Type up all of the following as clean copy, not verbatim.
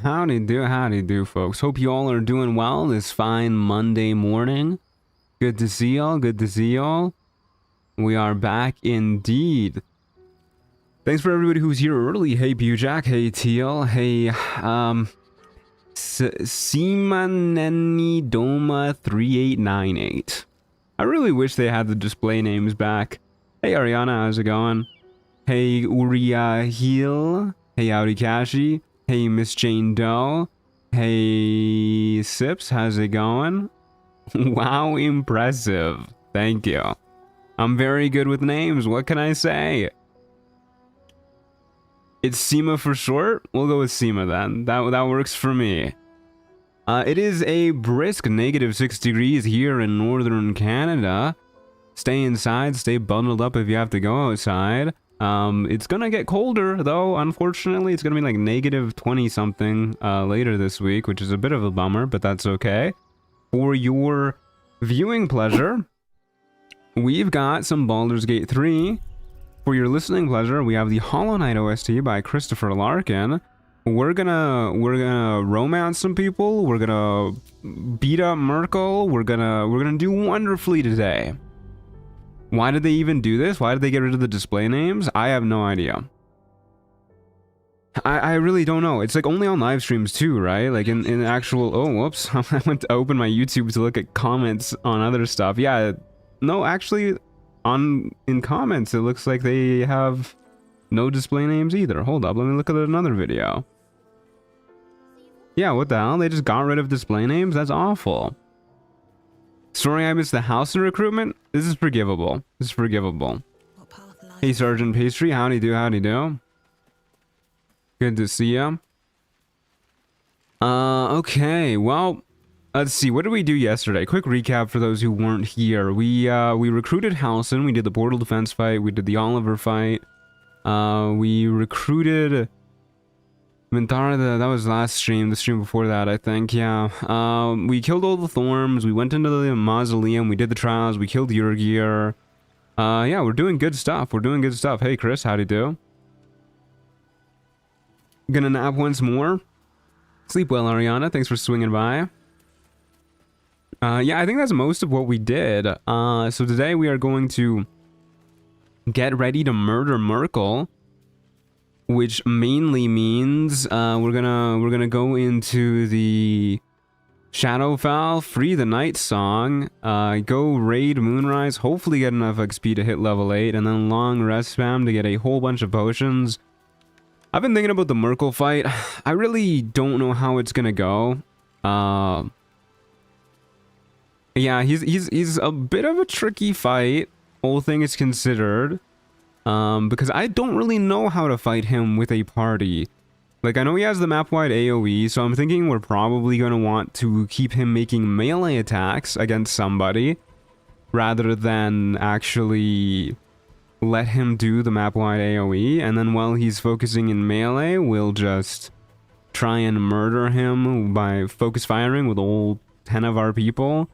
Howdy do, folks. Hope you all are doing well this fine Monday morning. Good to see y'all, good to see y'all. We are back indeed. Thanks for everybody who's here early. Hey, Bujack. Hey, Teal. Hey, Simaneni Doma 3898. I really wish they had the display names back. Hey, Ariana, how's it going? Hey, Uriah Heel. Hey, Audi Kashi. Hey, Miss Jane Doe. Hey, Sips, how's it going? Wow, impressive. Thank you. I'm very good with names. What can I say? It's Sema for short? We'll go with Sema then. That works for me. It is a brisk -6 degrees here in northern Canada. Stay inside, stay bundled up if you have to go outside. It's gonna get colder though, unfortunately. It's gonna be like -20 something later this week, which is a bit of a bummer, but that's okay. For your viewing pleasure, we've got some Baldur's Gate 3. For your listening pleasure, we have the Hollow Knight OST by Christopher Larkin. We're gonna romance some people. We're gonna beat up Merkel. We're gonna do wonderfully today. Why did they even do this? Why did they get rid of the display names? I have no idea. I really don't know. It's like only on live streams too, right? Like in actual... Oh, whoops. I went to open my YouTube to look at comments on other stuff. Yeah, no, actually, in comments, it looks like they have no display names either. Hold up, let me look at another video. Yeah, what the hell? They just got rid of display names? That's awful. Sorry I missed the house in recruitment. This is forgivable. This is forgivable. Hey, Sergeant Pastry. Howdy do, howdy do. Good to see ya. Okay. Well, let's see. What did we do yesterday? Quick recap for those who weren't here. We recruited Halson. We did the Portal Defense fight. We did the Oliver fight. We recruited... Mintara, that was last stream, the stream before that, I think, yeah. We killed all the Thorms, we went into the Mausoleum, we did the trials, we killed Yurgir. Yeah, we're doing good stuff, Hey, Chris, howdy do? Gonna nap once more. Sleep well, Ariana, thanks for swinging by. Yeah, I think that's most of what we did. So today we are going to get ready to murder Merkel. Which mainly means we're gonna go into the Shadowfell, free the Night Song, go raid Moonrise, hopefully get enough XP to hit level 8, and then long rest spam to get a whole bunch of potions. I've been thinking about the Merkel fight. I really don't know how it's gonna go. Yeah, he's a bit of a tricky fight, all things considered. Because I don't really know how to fight him with a party. Like, I know he has the map-wide AoE, so I'm thinking we're probably going to want to keep him making melee attacks against somebody, rather than actually let him do the map-wide AoE, and then while he's focusing in melee, we'll just try and murder him by focus firing with all 10 of our people,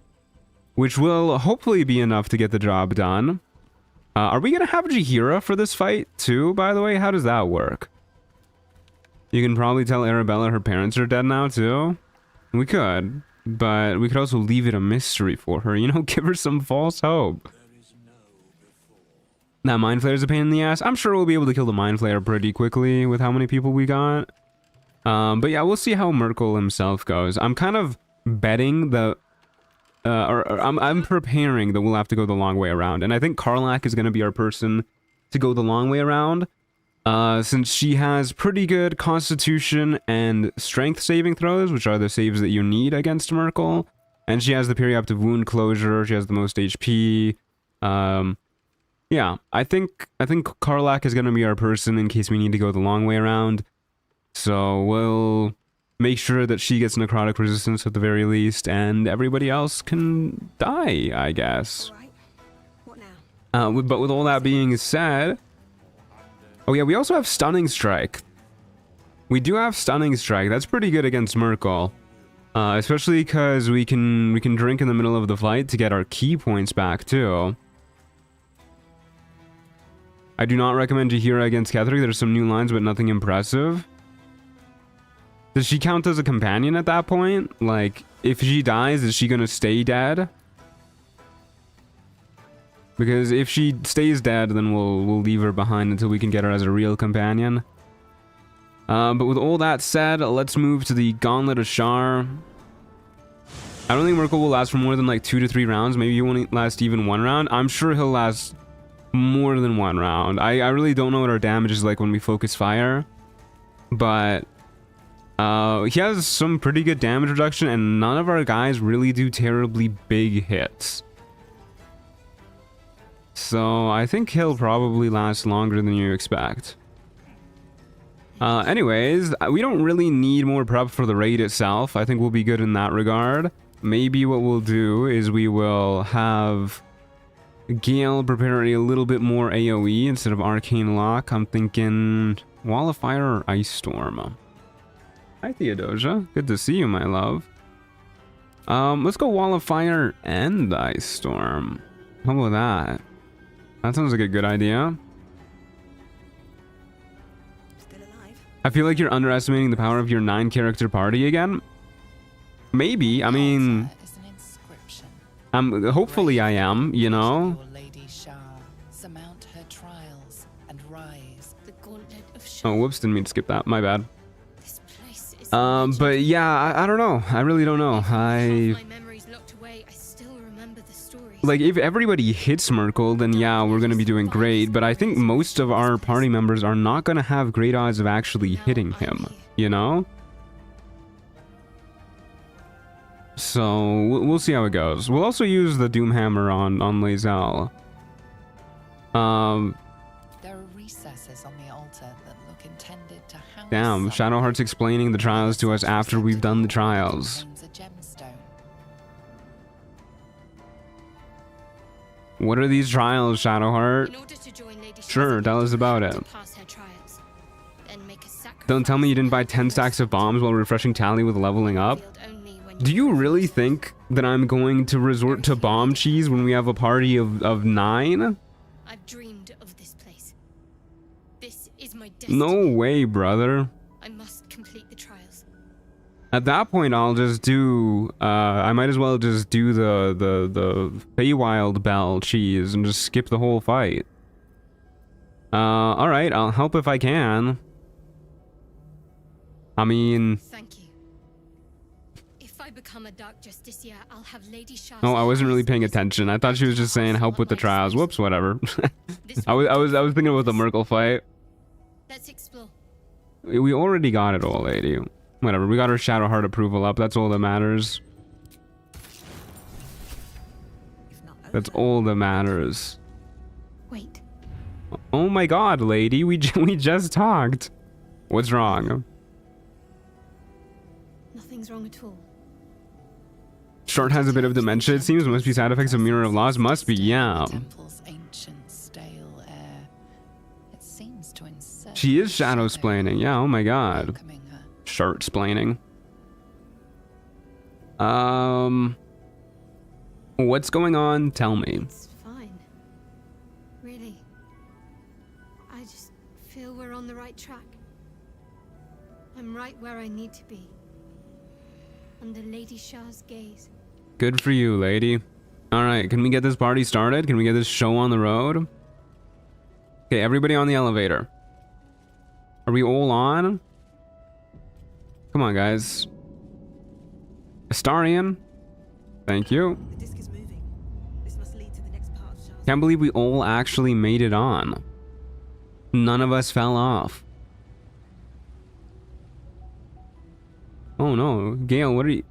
which will hopefully be enough to get the job done. Are we going to have Jaheira for this fight, too, by the way? How does that work? You can probably tell Arabella her parents are dead now, too. We could, but we could also leave it a mystery for her. You know, give her some false hope. That Mind Flayer's a pain in the ass. I'm sure we'll be able to kill the Mind Flayer pretty quickly with how many people we got. But yeah, we'll see how Merkel himself goes. I'm kind of betting the... I'm preparing that we'll have to go the long way around. And I think Karlach is going to be our person to go the long way around. Since she has pretty good constitution and strength saving throws, which are the saves that you need against Merkel. And she has the perioptic wound closure. She has the most HP. Yeah, I think Karlach is going to be our person in case we need to go the long way around. So we'll... make sure that she gets necrotic resistance at the very least, and everybody else can die, I guess. Right. What now? But with all that being said... Oh yeah, we also have Stunning Strike. We do have Stunning Strike. That's pretty good against Merkel. Especially because we can drink in the middle of the fight to get our key points back, too. I do not recommend Jaheira against Ketheric. There's some new lines, but nothing impressive. Does she count as a companion at that point? Like, if she dies, is she gonna stay dead? Because if she stays dead, then we'll leave her behind until we can get her as a real companion. But with all that said, let's move to the Gauntlet of Shar. I don't think Merkel will last for more than like 2 to 3 rounds. Maybe he won't last even 1 round. I'm sure he'll last more than 1 round. I really don't know what our damage is like when we focus fire. But he has some pretty good damage reduction, and none of our guys really do terribly big hits. So I think he'll probably last longer than you expect. Anyways, we don't really need more prep for the raid itself. I think we'll be good in that regard. Maybe what we'll do is we will have Gale prepare a little bit more AoE instead of Arcane Lock. I'm thinking Wall of Fire or Ice Storm. Hi Theodosia, good to see you, my love. Let's go Wall of Fire and Ice Storm. How about that? That sounds like a good idea. Still alive? I feel like you're underestimating the power of your 9-character party again. Maybe, I mean, hopefully I am, you know. Oh, whoops, didn't mean to skip that. My bad. But yeah, I don't know. I really don't know. Like, if everybody hits Merkel, then yeah, we're gonna be doing great. But I think most of our party members are not gonna have great odds of actually hitting him, you know? So we'll see how it goes. We'll also use the Doomhammer on Lae'zel. There are recesses on the altar that look intended to house. Damn, Shadowheart's explaining the trials to us after we've done the trials. What are these trials, Shadowheart? Sure, tell us about it. Don't tell me you didn't buy 10 stacks of bombs while refreshing tally with leveling up. Do you really think that I'm going to resort to bomb cheese when we have a party of 9? I've dreamed of this place. This is my destiny. No way, brother. I must complete the trials. At that point, I'll just do, I might as well just do the Feywild Bell cheese and just skip the whole fight. Alright, I'll help if I can. I mean... Thank you. If I become a Dark Justiciar, I'll have Lady Shar's... Oh, I wasn't really paying attention. I thought she was just saying help with the trials. Whoops, whatever. I was thinking about the Merkel fight. Let's explore. We already got it all, lady. Whatever, we got our Shadowheart approval up. That's all that matters. That's all that matters. Wait. Oh my god, lady, we just talked. What's wrong? Nothing's wrong at all. Short has a bit of dementia, it seems. Must be side effects of Mirror of Laws. Must be, yeah. She is shadow-splaining. Yeah, oh my god. Shart-splaining. What's going on? Tell me. It's fine. Really. I just feel we're on the right track. I'm right where I need to be. Under Lady Shar's gaze. Good for you, lady. Alright, can we get this party started? Can we get this show on the road? Okay, everybody on the elevator. Are we all on? Come on, guys. Astarion. Thank you. The disc is moving. This must lead to the next part of Shar's. Can't believe we all actually made it on. None of us fell off. Oh no, Gale, what are you...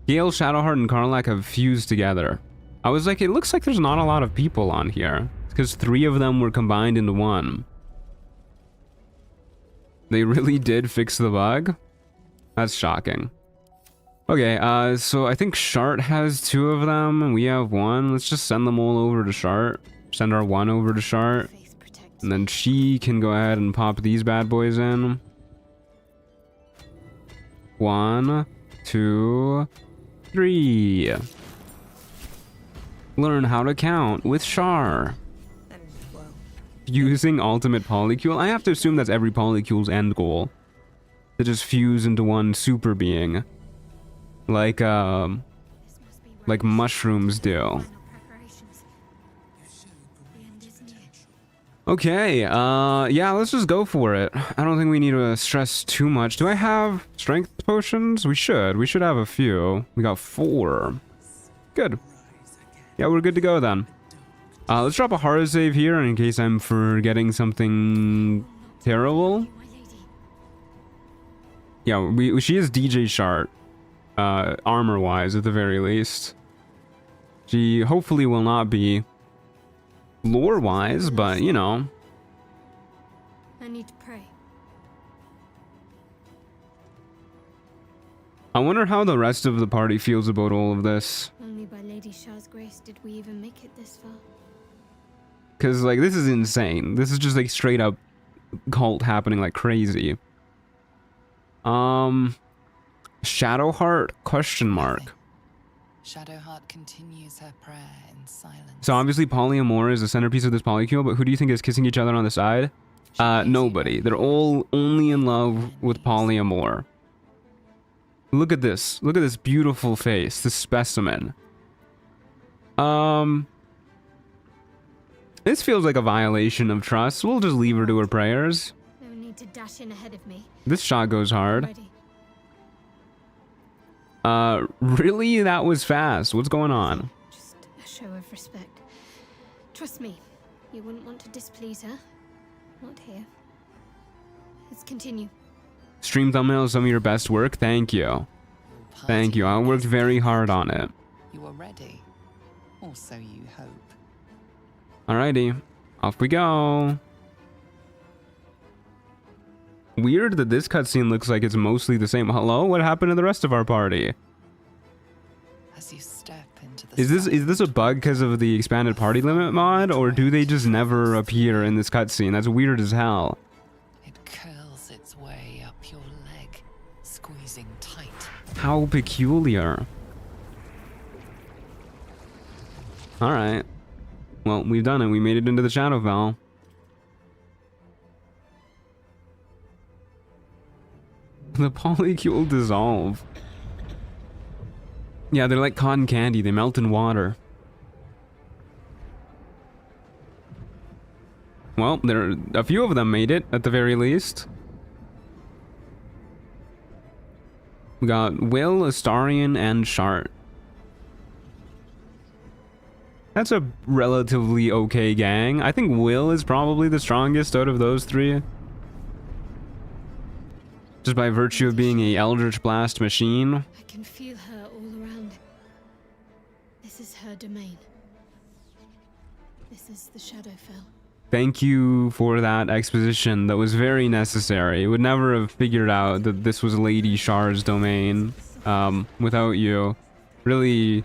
Gale, Shadowheart, and Karlach have fused together. I was like, it looks like there's not a lot of people on here. Because 3 of them were combined into 1. They really did fix the bug? That's shocking. Okay, so I think Shart has 2 of them, and we have 1. Let's just send them all over to Shart. Send our 1 over to Shart. And then she can go ahead and pop these bad boys in. 1, 2, 3. Learn how to count with Shar. Using ultimate polycule. I have to assume that's every polycule's end goal. that just fuse into one super being. Like mushrooms do. Okay, yeah, let's just go for it. I don't think we need to stress too much. Do I have strength potions? We should. We should have a few. We got 4. Good. Yeah, we're good to go then. Let's drop a hard save here in case I'm forgetting something terrible. Yeah, she is DJ Shart. Armor-wise, at the very least. She hopefully will not be lore-wise, but, you know. I need to pray. I wonder how the rest of the party feels about all of this. Only by Lady Shar's grace did we even make it this far. Because, like, this is insane. This is just, like, straight up cult happening like crazy. Shadowheart? Question mark. Shadowheart continues her prayer in silence. So obviously Polyamore is the centerpiece of this polycule, but who do you think is kissing each other on the side? Nobody. They're all only in love with Polyamore. Look at this. Look at this beautiful face. This specimen. This feels like a violation of trust. We'll just leave her to her prayers. No need to dash in ahead of me. This shot goes hard. Ready. Really? That was fast. What's going on? Just a show of respect. Trust me, you wouldn't want to displease her. Not here. Let's continue. Stream thumbnail is some of your best work. Thank you. Thank you. I worked very hard on it. You are ready. Or so you hope. Alrighty. Off we go. Weird that this cutscene looks like it's mostly the same. Hello? What happened to the rest of our party? As you step into the Is this a bug because of the expanded party limit mod, or do they just never appear in this cutscene? That's weird as hell. It curls its way up your leg, squeezing tight. How peculiar. Alright. Well, we've done it. We made it into the Shadowfell. The polycule dissolve. Yeah, they're like cotton candy. They melt in water. Well, a few of them made it, at the very least. We got Will, Astarion, and Shart. That's a relatively okay gang. I think Will is probably the strongest out of those 3. Just by virtue of being a Eldritch Blast machine. I can feel her all around. This is her domain. This is the Shadowfell. Thank you for that exposition. That was very necessary. Would never have figured out that this was Lady Shar's domain without you. Really,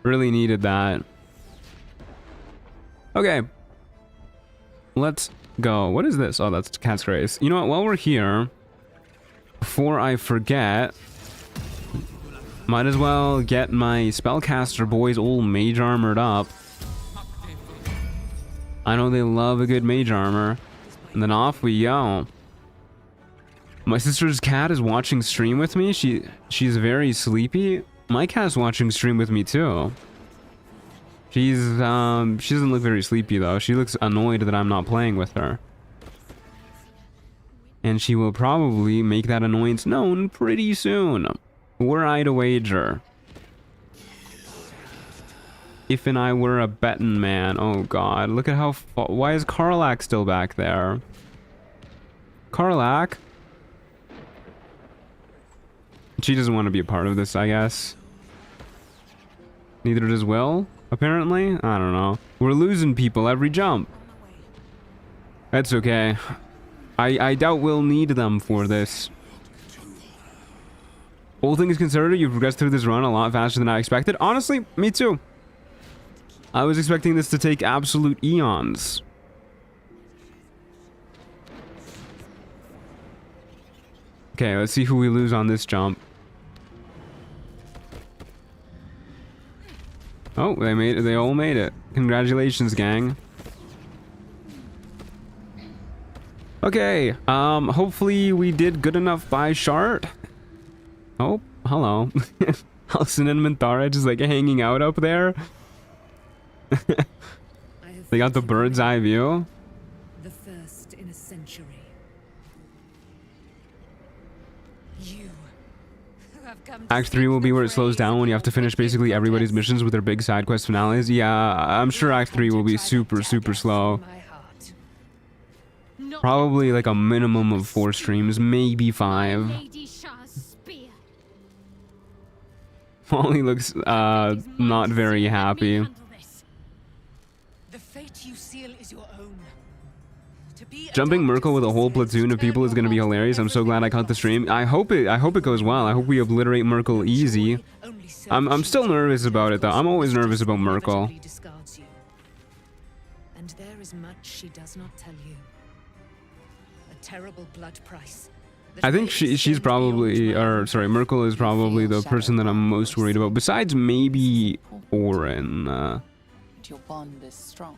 really needed that. Okay. Let's go. What is this? Oh, that's Cat's Grace. You know what? While we're here, before I forget, might as well get my spellcaster boys all mage armored up. I know they love a good mage armor. And then off we go. My sister's cat is watching stream with me. She's very sleepy. My cat's watching stream with me too. She doesn't look very sleepy though. She looks annoyed that I'm not playing with her. And she will probably make that annoyance known pretty soon. Were I to wager. If and I were a betting man. Oh god, look at how why is Karlak still back there? Karlak? She doesn't want to be a part of this, I guess. Neither does Will, apparently. I don't know. We're losing people every jump. That's okay. I doubt we'll need them for this. All things considered, you've progressed through this run a lot faster than I expected. Honestly, me too. I was expecting this to take absolute eons. Okay, let's see who we lose on this jump. Oh, they made it. They all made it. Congratulations, gang. Okay, hopefully we did good enough by Shart. Oh, hello. Halsin and Minthara just like hanging out up there. They got the bird's eye view. The first in a century. You who have come to Act 3 will be where it slows down when you have to finish basically everybody's missions with their big side quest finales. Yeah, I'm sure Act 3 will be super slow. Probably like a minimum of 4 streams, maybe 5. Lady Shar's spear. Molly looks not very happy. The fate you seal is your own. To be Jumping Merkel with a whole platoon of people is gonna be hilarious. I'm so glad I caught the stream. I hope it goes well. I hope we obliterate Merkel easy. I'm still nervous about it though. I'm always nervous about Merkel. And there is much she does not tell you. A terrible blood price. I think she's probably, or sorry, Merkel is probably the person that I'm most worried about. Besides maybe Orin. Your bond is strong.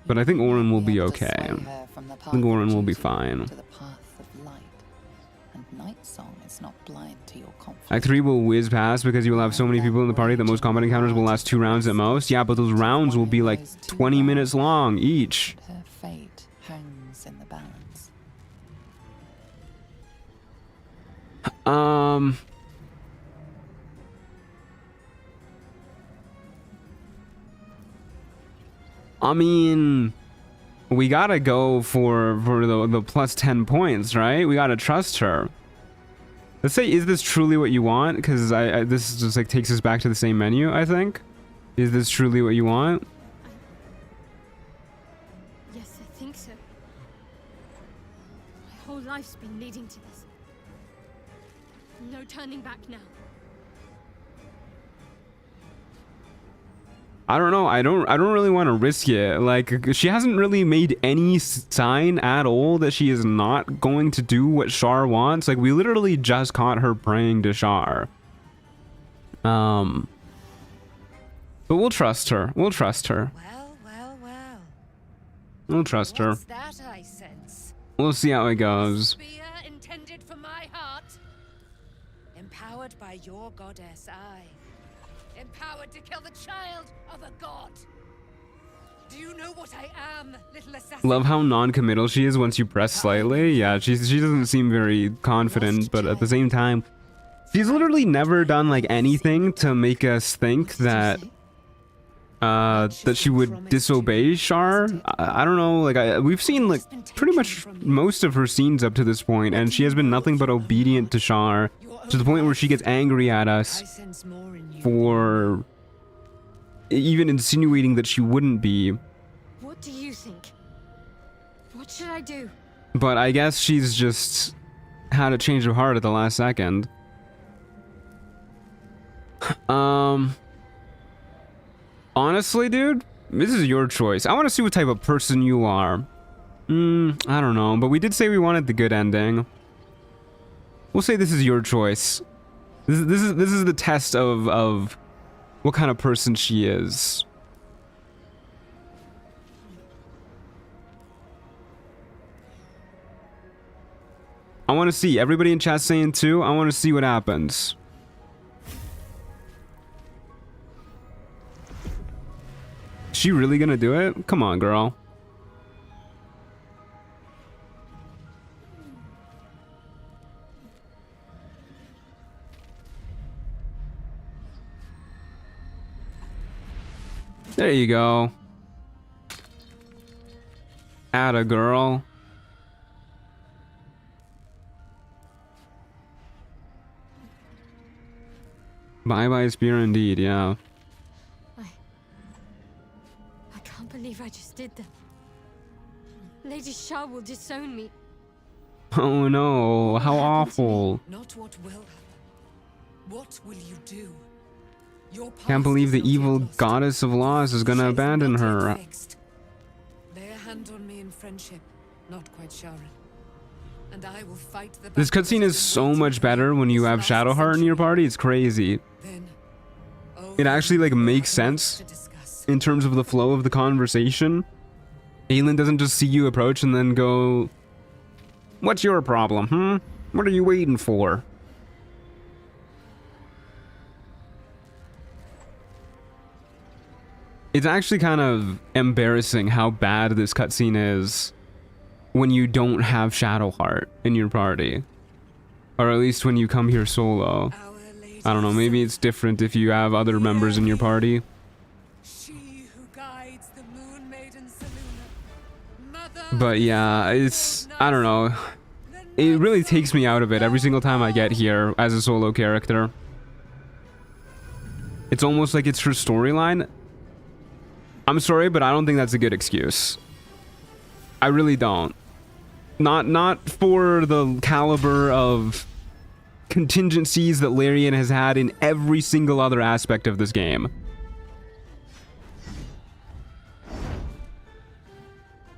But I think Orin will be okay. I think Orin will be fine. To the path of light. And Night Song is not blind to your confidence. Act 3 will whiz past because you will have so many people in the party that most combat encounters will last 2 rounds at most. Yeah, but those rounds will be like 20 minutes long each. Her fate hangs in the balance. I mean, we gotta go for the plus 10 points, right? We gotta trust her. Let's say, is this truly what you want? Because this just like takes us back to the same menu, I think. Is this truly what you want? Yes, I think so. My whole life's been leading to this. No turning back now. I don't know. I don't really want to risk it. Like, she hasn't really made any sign at all that she is not going to do what Shar wants. Like, we literally just caught her praying to Shar. But we'll trust her. We'll trust her. Well. We'll trust her. What's that I sense? We'll see how it goes. Spear intended for my heart. Empowered by your goddess, empowered to kill the child of a god. Do you know what I am, little assassin? Love how non-committal she is once you press slightly. Yeah, she doesn't seem very confident, but at the same time, she's literally never done like anything to make us think that that she would disobey Shar. I don't know, like we've seen like pretty much most of her scenes up to this point, and she has been nothing but obedient to Shar, to the point where she gets angry at us for even insinuating that she wouldn't be. What do you think? What should I do? But I guess she's just had a change of heart at the last second. Honestly, dude, this is your choice. I want to see what type of person you are. I don't know, but we did say we wanted the good ending. We'll say this is your choice. This is the test of what kind of person she is. I want to see everybody in chat saying 2. I want to see what happens. She really gonna do it? Come on, girl. There you go. Atta girl. Bye-bye spear indeed, yeah. I can't believe I just did that. Lady Shar will disown me. Oh no, how awful. Not what will happen. What will you do? Can't believe the evil goddess of laws is gonna abandon her. Lay a hand on me in friendship, not quite Sharon. And I will fight the This cutscene is so much better when you have Shadowheart in your party. It's crazy. It actually like makes sense in terms of the flow of the conversation. Aelin doesn't just see you approach and then go, What's your problem, hmm? What are you waiting for? It's actually kind of embarrassing how bad this cutscene is when you don't have Shadowheart in your party. Or at least when you come here solo. I don't know, maybe it's different if you have other members in your party. She who guides the Moon Maiden Selûne, mother. But yeah, it's, I don't know. It really takes me out of it every single time I get here as a solo character. It's almost like it's her storyline. I'm sorry, but I don't think that's a good excuse. I really don't. Not for the caliber of contingencies that Larian has had in every single other aspect of this game.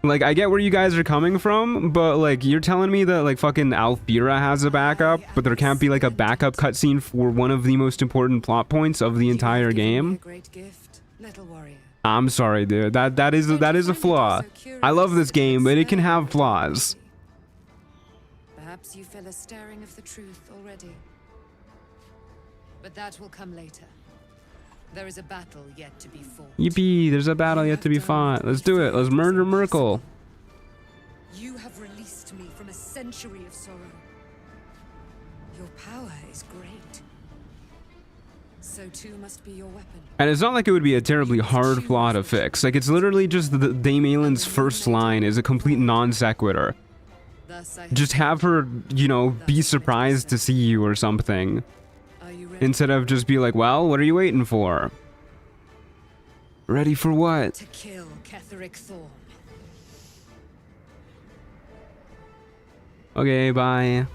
Like, I get where you guys are coming from, but like, you're telling me that like fucking Alfira has a backup, but there can't be like a backup cutscene for one of the most important plot points of the entire game? Great gift, little warrior. I'm sorry, dude. That is a flaw. I love this game, but it can have flaws. Perhaps you feel a stirring of the truth already. But that will come later. There is a battle yet to be fought. Yippee, there's a battle yet to be fought. Let's do it. Let's murder Merkel. You have released me from a century of sorrow. Your power is great. So too must be your weapon. And it's not like it would be a terribly hard flaw to fix. Like, it's literally just the Dame Aylin's first line is a complete non sequitur. Just have her, you know, be surprised to see you or something. Instead of just be like, well, what are you waiting for? Ready for what? To kill Ketheric Thorm. Okay, bye.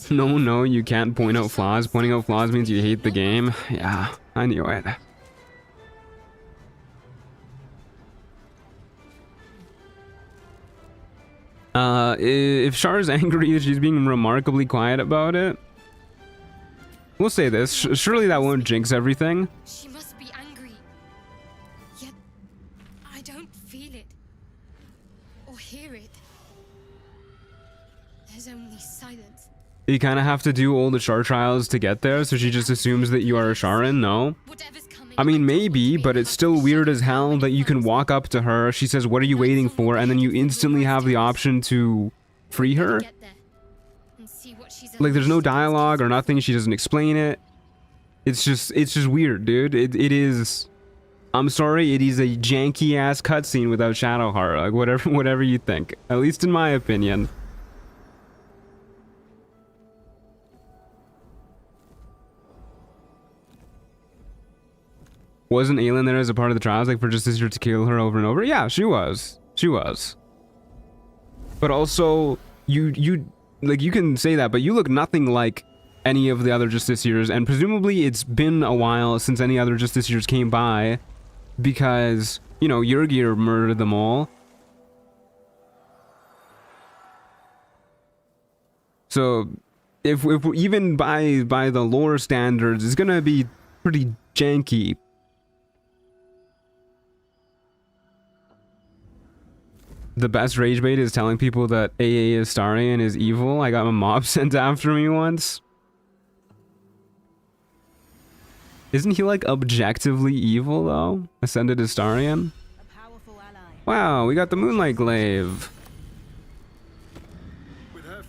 No, you can't point out flaws. Pointing out flaws means you hate the game. Yeah, I knew it. If Shar's angry, she's being remarkably quiet about it. We'll say this. Surely that won't jinx everything. She must be angry. Yet, I don't feel it. Or hear it. There's only silence. You kind of have to do all the Shar trials to get there, so she just assumes that you are a Sharan? No? I mean, maybe, but it's still weird as hell that you can walk up to her, she says, what are you waiting for? And then you instantly have the option to free her? Like, there's no dialogue or nothing, she doesn't explain it. It's just weird, dude. It is... I'm sorry, it is a janky-ass cutscene without Shadowheart. Like, whatever you think. At least in my opinion. Wasn't Aylin there as a part of the trials, like for Justiciar to kill her over and over? Yeah, she was. She was. But also, you can say that, but you look nothing like any of the other Justiciars, and presumably it's been a while since any other Justiciars came by, because, you know, Yurgir murdered them all. So, if even by the lore standards, it's gonna be pretty janky. The best rage bait is telling people that AA Astarion is evil. I got my mob sent after me once. Isn't he like objectively evil though? Ascended Astarion? Wow, we got the Moonlight Glaive.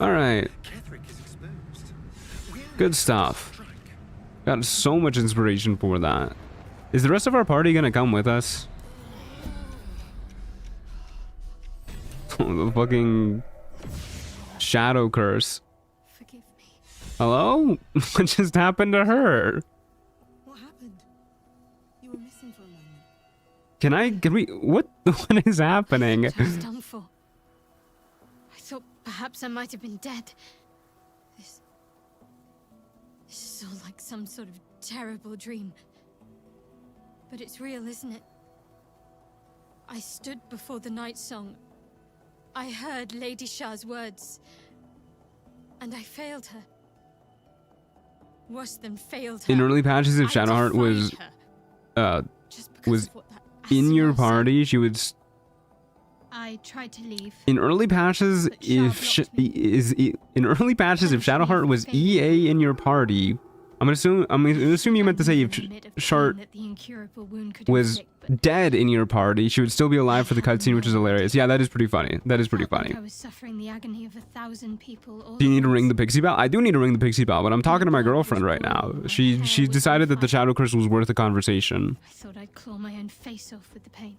Alright. Good stuff. Got so much inspiration for that. Is the rest of our party gonna come with us? The fucking shadow curse. Forgive me. Hello? What just happened to her? What happened? You were missing for a moment. Can we, what is happening? I was done for. I thought perhaps I might have been dead. This is all like some sort of terrible dream. But it's real, isn't it? I stood before the night song. I heard Lady Shar's words, and I failed her. Worse than failed her. In early patches, if Shadowheart was Just because was of what that in your asshole said. party, she would I tried to leave. in early patches But Shar blocked me. in early patches if Punished me Shadowheart for was failing. EA in your party. I'm gonna assume you meant to say if The mid of Shart pain that the incurable wound could was inflict, but dead in your party, she would still be alive for the cutscene, which is hilarious. Yeah, that is pretty funny. That is pretty felt like funny. I was suffering the agony of 1,000 people. All Do you at need to ring once. the pixie bell? I do need to ring the pixie bell, but I'm talking to my girlfriend right now. She decided that the shadow curse was worth a conversation. I thought I'd claw my own face off with the pain.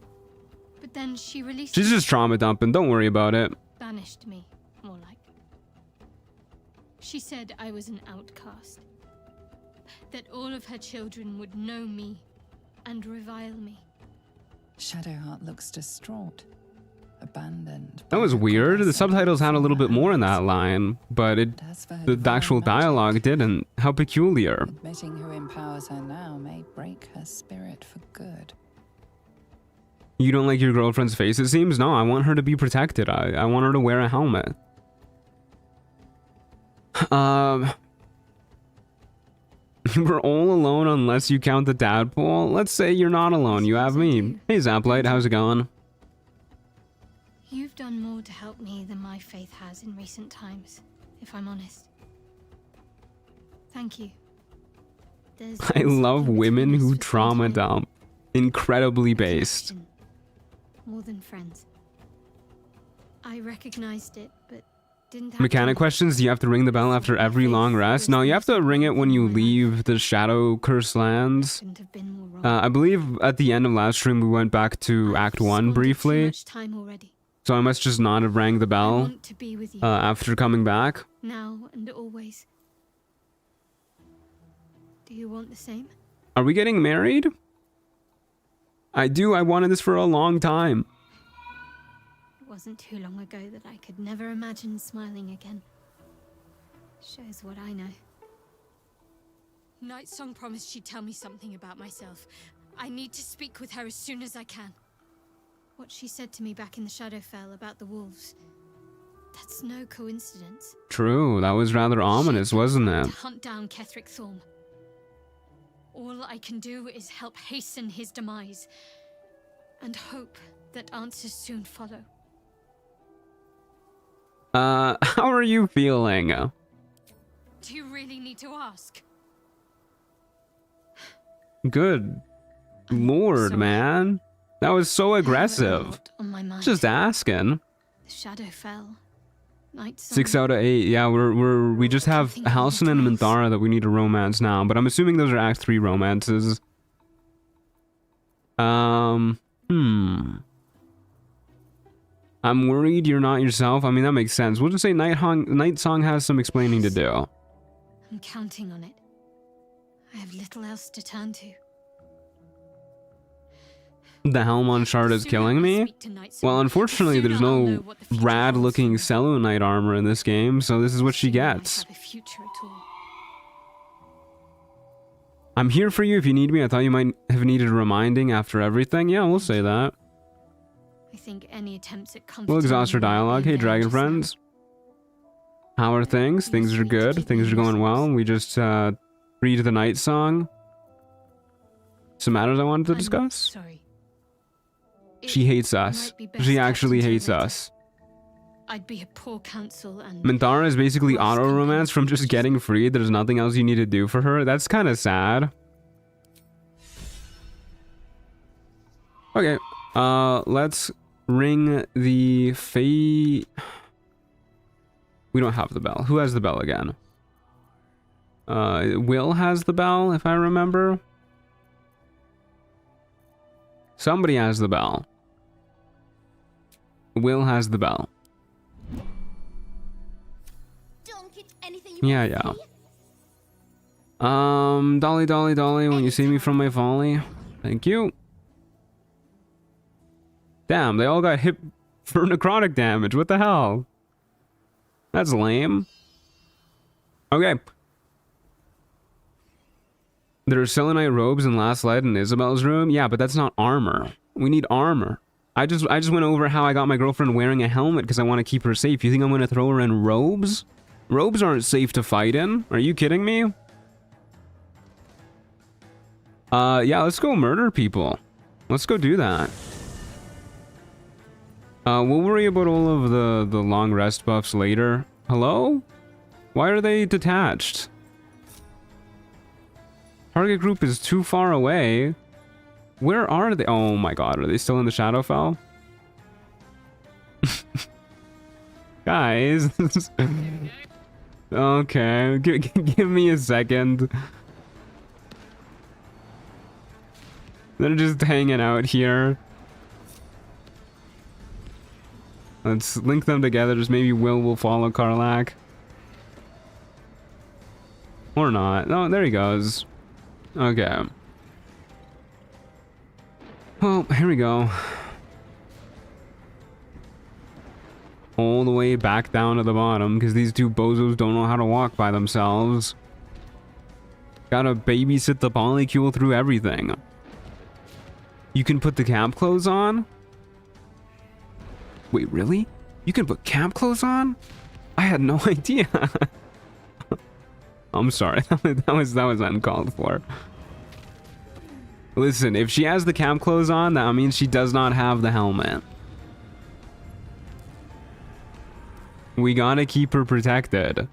But then she released She's me, just trauma dumping. Don't worry about it. banished me, more like. She said I was an outcast. That all of her children would know me and revile me. Shadowheart looks distraught, abandoned. That was weird. The subtitles had a little bit more in that line, but the actual dialogue didn't. How peculiar. Admitting who empowers her now may break her spirit for good. You don't like your girlfriend's face, it seems? No, I want her to be protected. I want her to wear a helmet. We're all alone unless you count the tadpole. Let's say you're not alone. You have me. Hey, Zaplight, how's it going? You've done more to help me than my faith has in recent times, if I'm honest. Thank you. There's I love something women between us who for trauma 20 dump. Incredibly based. connection, more than friends. I recognized it, but didn't have Mechanic to. questions? Do you have to ring the bell after every long rest? No, you have to ring it when you leave the Shadow Curse lands. Couldn't have been more wrong. I believe at the end of last stream we went back to I've Act 1 squandered too briefly. much time already. So I must just not have rang the I bell want to be with you after coming back. now and always. Do you want the same? Are we getting married? I do. I wanted this for a long time. It wasn't too long ago that I could never imagine smiling again. Shows what I know. Night Song promised she'd tell me something about myself. I need to speak with her as soon as I can. What she said to me back in the Shadowfell about the wolves. That's no coincidence. True. That was rather ominous, wasn't it? To hunt down Ketheric Thorm. All I can do is help hasten his demise. And hope that answers soon follow. How are you feeling? Do you really need to ask? Good lord, Sorry. man. That was so I have a aggressive. lot on my mind. Just asking. The Shadowfell. Night Song. 6 out of 8. Yeah, we just have Halcyon and Minthara that we need to romance now, but I'm assuming those are Act 3 romances. I'm worried you're not yourself. I mean, that makes sense. We'll just say Night Song has some explaining to do. I'm counting on it. I have little else to turn to. The helm on Shard is Sooner killing I me? speak to Night Song, Well, unfortunately, the there's sooner I'll know no what the future holds rad-looking for me. Selenite armor in this game, so this is what she The sooner I gets. have a future at all. I'm here for you if you need me. I thought you might have needed reminding after everything. Yeah, we'll say that. I think any attempts at comfort. We'll exhaust our dialogue. Hey, dragon friends. How are things? Things are good. Things are going well. We just read the Night Song. Some matters I wanted to discuss? Sorry. She hates us. might be best She kept actually until hates later. us. I'd be a poor counsel and Minthara is basically Worst auto-romance from companions. just getting freed. There's nothing else you need to do for her. That's kind of sad. Okay. Let's ring the We don't have the bell. Who has the bell again? Will has the bell, if I remember. Somebody has the bell. Will has the bell. Don't get anything Yeah, yeah. Dolly, Dolly, Dolly, when you see me from my folly. Thank you. Damn, they all got hit for necrotic damage. What the hell? That's lame. Okay. There are selenite robes in Last Light in Isabel's room. Yeah, but that's not armor. We need armor. I just went over how I got my girlfriend wearing a helmet because I want to keep her safe. You think I'm going to throw her in robes? Robes aren't safe to fight in. Are you kidding me? Yeah, let's go murder people. Let's go do that. We'll worry about all of the long rest buffs later. Hello? Why are they detached? Target group is too far away. Where are they? Oh my god, are they still in the Shadowfell? Guys. Okay, give me a second. They're just hanging out here. Let's link them together. Just maybe will follow Karlach. Or not. No, there he goes. Okay. Well, here we go. All the way back down to the bottom, because these two bozos don't know how to walk by themselves. Gotta babysit the polycule through everything. You can put the camp clothes on? Wait, really? You can put camp clothes on? I had no idea. I'm sorry, that was uncalled for. Listen, if she has the camp clothes on, that means she does not have the helmet. We gotta keep her protected.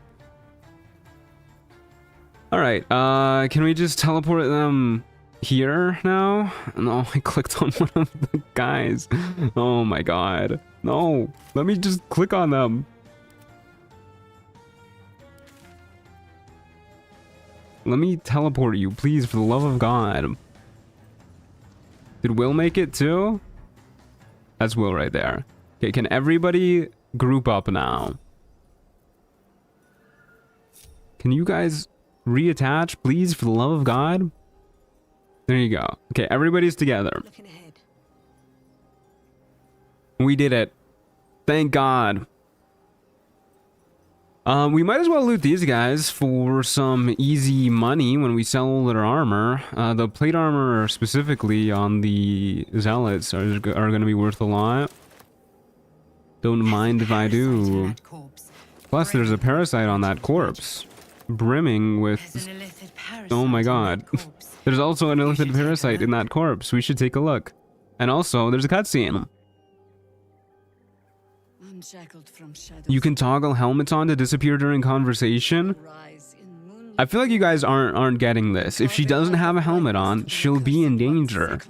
Alright, can we just teleport them here now? No, I clicked on one of the guys. Oh my god. No, let me just click on them. Let me teleport you, please, for the love of God. Did Will make it too? That's Will right there. Okay, can everybody group up now? Can you guys reattach, please, for the love of God? There you go. Okay, everybody's together. Looking ahead. We did it. Thank God. We might as well loot these guys for some easy money when we sell all their armor. The plate armor specifically on the zealots are going to be worth a lot. Don't mind if I do. Plus, there's a parasite on that corpse. Brimming with... Oh my god. There's also an illicit parasite in that corpse. We should take a look. And also, there's a cutscene. You can toggle helmets on to disappear during conversation. I feel like you guys aren't getting this. If she doesn't have a helmet on, she'll be in danger.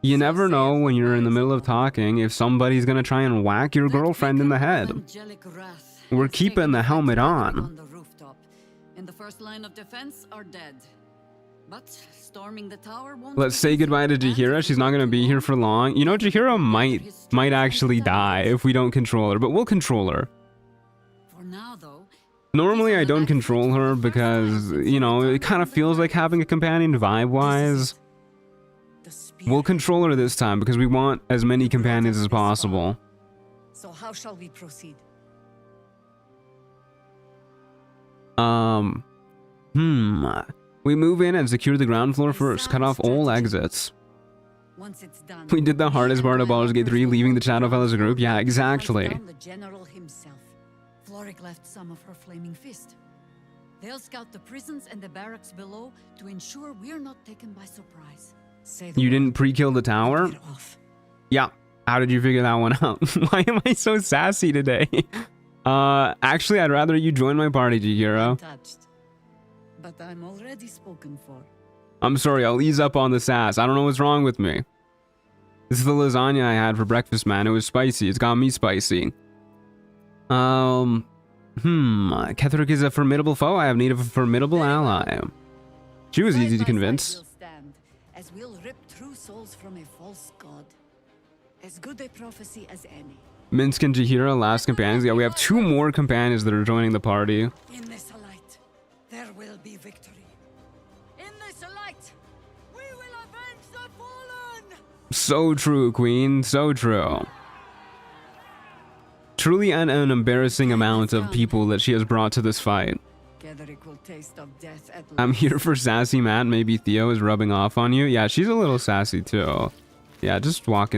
You never know when you're in the middle of talking if somebody's gonna try and whack your girlfriend in the head. We're keeping the helmet on. In the first line of defense are dead. But storming the tower won't. Let's say goodbye to Jaheira. She's not gonna be here for long. You know, Jaheira might actually die if we don't control her, but we'll control her. For now, though. Normally I don't control her because, you know, it kind of feels like having a companion vibe-wise. We'll control her this time because we want as many companions as possible. So how shall we proceed? We move in and secure the ground floor first. Cut off all exits. Once it's done, We did the hardest part of Baldur's Gate 3, leaving the Shadowfell as a group. Yeah, exactly. the general himself. Floric left some of her flaming fist. They'll scout the prisons and the barracks below to ensure we're not taken by surprise. Say the You word. didn't pre-kill the tower? Get off. Yeah. How did you figure that one out? Why am I so sassy today? Actually, I'd rather you join my party, Jaheira. Touched. But I'm already spoken for. I'm sorry, I'll ease up on the sass. I don't know what's wrong with me. This is the lasagna I had for breakfast, man. It was spicy. It's got me spicy. Ketheric is a formidable foe. I have need of a formidable ally. She was easy to convince. We'll stand, as we'll rip true souls from a false god. As good a prophecy as any. Minsk and Jaheira, last companions. Yeah, we have 2 more companions that are joining the party. In this light, there will be victory. In this light, we will avenge the fallen! So true, Queen. So true. Truly an embarrassing amount of people that she has brought to this fight. Ketheric will taste of death at I'm here for sassy Matt. Maybe Theo is rubbing off on you. Yeah, she's a little sassy too. Yeah, just walk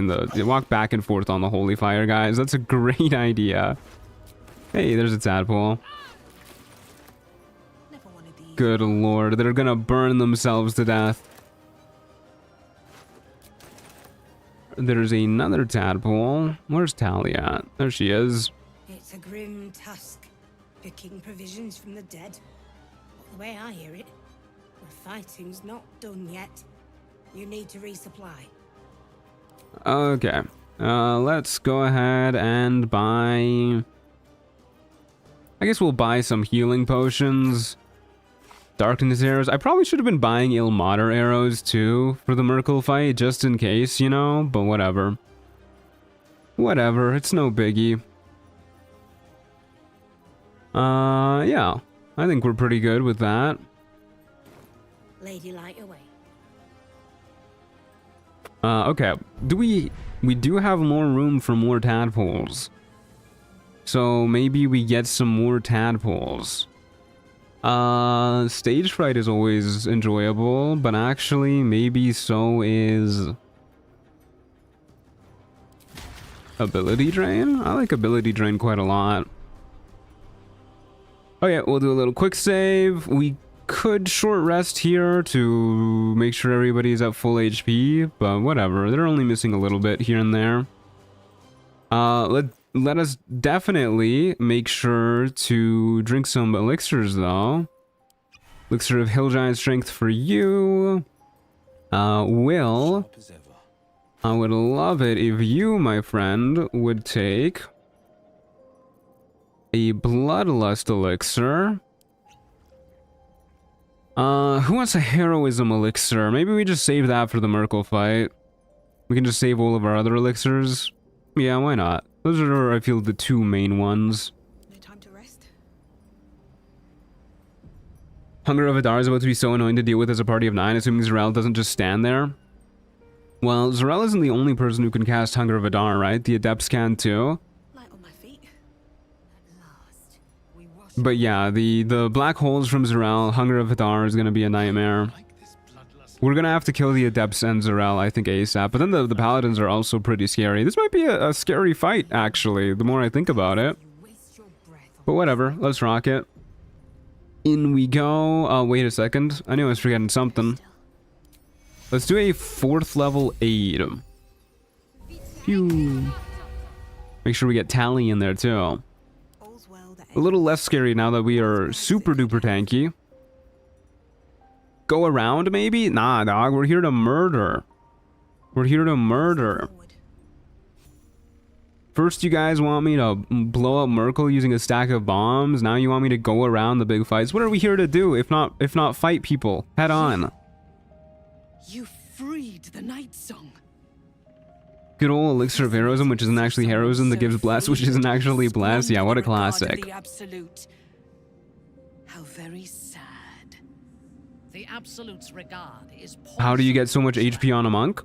back and forth on the holy fire, guys. That's a great idea. Hey, there's a tadpole. Never one of these. Good lord, they're gonna burn themselves to death. there's another tadpole. Where's Tally at? There she is. It's a grim task, picking provisions from the dead. But the way I hear it, the fighting's not done yet. You need to resupply. Okay. Let's go ahead and buy... I guess we'll buy some healing potions. Darkness arrows. I probably should have been buying Ilmater arrows too for the Merkel fight, just in case, you know? But whatever. Whatever, it's no biggie. Yeah. I think we're pretty good with that. Lady Light away. Okay. We do have more room for more tadpoles. So maybe we get some more tadpoles. Stage fright is always enjoyable, but actually maybe so is ability drain. I like ability drain quite a lot. Okay, we'll do a little quick save. We could short rest here to make sure everybody's at full HP, but whatever. They're only missing a little bit here and there. Let us definitely make sure to drink some elixirs, though. Elixir of Hill Giant Strength for you. Will, I would love it if you, my friend, would take a Bloodlust Elixir. Who wants a Heroism Elixir? Maybe we just save that for the Merkel fight. We can just save all of our other elixirs. Yeah, why not? Those are, I feel, the two main ones. No time to rest. Hunger of Adar is about to be so annoying to deal with as a party of 9, assuming Zarel doesn't just stand there. Well, Zarel isn't the only person who can cast Hunger of Adar, right? The Adepts can too. Light on my feet. At last, we wash. But yeah, the black holes from Zarel, Hunger of Adar is gonna be a nightmare. We're gonna have to kill the Adepts and Zarel, I think, ASAP. But then the Paladins are also pretty scary. This might be a scary fight, actually, the more I think about it. But whatever, let's rock it. In we go. Oh, wait a second. I knew I was forgetting something. Let's do a 4th level aid. Phew. Make sure we get Tally in there, too. All's well that A little less scary now that we are super duper tanky. Go around, maybe? Nah, dog, we're here to murder. We're here to murder. forward. First, you guys want me to blow up Merkel using a stack of bombs. Now you want me to go around the big fights. What are we here to do if not fight people head on? You freed the Night Song. Good old Elixir of Heroism, which isn't actually heroism, that gives bless, which isn't actually bless. Yeah, what a classic. The absolute. How very sad. The Absolute's regard is How do you get so much HP on a monk?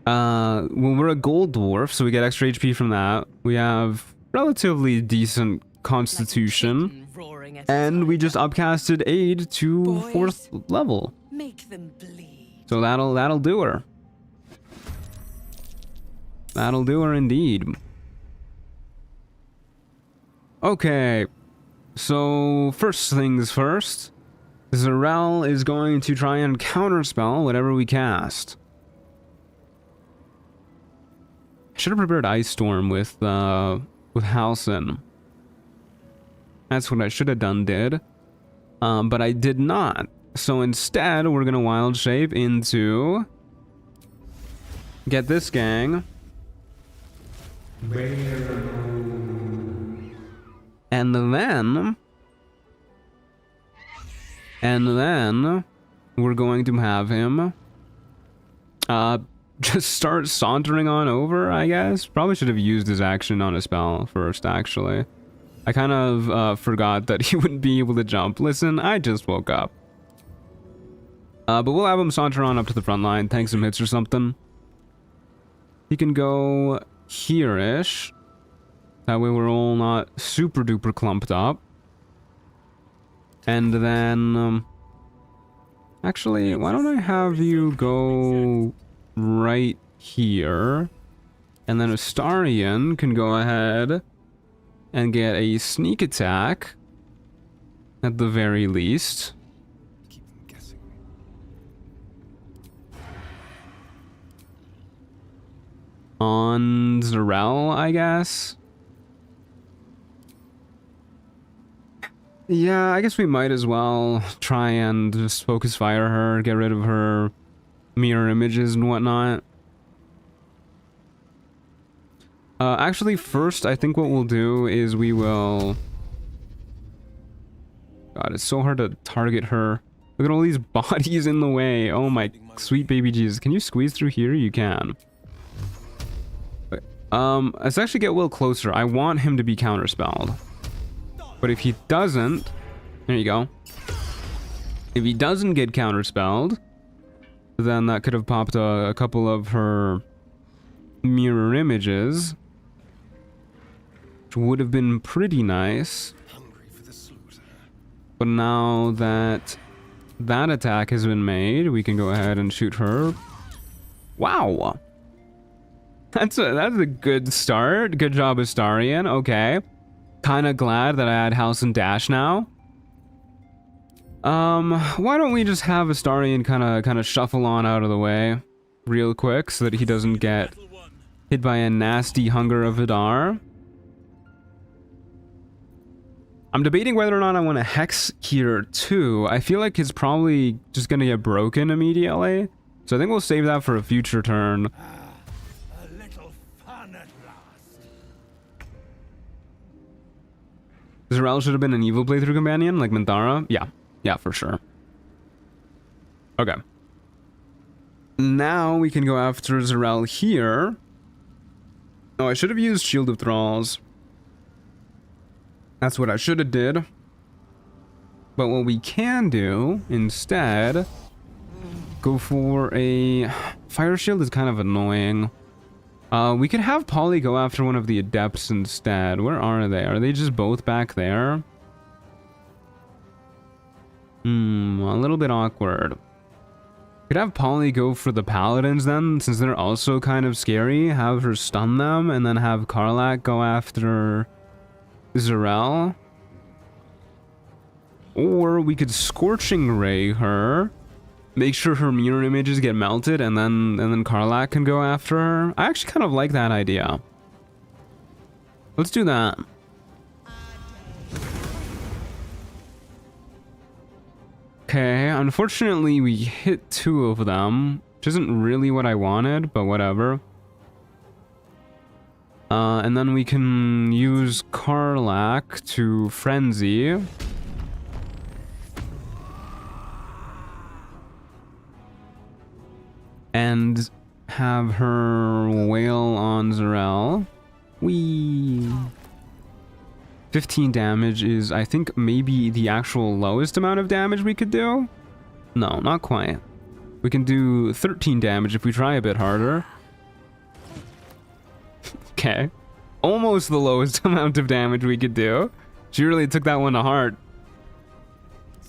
Well, we're a gold dwarf, so we get extra HP from that. We have relatively decent constitution, and we just upcasted aid to 4th level. Make them bleed. So that'll do her. That'll do her indeed. Okay, so first things first. Zarel is going to try and counterspell whatever we cast. Should have prepared Ice Storm with Halcyon. That's what I should have done, but I did not. So instead, we're gonna Wild Shape into... Get this gang. And then we're going to have him just start sauntering on over, I guess. Probably should have used his action on a spell first, actually. I kind of forgot that he wouldn't be able to jump. Listen, I just woke up. But we'll have him saunter on up to the front line, tank some hits or something. He can go here-ish. That way we're all not super duper clumped up. And then... actually, why don't I have you go right here? And then Astarion can go ahead and get a sneak attack. At the very least. Keep them guessing. on Zarel, I guess. Yeah, I guess we might as well try and just focus fire her, get rid of her mirror images and whatnot. Actually, first, I think what we'll do is we will... God, it's so hard to target her. Look at all these bodies in the way. Oh my sweet baby Jesus. Can you squeeze through here? You can. Let's actually get Will closer. I want him to be counterspelled. But if he doesn't... There you go. If he doesn't get counterspelled, then that could have popped a couple of her mirror images, which would have been pretty nice. But now that that attack has been made, we can go ahead and shoot her. Wow! That's a good start. Good job, Astarion. Okay. Kinda glad that I had House and Dash now. Why don't we just have Astarion kinda shuffle on out of the way real quick so that he doesn't get hit by a nasty Hunger of Vidar. I'm debating whether or not I want to Hex here too. I feel like it's probably just gonna get broken immediately. So I think we'll save that for a future turn. A little fun at last. Zarel should have been an evil playthrough companion, like Minthara. Yeah, for sure. Okay. Now we can go after Zarel here. Oh, I should have used Shield of Thralls. That's what I should have did. But what we can do instead, go for a Fire Shield is kind of annoying. We could have Polly go after one of the Adepts instead. Where are they? Are they just both back there? A little bit awkward. Could have Polly go for the Paladins then, since they're also kind of scary. Have her stun them, and then have Karlach go after Zarel. Or we could Scorching Ray her, make sure her mirror images get melted, and then Karlach can go after her. I actually kind of like that idea. Let's do that. Okay, unfortunately we hit 2 of them, which isn't really what I wanted, but whatever. And then we can use Karlach to Frenzy. And have her wail on Zarel. Whee! 15 damage is, I think, maybe the actual lowest amount of damage we could do? No, not quite. We can do 13 damage if we try a bit harder. Okay. Almost the lowest amount of damage we could do. She really took that one to heart.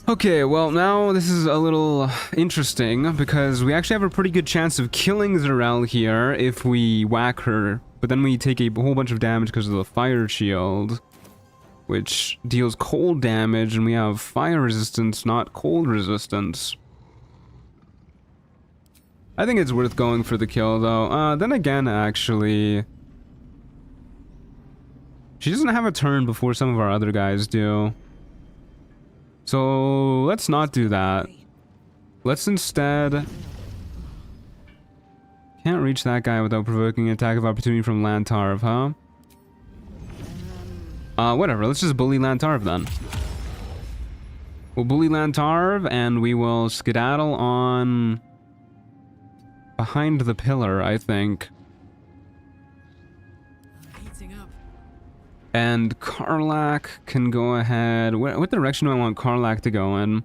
Okay, well, now this is a little interesting because we actually have a pretty good chance of killing Zarel here if we whack her, but then we take a whole bunch of damage because of the Fire Shield, which deals cold damage, and we have fire resistance, not cold resistance. I think it's worth going for the kill, though. Then again, actually, she doesn't have a turn before some of our other guys do. So let's not do that. Let's instead... Can't reach that guy without provoking an attack of opportunity from Lantarv, huh? Whatever, let's just bully Lantarv then. We'll bully Lantarv and we will skedaddle on behind the pillar, I think. And Karlach can go ahead. What direction do I want Karlach to go in?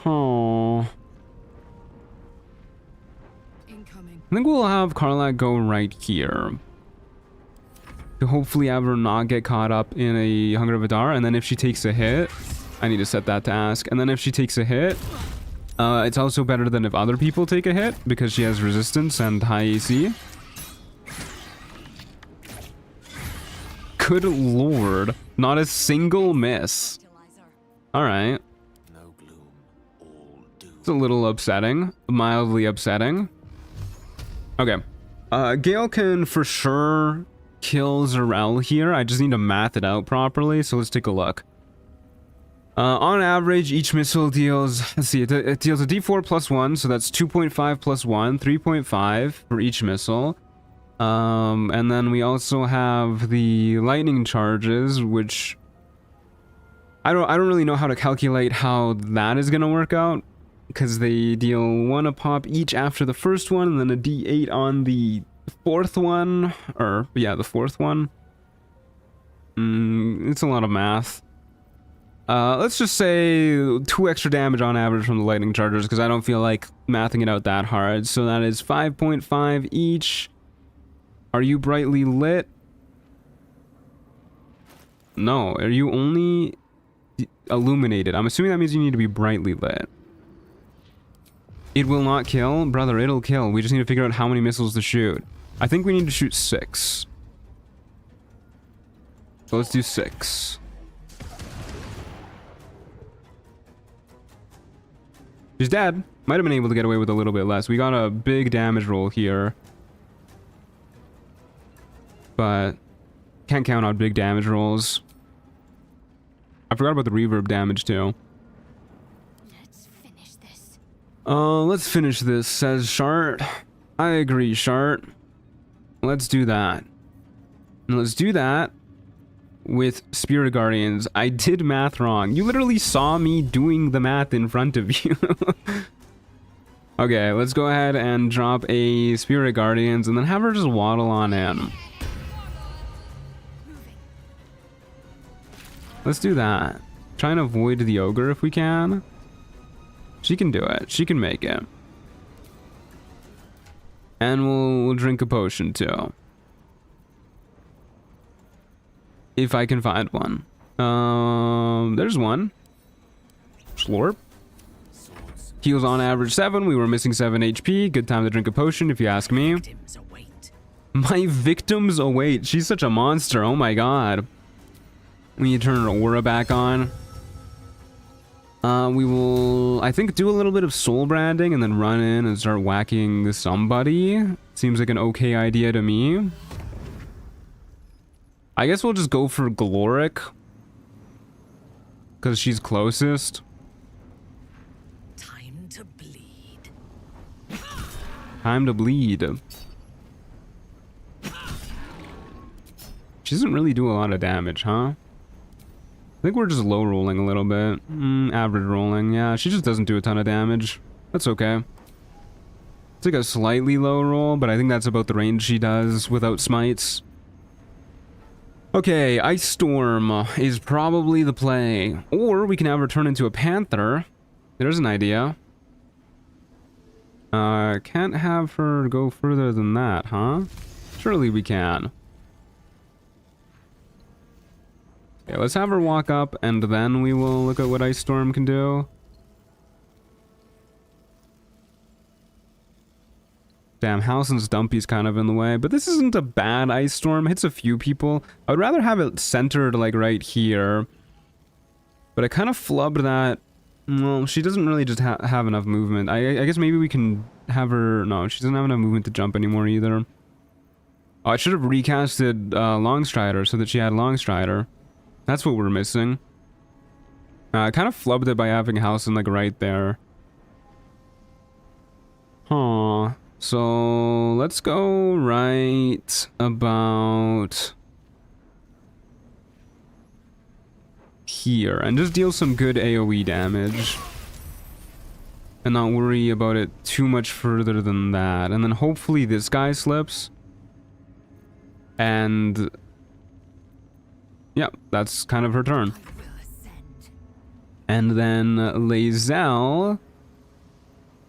Oh. I think we'll have Karlach go right here. To hopefully have her not get caught up in a Hunger of Vidar. And then if she takes a hit, I need to set that to ask. And then if she takes a hit, it's also better than if other people take a hit because she has resistance and high AC. Good lord. Not a single miss. Alright. It's a little upsetting. Mildly upsetting. Okay. Gale can for sure kill Zarel here. I just need to math it out properly, so let's take a look. On average, each missile deals, let's see, it deals a d4 plus 1, so that's 2.5 plus 1, 3.5 for each missile. And then we also have the lightning charges, which I don't really know how to calculate how that is going to work out, because they deal 1 a pop each after the first one, and then a d8 on the fourth one, or yeah, the fourth one. It's a lot of math. Let's just say 2 extra damage on average from the lightning chargers, because I don't feel like mathing it out that hard. So that is 5.5 each. Are you brightly lit? No, are you only illuminated? I'm assuming that means you need to be brightly lit. It will not kill? Brother, it'll kill. We just need to figure out how many missiles to shoot. I think we need to shoot 6. So let's do 6. She's dead. Might have been able to get away with a little bit less. We got a big damage roll here. But can't count on big damage rolls. I forgot about the reverb damage too. Let's finish this. Let's finish this, says Shart. I agree, Shart. Let's do that. And let's do that with Spirit Guardians. I did math wrong. You literally saw me doing the math in front of you. Okay, let's go ahead and drop a Spirit Guardians and then have her just waddle on in. Let's do that. Try and avoid the ogre if we can. She can do it. She can make it. And we'll drink a potion too. If I can find one. There's one. Slurp. Heals on average 7. We were missing 7 HP. Good time to drink a potion if you ask me. My victims await. She's such a monster. Oh my god. We need to turn her aura back on. We will, I think, do a little bit of soul branding and then run in and start whacking somebody. Seems like an okay idea to me. I guess we'll just go for Gloric, because she's closest. Time to bleed. Time to bleed. She doesn't really do a lot of damage, huh? I think we're just low rolling a little bit. Average rolling. Yeah, she just doesn't do a ton of damage. That's okay. It's like a slightly low roll, but I think that's about the range she does without smites. Okay, Ice Storm is probably the play. Or we can have her turn into a panther. There's an idea. Can't have her go further than that, huh? Surely we can. Okay, let's have her walk up, and then we will look at what Ice Storm can do. Damn, Halsin's Dumpy's kind of in the way, but this isn't a bad Ice Storm. Hits a few people. I would rather have it centered, like, right here. But I kind of flubbed that. Well, she doesn't really just have enough movement. I guess maybe we can have her... No, she doesn't have enough movement to jump anymore either. Oh, I should have recasted Longstrider so that she had Longstrider. That's what we're missing. I kind of flubbed it by having Halsin, like, right there. Huh. So, let's go right about here and just deal some good AoE damage. And not worry about it too much further than that. And then hopefully this guy slips. And... Yep, that's kind of her turn. And then Lae'zel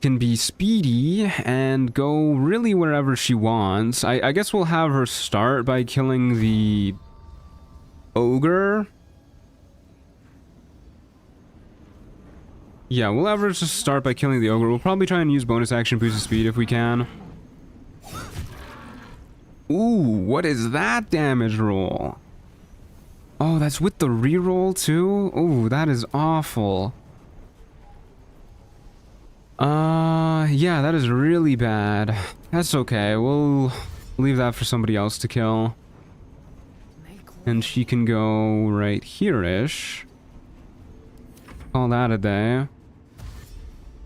can be speedy and go really wherever she wants. I guess we'll have her start by killing the ogre. Yeah, we'll have her just start by killing the ogre. We'll probably try and use bonus action boost of speed if we can. Ooh, what is that damage roll? Oh, that's with the reroll too? Ooh, that is awful. Yeah, that is really bad. That's okay. We'll leave that for somebody else to kill. And she can go right here-ish. Call that a day.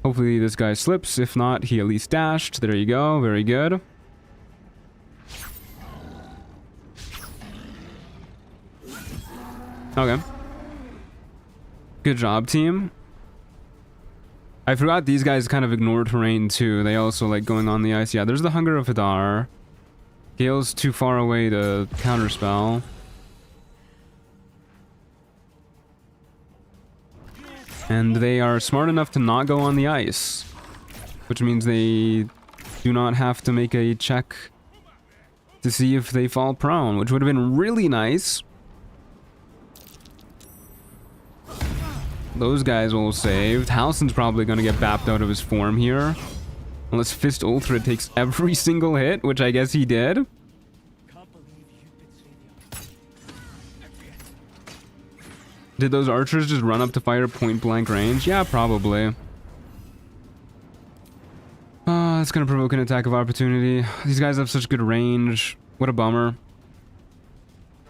Hopefully this guy slips. If not, he at least dashed. There you go. Very good. Okay. Good job, team. I forgot these guys kind of ignore terrain too. They also like going on the ice. Yeah, there's the Hunger of Hadar. Gale's too far away to counterspell. And they are smart enough to not go on the ice, which means they do not have to make a check to see if they fall prone, which would have been really nice. Those guys all saved. Halsin's probably going to get bapped out of his form here. Unless Fist Ultra takes every single hit, which I guess he did. Did those archers just run up to fire point blank range? Yeah, probably. That's gonna provoke an attack of opportunity. These guys have such good range. What a bummer.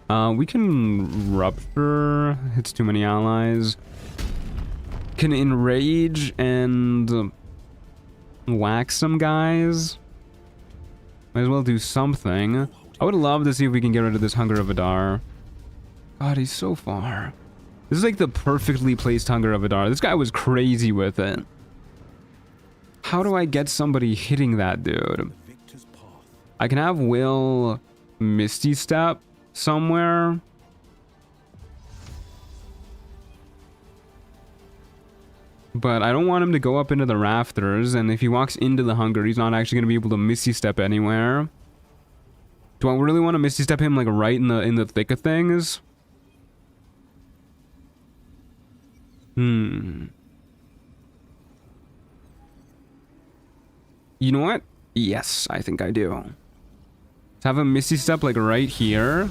We can rupture. Hits too many allies. Can enrage and whack some guys. Might as well do something. I would love to see if we can get rid of this Hunger of Hadar. God, he's so far. This is like the perfectly placed Hunger of Hadar. This guy was crazy with it. How do I get somebody hitting that dude? I can have Will Misty Step somewhere. But I don't want him to go up into the rafters, and if he walks into the Hunger, he's not actually going to be able to Misty Step anywhere. Do I really want to Misty Step him like right in the thick of things? You know what? Yes, I think I do. Let's have a Misty Step like right here.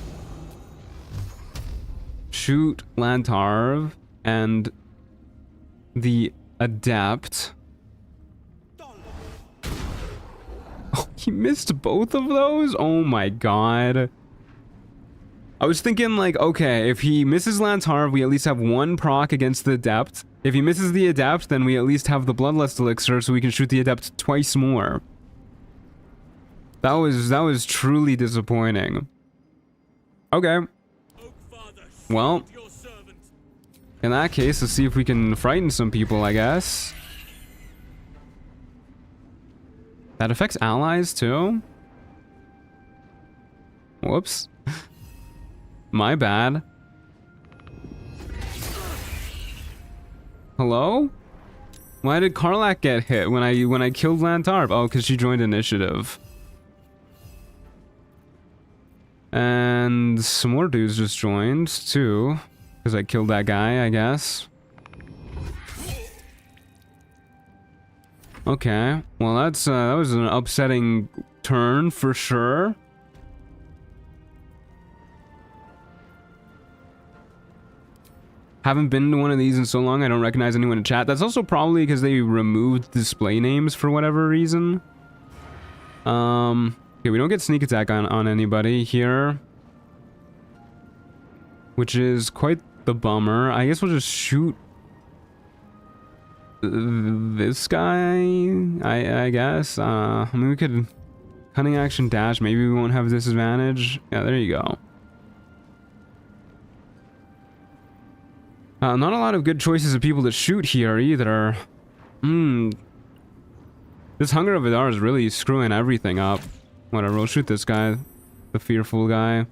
Shoot Lantarv and the Adept. Oh, he missed both of those? Oh my god. I was thinking like, okay, if he misses Lantarv, we at least have one proc against the Adept. If he misses the Adept, then we at least have the Bloodlust Elixir so we can shoot the Adept twice more. That was truly disappointing. Okay. Well, in that case, let's see if we can frighten some people, I guess. That affects allies too? Whoops. My bad. Hello? Why did Karlach get hit when I killed Lantarv? Oh, because she joined initiative. And some more dudes just joined too, because I killed that guy, I guess. Okay, well that was an upsetting turn for sure. Haven't been to one of these in so long, I don't recognize anyone in chat. That's also probably because they removed display names for whatever reason. Okay, we don't get sneak attack on anybody here, which is quite the bummer. I guess we'll just shoot this guy, I guess. I mean, we could cunning action dash. Maybe we won't have disadvantage. Yeah, there you go. Not a lot of good choices of people to shoot here either. This Hunger of Hadar is really screwing everything up. Whatever, we'll shoot this guy. The fearful guy.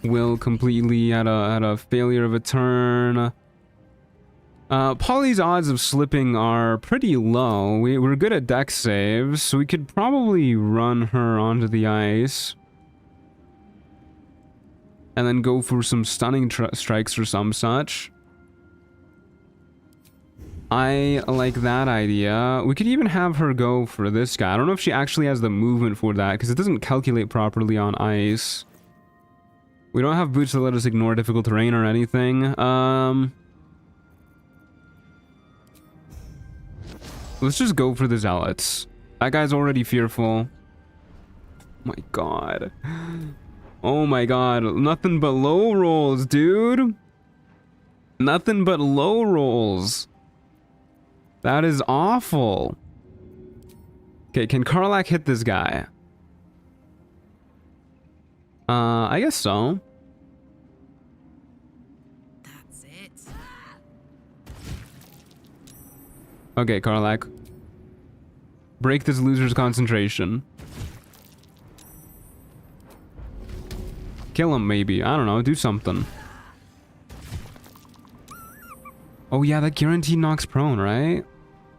Will completely at a failure of a turn. Polly's odds of slipping are pretty low. We're good at dex saves, so we could probably run her onto the ice. And then go for some stunning strikes or some such. I like that idea. We could even have her go for this guy. I don't know if she actually has the movement for that, because it doesn't calculate properly on ice. We don't have boots that let us ignore difficult terrain or anything. Let's just go for the zealots. That guy's already fearful. My god. Oh my god. Nothing but low rolls, dude. Nothing but low rolls. That is awful. Okay, can Karlach hit this guy? I guess so. That's it. Okay, Karlach. Break this loser's concentration. Kill him, maybe. I don't know. Do something. Oh, yeah, that guaranteed knocks prone, right?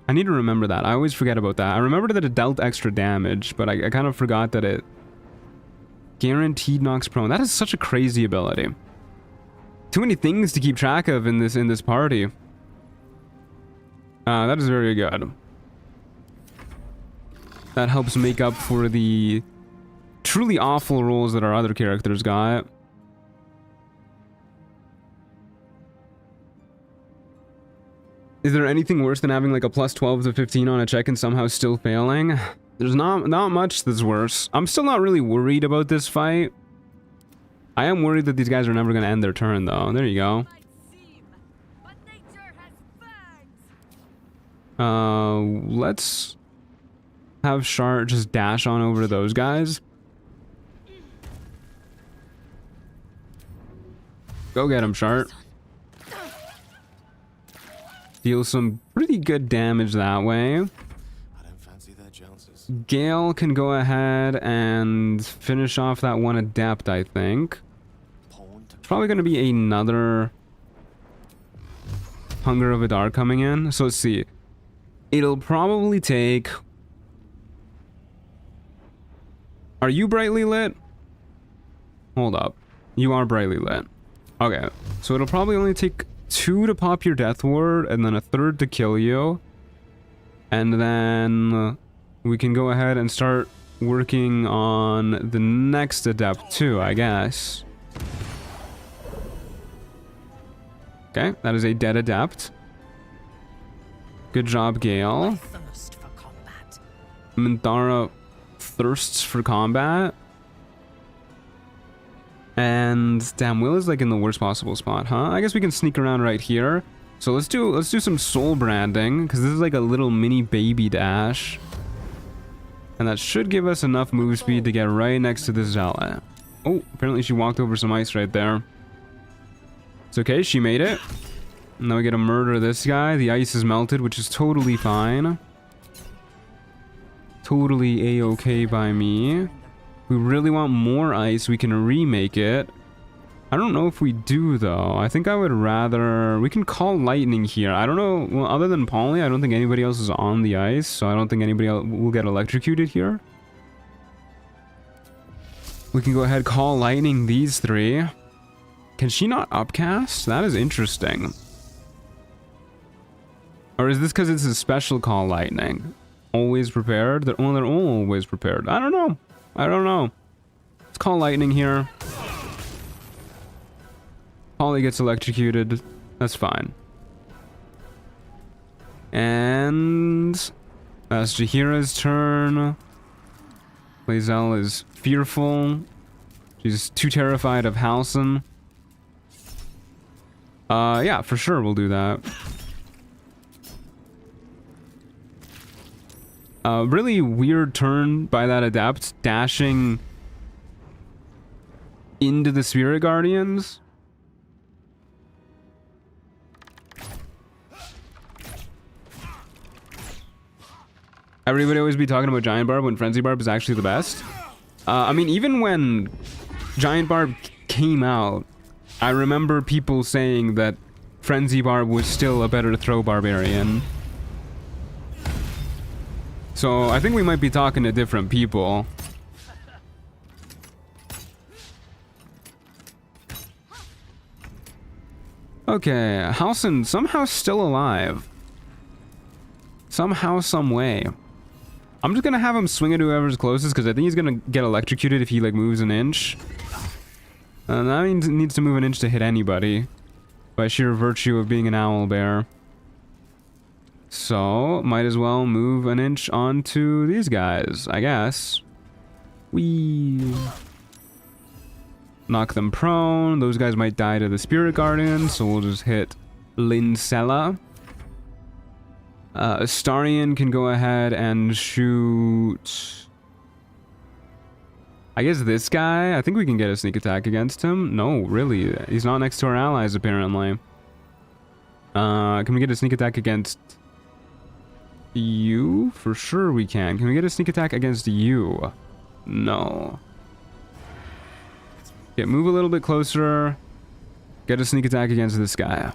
I need to remember that. I always forget about that. I remember that it dealt extra damage, but I kind of forgot that it guaranteed knocks prone. That is such a crazy ability. Too many things to keep track of in this party. That is very good. That helps make up for the truly awful rolls that our other characters got. Is there anything worse than having like a plus 12 to 15 on a check and somehow still failing? There's not much that's worse. I'm still not really worried about this fight. I am worried that these guys are never going to end their turn though. There you go. Let's have Shar just dash on over to those guys. Go get him, Shar. Deal some pretty good damage that way. I don't fancy their chances. Gale can go ahead and finish off that one adept, I think. Probably going to be another Hunger of Adar coming in. So let's see. It'll probably take... Are you brightly lit? Hold up. You are brightly lit. Okay. So it'll probably only take 2 to pop your death ward, and then a 3rd to kill you. And then we can go ahead and start working on the next adept too, I guess. Okay, that is a dead adept. Good job, Gale. Minthara thirsts for combat. And damn, Will is like in the worst possible spot, huh? I guess we can sneak around right here. So let's do some soul branding, because this is like a little mini baby dash. And that should give us enough move speed to get right next to this zealot. Oh, apparently she walked over some ice right there. It's okay, she made it. Now we get to murder this guy. The ice is melted, which is totally fine. Totally a-okay by me. If we really want more ice, we can remake it. I don't know if we do, though. I think I would rather... We can call lightning here. I don't know. Well, other than Polly, I don't think anybody else is on the ice, so I don't think anybody else will get electrocuted here. We can go ahead, call lightning these 3. Can she not upcast? That is interesting. Or is this because it's a special call lightning? Always prepared? They're always prepared. I don't know. I don't know. Let's call lightning here. Polly gets electrocuted. That's fine. And that's Jaheira's turn. Lae'zel is fearful. She's too terrified of Halcyon. Yeah, for sure we'll do that. Really weird turn by that adept, dashing into the Spirit Guardians. Everybody always be talking about Giant Barb when Frenzy Barb is actually the best. I mean, even when Giant Barb came out, I remember people saying that Frenzy Barb was still a better throw barbarian. So I think we might be talking to different people. Okay, Halcyon somehow still alive. Somehow, some way. I'm just gonna have him swing at whoever's closest, because I think he's gonna get electrocuted if he like moves an inch. And that means it needs to move an inch to hit anybody, by sheer virtue of being an owl bear. So, might as well move an inch onto these guys, I guess. Whee! Knock them prone. Those guys might die to the Spirit Guardian, so we'll just hit Lincella. Astarion can go ahead and shoot... I guess this guy? I think we can get a sneak attack against him. No, really. He's not next to our allies, apparently. Can we get a sneak attack against... you? For sure we can. Can we get a sneak attack against you? No. Okay, move a little bit closer. Get a sneak attack against this guy.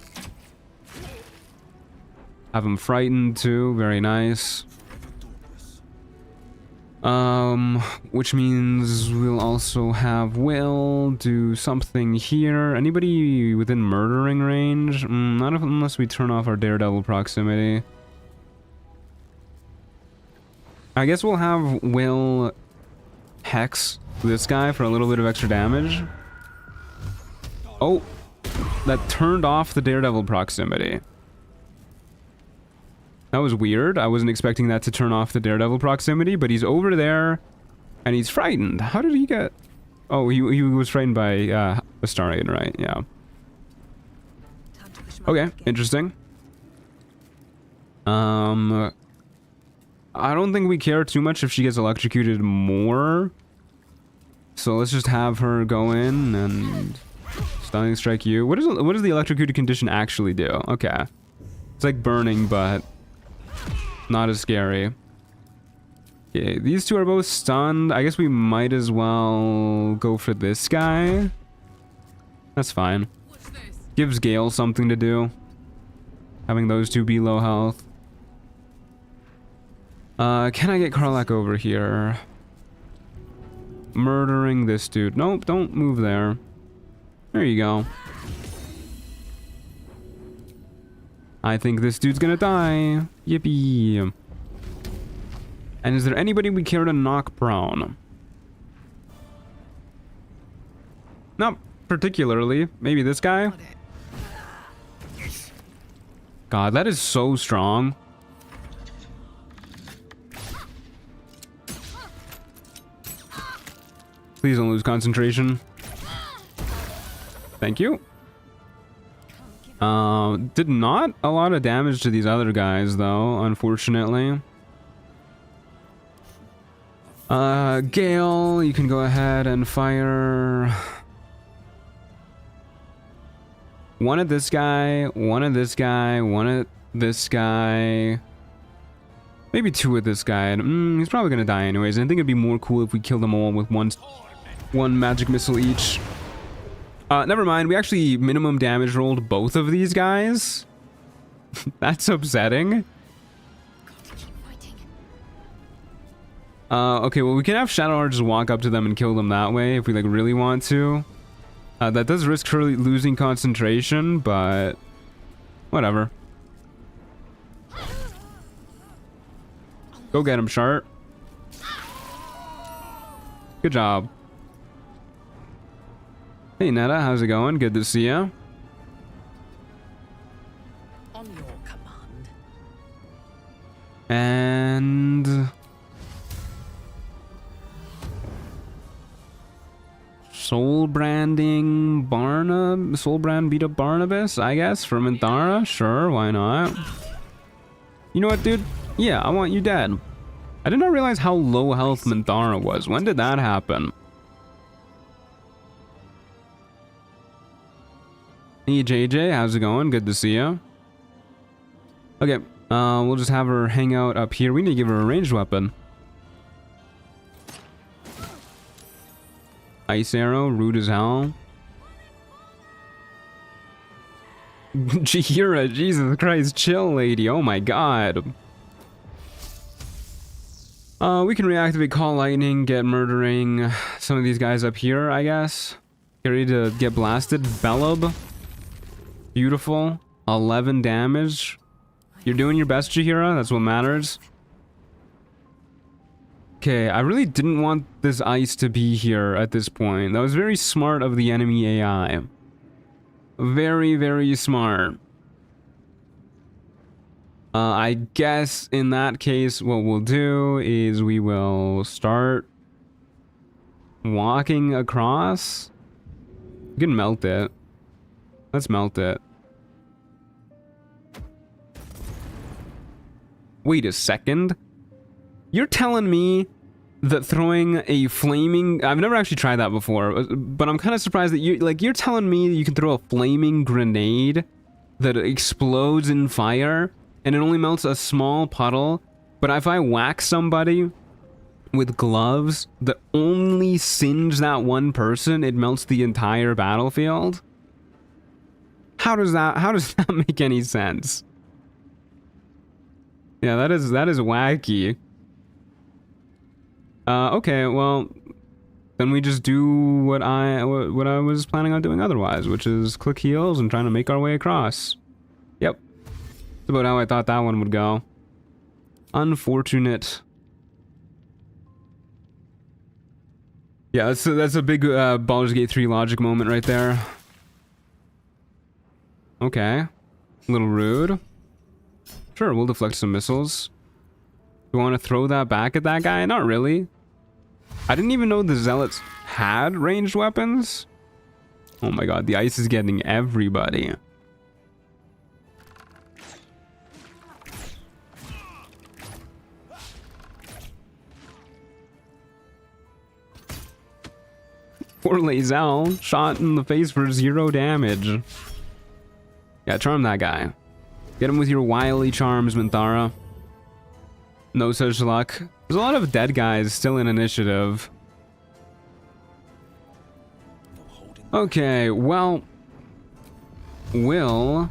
Have him frightened too. Very nice. Which means we'll also have Will do something here. Anybody within murdering range? Not unless we turn off our Daredevil proximity. I guess we'll have Will hex this guy for a little bit of extra damage. Oh, that turned off the Daredevil proximity. That was weird. I wasn't expecting that to turn off the Daredevil proximity, but he's over there and he's frightened. How did he get... oh, he was frightened by Astarion, right? Yeah. Okay, interesting. I don't think we care too much if she gets electrocuted more. So let's just have her go in and stunning strike you. What does the electrocuted condition actually do? Okay. It's like burning, but not as scary. Okay, these two are both stunned. I guess we might as well go for this guy. That's fine. Gives Gale something to do. Having those two be low health. Can I get Karlach over here? Murdering this dude. Nope, don't move there. There you go. I think this dude's gonna die. Yippee. And is there anybody we care to knock prone? Not particularly. Maybe this guy? God, that is so strong. Please don't lose concentration. Thank you. Did not a lot of damage to these other guys, though, unfortunately. Gale, you can go ahead and fire... one at this guy, one at this guy, one at this guy... maybe two at this guy. He's probably gonna die anyways. I think it'd be more cool if we killed them all with one magic missile each. Never mind. We actually minimum damage rolled both of these guys. That's upsetting. Okay, well, we can have Shadowheart just walk up to them and kill them that way if we like really want to. That does risk her losing concentration, but whatever. Go get him, Shart. Good job. Hey Netta, how's it going? Good to see ya. On your command. And soul branding soul brand beat up Barnabas, I guess, for Minthara. Sure, why not? You know what, dude? Yeah, I want you dead. I did not realize how low health Minthara was. When did that happen? Hey JJ, how's it going? Good to see you. Okay, we'll just have her hang out up here. We need to give her a ranged weapon. Ice arrow, rude as hell. Jaheira, Jesus Christ, chill, lady. Oh my god. We can reactivate Call Lightning, get murdering some of these guys up here, I guess. Get ready to get blasted. Belub. Beautiful. 11 damage. You're doing your best, Jaheira. That's what matters. Okay, I really didn't want this ice to be here at this point. That was very smart of the enemy AI. Very, very smart. I guess in that case, what we'll do is we will start walking across. We can melt it. Let's melt it. Wait a second. You're telling me that throwing a flaming... I've never actually tried that before, but I'm kind of surprised that you're telling me that you can throw a flaming grenade that explodes in fire and it only melts a small puddle, but if I whack somebody with gloves that only singe that one person, it melts the entire battlefield? How does that make any sense? Yeah, that is wacky. Okay, well, then we just do what I was planning on doing otherwise, which is click heals and trying to make our way across. Yep. That's about how I thought that one would go. Unfortunate. Yeah, that's a big Baldur's Gate 3 logic moment right there. Okay. A little rude. Sure, we'll deflect some missiles. Do you want to throw that back at that guy? Not really. I didn't even know the zealots had ranged weapons. Oh my god, the ice is getting everybody. Poor Lae'zel, shot in the face for 0 damage. Yeah, charm that guy. Get him with your wily charms, Minthara. No such luck. There's a lot of dead guys still in initiative. Okay, well... Will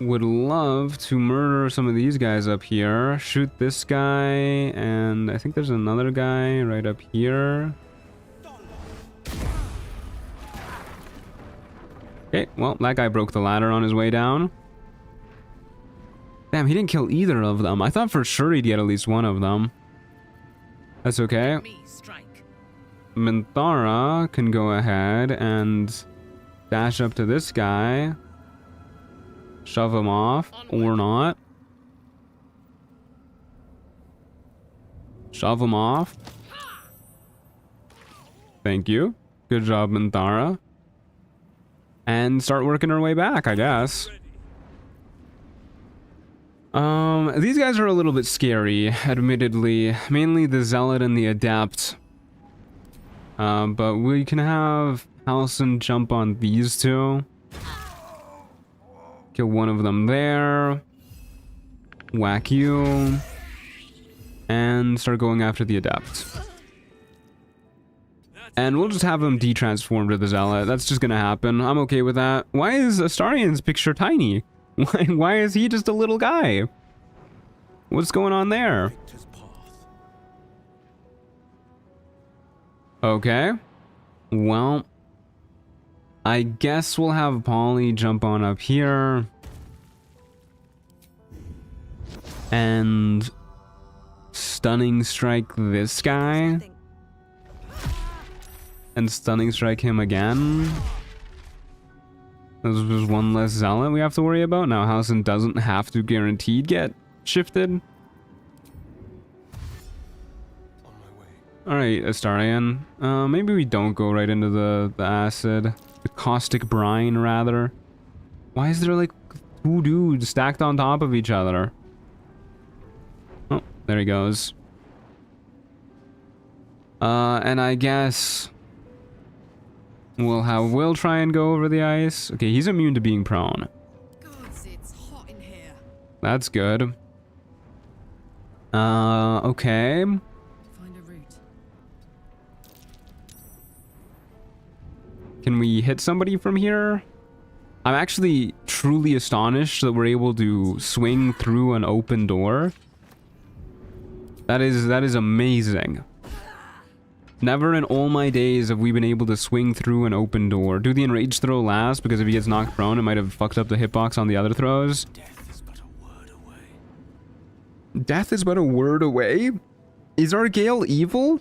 would love to murder some of these guys up here. Shoot this guy, and I think there's another guy right up here. Okay, well, that guy broke the ladder on his way down. Damn, he didn't kill either of them. I thought for sure he'd get at least one of them. That's okay. Minthara can go ahead and dash up to this guy. Shove him off, or not. Shove him off. Thank you. Good job, Minthara. And start working our way back, I guess. These guys are a little bit scary, admittedly. Mainly the Zealot and the Adept. But we can have Halsin jump on these two. Kill one of them there. Whack you. And start going after the Adept. And we'll just have him de-transform to the Zealot. That's just gonna happen. I'm okay with that. Why is Astarian's picture tiny? Why is he just a little guy? What's going on there? Okay. Well, I guess we'll have Polly jump on up here. And stunning strike this guy. And stunning strike him again. There's just one less Zealot we have to worry about. Now Halsin doesn't have to guaranteed get shifted. Alright, Astarian. Maybe we don't go right into the acid. The caustic brine, rather. Why is there like 2 dudes stacked on top of each other? Oh, there he goes. And I guess we'll have Will try and go over the ice. Okay, he's immune to being prone. Gods, it's hot in here. That's good. Okay. Find a route. Can we hit somebody from here? I'm actually truly astonished that we're able to swing through an open door. That is amazing. Never in all my days have we been able to swing through an open door. Do the enrage throw last, because if he gets knocked prone, it might have fucked up the hitbox on the other throws. Death is but a word away. Death is but a word away? Is our Gale evil?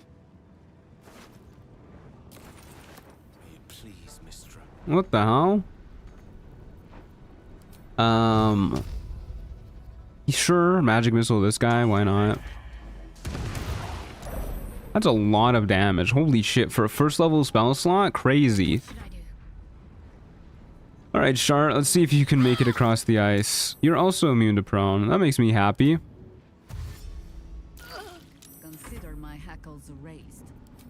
Please, Mistra. What the hell? Sure, magic missile this guy, why not? That's a lot of damage. Holy shit, for a first level spell slot, crazy. Alright, Shar, let's see if you can make it across the ice. You're also immune to prone. That makes me happy. Consider my hackles raised.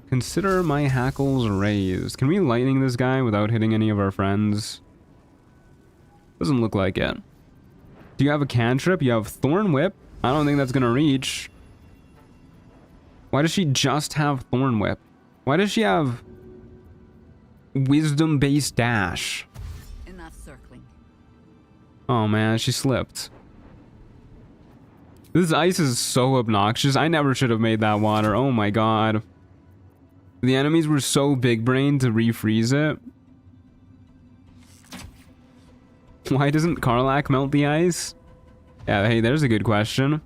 Consider my hackles raised. Can we lightning this guy without hitting any of our friends? Doesn't look like it. Do you have a cantrip? You have Thorn Whip. I don't think that's gonna reach. Why does she just have Thorn Whip? Why does she have Wisdom-based dash? Enough circling. Oh man, she slipped. This ice is so obnoxious. I never should have made that water. Oh my god. The enemies were so big-brained to refreeze it. Why doesn't Karlach melt the ice? Yeah, hey, there's a good question.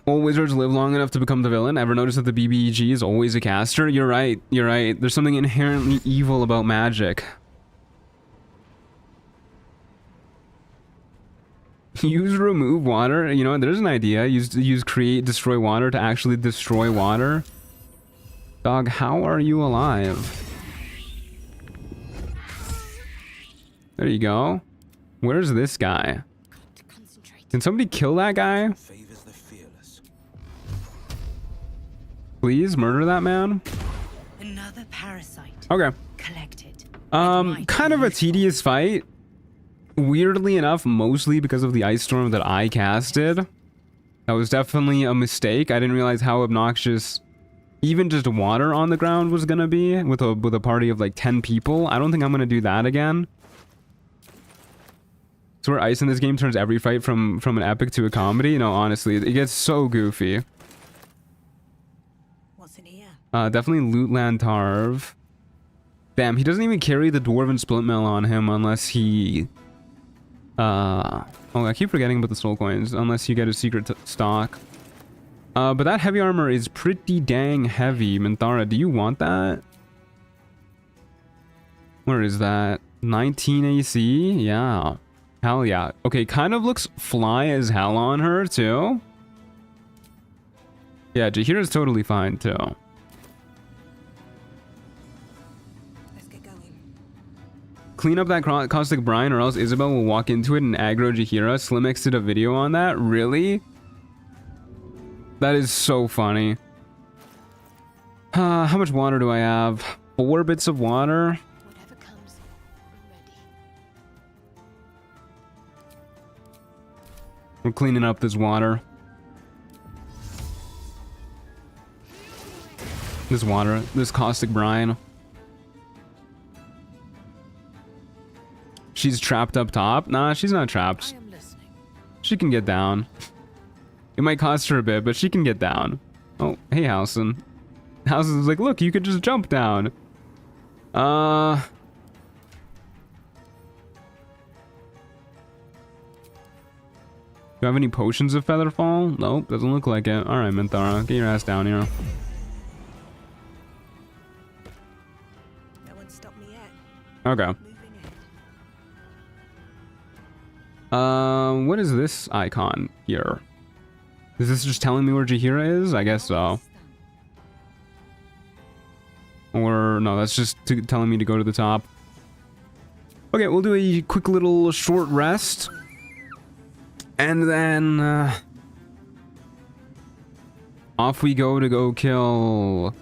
All wizards live long enough to become the villain. Ever notice that the BBEG is always a caster? You're right, you're right. There's something inherently evil about magic. Use remove water. You know, there's an idea. Use create destroy water to actually destroy water. Dog, how are you alive? There you go. Where's this guy? Can somebody kill that guy? Please murder that man. Another parasite. Okay. Collected. Kind of a tedious fight. Weirdly enough, mostly because of the ice storm that I casted. That was definitely a mistake. I didn't realize how obnoxious even just water on the ground was gonna be with a party of like 10 people. I don't think I'm gonna do that again. So where ice in this game turns every fight from an epic to a comedy. No, honestly, it gets so goofy. What's in here? Definitely Loot Lantarv. Damn, he doesn't even carry the Dwarven Split Mill on him unless he... oh, I keep forgetting about the soul coins. Unless you get a secret stock. But that heavy armor is pretty dang heavy. Minthara, do you want that? Where is that? 19 AC? Yeah. Hell yeah. Okay, kind of looks fly as hell on her, too. Yeah, Jaheira's totally fine, too. Let's get going. Clean up that caustic brine or else Isabel will walk into it and aggro Jaheira. Slimex did a video on that. Really? That is so funny. How much water do I have? 4 bits of water. Whatever comes, I'm ready. We're cleaning up this water. This water, this caustic brine. She's trapped up top? Nah, she's not trapped. I am listening. She can get down. It might cost her a bit, but she can get down. Oh, hey, Halson. Halson's like, look, you could just jump down. Do you have any potions of Featherfall? Nope, doesn't look like it. Alright, Minthara, get your ass down here. No one stopped me yet. Okay. Moving ahead. What is this icon here? Is this just telling me where Jaheira is? I guess so. Or, no, that's just telling me to go to the top. Okay, we'll do a quick little short rest. And then, off we go to go kill,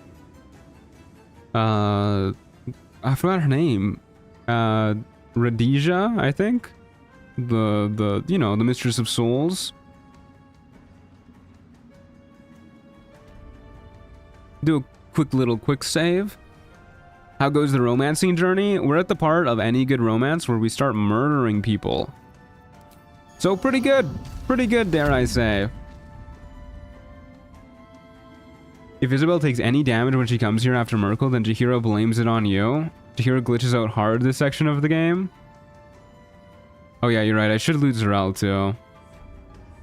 I forgot her name. Radija, I think? The you know, the Mistress of Souls. Do a quick save. How goes the romancing journey? We're at the part of any good romance where we start murdering people. So pretty good, dare I say. If Isabel takes any damage when she comes here after Merkel, then Jaheira blames it on you. Jaheira glitches out hard this section of the game. Oh yeah, you're right, I should loot Zarel too.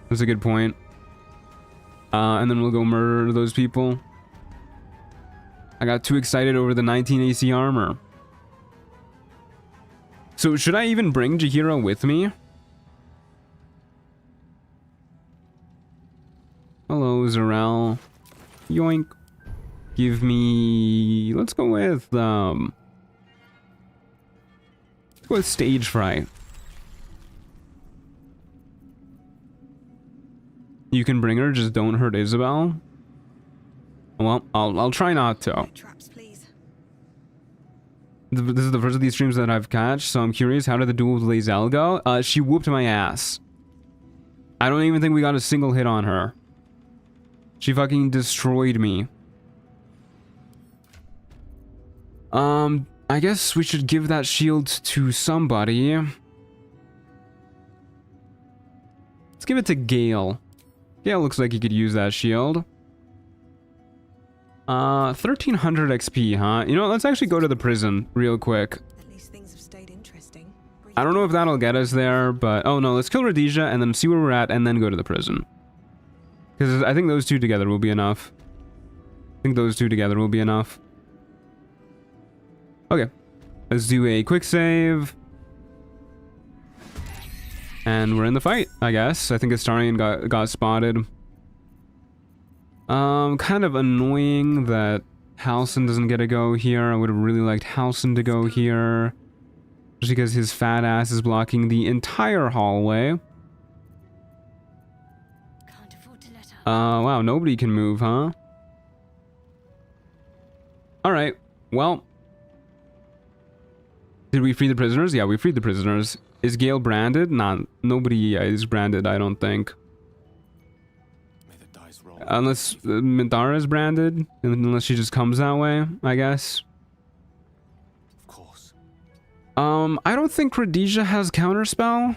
That's a good point. And then we'll go murder those people. I got too excited over the 19 AC armor. So should I even bring Jaheira with me? Hello, Zarel. Yoink. Give me... Let's go with stage fright. You can bring her, just don't hurt Isabel. Well, I'll try not to. Traps, please. This is the first of these streams that I've catched, so I'm curious, how did the duel with Lae'zel go? She whooped my ass. I don't even think we got a single hit on her. She fucking destroyed me. I guess we should give that shield to somebody. Let's give it to Gale. Gale looks like he could use that shield. 1300 XP, huh? You know, let's actually go to the prison real quick. At least things have stayed interesting. I don't know if that'll get us there, but... Oh no, let's kill Rhodesia and then see where we're at and then go to the prison. Because I think those two together will be enough. Okay. Let's do a quick save. And we're in the fight, I guess. I think Astarion got spotted. Kind of annoying that Halsin doesn't get a go here. I would have really liked Halsin to go here. Just because his fat ass is blocking the entire hallway. Can't afford to let up. Wow, nobody can move, huh? Alright, well. Did we free the prisoners? Yeah, we freed the prisoners. Is Gale branded? Nah, nobody is branded, I don't think. Unless Minthara is branded, unless she just comes that way, I guess. Of course. I don't think Rhodesia has counterspell.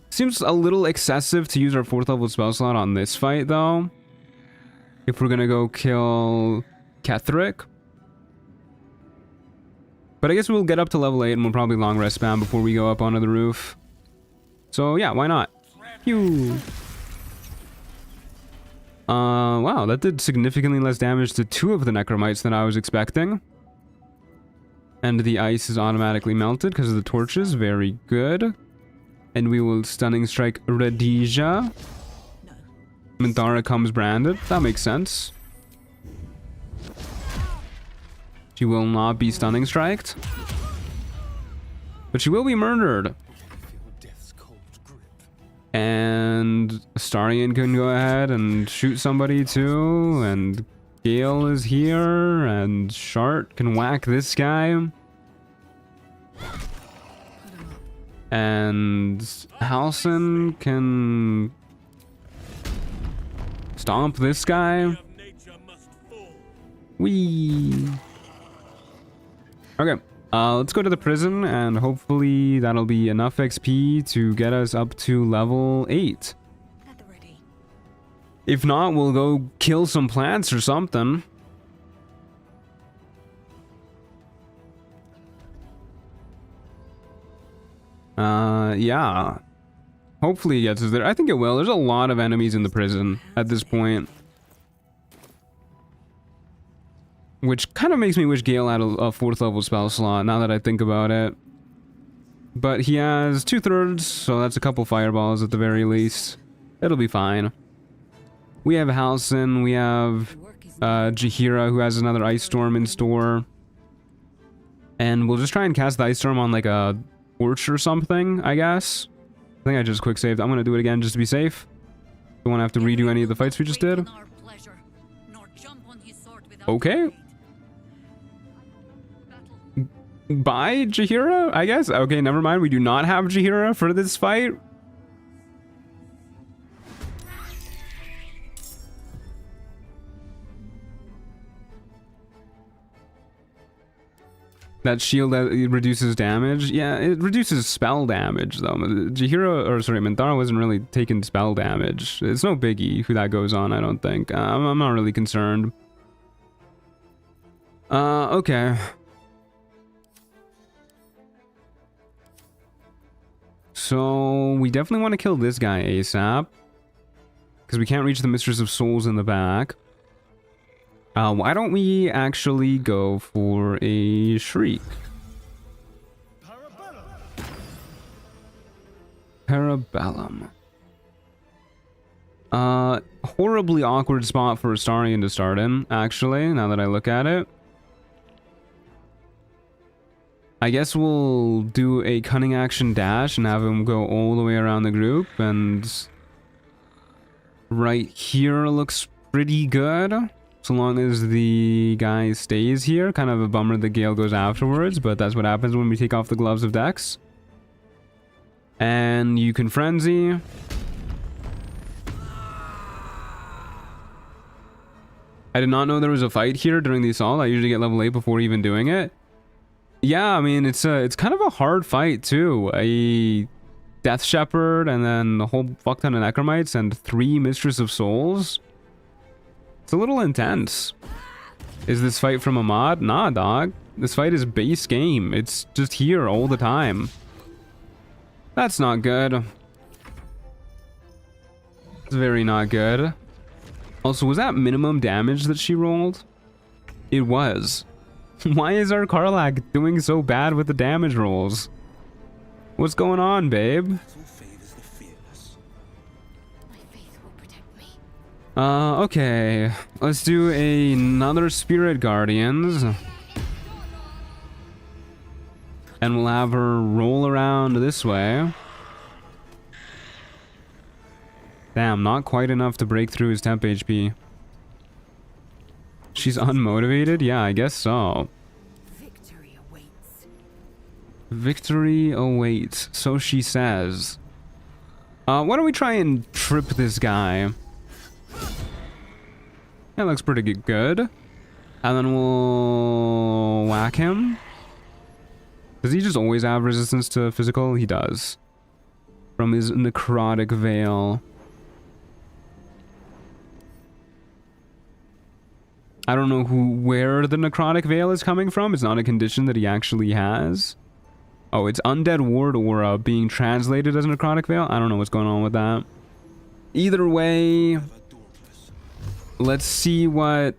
Seems a little excessive to use our 4th level spell slot on this fight, though. If we're gonna go kill Ketheric. But I guess we'll get up to level 8 and we'll probably long rest spam before we go up onto the roof. So yeah, why not? Phew. Wow, that did significantly less damage to 2 of the Necromites than I was expecting. And the ice is automatically melted because of the torches. Very good. And we will stunning strike Rhodesia. Minthara comes branded. That makes sense. She will not be stunning striked. But she will be murdered. And Astarion can go ahead and shoot somebody too. And Gale is here. And Shart can whack this guy. And Halsin can stomp this guy. Whee! Okay, let's go to the prison, and hopefully that'll be enough XP to get us up to level 8. If not, we'll go kill some plants or something. Yeah. Hopefully it gets us there. I think it will. There's a lot of enemies in the prison at this point. Which kind of makes me wish Gale had a 4th level spell slot, now that I think about it. But he has 2/3, so that's a couple fireballs at the very least. It'll be fine. We have Halsin, we have Jaheira, who has another Ice Storm in store. And we'll just try and cast the Ice Storm on like a torch or something, I guess. I think I just quick saved. I'm gonna do it again just to be safe. Don't want to have to redo any of the fights we just did. Okay. Bye, Jaheira, I guess? Okay, never mind. We do not have Jaheira for this fight. That shield that reduces damage? Yeah, it reduces spell damage, though. Jaheira, or sorry, Minthara wasn't really taking spell damage. It's no biggie who that goes on, I don't think. I'm not really concerned. Okay. So, we definitely want to kill this guy ASAP. Because we can't reach the Mistress of Souls in the back. Why don't we actually go for a Shriek? Parabellum. Horribly awkward spot for Astarion to start in, actually, now that I look at it. I guess we'll do a cunning action dash and have him go all the way around the group, and right here looks pretty good, so long as the guy stays here. Kind of a bummer that Gale goes afterwards, but that's what happens when we take off the gloves of Dex. And you can frenzy. I did not know there was a fight here during the assault. I usually get level 8 before even doing it. Yeah, I mean, it's kind of a hard fight too. A Death Shepherd and then a whole fuck ton of Necromites and 3 Mistress of Souls. It's a little intense. Is this fight from a mod? Nah, dog. This fight is base game. It's just here all the time. That's not good. It's very not good. Also, was that minimum damage that she rolled? It was. Why is our Karlach doing so bad with the damage rolls? What's going on, babe? Okay. Let's do another Spirit Guardians. And we'll have her roll around this way. Damn, not quite enough to break through his temp HP. She's unmotivated? Yeah, I guess so. Victory awaits. Victory awaits, so she says. Why don't we try and trip this guy? That looks pretty good. And then we'll whack him. Does he just always have resistance to physical? He does. From his necrotic veil. I don't know where the necrotic veil is coming from. It's not a condition that he actually has. Oh, it's Undead Ward Aura being translated as necrotic veil? I don't know what's going on with that. Either way, let's see what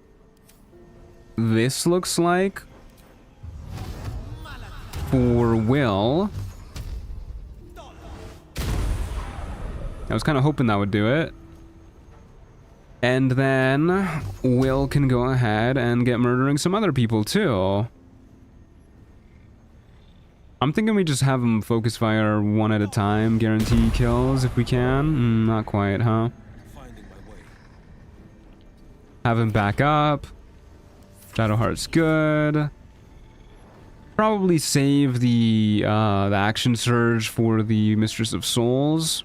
this looks like for Will. I was kind of hoping that would do it. And then Will can go ahead and get murdering some other people too. I'm thinking we just have him focus fire one at a time, guarantee kills if we can. Not quite, huh? Have him back up. Shadowheart's good. Probably save the action surge for the Mistress of Souls.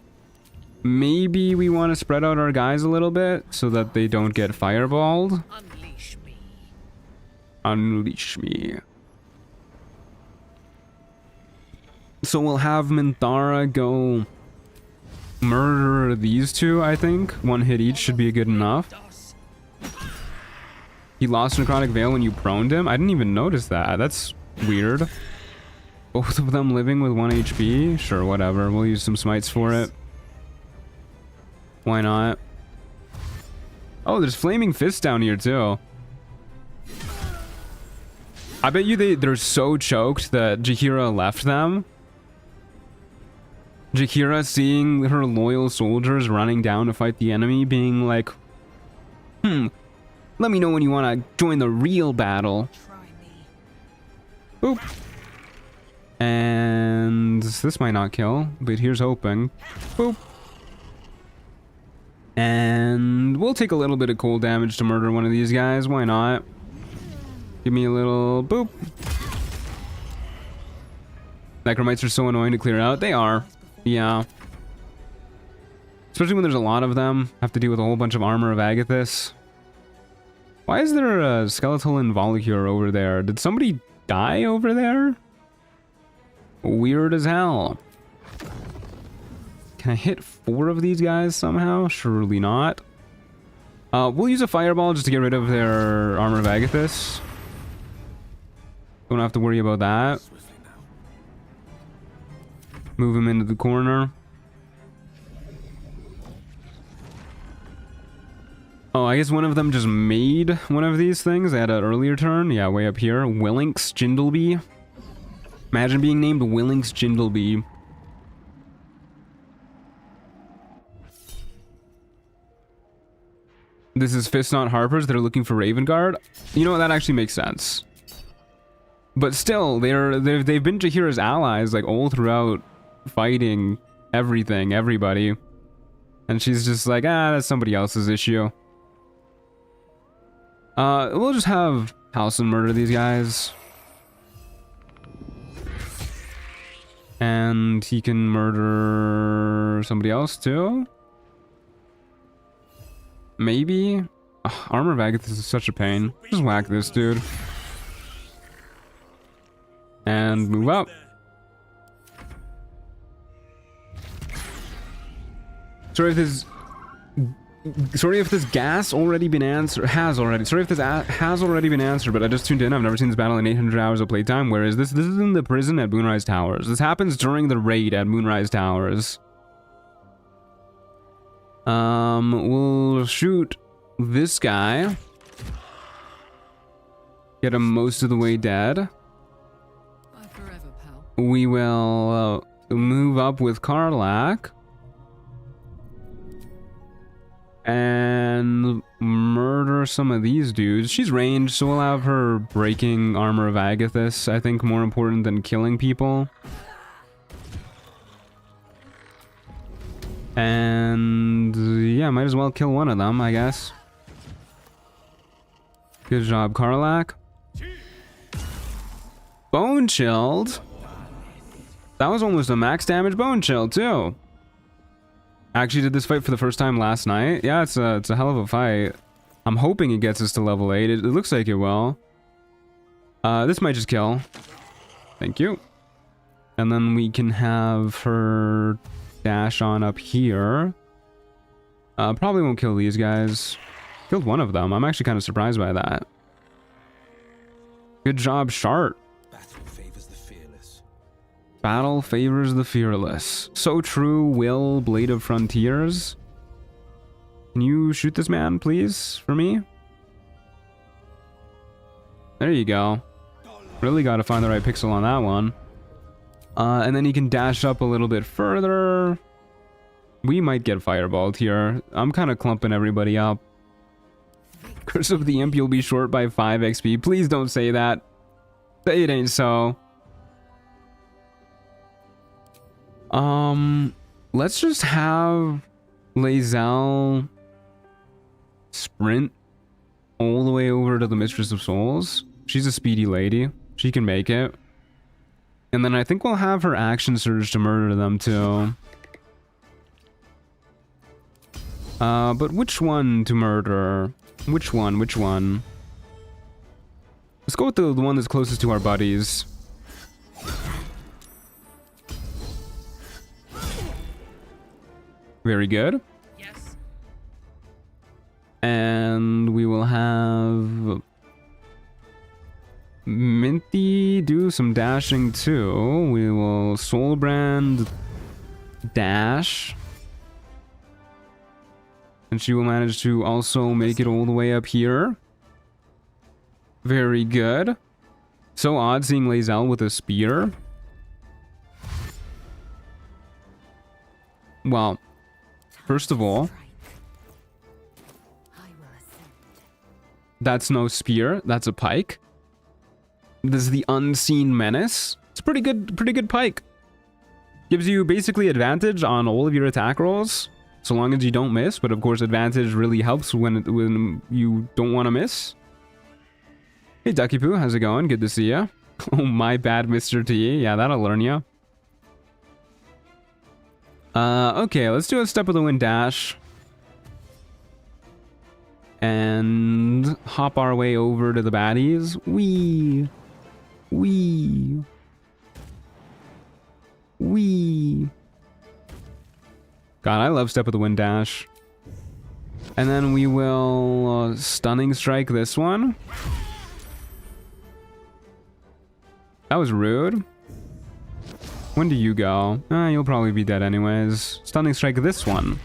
Maybe we want to spread out our guys a little bit so that they don't get fireballed. Unleash me. Unleash me. So we'll have Minthara go murder these two, I think. One hit each should be good enough. He lost Necrotic Veil when you proned him? I didn't even notice that. That's weird. Both of them living with 1 HP? Sure, whatever. We'll use some smites for it. Why not? Oh, there's flaming fists down here too. I bet you they're so choked that Jaheira left them. Jaheira seeing her loyal soldiers running down to fight the enemy, being like, let me know when you want to join the real battle. Boop. And this might not kill, but here's hoping. Boop. And we'll take a little bit of cold damage to murder one of these guys. Why not? Give me a little boop. Necromites are so annoying to clear out. They are. Yeah. Especially when there's a lot of them. Have to deal with a whole bunch of armor of Agathis. Why is there a skeletal Involucre over there? Did somebody die over there? Weird as hell. Can I hit 4 of these guys somehow? Surely not. We'll use a fireball just to get rid of their armor of Agathis. Don't have to worry about that. Move him into the corner. Oh, I guess one of them just made one of these things. They had an earlier turn. Yeah, way up here. Willinks Jindleby. Imagine being named Willinks Jindleby. This is Fist Not Harpers that are looking for Raven Guard. You know what? That actually makes sense. But still, they've been Jaheira's allies like all throughout, fighting everything, everybody. And she's just like, that's somebody else's issue. We'll just have Halson murder these guys. And he can murder somebody else too? Maybe? Ugh, Armor of Agathis is such a pain. Just whack this dude. And move up. Sorry if this gas already been answered. Sorry if this has already been answered, but I just tuned in. I've never seen this battle in 800 hours of playtime. Where is this? This is in the prison at Moonrise Towers. This happens during the raid at Moonrise Towers. We'll shoot this guy. Get him most of the way dead. Bye forever, pal. We will move up with Karlach. And murder some of these dudes. She's ranged, so we'll have her breaking Armor of Agathis, I think, more important than killing people. And yeah, might as well kill one of them, I guess. Good job, Karlach. Bone Chilled. That was almost a max damage Bone Chill, too. Actually did this fight for the first time last night. Yeah, it's a hell of a fight. I'm hoping it gets us to level 8. It looks like it will. This might just kill. Thank you. And then we can have her dash on up here. Probably won't kill these guys. Killed one of them. I'm actually kind of surprised by that. Good job, Shart. Battle favors the fearless. So true, Will, Blade of Frontiers. Can you shoot this man, please, for me? There you go. Really got to find the right pixel on that one. And then he can dash up a little bit further. We might get fireballed here. I'm kind of clumping everybody up. Curse of the Imp, you'll be short by 5 XP. Please don't say that. Say it ain't so. Let's just have Lae'zel sprint all the way over to the Mistress of Souls. She's a speedy lady. She can make it. And then I think we'll have her action surge to murder them too. But which one to murder? Which one? Which one? Let's go with the one that's closest to our buddies. Very good. Yes. And we will have Minty do some dashing too. We will Soulbrand dash. And she will manage to also make it all the way up here. Very good. So odd seeing Lae'zel with a spear. Well, first of all, that's no spear, that's a pike. This is the Unseen Menace. It's a pretty good pike. Gives you basically advantage on all of your attack rolls, so long as you don't miss, but of course advantage really helps when you don't want to miss. Hey Ducky Poo, how's it going? Good to see ya. Oh my bad, Mr. T. Yeah, that'll learn ya. Okay, let's do a Step of the Wind dash. And hop our way over to the baddies. Wee. God, I love Step of the Wind dash. And then we will Stunning Strike this one. That was rude. When do you go? You'll probably be dead anyways. Stunning Strike this one.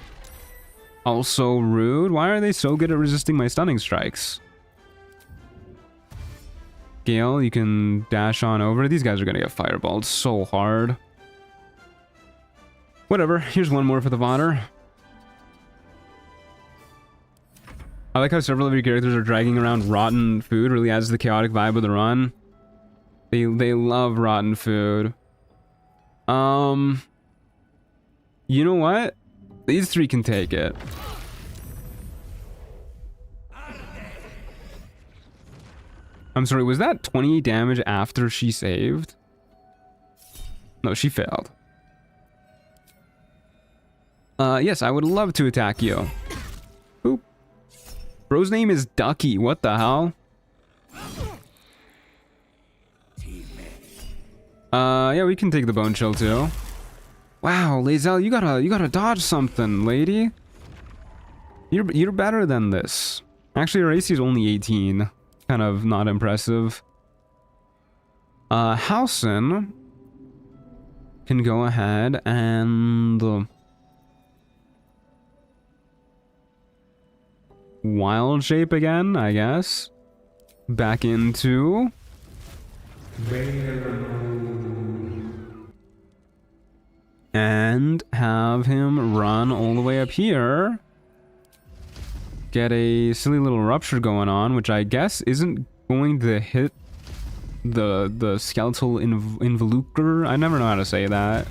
Also rude. Why are they so good at resisting my stunning strikes? Gale, you can dash on over. These guys are gonna get fireballed so hard. Whatever. Here's one more for the Vodder. I like how several of your characters are dragging around rotten food. Really adds to the chaotic vibe of the run. They love rotten food. You know what? These three can take it. I'm sorry, was that 20 damage after she saved? No, she failed. Yes, I would love to attack you. Boop. Bro's name is Ducky. What the hell? Yeah, we can take the bone chill too. Wow, Lae'zel, you gotta dodge something, lady. You're better than this. Actually, her AC is only 18. Kind of not impressive. Halsin can go ahead and wild shape again, I guess. Back into and have him run all the way up here. Get a silly little rupture going on, which I guess isn't going to hit the skeletal involucre. I never know how to say that.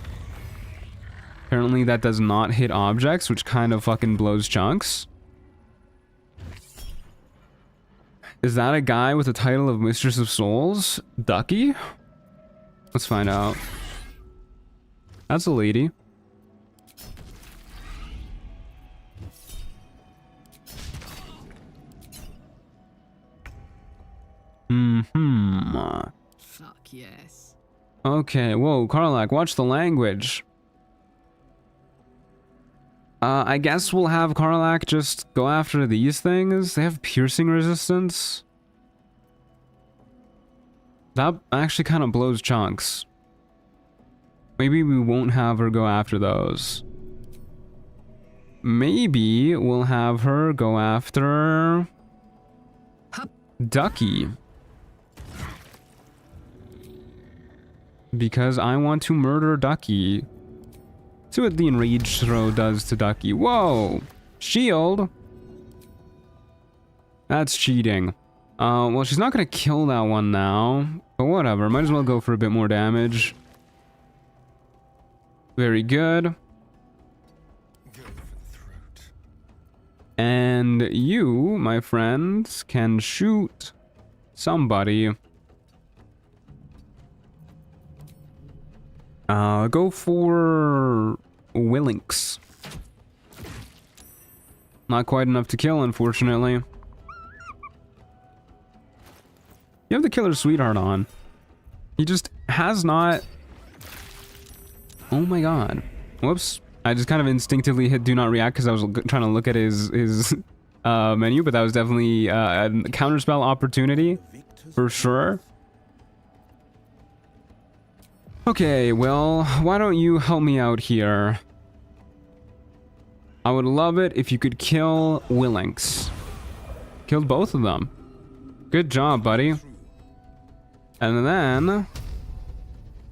Apparently that does not hit objects, which kind of fucking blows chunks. Is that a guy with the title of Mistress of Souls? Ducky? Let's find out. That's a lady. Fuck yes. Okay, whoa, Karlach, watch the language. I guess we'll have Karlach just go after these things. They have piercing resistance. That actually kind of blows chunks. Maybe we won't have her go after those. Maybe we'll have her go after Ducky. Because I want to murder Ducky. See what the enraged throw does to Ducky. Whoa! Shield! That's cheating. Well, she's not gonna kill that one now. But whatever, might as well go for a bit more damage. Very good. And you, my friends, can shoot somebody. Go for Willinks. Not quite enough to kill, unfortunately. You have the Killer Sweetheart on. He just has not... Oh my god. Whoops. I just kind of instinctively hit do not react because I was trying to look at his menu, but that was definitely a counterspell opportunity for sure. Okay, well, why don't you help me out here? I would love it if you could kill Willinks. Killed both of them. Good job, buddy. And then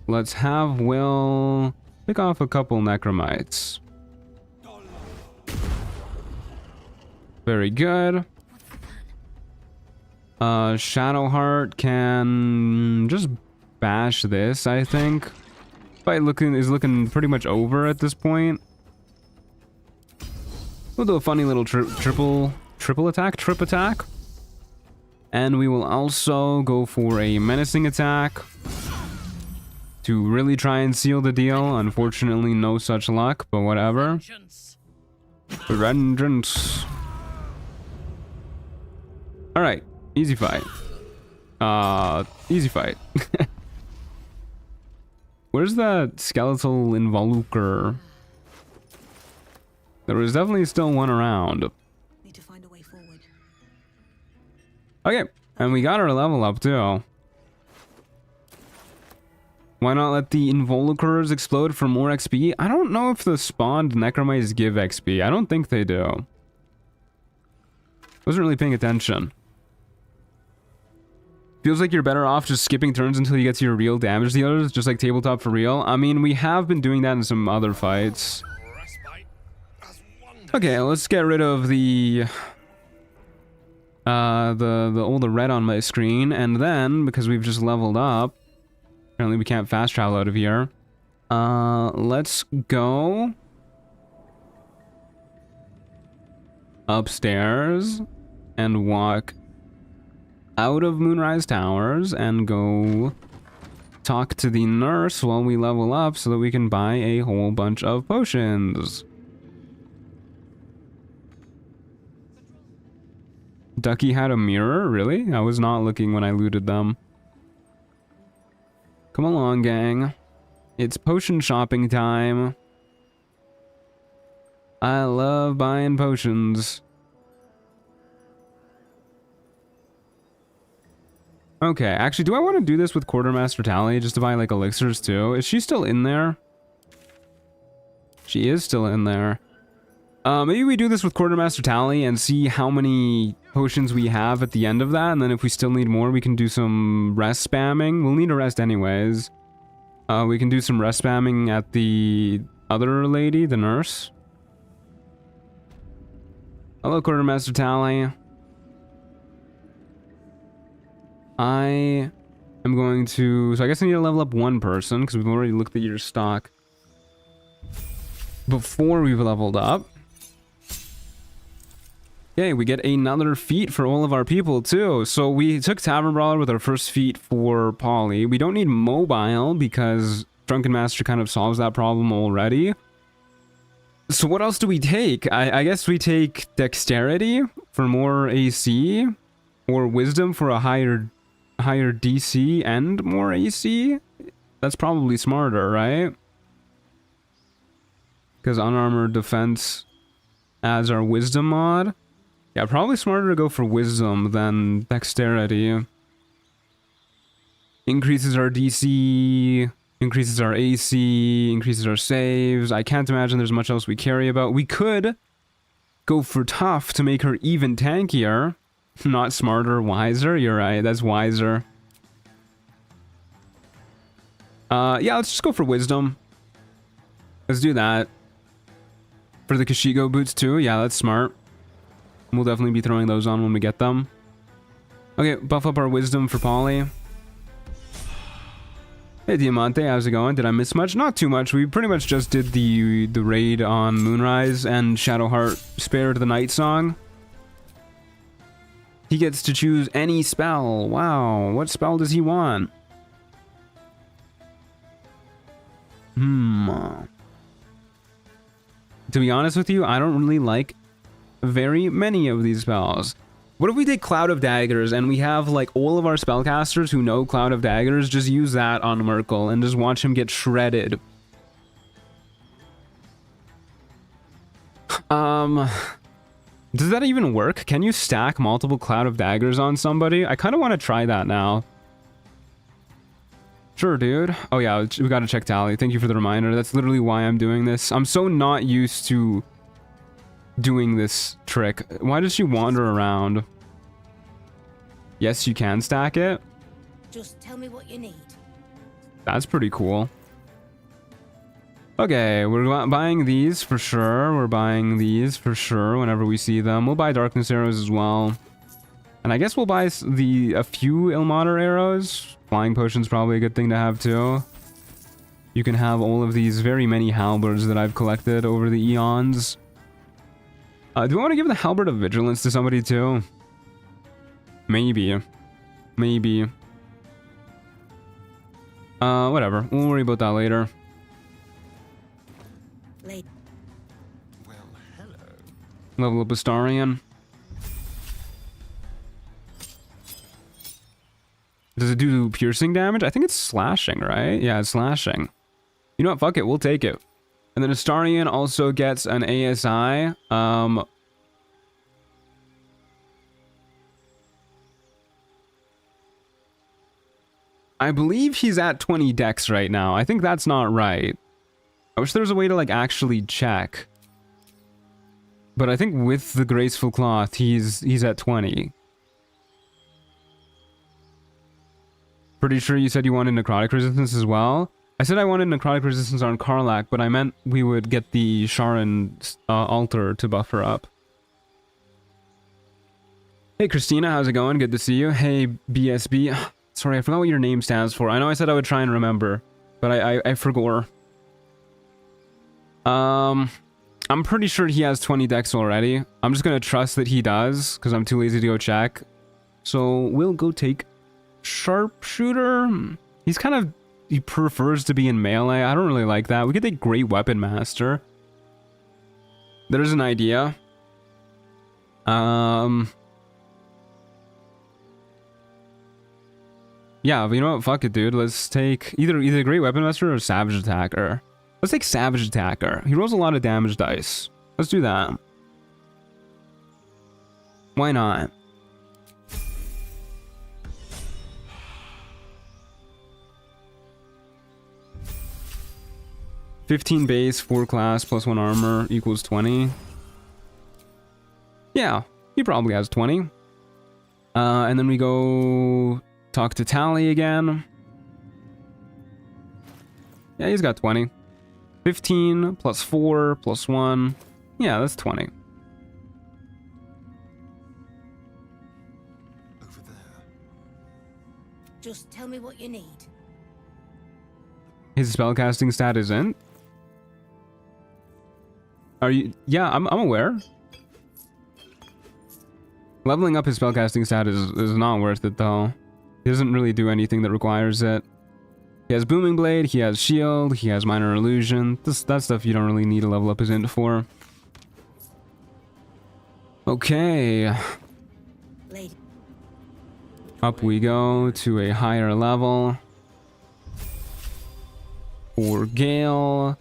let's have Will pick off a couple necromites. Very good. Shadowheart can just bash this, I think. Fight is looking pretty much over at this point. We'll do a funny little trip attack. And we will also go for a menacing attack to really try and seal the deal. Unfortunately, no such luck, but whatever. Vengeance. Alright, easy fight. Easy fight. Where's that skeletal involucre? There was definitely still one around. Need to find a way forward. Okay, and we got our level up too. Why not let the involucres explode for more XP? I don't know if the spawned necromites give XP. I don't think they do. Wasn't really paying attention. Feels like you're better off just skipping turns until you get to your real damage dealers, just like tabletop for real. I mean, we have been doing that in some other fights. Okay, let's get rid of the all the red on my screen, and then because we've just leveled up, apparently we can't fast travel out of here. Let's go upstairs and walk out of Moonrise Towers and go talk to the nurse while we level up so that we can buy a whole bunch of potions. Ducky had a mirror? Really? I was not looking when I looted them. Come along, gang. It's potion shopping time. I love buying potions. Okay, actually, do I want to do this with Quartermaster Tally just to buy, like, elixirs too? Is she still in there? She is still in there. Maybe we do this with Quartermaster Tally and see how many potions we have at the end of that, and then if we still need more, we can do some rest spamming. We'll need a rest anyways. We can do some rest spamming at the other lady, the nurse. Hello, Quartermaster Tally. I am going to... So I guess I need to level up one person, because we've already looked at your stock before we've leveled up. Okay, we get another feat for all of our people, too. So we took Tavern Brawler with our first feat for Poly. We don't need Mobile, because Drunken Master kind of solves that problem already. So what else do we take? I guess we take Dexterity for more AC, or Wisdom for a higher DC and more AC? That's probably smarter, right? Because Unarmored Defense adds our Wisdom mod. Yeah, probably smarter to go for Wisdom than Dexterity. Increases our DC, increases our AC, increases our saves. I can't imagine there's much else we carry about. We could go for Tough to make her even tankier. Not smarter, wiser. You're right, that's wiser. Yeah, let's just go for Wisdom. Let's do that. For the Kashigo boots too, yeah, that's smart. We'll definitely be throwing those on when we get them. Okay, buff up our Wisdom for Poly. Hey Diamante, how's it going? Did I miss much? Not too much. We pretty much just did the raid on Moonrise, and Shadowheart spared the night song. He gets to choose any spell. Wow, what spell does he want? To be honest with you, I don't really like very many of these spells. What if we take Cloud of Daggers and we have like all of our spellcasters who know Cloud of Daggers just use that on Merkel and just watch him get shredded? Does that even work? Can you stack multiple Cloud of Daggers on somebody? I kind of want to try that now. Sure, dude. Oh yeah, we gotta check Tally. Thank you for the reminder. That's literally why I'm doing this. I'm so not used to doing this trick. Why does she wander around? Yes, you can stack it. Just tell me what you need. That's pretty cool. Okay, we're buying these for sure. We're buying these for sure whenever we see them. We'll buy Darkness Arrows as well. And I guess we'll buy a few Ilmater Arrows. Flying Potion's probably a good thing to have too. You can have all of these very many halberds that I've collected over the eons. Do we want to give the Halberd of Vigilance to somebody too? Maybe. Maybe. Whatever. We'll worry about that later. Well, hello. Level up Astarion. Does it do piercing damage? I think it's slashing, right? Yeah, it's slashing. You know what? Fuck it. We'll take it. And then Astarion also gets an ASI. I believe he's at 20 dex right now. I think that's not right. I wish there was a way to like actually check. But I think with the Graceful Cloth, he's at 20. Pretty sure you said you wanted Necrotic Resistance as well? I said I wanted Necrotic Resistance on Karlach, but I meant we would get the Sharon altar to buff her up. Hey Christina, how's it going? Good to see you. Hey BSB. Sorry, I forgot what your name stands for. I know I said I would try and remember, but I forgot. I'm pretty sure he has 20 decks already. I'm just gonna trust that he does, because I'm too lazy to go check. So we'll go take Sharpshooter. He's kind of... he prefers to be in melee. I don't really like that. We could take Great Weapon Master. There's an idea. Yeah, but you know what? Fuck it, dude. Let's take either Great Weapon Master or Savage Attacker. Let's take Savage Attacker. He rolls a lot of damage dice. Let's do that. Why not? $15 base, 4 class, plus 1 armor equals 20. Yeah, he probably has 20. And then we go talk to Tally again. Yeah, he's got 20. 15 plus 4 plus 1. Yeah, that's 20. Over there. Just tell me what you need. His spellcasting stat isn't. Are you? Yeah, I'm aware. Leveling up his spellcasting stat is not worth it though. He doesn't really do anything that requires it. He has Booming Blade, he has Shield, he has Minor Illusion. That stuff you don't really need to level up his int for. Okay. Lady. Up we go to a higher level. For Gale,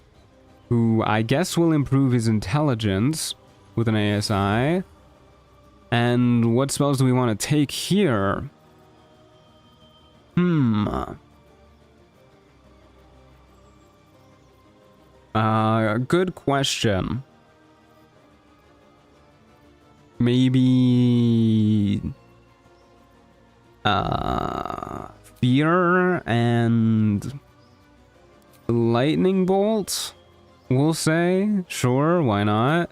who I guess will improve his intelligence with an ASI. And what spells do we want to take here? Good question. Maybe... Fear and... Lightning Bolt? We'll say. Sure, why not?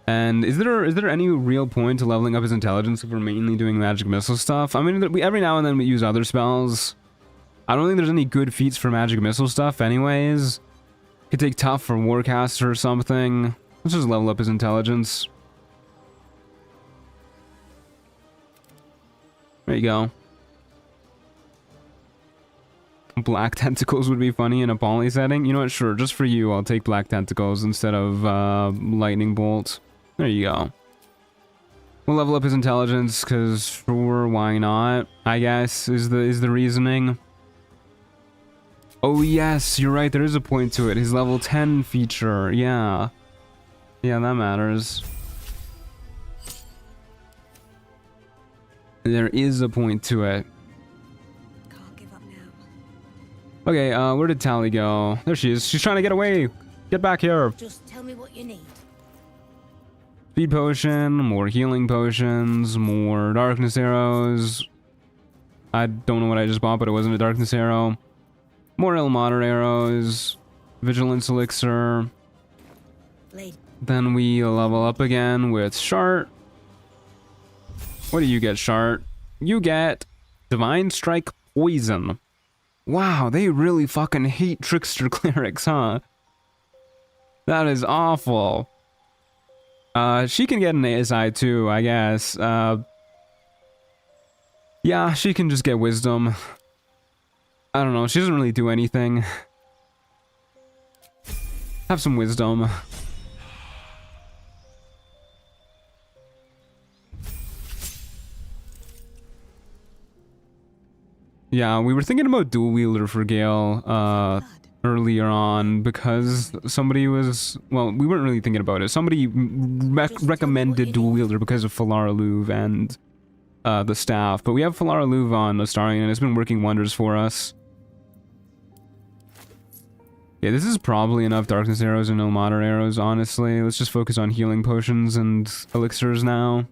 And is there any real point to leveling up his intelligence if we're mainly doing magic missile stuff? I mean, every now and then we use other spells. I don't think there's any good feats for magic missile stuff anyways. Could take tough for Warcaster or something. Let's just level up his intelligence. There you go. Black Tentacles would be funny in a poly setting. You know what? Sure, just for you, I'll take Black Tentacles instead of Lightning Bolt. There you go. We'll level up his intelligence, because sure, why not? I guess, is the reasoning. Oh yes, you're right, there is a point to it. His level 10 feature, yeah. Yeah, that matters. There is a point to it. Can't give up now. Okay, where did Tally go? There she is. She's trying to get away. Get back here. Just tell me what you need. Speed potion, more healing potions, more darkness arrows. I don't know what I just bought, but it wasn't a darkness arrow. More Ilmater arrows, vigilance elixir. Lady. Then we level up again with Shart. What do you get, Shart? You get Divine Strike Poison. Wow, they really fucking hate Trickster Clerics, huh? That is awful. She can get an ASI too, I guess. Yeah, she can just get Wisdom. I don't know, she doesn't really do anything. Have some Wisdom. Yeah, we were thinking about dual wielder for Gale earlier on because somebody was... Well, we weren't really thinking about it. Somebody recommended dual wielder because of Falara Louv and the staff. But we have Falara Louv on Astarion and it's been working wonders for us. Yeah, this is probably enough Darkness Arrows and Ilmater Arrows, honestly. Let's just focus on healing potions and elixirs now.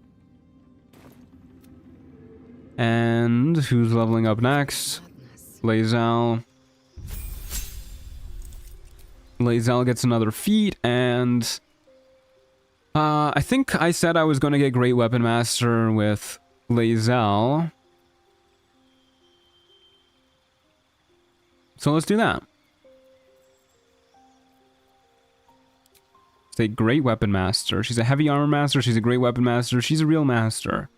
And who's leveling up next? Lae'zel. Lae'zel gets another feat, and I think I said I was going to get Great Weapon Master with Lae'zel. So let's do that. It's a Great Weapon Master. She's a Heavy Armor Master. She's a Great Weapon Master. She's a real Master.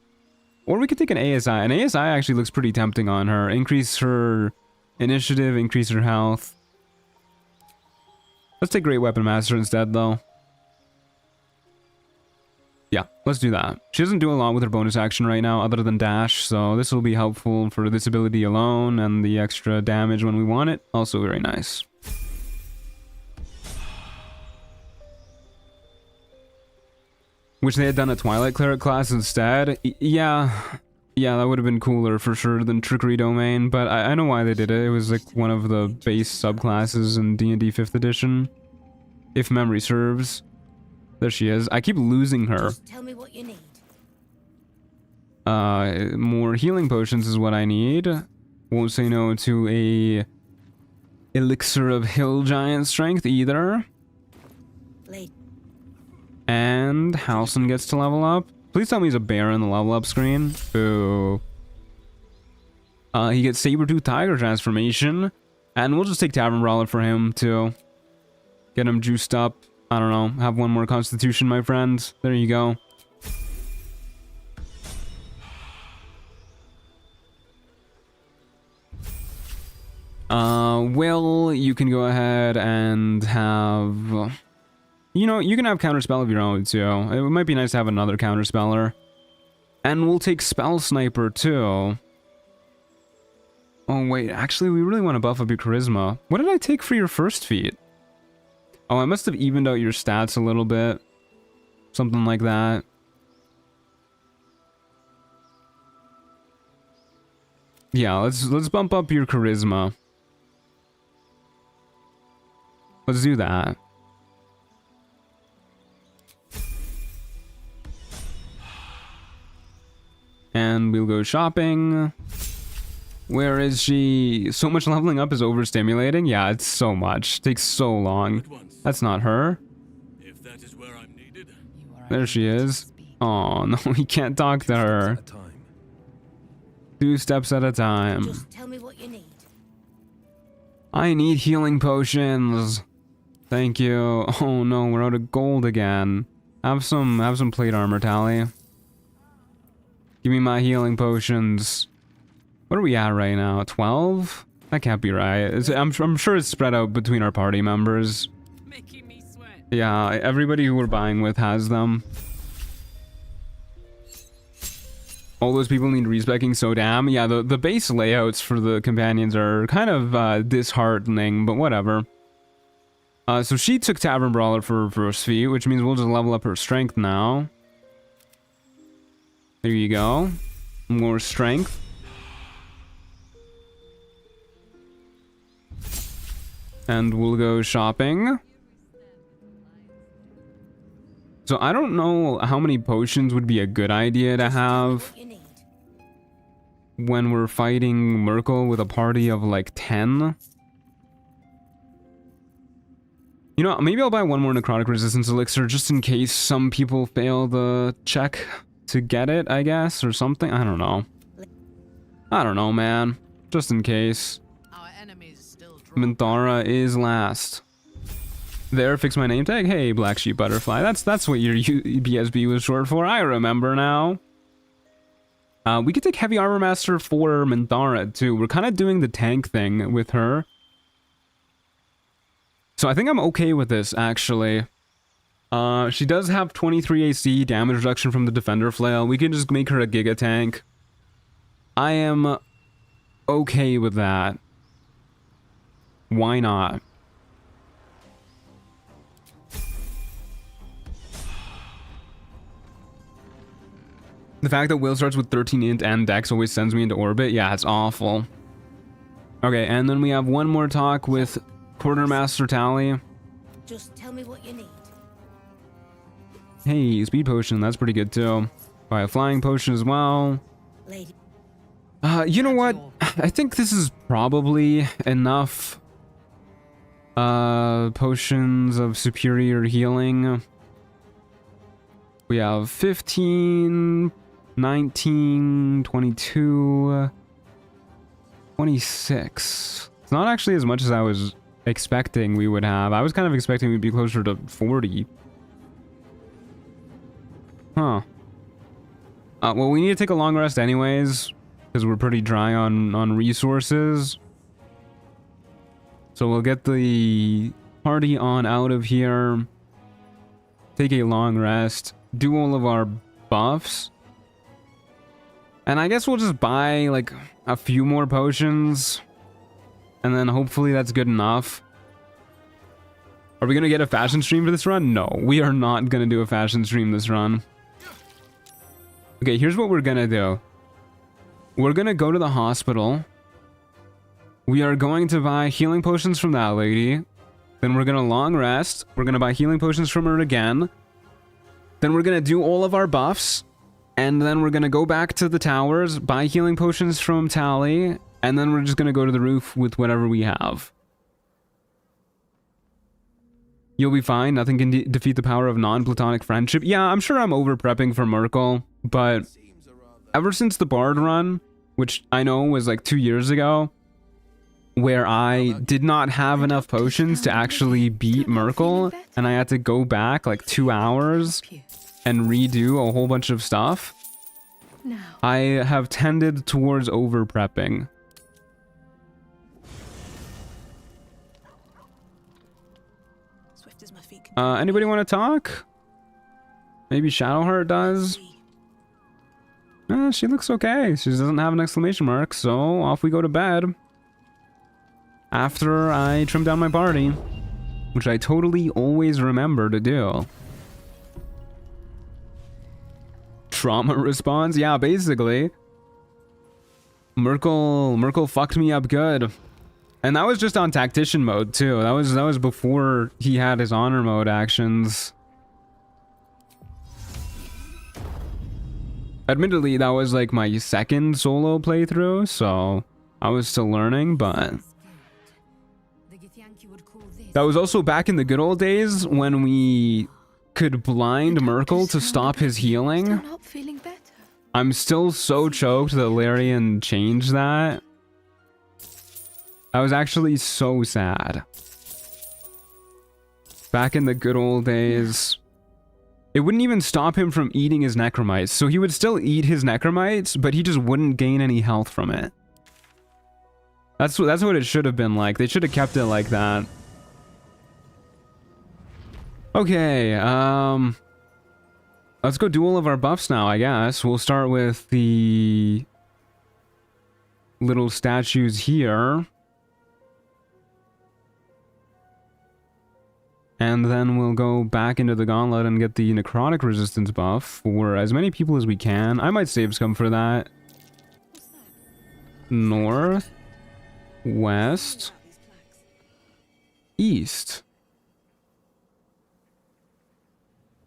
Or we could take an ASI. An ASI actually looks pretty tempting on her. Increase her initiative, increase her health. Let's take Great Weapon Master instead, though. Yeah, let's do that. She doesn't do a lot with her bonus action right now other than dash, so this will be helpful for this ability alone and the extra damage when we want it. Also very nice. Wish they had done a Twilight Cleric class instead. Yeah, that would have been cooler for sure than Trickery Domain, but I know why they did it. It was like one of the base subclasses in D&D 5th edition, if memory serves. There she is. I keep losing her. Just tell me what you need. More healing potions is what I need. Won't say no to a elixir of hill giant strength either. And Halson gets to level up. Please tell me he's a bear in the level up screen. Boo. He gets Sabertooth Tiger transformation. And we'll just take Tavern Brawler for him too. Get him juiced up. I don't know. Have one more constitution, my friends. There you go. Will, you can go ahead and have... You know, you can have Counterspell of your own, too. It might be nice to have another Counterspeller. And we'll take Spell Sniper, too. Oh, wait. Actually, we really want to buff up your Charisma. What did I take for your first feat? Oh, I must have evened out your stats a little bit. Something like that. Yeah, let's bump up your Charisma. Let's do that. And we'll go shopping. Where is she? So much leveling up is overstimulating? Yeah, it's so much. It takes so long. That's not her. If that is where I'm needed. There she is. Oh, no, we can't talk to her. 2 steps at a time. Just tell me what you need. I need healing potions. Thank you. Oh no, we're out of gold again. Have some plate armor, Tally. Give me my healing potions. What are we at right now? 12? That can't be right. I'm sure it's spread out between our party members. Making me sweat. Yeah, everybody who we're buying with has them. All those people need respecking so damn. Yeah, the base layouts for the companions are kind of disheartening, but whatever. So she took Tavern Brawler for first feat, which means we'll just level up her strength now. There you go. More strength. And we'll go shopping. So I don't know how many potions would be a good idea to have when we're fighting Merkel with a party of like 10. You know, maybe I'll buy one more Necrotic Resistance Elixir just in case some people fail the check to get it, I guess, or something. I don't know. I don't know, man. Just in case. Our enemies still draw. Minthara is last. There, fix my name tag. Hey, Black Sheep Butterfly. That's what your BSB was short for. I remember now. We could take Heavy Armor Master for Minthara too. We're kind of doing the tank thing with her. So I think I'm okay with this, actually. She does have 23 AC, damage reduction from the Defender Flail. We can just make her a Giga Tank. I am okay with that. Why not? The fact that Will starts with 13 int and Dex always sends me into orbit, yeah, it's awful. Okay, and then we have one more talk with Quartermaster Tally. Just tell me what you need. Hey, speed potion, that's pretty good too. Buy a flying potion as well. Lady. You know what? I think this is probably enough. Potions of superior healing. We have 15, 19, 22, 26. It's not actually as much as I was expecting we would have. I was kind of expecting we'd be closer to 40. Huh. Well, we need to take a long rest anyways, because we're pretty dry on resources. So we'll get the party on out of here, take a long rest, do all of our buffs, and I guess we'll just buy like a few more potions, and then hopefully that's good enough. Are we gonna get a fashion stream for this run? No, we are not gonna do a fashion stream this run. Okay, here's what we're gonna do. We're gonna go to the hospital. We are going to buy healing potions from that lady. Then we're gonna long rest. We're gonna buy healing potions from her again. Then we're gonna do all of our buffs. And then we're gonna go back to the towers, buy healing potions from Tally, and then we're just gonna go to the roof with whatever we have. You'll be fine. Nothing can defeat the power of non-platonic friendship. Yeah, I'm sure I'm over-prepping for Merkel, but ever since the Bard run, which I know was like 2 years ago, where I did not have enough potions to actually beat Merkel, and I had to go back like 2 hours and redo a whole bunch of stuff, I have tended towards over-prepping. Anybody want to talk? Maybe Shadowheart does? She looks okay. She doesn't have an exclamation mark, so off we go to bed. After I trim down my party, which I totally always remember to do. Trauma response? Yeah, basically. Merkel fucked me up good. And that was just on tactician mode too. That was before he had his honor mode actions. Admittedly, that was like my second solo playthrough, so I was still learning, but that was also back in the good old days when we could blind Merkel to stop his healing. I'm still so choked that Larian changed that. I was actually so sad. Back in the good old days, it wouldn't even stop him from eating his necromites. So he would still eat his necromites, but he just wouldn't gain any health from it. That's what it should have been like. They should have kept it like that. Okay, let's go do all of our buffs now, I guess. We'll start with the little statues here. And then we'll go back into the gauntlet and get the necrotic resistance buff for as many people as we can. I might save scum for that. North, west, east.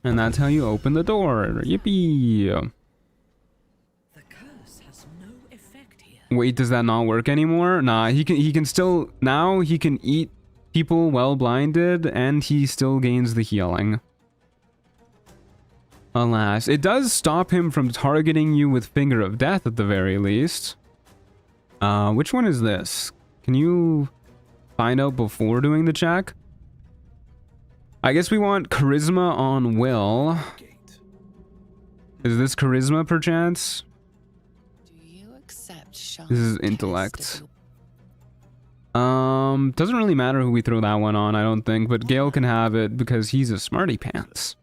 And that's how you open the door. Yippee! The curse has no effect here. Wait, does that not work anymore? Nah, he can still, now he can eat people well blinded, and he still gains the healing. Alas, it does stop him from targeting you with Finger of Death at the very least. Which one is this? Can you find out before doing the check? I guess we want charisma on will. Is this charisma perchance? Do you accept Shar's This is test intellect. of Doesn't really matter who we throw that one on, I don't think, but Gale can have it because he's a smarty pants.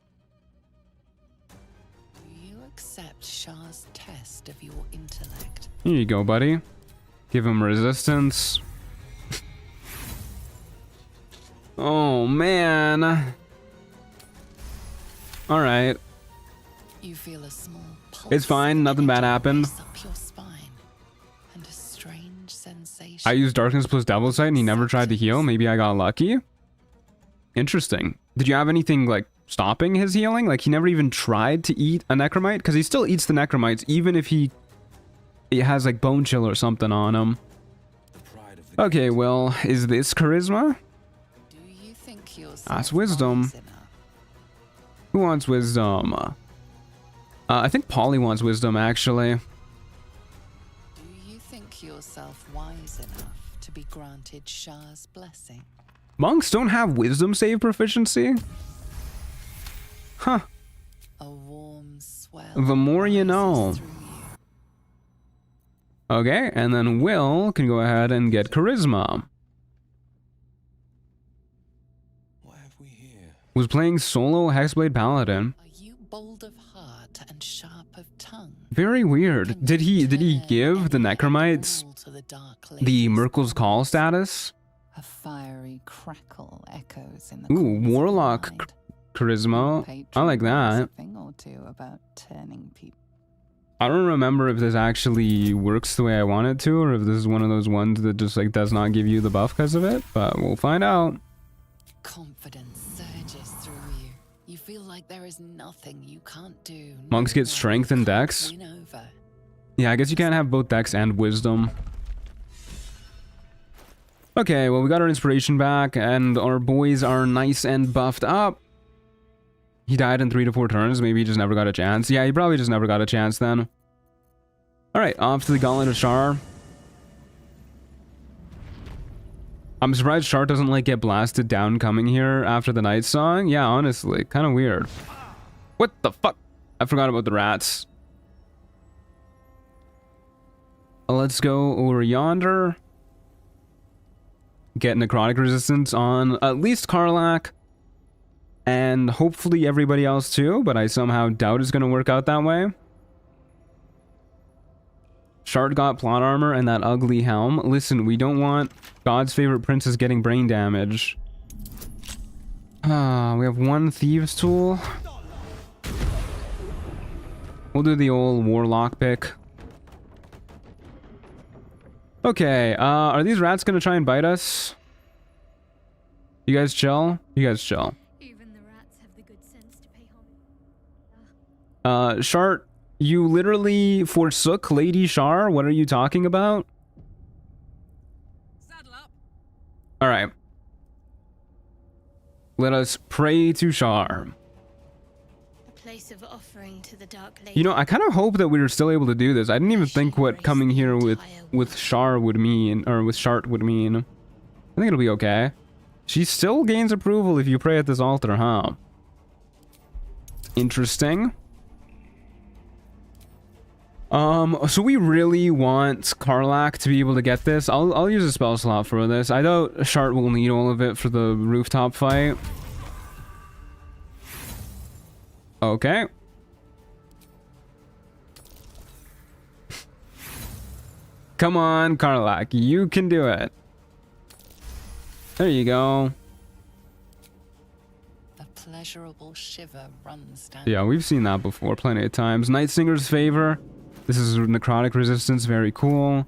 Do you accept Shar's test of your intellect? Here you go, buddy. Give him resistance. Oh, man. Alright. You feel a small pulse. It's fine, nothing bad happened. Race up your spine, and a strange sensation. I used Darkness plus Devil Sight and he never tried to heal. Maybe I got lucky. Interesting. Did you have anything, like, stopping his healing? Like, he never even tried to eat a necromite? Because he still eats the necromites, even if he has, like, bone chill or something on him. Okay, well, is this charisma? Do you think yourself That's wisdom. wise enough? Who wants wisdom? I think Polly wants wisdom, actually. Do you think yourself wise enough to be granted Shar's blessing? Monks don't have wisdom save proficiency? Huh. A warm swell. The more you know. rises through you. Okay, and then Will can go ahead and get charisma. What have we here? Was playing solo Hexblade Paladin. Are you bold of heart and sharp of tongue? Very weird. Can Did you he turn give the any Necromites call to the dark the lady's Merkel's Call voice? status? A fiery crackle echoes in the Ooh, corners of your Warlock mind. charisma. Patron I like knows that. a thing or two about turning people. I don't remember if this actually works the way I want it to, or if this is one of those ones that just like does not give you the buff because of it, but we'll find out. Confidence surges through you. You feel like there is nothing you can't do. Monks no get one strength you and can't dex. win over. Yeah, I guess you can't have both dex and wisdom. Okay, well, we got our inspiration back, and our boys are nice and buffed up. He died in 3 to 4 turns. Maybe he just never got a chance. Yeah, he probably just never got a chance then. Alright, off to the Gauntlet of Shar. I'm surprised Shar doesn't, like, get blasted down coming here after the Night Song. Yeah, honestly, kind of weird. What the fuck? I forgot about the rats. Let's go over yonder. Get necrotic resistance on at least Karlach. And hopefully everybody else too, but I somehow doubt it's going to work out that way. Shard got plot armor and that ugly helm. Listen, we don't want God's favorite princess getting brain damage. We have 1 thieves tool. We'll do the old warlock pick. Okay, are these rats gonna try and bite us? You guys chill? You guys chill. Even the rats have the good sense to pay homage. Shart, you literally forsook Lady Shar? What are you talking about? Saddle up. Alright. Let us pray to Shar. A place of offering to the Dark Lady. You know, I kind of hope that we were still able to do this. I didn't even think what coming here with Shar would mean, or with Shart would mean. I think it'll be okay. She still gains approval if you pray at this altar, huh? Interesting. So we really want Karlach to be able to get this. I'll use a spell slot for this. I doubt Shart will need all of it for the rooftop fight. Okay. Come on, Karlach. You can do it. There you go. A pleasurable shiver runs down. Yeah, we've seen that before plenty of times. Night Singer's Favor. This is necrotic resistance. Very cool.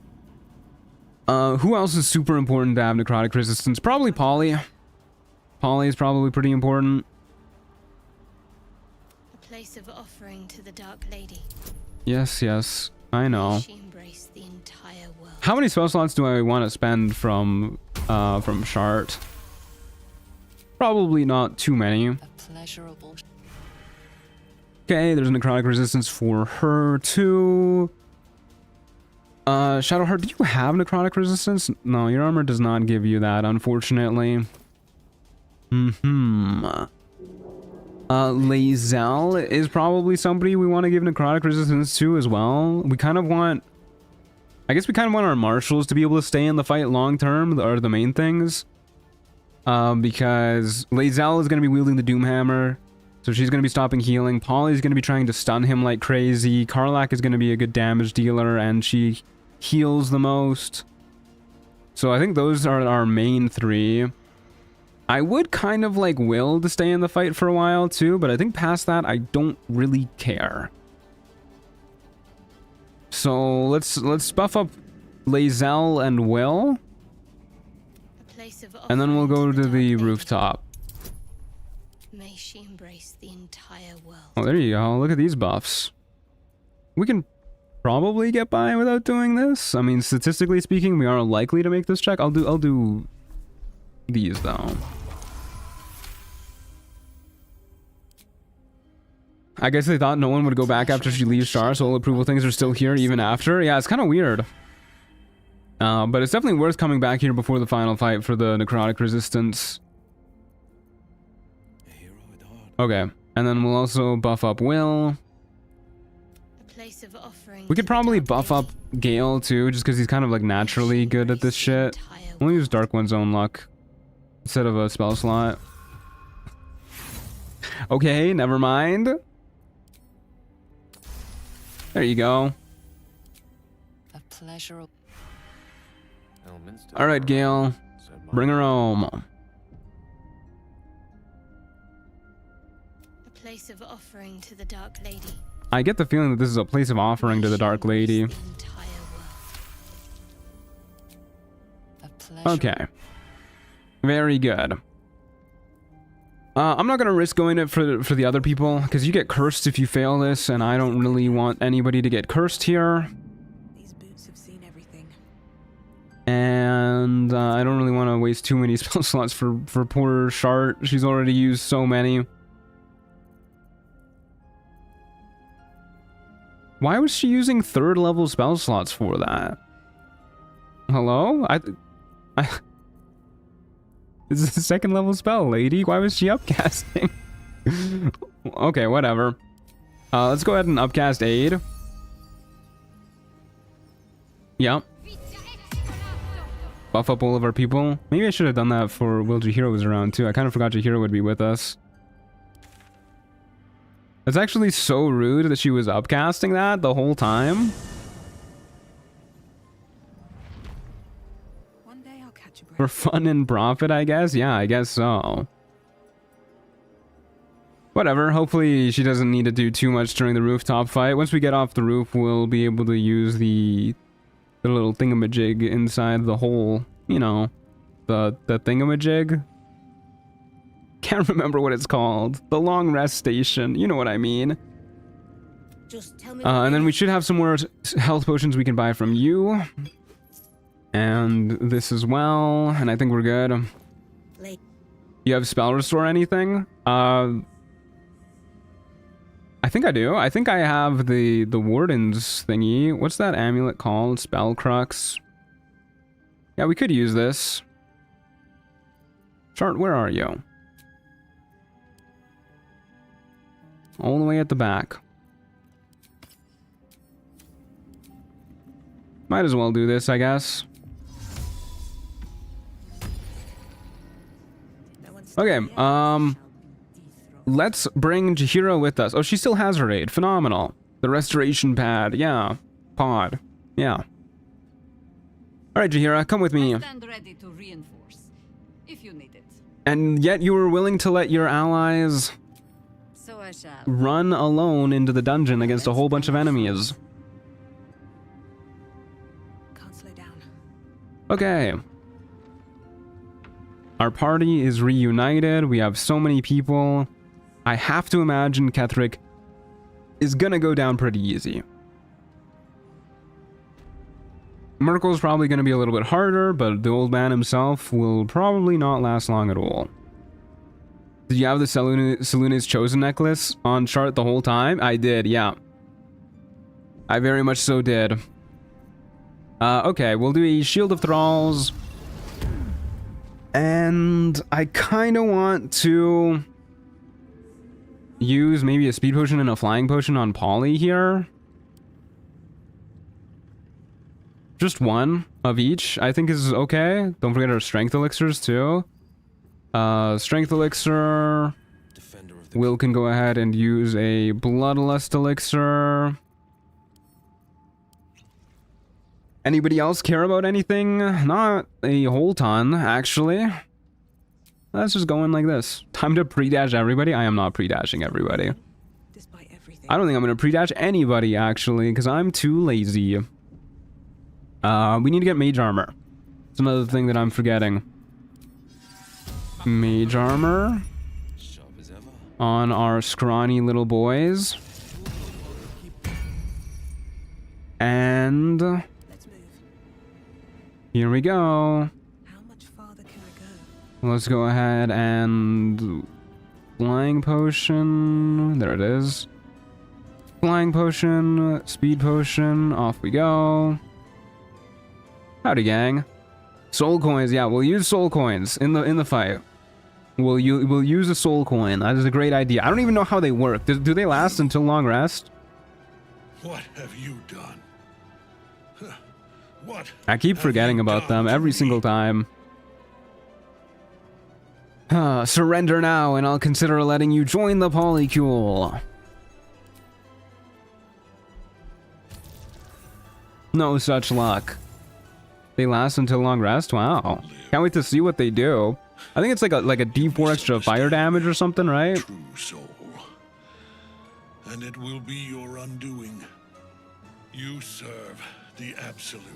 Who else is super important to have necrotic resistance? Probably Polly. Polly is probably pretty important. A place of offering to the Dark Lady. Yes, yes. I know. She embraced the entire world. How many spell slots do I want to spend from Shart? Probably not too many. A pleasurable. Okay, there's necrotic resistance for her too. Shadowheart, do you have necrotic resistance? No, your armor does not give you that, unfortunately. Lae'zel is probably somebody we want to give necrotic resistance to as well. We kind of want... I guess we kind of want our marshals to be able to stay in the fight long term, are the main things. Because Lae'zel is going to be wielding the Doomhammer, so she's going to be stopping healing. Polly's going to be trying to stun him like crazy. Karlach is going to be a good damage dealer, and she heals the most. So I think those are our main 3. I would kind of like Will to stay in the fight for a while too, but I think past that I don't really care. So let's buff up Lae'zel and Will, and then we'll go to the rooftop. May she embrace the entire world. Oh, there you go. Look at these buffs. We can probably get by without doing this. I mean, statistically speaking, we are likely to make this check. I'll do these though. I guess they thought no one would go back after she leaves Shar, so all approval things are still here even after. Yeah, it's kind of weird. But it's definitely worth coming back here before the final fight for the necrotic resistance. Okay, and then we'll also buff up Will. We could probably buff up Gale too, just because he's kind of like naturally good at this shit. We'll use Dark One's Own Luck instead of a spell slot. Okay, never mind. There you go. A pleasure. All right, Gale, bring her home. A place of offering to the Dark Lady. I get the feeling that this is a place of offering to the Dark Lady. Okay. Very good. I'm not gonna risk going it for the other people, because you get cursed if you fail this, and I don't really want anybody to get cursed here. These boots have seen everything. And I don't really want to waste too many spell slots for poor Shart. She's already used so many. Why was she using 3rd level spell slots for that? Hello? This is a 2nd level spell, lady. Why was she upcasting? Okay, whatever. Let's go ahead and upcast Aid. Yep. Buff up all of our people. Maybe I should have done that for Will Jaheira was around too. I kind of forgot Jaheira would be with us. It's actually so rude that she was upcasting that the whole time. One day I'll catch a break. For fun and profit, I guess? Yeah, I guess so. Whatever, hopefully she doesn't need to do too much during the rooftop fight. Once we get off the roof, we'll be able to use the little thingamajig inside the hole. You know, the thingamajig. Can't remember what it's called. The long rest station. You know what I mean. Just tell me. And then we should have some more health potions we can buy from you. And this as well. And I think we're good. You have spell restore anything? I think I do. I think I have the warden's thingy. What's that amulet called? Spell crux. Yeah, we could use this. Shart, where are you? All the way at the back. Might as well do this, I guess. Okay, let's bring Jaheira with us. Oh, she still has her aid. Phenomenal. The restoration pad. Yeah. Pod. Yeah. Alright, Jaheira, come with me. Stand ready to reinforce, if you need it. And yet you were willing to let your allies So I shall. run alone into the dungeon against a whole bunch of enemies. Can't slow down. Okay. Our party is reunited. We have so many people. I have to imagine Ketheric is gonna go down pretty easy. Merkel's probably gonna be a little bit harder, but the old man himself will probably not last long at all. Did you have the Selune's Chosen necklace on Shart the whole time? I did, yeah. I very much so did. Okay, we'll do a Shield of Thralls. And I kind of want to use maybe a speed potion and a flying potion on Polly here. Just one of each, I think is okay. Don't forget our strength elixirs too. Strength elixir. Will can go ahead and use a bloodlust elixir. Anybody else care about anything? Not a whole ton, actually. Let's just go in like this. Time to pre-dash everybody? I am not pre-dashing everybody. Despite everything. I don't think I'm going to pre-dash anybody, actually, because I'm too lazy. We need to get mage armor. It's another thing that I'm forgetting. Mage armor. On our scrawny little boys. And here we go. How much farther can I go? Let's go ahead and flying potion. There it is. Flying potion, speed potion, off we go. Howdy, gang. Soul coins, yeah, we'll use soul coins in the fight. We'll use a soul coin. That is a great idea. I don't even know how they work. Do they last until long rest? What have you done? What? I keep forgetting about them every single time. Surrender now, and I'll consider letting you join the polycule. No such luck. They last until long rest? Wow. Can't wait to see what they do. I think it's like a D4 extra fire damage or something, right? True soul. And it will be your undoing. You serve the absolute.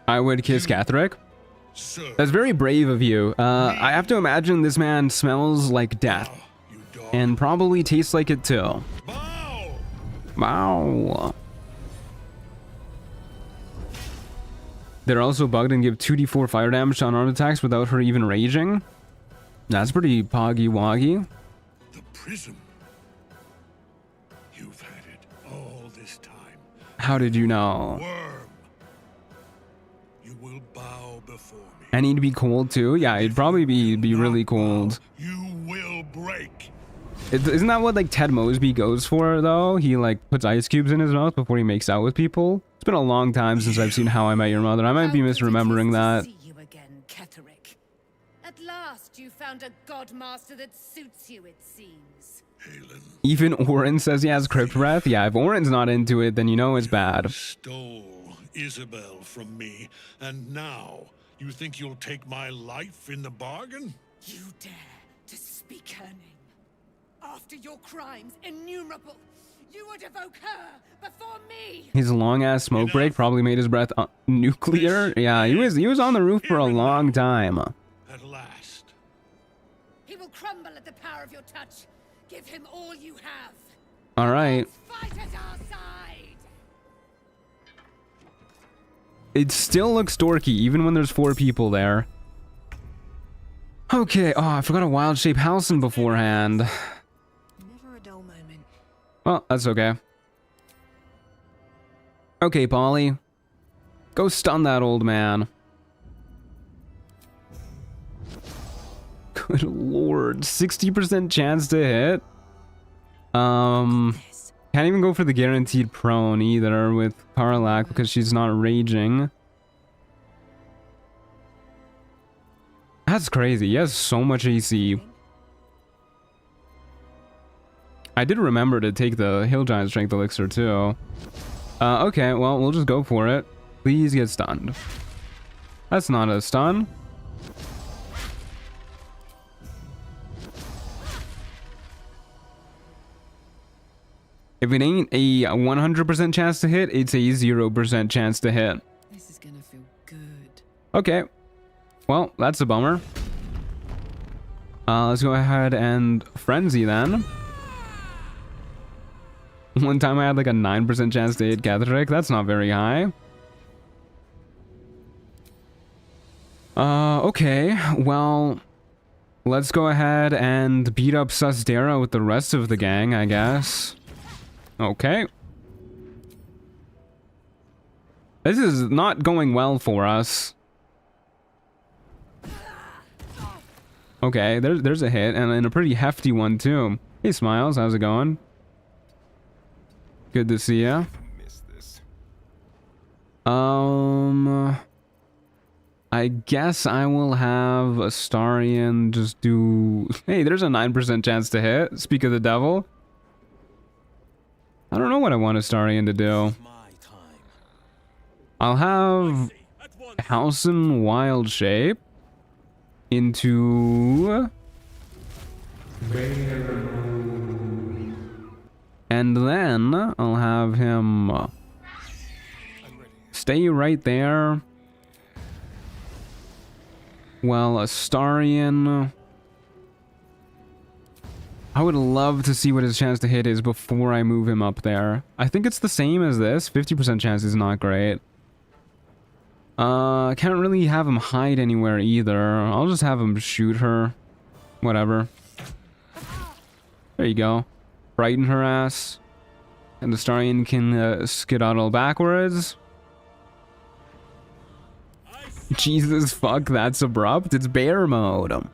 I would kiss Ketheric. Serve. That's very brave of you. I have to imagine this man smells like death. You dog. And probably tastes like it too. Bow! Wow. They're also bugged and give 2d4 fire damage to unarmed attacks without her even raging. That's pretty poggy-woggy. The prism. You've had it all this time. How did you know? Worm. You will bow before me. I need to be cold too? Yeah, it'd probably be really cold. You will break. Isn't that what like Ted Mosby goes for though? He like puts ice cubes in his mouth before he makes out with people. It's been a long time since I've seen How I Met Your Mother. I might be misremembering that. See you again, Ketheric. At last, you found a god master that suits you, it seems. Halen. Even Orin says he has crypt breath. Yeah, if Orin's not into it, then you know it's bad. Stole Isabel from me, and now you think you'll take my life in the bargain? You dare to speak her name. After your crimes, innumerable, you would evoke her before me. His long ass smoke break probably made his breath nuclear. Yeah, he was on the roof for a long time. At last. He will crumble at the power of your touch. Give him all you have. All right. Fight at our side. It still looks dorky even when there's 4 people there. Okay. Oh, I forgot a wild shape Halcyon beforehand. Never a dull moment. Well, that's okay. Okay, Polly. Go stun that old man. Good lord. 60% chance to hit. Can't even go for the guaranteed prone either with Parlak because she's not raging. That's crazy. He has so much AC. I did remember to take the Hill Giant Strength Elixir too. Okay, well, we'll just go for it. Please get stunned. That's not a stun. If it ain't a 100% chance to hit, it's a 0% chance to hit. This is gonna feel good. Okay. Well, that's a bummer. Let's go ahead and Frenzy then. One time I had like a 9% chance to hit Ketheric. That's not very high. Okay. Well, let's go ahead and beat up Susdera with the rest of the gang, I guess. Okay. This is not going well for us. Okay, there's a hit, and a pretty hefty one too. Hey Smiles, how's it going? Good to see ya. I guess I will have Astarion just do... Hey, there's a 9% chance to hit. Speak of the devil. I don't know what I want Astarion to do. I'll have Halcyon Wild Shape into... And then I'll have him stay right there. Well, Astarion... I would love to see what his chance to hit is before I move him up there. I think it's the same as this. 50% chance is not great. Can't really have him hide anywhere either. I'll just have him shoot her. Whatever. There you go. Frighten her ass. And the Starian can skedaddle backwards. Jesus fuck, that's abrupt. It's bear mode. Well,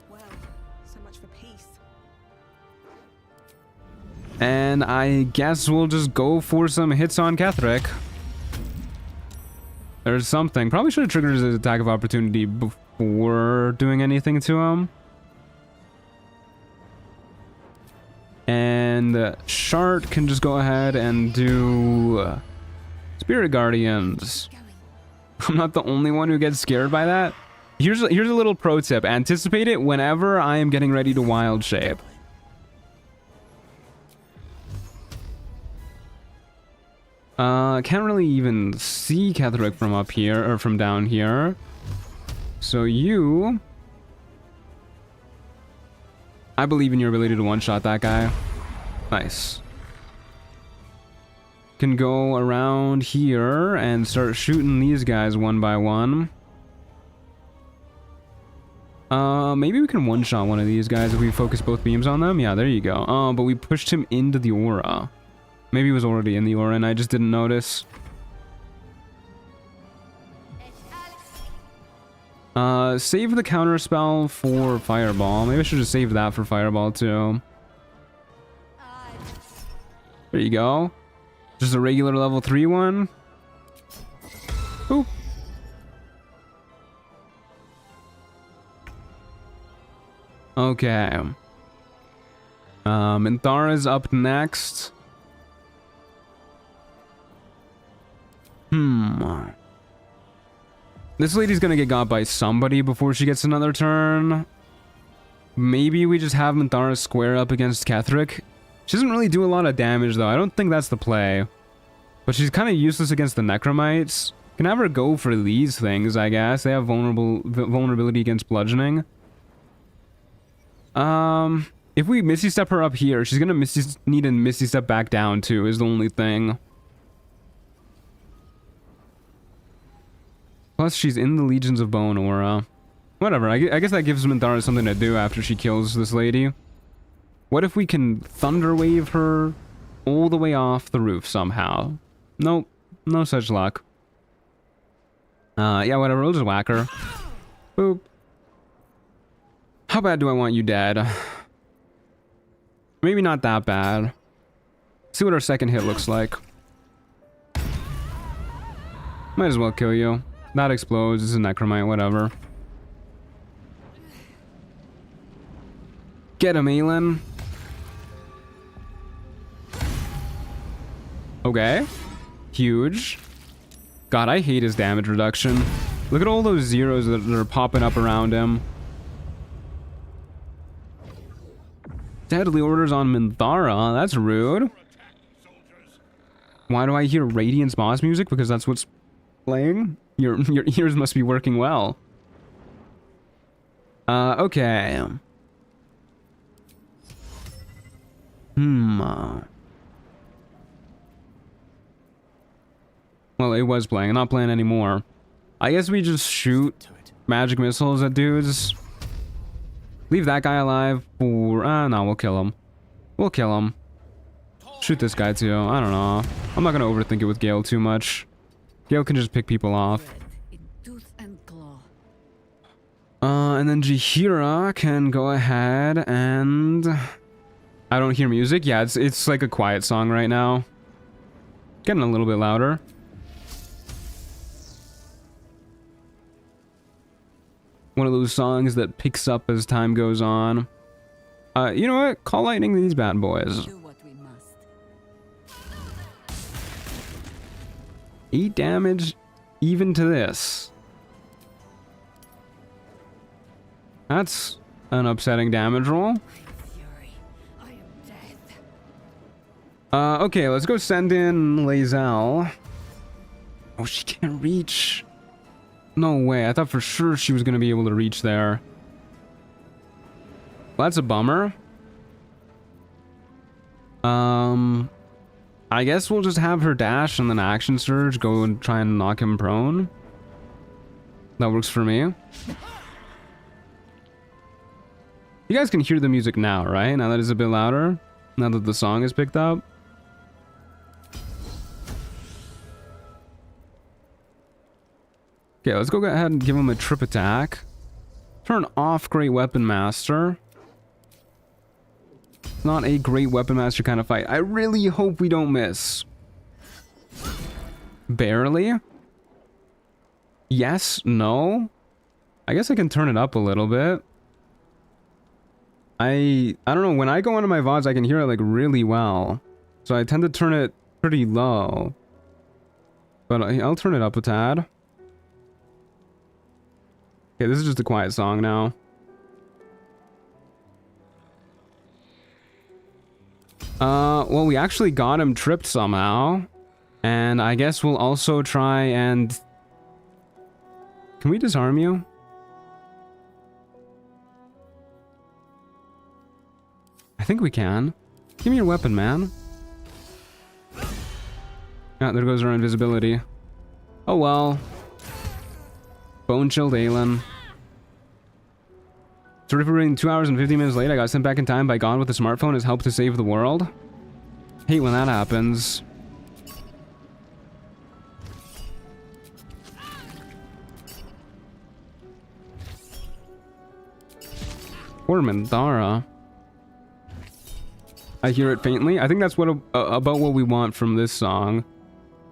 so much for peace. And I guess we'll just go for some hits on Ketheric. There's something. Probably should have triggered his attack of opportunity before doing anything to him. And Shart can just go ahead and do Spirit Guardians. I'm not the only one who gets scared by that. Here's a little pro tip. Anticipate it whenever I am getting ready to wild shape. Can't really even see Ketheric from up here, or from down here. So you... I believe in your ability to one-shot that guy. Nice. Can go around here and start shooting these guys one by one. Maybe we can one-shot one of these guys if we focus both beams on them. Yeah, there you go. Oh, but we pushed him into the aura. Maybe he was already in the aura and I just didn't notice. Save the counter spell for Fireball. Maybe I should just save that for Fireball too. There you go. Just a regular level 3 one. Boop. Okay. Minthara's up next. This lady's gonna get got by somebody before she gets another turn. Maybe we just have Minthara square up against Ketheric. She doesn't really do a lot of damage though. I don't think that's the play. But she's kind of useless against the Necromites. Can have her go for these things, I guess. They have vulnerability against bludgeoning. If we Misty Step her up here, she's gonna need to Misty Step back down too, is the only thing. Plus, she's in the Legions of Bone aura. Whatever, I guess that gives Minthara something to do after she kills this lady. What if we can Thunder Wave her all the way off the roof somehow? Nope, no such luck. Yeah, whatever, we'll just whack her. Boop. How bad do I want you dead? Maybe not that bad. See what our second hit looks like. Might as well kill you. That explodes, it's a Necromite, whatever. Get him, Aelin. Okay. Huge. God, I hate his damage reduction. Look at all those zeros that are popping up around him. Deadly orders on Minthara, that's rude. Why do I hear Radiance boss music? Because that's what's playing? Your ears must be working well. Okay. Well, it was playing. Not playing anymore. I guess we just shoot magic missiles at dudes. Leave that guy alive for... no, we'll kill him. We'll kill him. Shoot this guy too. I don't know. I'm not gonna overthink it with Gale too much. Gale can just pick people off. And then Jaheira can go ahead and... I don't hear music. Yeah, it's like a quiet song right now. Getting a little bit louder. One of those songs that picks up as time goes on. You know what? Call lightning these bad boys. Do what we must. 8 damage even to this. That's an upsetting damage roll. Okay, let's go send in Lae'zel. Oh, she can't reach. No way, I thought for sure she was going to be able to reach there. Well, that's a bummer. I guess we'll just have her dash and then action surge go and try and knock him prone. That works for me. You guys can hear the music now, right? Now that it's a bit louder. Now that the song is picked up. Okay, let's go ahead and give him a trip attack. Turn off Great Weapon Master. It's not a Great Weapon Master kind of fight. I really hope we don't miss. Barely? Yes? No? I guess I can turn it up a little bit. I don't know, when I go onto my VODs, I can hear it like really well. So I tend to turn it pretty low. But I'll turn it up a tad. Okay, this is just a quiet song now. Well, we actually got him tripped somehow. And I guess we'll also try and... Can we disarm you? I think we can. Give me your weapon, man. Yeah, there goes our invisibility. Oh well. Bone chilled Aelin. So referring 2 hours and 50 minutes late, I got sent back in time by Gauntlet with a smartphone has helped to save the world. Hate when that happens. Poor Mandara. I hear it faintly. I think that's what about what we want from this song.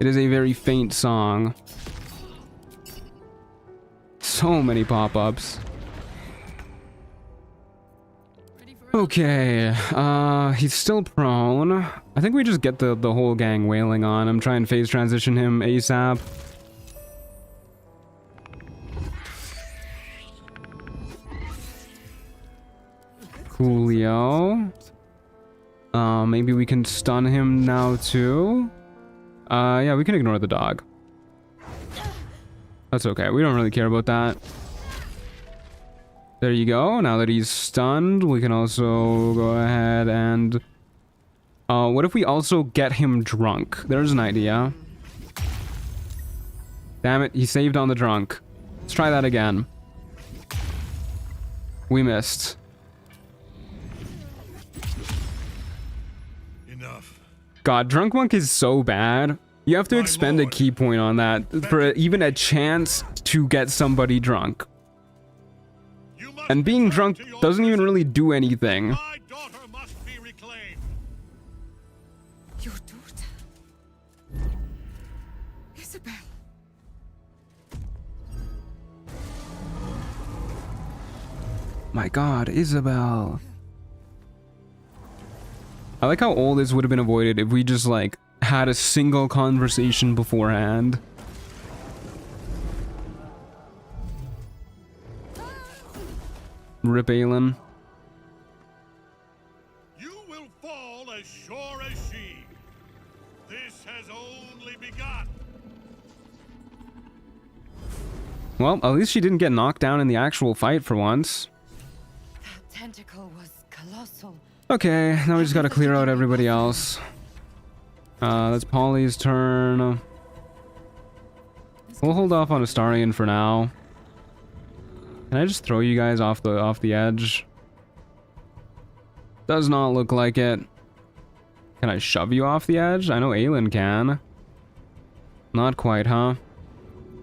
It is a very faint song. So many pop-ups. Okay, he's still prone. I think we just get the whole gang wailing on him, try and phase transition him ASAP. Coolio. Maybe we can stun him now too. Yeah, we can ignore the dog. That's okay, we don't really care about that. There you go. Now that he's stunned, we can also go ahead and... what if we also get him drunk? There's an idea. Damn it, he saved on the drunk. Let's try that again. We missed. Enough. God, Drunk Monk is so bad. You have to expend a key point on that for even a chance to get somebody drunk. And being drunk doesn't even really do anything. My daughter must be reclaimed. Your daughter? Isabel. My God, Isabel. I like how all this would have been avoided if we just, like, had a single conversation beforehand. Rip Aelin. You will fall as sure as she. This has only begun. Well, at least she didn't get knocked down in the actual fight for once. That tentacle was colossal. Okay, now we just gotta clear out everybody else. That's Polly's turn. We'll hold off on Astarion for now. Can I just throw you guys off the edge? Does not look like it. Can I shove you off the edge? I know Aelin can. Not quite, huh?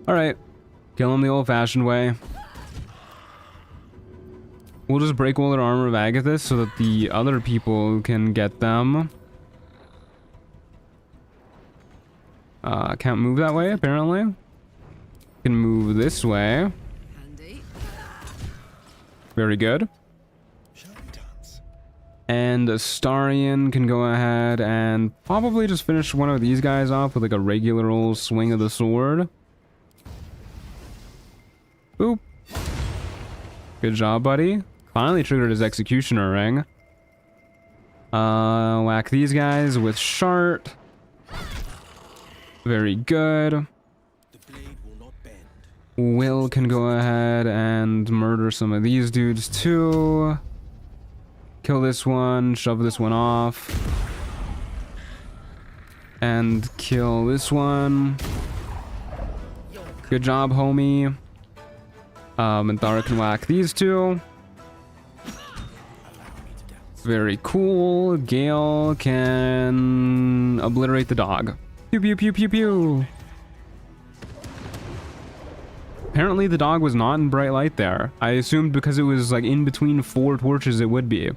Alright. Kill him the old-fashioned way. We'll just break all their armor of Agathis so that the other people can get them. Can't move that way, apparently. Can move this way. Very good. And Astarion can go ahead and probably just finish one of these guys off with like a regular old swing of the sword. Boop. Good job, buddy. Finally triggered his executioner ring. Whack these guys with Shart. Very good. Will can go ahead and murder some of these dudes too. Kill this one, shove this one off. And kill this one. Good job, homie. Minthara can whack these two. Very cool. Gale can obliterate the dog. Pew pew pew pew pew. Apparently the dog was not in bright light there. I assumed because it was like in between 4 torches it would be.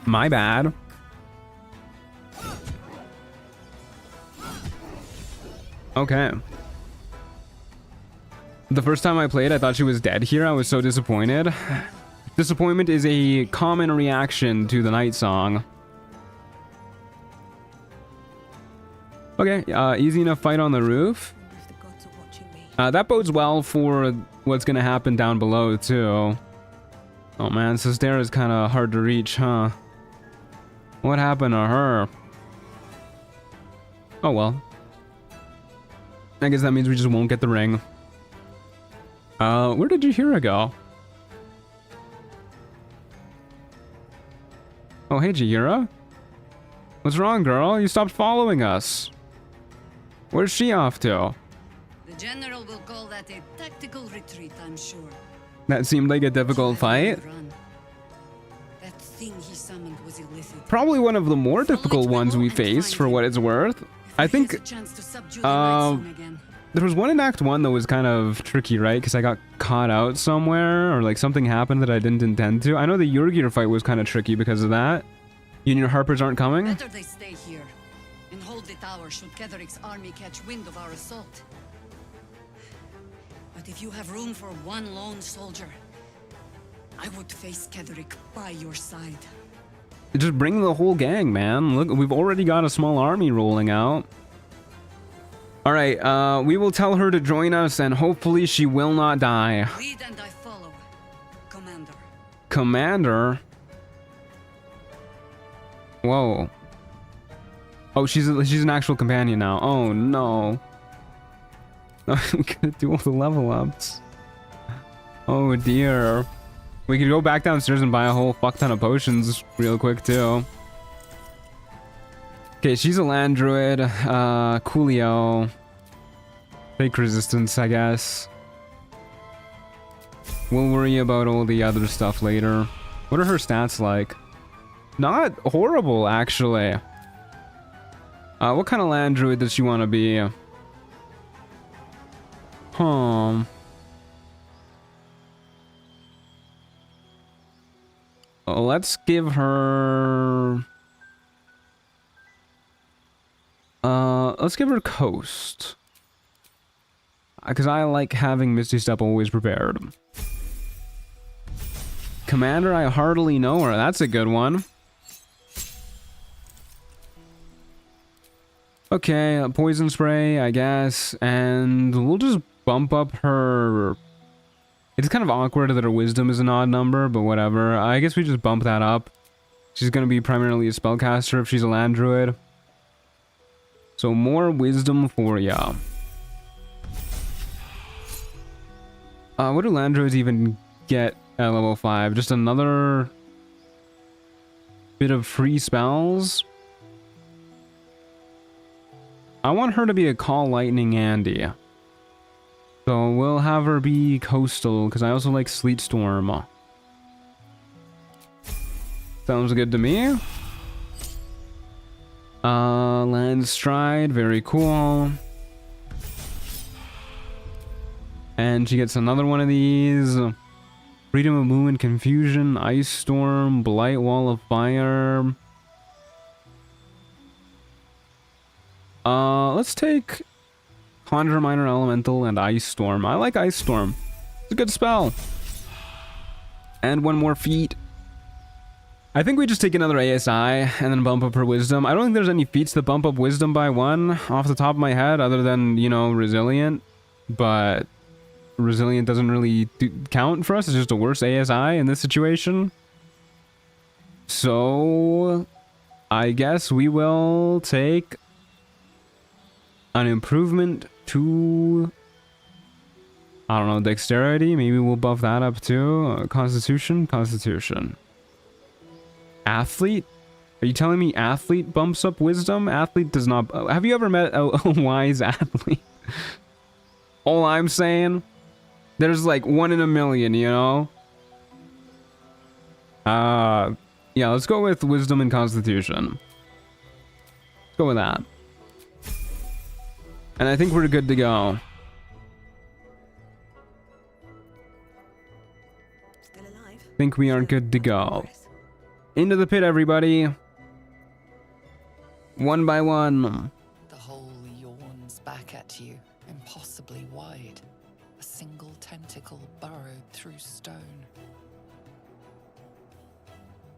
My bad. Okay. The first time I played, I thought she was dead here. I was so disappointed. Disappointment is a common reaction to the night song. Okay, easy enough fight on the roof. That bodes well for what's gonna happen down below, too. Oh man, Sistera is kind of hard to reach, huh? What happened to her? Oh well. I guess that means we just won't get the ring. Where did Jaheira go? Oh, hey, Jaheira. What's wrong, girl? You stopped following us. Where's she off to? The general will call that a tactical retreat, I'm sure. That seemed like a difficult fight. That thing he summoned was illicit. Probably one of the more difficult ones we face, for what it's worth. I think, there was one in Act 1 that was kind of tricky, right? Because I got caught out somewhere, or like something happened that I didn't intend to. I know the Yurgir fight was kind of tricky because of that. Union Harpers aren't coming? Better they stay here and hold the tower should Ketheric's army catch wind of our assault. But if you have room for one lone soldier, I would face Ketheric by your side. Just bring the whole gang, man. Look, we've already got a small army rolling out. Alright, we will tell her to join us, and hopefully she will not die. Lead and I follow, Commander. Commander? Whoa. Oh, she's an actual companion now. Oh, no. We could do all the level ups. Oh, dear. We could go back downstairs and buy a whole fuck ton of potions real quick, too. Okay, she's a land druid. Coolio. Fake resistance, I guess. We'll worry about all the other stuff later. What are her stats like? Not horrible, actually. What kind of land druid does she want to be? Let's give her... let's give her Coast. Because I like having Misty Step always prepared. Commander, I hardly know her. That's a good one. Okay, Poison Spray, I guess. And we'll just bump up her... It's kind of awkward that her Wisdom is an odd number, but whatever. I guess we just bump that up. She's going to be primarily a spellcaster if she's a land druid. So more Wisdom for ya. What do land druids even get at level 5? Just another bit of free spells? I want her to be a Call Lightning Andy. So we'll have her be Coastal, because I also like Sleet Storm. Sounds good to me. Landstride, very cool. And she gets another one of these. Freedom of Movement, Confusion, Ice Storm, Blight Wall of Fire. Let's take Conjure Minor Elemental and Ice Storm. I like Ice Storm. It's a good spell. And one more feat. I think we just take another ASI and then bump up her Wisdom. I don't think there's any feats that bump up Wisdom by 1 off the top of my head other than, you know, Resilient. But Resilient doesn't really count for us. It's just a worse ASI in this situation. So I guess we will take an improvement to, I don't know, Dexterity. Maybe we'll buff that up too. Constitution. Athlete? Are you telling me Athlete bumps up Wisdom? Athlete does not. Have you ever met a wise athlete? All I'm saying, there's like 1 in a million, you know? Yeah, let's go with Wisdom and Constitution. Let's go with that. And I think we're good to go. think we are good to go. Into the pit, everybody. One by one. The hole yawns back at you, impossibly wide. A single tentacle burrowed through stone.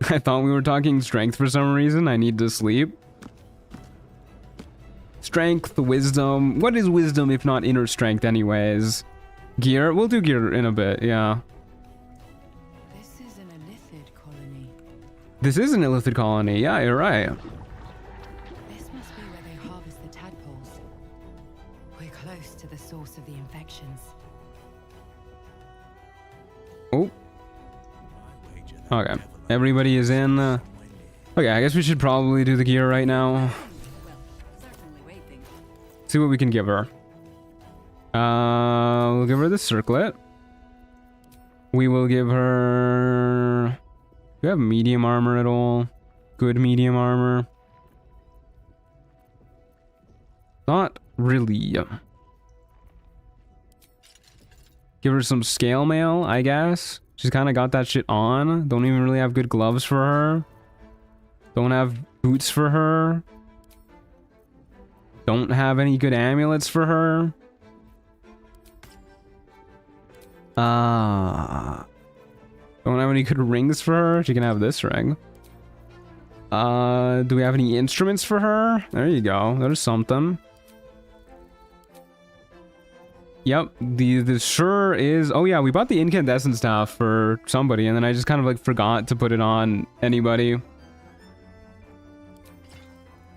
I thought we were talking strength for some reason. I need to sleep. Strength, wisdom. What is wisdom if not inner strength anyways? Gear? We'll do gear in a bit, yeah. This is an illithid colony. This is an illithid colony, yeah, you're right. This must be where they harvest the tadpoles. We're close to the source of the infections. Oh. Okay. Everybody is in. Okay, I guess we should probably do the gear right now. See what we can give her. We'll give her the circlet. We will give her... Do you have medium armor at all? Good medium armor? Not really. Give her some scale mail, I guess. She's kind of got that shit on. Don't even really have good gloves for her. Don't have boots for her. Don't have any good amulets for her. Don't have any good rings for her. She can have this ring. Do we have any instruments for her? There you go. There's something. Yep, the sure is... Oh yeah, we bought the incandescent staff for somebody, and then I just kind of like forgot to put it on anybody.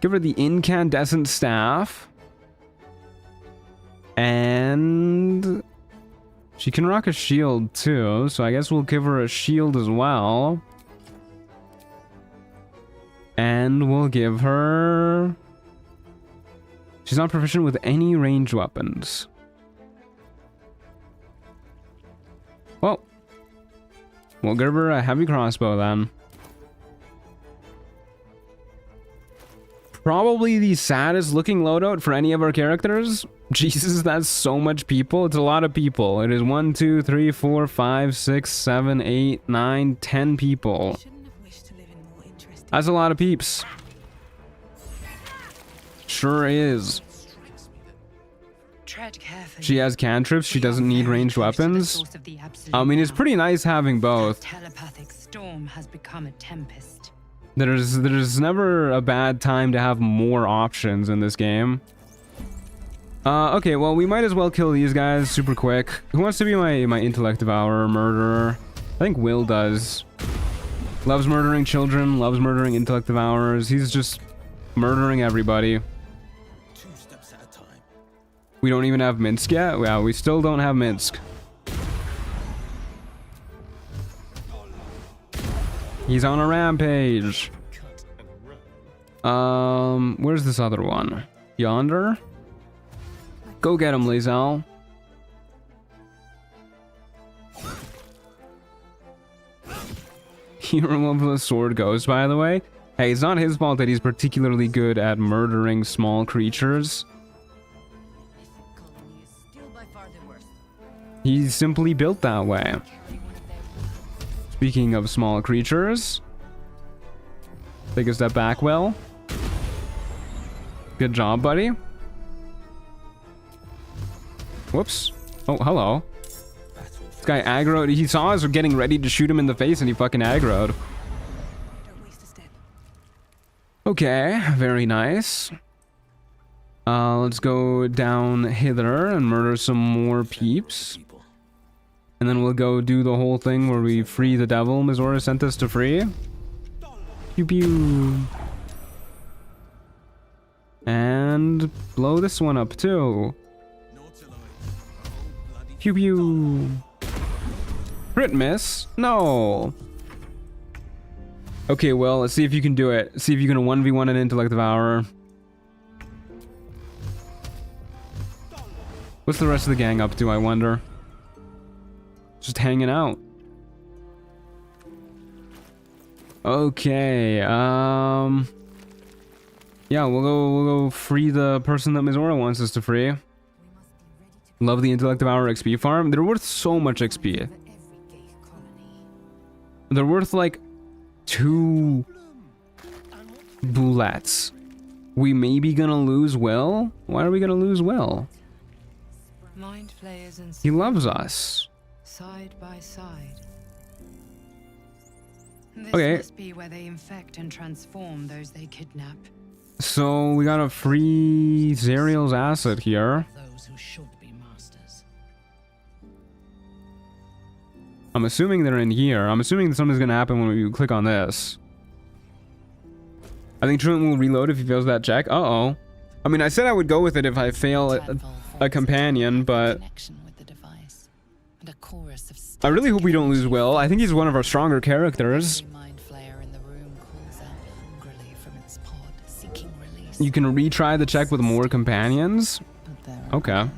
Give her the incandescent staff. And... she can rock a shield too, so I guess we'll give her a shield as well. And we'll give her... she's not proficient with any ranged weapons. Well, we'll give her a heavy crossbow then. Probably the saddest looking loadout for any of our characters. Jesus, that's so much people. It's a lot of people. It is 1, 2, 3, 4, 5, 6, 7, 8, 9, 10 people. That's a lot of peeps. Sure is. Tread carefully. She has cantrips. She doesn't need ranged weapons. I mean, it's pretty nice having both. Telepathic storm has become a tempest. There's never a bad time to have more options in this game. Okay, well, we might as well kill these guys super quick. Who wants to be my intellect devourer, murderer? I think Will does. Loves murdering children, loves murdering intellect devourers. He's just murdering everybody. We don't even have Minsk yet? Yeah, we still don't have Minsk. He's on a rampage. Where's this other one? Yonder? Go get him, Lae'zel. Hero of the Sword goes, by the way. Hey, it's not his fault that he's particularly good at murdering small creatures. He's simply built that way. Speaking of small creatures, take a step back, Will. Good job, buddy. Whoops. Oh, hello. This guy aggroed. He saw us getting ready to shoot him in the face and he fucking aggroed. Okay, very nice. Let's go down hither and murder some more peeps. And then we'll go do the whole thing where we free the devil Mizora sent us to free. Pew pew. And blow this one up too. Pew pew. Crit miss? No. Okay, well, let's see if you can do it. See if you can 1v1 an intellect devourer. What's the rest of the gang up to, I wonder? Just hanging out. Okay, yeah, we'll go free the person that Mizora wants us to free. Love the intellect devourer XP farm. They're worth so much XP. They're worth like 2 bullets. We may be gonna lose Will? Why are we gonna lose Will? Mind flayers and He loves us. side by side. This Okay. must be where they infect and transform those they kidnap. So we got a free Zariel's asset here. Those who should be masters. I'm assuming they're in here. I'm assuming something's gonna happen when we click on this. I think Truant will reload if he fails that check. Uh-oh. I mean, I said I would go with it if I fail a companion, but I really hope we don't lose Will. I think he's one of our stronger characters. You can retry the check with more companions. Okay.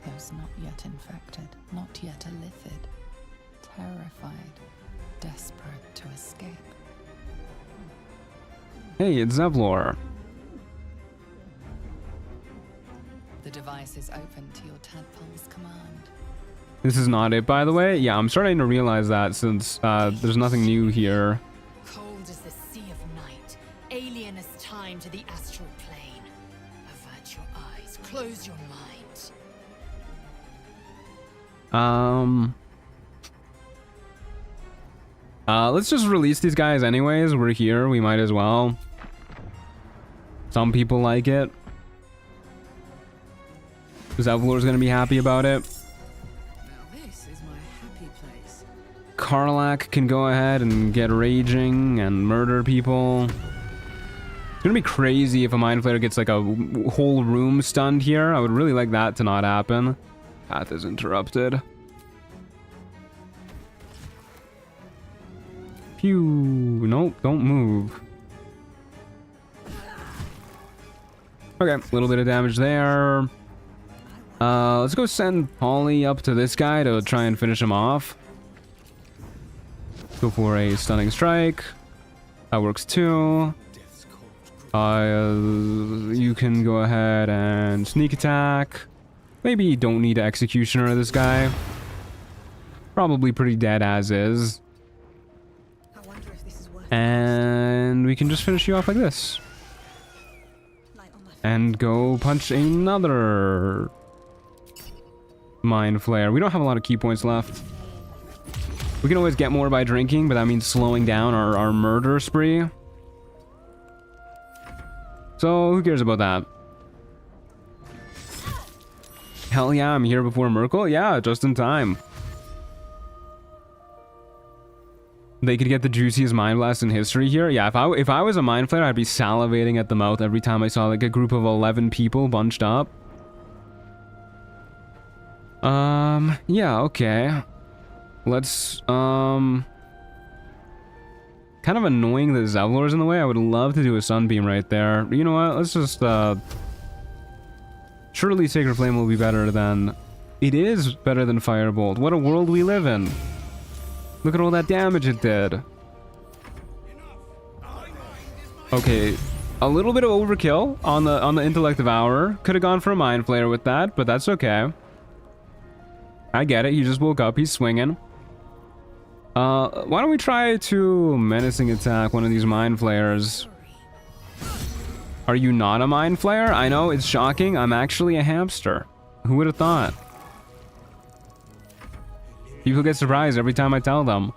Those not yet infected, not yet illithid, terrified, desperate to escape. Hey, it's Zevlor. The device is open to your tadpole's command. This is not it, by the way. Yeah, I'm starting to realize that since there's nothing new here. Cold as the sea of night, alien as time to the astral plane. Avert your eyes, close your mind. Let's just release these guys anyways. We're here, we might as well. Some people like it. Zevlor's gonna be happy about it. This is my happy place. Karlak can go ahead and get raging and murder people. It's gonna be crazy if a Mind Flayer gets like a whole room stunned here. I would really like that to not happen. Path is interrupted. Pew. Nope, don't move. Okay, a little bit of damage there. Let's go send Polly up to this guy to try and finish him off. Go for a stunning strike. That works too. You can go ahead and sneak attack. Maybe you don't need to Executioner this guy. Probably pretty dead as is. I wonder if this is worth And we can just finish you off like this. light on my And go punch another Mind Flayer. We don't have a lot of key points left. We can always get more by drinking, but that means slowing down our murder spree. So, who cares about that? Hell yeah, I'm here before Merkel? Yeah, just in time. They could get the juiciest Mind Blast in history here. Yeah, if I was a Mind Flayer, I'd be salivating at the mouth every time I saw like a group of 11 people bunched up. Yeah, okay. Let's, kind of annoying that Zevlor's in the way. I would love to do a Sunbeam right there. But you know what? Let's just, surely Sacred Flame will be better than... It is better than Firebolt. What a world we live in. Look at all that damage it did. Okay, a little bit of overkill on the Intellect Devourer. Could have gone for a Mind Flayer with that, but that's okay. I get it. He just woke up. He's swinging. Why don't we try to menacing attack one of these Mind Flayers? Are you not a Mind Flayer? I know, it's shocking. I'm actually a hamster. Who would have thought? People get surprised every time I tell them.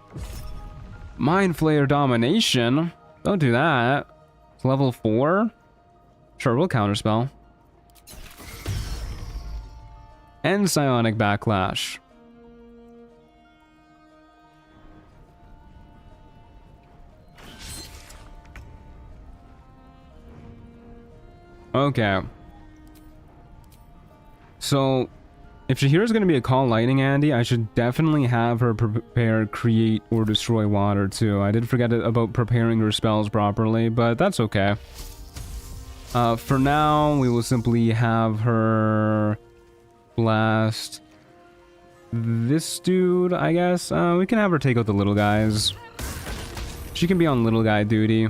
Mind Flayer Domination? Don't do that. It's level 4? Sure, we'll counterspell. And Psionic Backlash. Okay. So, if Jaheira's going to be a Call Lightning Andy, I should definitely have her prepare Create or Destroy Water too. I did forget about preparing her spells properly, but that's okay. For now, we will simply have her blast this dude, I guess. We can have her take out the little guys. She can be on little guy duty.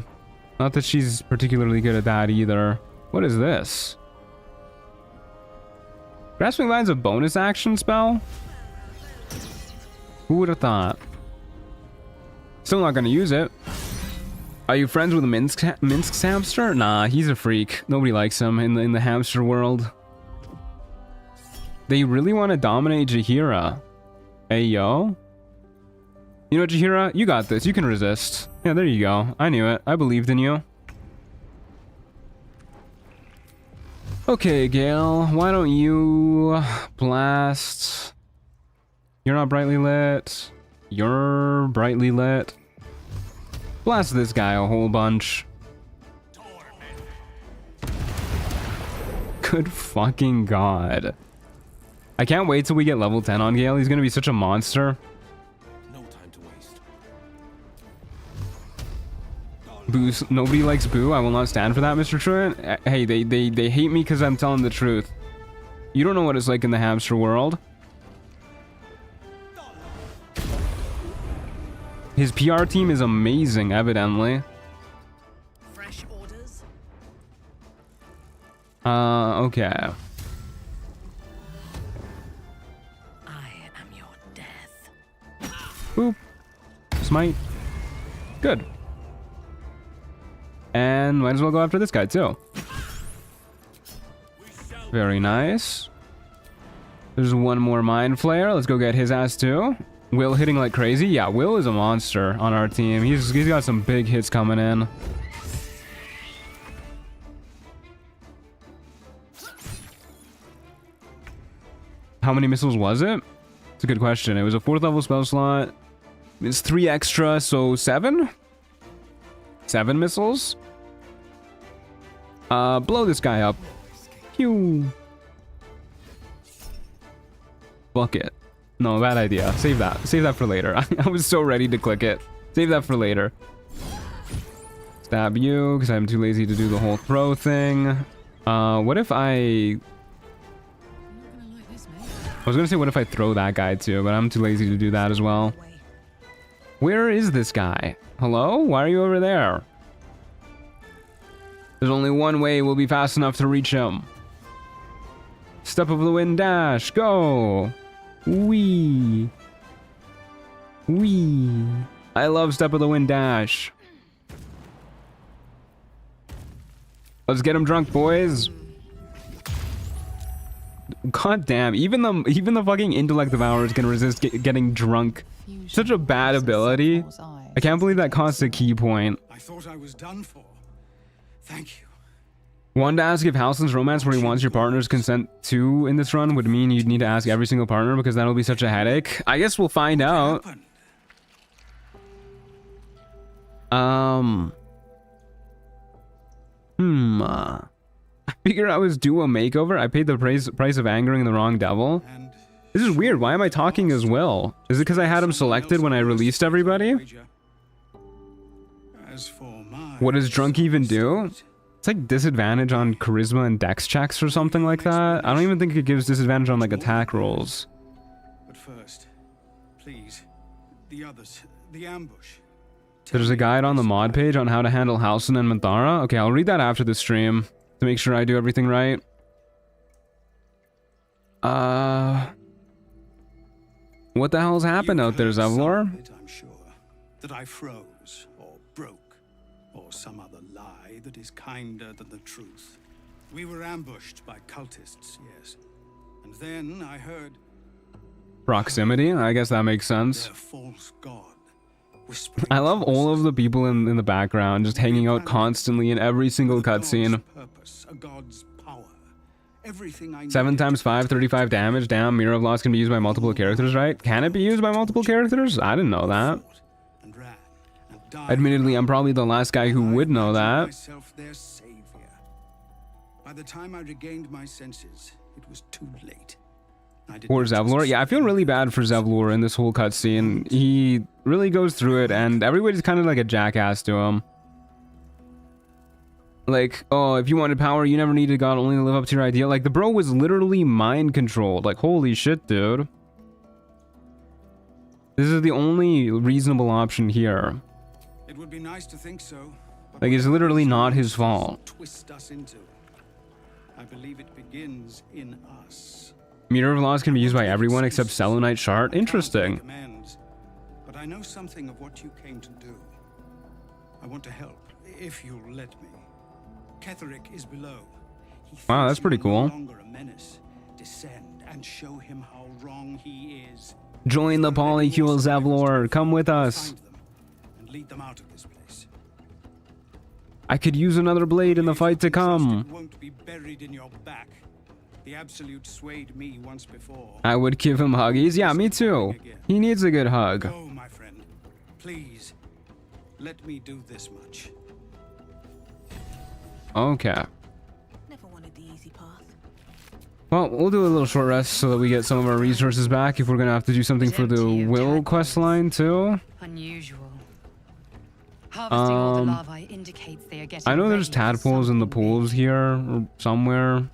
Not that she's particularly good at that either. What is this? Grasping Vine's a bonus action spell? Who would have thought? Still not gonna use it. Are you friends with Minsk's hamster? Nah, he's a freak. Nobody likes him in the hamster world. They really want to dominate Jaheira. Hey, yo. You know, Jaheira, you got this. You can resist. Yeah, there you go. I knew it. I believed in you. Okay, Gale, why don't you blast? You're not brightly lit. You're brightly lit. Blast this guy a whole bunch. Good fucking god. I can't wait till we get level 10 on Gale. He's gonna be such a monster. No time to waste. Boo, nobody likes Boo. I will not stand for that, Mr. Truant. Hey, they hate me because I'm telling the truth. You don't know what it's like in the hamster world. His PR team is amazing, evidently. Fresh orders? Okay. I am your death. Boop. Smite. Good. And might as well go after this guy, too. Very nice. There's one more Mind Flayer. Let's go get his ass, too. Will hitting like crazy. Yeah, Will is a monster on our team. He's got some big hits coming in. How many missiles was it? It's a good question. It was a 4th level spell slot. It's 3 extra, so 7? 7 missiles? Blow this guy up. Pew. Bucket. No, bad idea. Save that. Save that for later. I was so ready to click it. Save that for later. Stab you, because I'm too lazy to do the whole throw thing. What if I was gonna say what if I throw that guy too, but I'm too lazy to do that as well. Where is this guy? Hello? Why are you over there? There's only one way we'll be fast enough to reach him. Step of the wind dash. Go. Wee. Wee. I love Step of the Wind dash. Let's get him drunk, boys. God damn, even the fucking intellect devourer can resist getting drunk. Such a bad ability. I can't believe that costs a key point. I thought I was done for. Thank you. Wanted to ask if Halson's romance where he wants your partner's consent to in this run would mean you'd need to ask every single partner because that'll be such a headache. I guess we'll find out. I figured I was due a makeover. I paid the price of angering the wrong devil. This is weird. Why am I talking as well? Is it because I had him selected when I released everybody? What does drunk even do? It's like disadvantage on charisma and dex checks or something like that. I don't even think it gives disadvantage on like attack rolls. But first, please, the others, the ambush. There's a guide on the mod page on how to handle Halson and Minthara. Okay, I'll read that after the stream to make sure I do everything right. What the hell's happened out there, Zevlor? I'm sure that I froze or broke or some other lie that is kinder than the truth. We were ambushed by cultists, yes. And then I heard Proximity? I guess that makes sense. their false god. I love all of the people in the background just hanging out constantly in every single cutscene. 7 times 5, 35 damage. Damn, Mirror of Loss can be used by multiple characters, right? Can it be used by multiple characters? I didn't know that. Admittedly, I'm probably the last guy who would know that. By the time I regained my senses, it was too late. Or Zevlor. Yeah, I feel really bad for Zevlor in this whole cutscene. He really goes through it, and everybody's kind of like a jackass to him. Like, oh, if you wanted power, you never needed God only to live up to your ideal. Like, the bro was literally mind controlled. Like, holy shit, dude. This is the only reasonable option here. It would be nice to think so. Like, it's literally not his fault. Twist us into. I believe it begins in us. Mirror of Laws can be used by everyone except Selûnite Shard. Interesting. I know something of what you came to do. I want to help, if you'll let me. Ketheric is below. Wow, that's pretty cool. No longer a menace. Descend and show him how wrong he is. Join the Polycule Zevlor. Come with us. Find them and lead them out of this place. I could use another blade in the fight to come. It won't be buried in your back. The Absolute swayed me once before. I would give him huggies. Yeah, me too. He needs a good hug. Go, my friend. Please, let me do this much. Okay. Never wanted the easy path. Well, we'll do a little short rest so that we get some of our resources back if we're gonna have to do something for the Will quest line too. Unusual. Harvesting all the larvae indicates they are getting. I know there's tadpoles in the pools here or somewhere.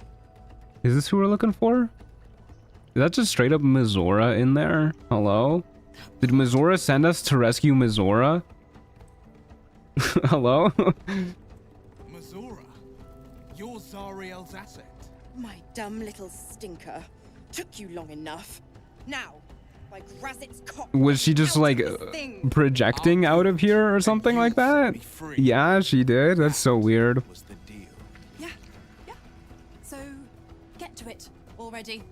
Is this who we're looking for? Is that just straight up Mizora in there? Hello? Did Mizora send us to rescue Mizora? Hello? Mizora, you're Zariel's asset. My dumb little stinker. Took you long enough. Now, by Grazit's cock. Was she just like projecting out of here or something like that? Yeah, she did. That's so weird. Yeah. So, get to it already.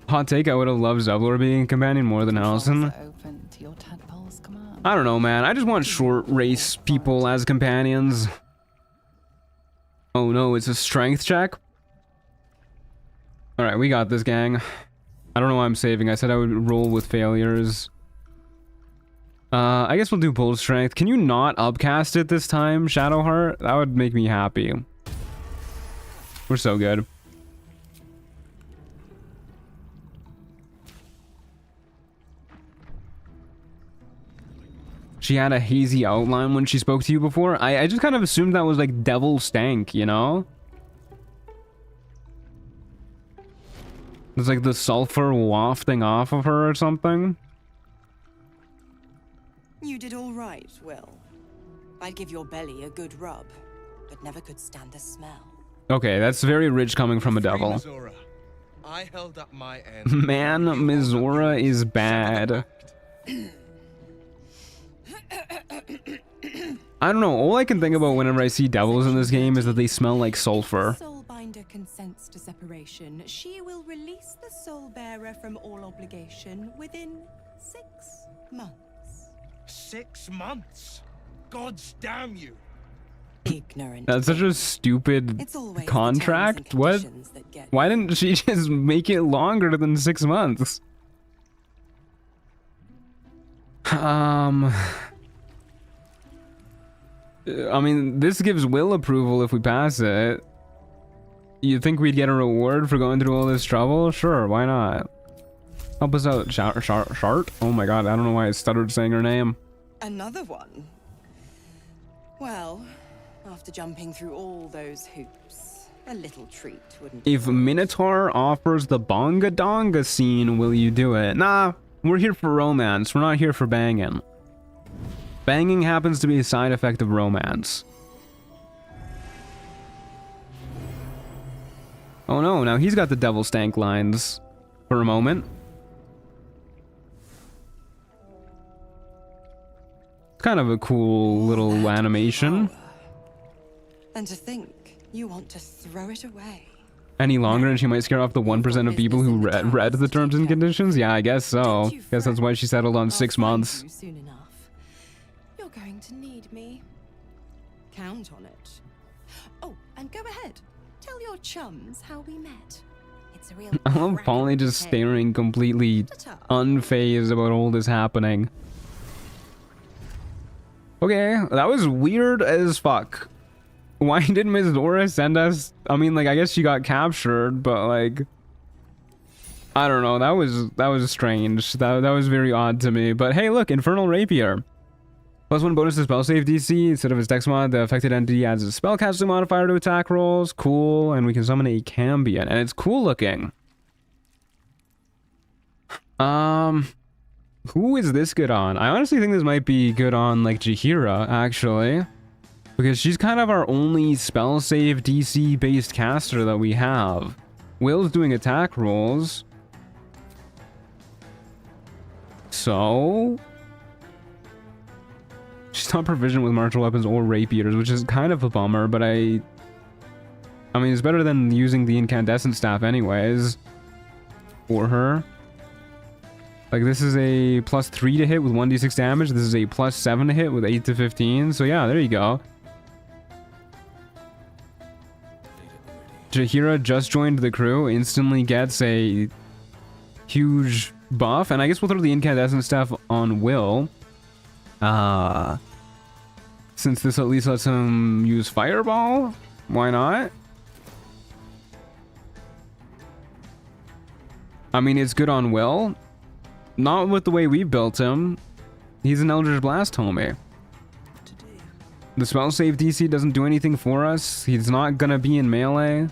Hot take, I would have loved Zevlor being a companion more than Allison. Open to your tadpole's command. I don't know, man. I just want short race people as companions. Oh no, it's a strength check? Alright, we got this, gang. I don't know why I'm saving. I said I would roll with failures. I guess we'll do bull strength. Can you not upcast it this time, Shadowheart? That would make me happy. We're so good. She had a hazy outline when she spoke to you before. I just kind of assumed that was like devil stank, you know? It's like the sulfur wafting off of her or something. You did all right, Will. I'd give your belly a good rub, but never could stand the smell. Okay, that's very rich coming from a devil. Mizora, I held up my end. Man, Mizora is bad. I don't know, all I can think about whenever I see devils in this game is that they smell like sulfur. Soulbinder consents to separation. She will release the soul bearer from all obligation within 6 months. 6 months? Gods damn you! Ignorant. That's such a stupid contract. What? Why didn't she just make it longer than 6 months? I mean, this gives Will approval if we pass it. You think we'd get a reward for going through all this trouble? Sure, why not? Help us out, Shart? Oh my god, I don't know why I stuttered saying her name. Another one? Well, after jumping through all those hoops, a little treat wouldn't. If Minotaur offers the bonga donga scene, will you do it? Nah, we're here for romance. We're not here for banging. Banging happens to be a side effect of romance. Oh no, now he's got the devil stank lines for a moment. Kind of a cool little animation. And to think you want to throw it away. Any longer and she might scare off the 1% of people who read the terms and conditions? Yeah, I guess so. Guess that's why she settled on 6 months. Soon enough. You're going to need me. Count on it. Oh, and go ahead. Tell your chums how we met. It's a real. I love Polly just staring completely unfazed about all this happening. Okay, that was weird as fuck. Why did Miss Dora send us? I mean, like, I guess she got captured, but like, I don't know. That was strange. That was very odd to me. But hey, look, Infernal Rapier. +1 bonus to spell save DC. Instead of his dex mod, the affected entity adds a spellcasting modifier to attack rolls. Cool. And we can summon a Cambion. And it's cool looking. Who is this good on? I honestly think this might be good on, like, Jaheira, actually. Because she's kind of our only spell save DC based caster that we have. Will's doing attack rolls. So she's not provisioned with martial weapons or rapiers, which is kind of a bummer, but I mean, it's better than using the incandescent staff anyways for her. Like, this is a +3 to hit with 1d6 damage. This is a +7 to hit with 8 to 15. So yeah, there you go. Jaheira just joined the crew, instantly gets a huge buff, and I guess we'll throw the incandescent stuff on Will. Since this at least lets him use Fireball, why not? I mean, it's good on Will. Not with the way we built him. He's an Eldritch Blast homie. The spell save DC doesn't do anything for us. He's not gonna be in melee.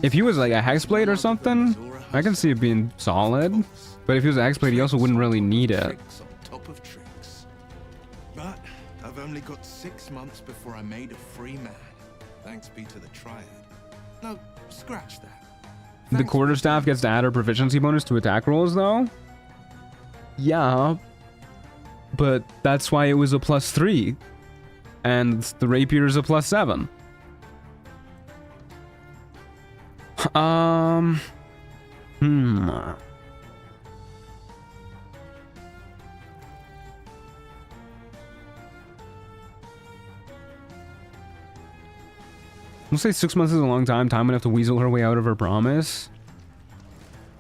If he was like a Hexblade or something, I can see it being solid. But if he was a Hexblade, he also wouldn't really need it. But I've only got 6 months before I made a free man. Thanks be to the Triad. No, scratch that. The quarterstaff gets to add her proficiency bonus to attack rolls, though. Yeah, but that's why it was a +3, and the rapier is a +7. We'll say 6 months is a long time enough to weasel her way out of her promise.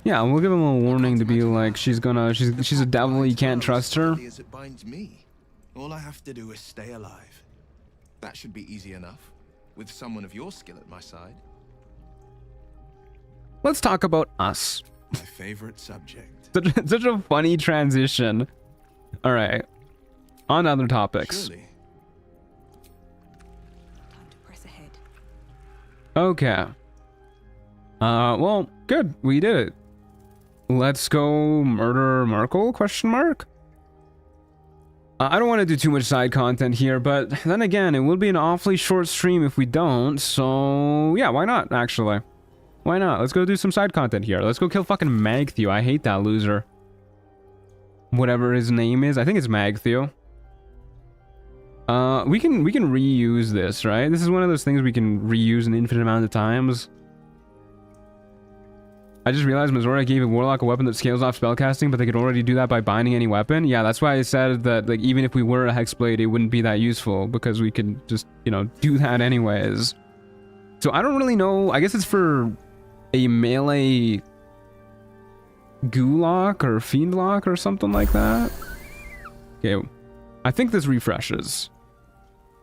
Yeah, we'll give him a warning to be like, she's a devil, you can't trust her. As it binds me. All I have to do is stay alive. That should be easy enough, with someone of your skill at my side. Let's talk about us. My favorite subject. Such a funny transition. All right, on to other topics. Surely. Okay. Well, good. We did it. Let's go murder Merkel, question mark? I don't want to do too much side content here, but then again, it will be an awfully short stream if we don't, so yeah, why not, actually? Why not? Let's go do some side content here. Let's go kill fucking Magthew. I hate that loser. Whatever his name is. I think it's Magthew. We can reuse this, right? This is one of those things we can reuse an infinite amount of times. I just realized Mazora gave a warlock a weapon that scales off spellcasting, but they could already do that by binding any weapon. Yeah, that's why I said that, like, even if we were a hexblade, it wouldn't be that useful, because we could just, you know, do that anyways. So I don't really know. I guess it's for a melee Gulock or Fiendlock or something like that. Okay, I think this refreshes.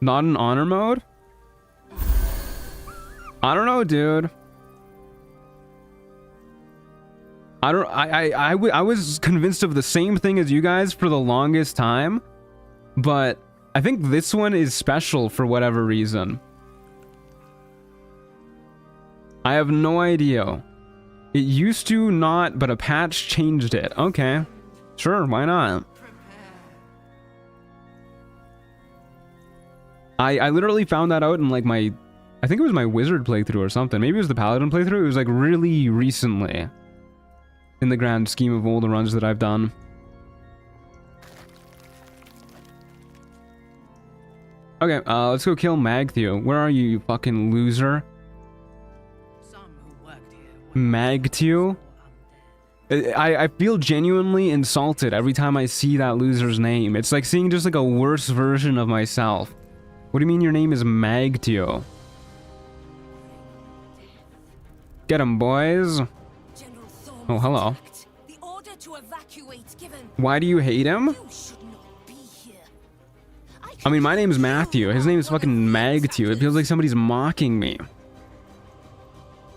Not in honor mode? I don't know, dude. I was convinced of the same thing as you guys for the longest time, but I think this one is special for whatever reason. I have no idea. It used to not, but a patch changed it. Okay, sure, why not? I literally found that out in like my, I think it was my wizard playthrough or something. Maybe it was the paladin playthrough. It was like really recently in the grand scheme of all the runs that I've done. Okay, let's go kill Magthew. Where are you, you fucking loser? Magthew? I feel genuinely insulted every time I see that loser's name. It's like seeing just like a worse version of myself. What do you mean your name is Magthew? Get him, boys. Oh, hello. Why do you hate him? I mean, my name's Matthew. His name is fucking Magthew. It feels like somebody's mocking me.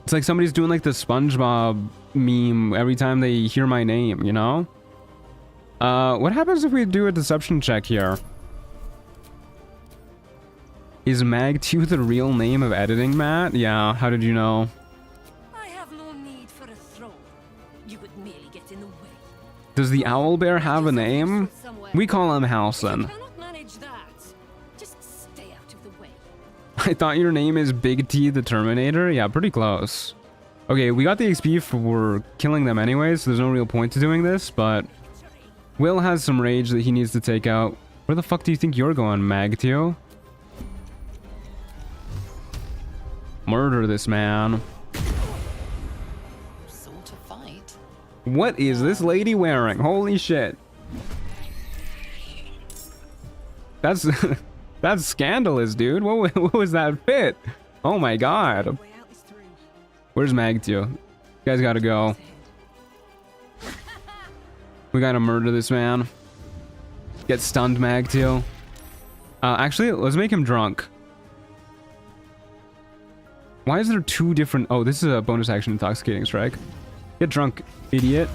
It's like somebody's doing like the SpongeBob meme every time they hear my name, you know? What happens if we do a deception check here? Is Magthew the real name of editing, Matt? Yeah, how did you know? I have no need for a throne. You would merely get in the way. Does the owlbear have a name? We call him Halson. Just stay out of the way. I thought your name is Big T the Terminator? Yeah, pretty close. Okay, we got the XP for killing them anyway, so there's no real point to doing this, but Will has some rage that he needs to take out. Where the fuck do you think you're going, Magtio? Murder this man. Sort of fight. What is this lady wearing? Holy shit. That's that's scandalous, dude. What was that fit? Oh my god. Where's Magtio? You guys gotta go. We gotta murder this man. Get stunned, Magtio. Actually, let's make him drunk. Why is there two different... Oh, this is a bonus action intoxicating strike. Get drunk, idiot.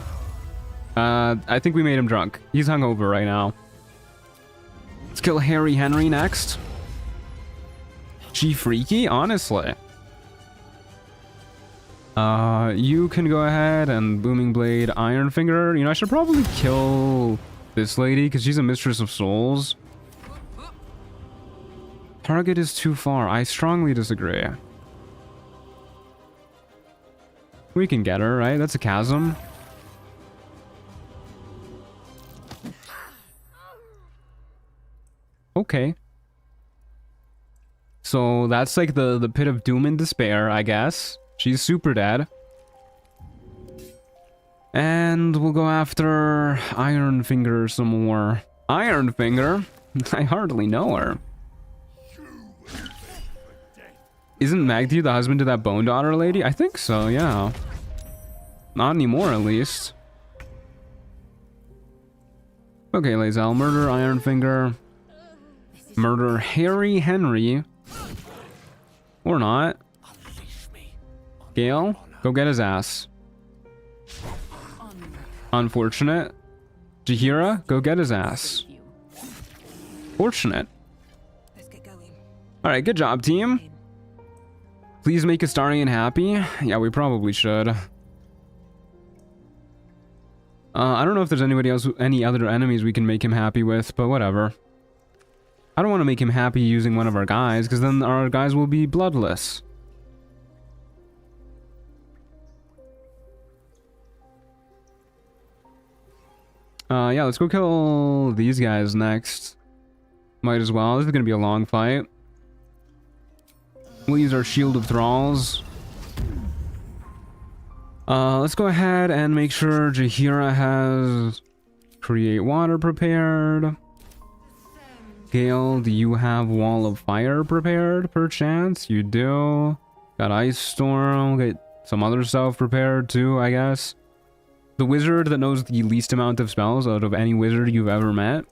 I think we made him drunk. He's hungover right now. Let's kill Harry Henry next. Gee, freaky, honestly. You can go ahead and Booming Blade Ironfinger. You know, I should probably kill this lady because she's a Mistress of Souls. Target is too far. I strongly disagree. We can get her, right? That's a chasm. Okay. So that's like the pit of doom and despair, I guess. She's super dead. And we'll go after Ironfinger some more. Ironfinger? I hardly know her. Isn't Magdi the husband to that Bone Daughter lady? I think so, yeah. Not anymore, at least. Okay, Lae'zel, murder Ironfinger. Murder Harry Henry. Or not. Gale, go get his ass. Unfortunate. Jaheira, go get his ass. Fortunate. Alright, good job, team. Please make Astarion happy. Yeah, we probably should. I don't know if there's anybody else, any other enemies we can make him happy with, but whatever. I don't want to make him happy using one of our guys, because then our guys will be bloodless. Yeah, let's go kill these guys next. Might as well. This is going to be a long fight. We'll use our Shield of Thralls. Let's go ahead and make sure Jaheira has Create Water prepared. Gale, do you have Wall of Fire prepared, perchance? You do. Got Ice Storm. Get some other stuff prepared too, I guess. The wizard that knows the least amount of spells out of any wizard you've ever met.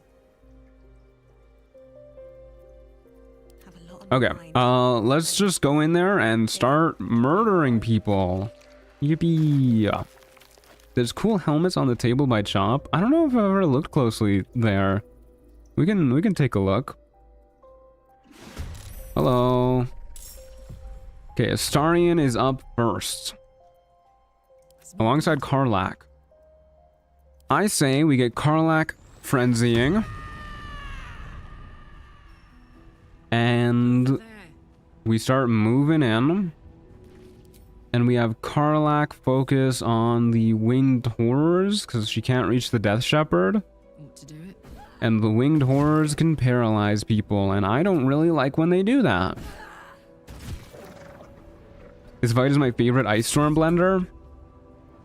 Okay, let's just go in there and start murdering people. Yippee. There's cool helmets on the table by Chop. I don't know if I've ever looked closely there. We can take a look. Hello. Okay, Astarion is up first. Alongside Karlach. I say we get Karlach frenzying. And we start moving in. And we have Karlach focus on the winged horrors because she can't reach the Death Shepherd. And the winged horrors can paralyze people, and I don't really like when they do that. This fight is my favorite Ice Storm blender.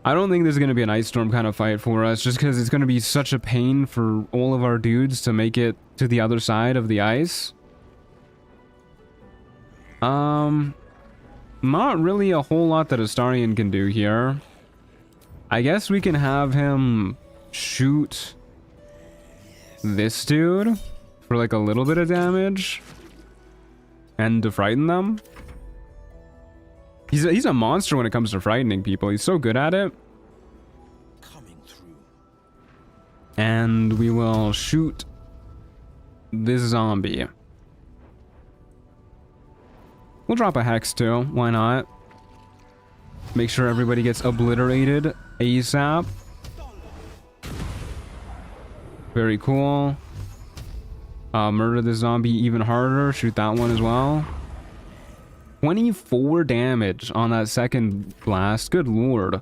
I don't think there's going to be an Ice Storm kind of fight for us, just because it's going to be such a pain for all of our dudes to make it to the other side of the ice. Not really a whole lot that Astarion can do here. I guess we can have him shoot this dude for like a little bit of damage and to frighten them. He's a monster when it comes to frightening people. He's so good at it. And we will shoot this zombie. We'll drop a hex too. Why not? Make sure everybody gets obliterated ASAP. Very cool. Murder the zombie even harder. Shoot that one as well. 24 damage on that second blast. Good lord.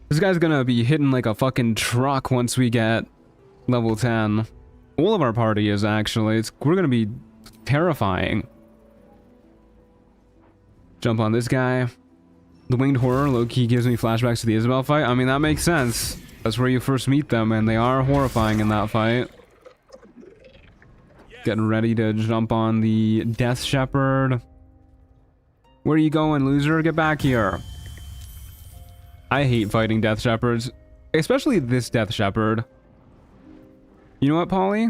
This guy's gonna be hitting like a fucking truck once we get level 10. All of our party is actually. We're gonna be terrifying. Jump on this guy. The winged horror low-key gives me flashbacks to the Isabel fight. I mean, that makes sense. That's where you first meet them, and they are horrifying in that fight. Getting ready to jump on the Death Shepherd. Where are you going, loser? Get back here. I hate fighting Death Shepherds. Especially this Death Shepherd. You know what, Polly?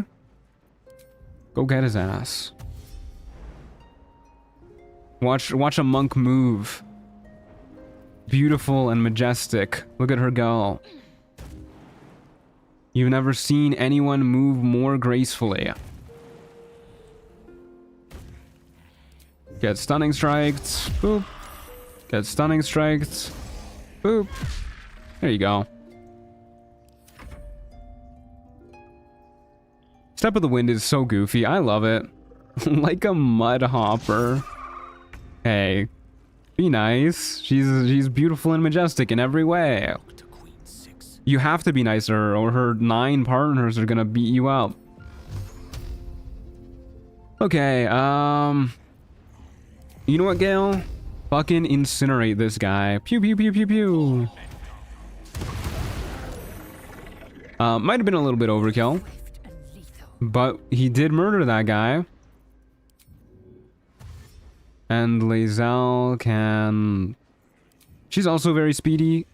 Go get his ass. Watch a monk move. Beautiful and majestic. Look at her go. You've never seen anyone move more gracefully. Get stunning strikes. Boop. Get stunning strikes. Boop. There you go. Step of the Wind is so goofy. I love it. Like a mud hopper. Hey. Be nice. She's beautiful and majestic in every way. You have to be nice to her, or her 9 partners are gonna beat you up. Okay, you know what, Gale? Fucking incinerate this guy. Pew pew pew pew pew. Might have been a little bit overkill, but he did murder that guy. And Lae'zel can... She's also very speedy.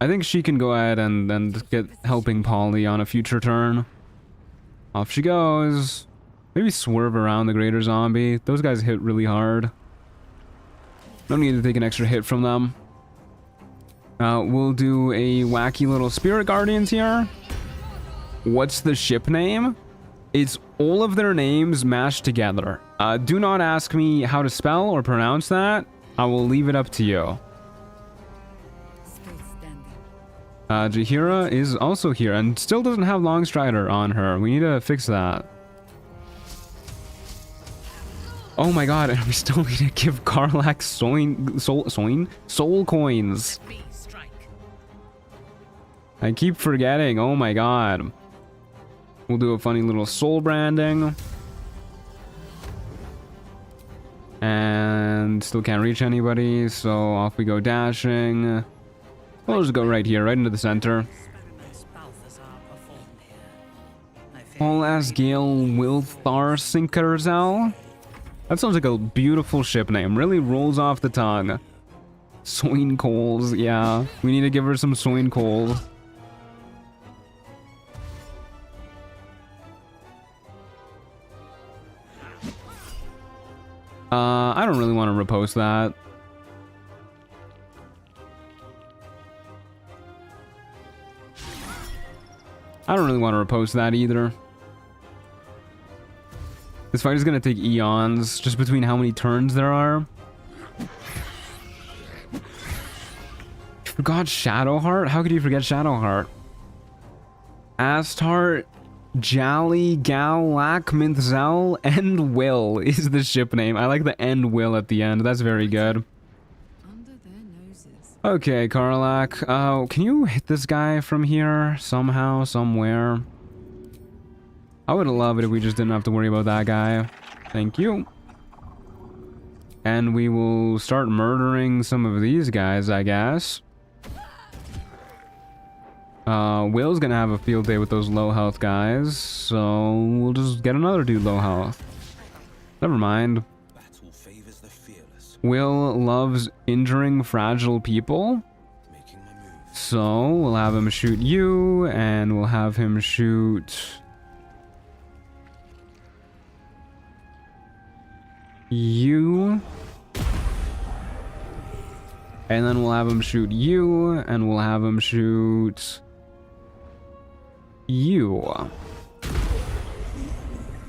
I think she can go ahead and get helping Polly on a future turn. Off she goes. Maybe swerve around the greater zombie. Those guys hit really hard. No need to take an extra hit from them. We'll do a wacky little Spirit Guardians here. What's the ship name? It's all of their names mashed together. Do not ask me how to spell or pronounce that. I will leave it up to you. Jaheira is also here and still doesn't have Longstrider on her. We need to fix that. Oh my god, and we still need to give Karlach soul coins. I keep forgetting. Oh my god. We'll do a funny little soul branding. And still can't reach anybody, so off we go dashing. We'll just go right here, right into the center. All as Gale Wilthar Sinkerzel. That sounds like a beautiful ship name. Really rolls off the tongue. Soin coals, yeah. We need to give her some soin coal. I don't really want to repost that. I don't really want to repost that either. This fight is going to take eons, just between how many turns there are. You forgot Shadowheart? How could you forget Shadowheart? Asthart, Jali, Galak, Minthzel, and Will is the ship name. I like the end Will at the end. That's very good. Okay, Karlach. Can you hit this guy from here somehow, somewhere? I would love it if we just didn't have to worry about that guy. Thank you. And we will start murdering some of these guys, I guess. Will's gonna have a field day with those low health guys, so we'll just get another dude low health. Never mind. Will loves injuring fragile people, so we'll have him shoot you, and we'll have him shoot you, and then we'll have him shoot you, and we'll have him shoot you.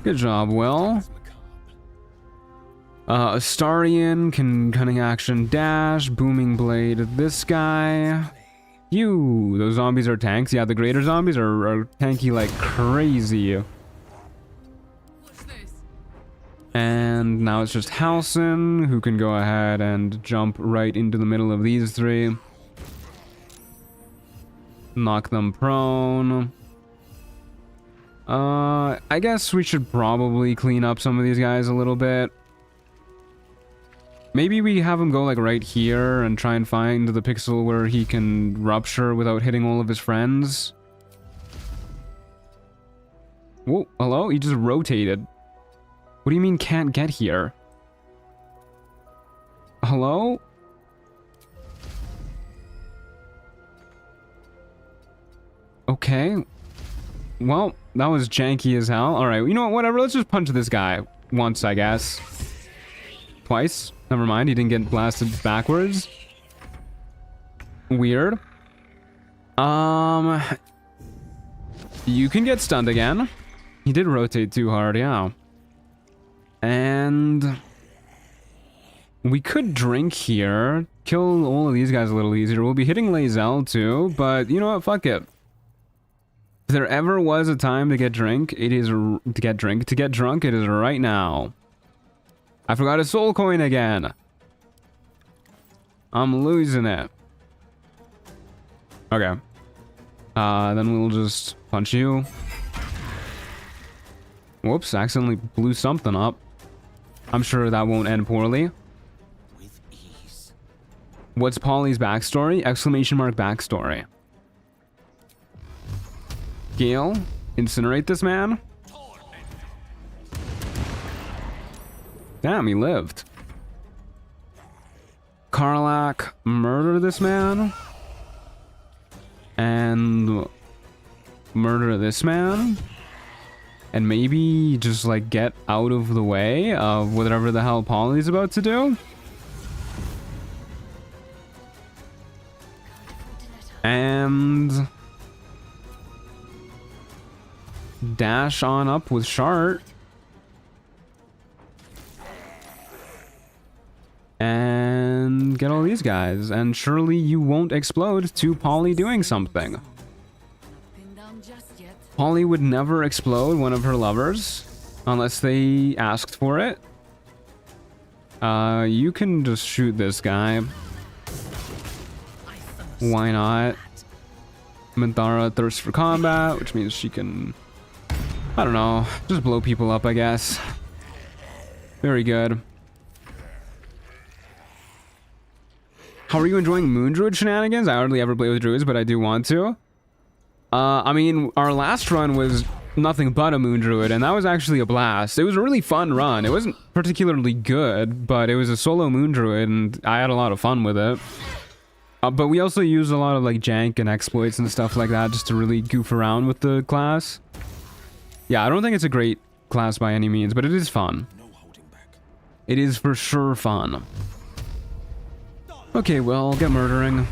Good job, Will. Astarion can cunning action dash, booming blade this guy. You, those zombies are tanks. Yeah, the greater zombies are tanky like crazy. And now it's just Halsin, who can go ahead and jump right into the middle of these three. Knock them prone. I guess we should probably clean up some of these guys a little bit. Maybe we have him go like right here and try and find the pixel where he can rupture without hitting all of his friends. Whoa, hello? He just rotated. What do you mean can't get here? Hello? Okay. Well, that was janky as hell. Alright, you know what? Whatever. Let's just punch this guy once, I guess. Twice? Never mind. He didn't get blasted backwards. Weird. You can get stunned again. He did rotate too hard, yeah. And we could drink here. Kill all of these guys a little easier. We'll be hitting Lae'zel too, but you know what? Fuck it. If there ever was a time to get drunk, it is to get drunk, it is right now. I forgot a soul coin again. I'm losing it. Okay. Then we'll just punch you. Whoops, accidentally blew something up. I'm sure that won't end poorly. With ease. What's Polly's backstory? Exclamation mark backstory. Gale, incinerate this man. Damn, he lived. Karlach, murder this man. And murder this man. And maybe just like get out of the way of whatever the hell Polly's about to do. And dash on up with Shart. And get all these guys. And surely you won't explode to Polly doing something. Polly would never explode one of her lovers unless they asked for it. You can just shoot this guy. Why not? Minthara thirsts for combat, which means she can, I don't know, just blow people up, I guess. Very good. How are you enjoying Moon Druid shenanigans? I hardly ever play with druids, but I do want to. I mean, our last run was nothing but a Moon Druid, and that was actually a blast. It was a really fun run. It wasn't particularly good, but it was a solo Moon Druid, and I had a lot of fun with it. But we also used a lot of like jank and exploits and stuff like that just to really goof around with the class. Yeah, I don't think it's a great class by any means, but it is fun. It is for sure fun. Okay, well, get murdering.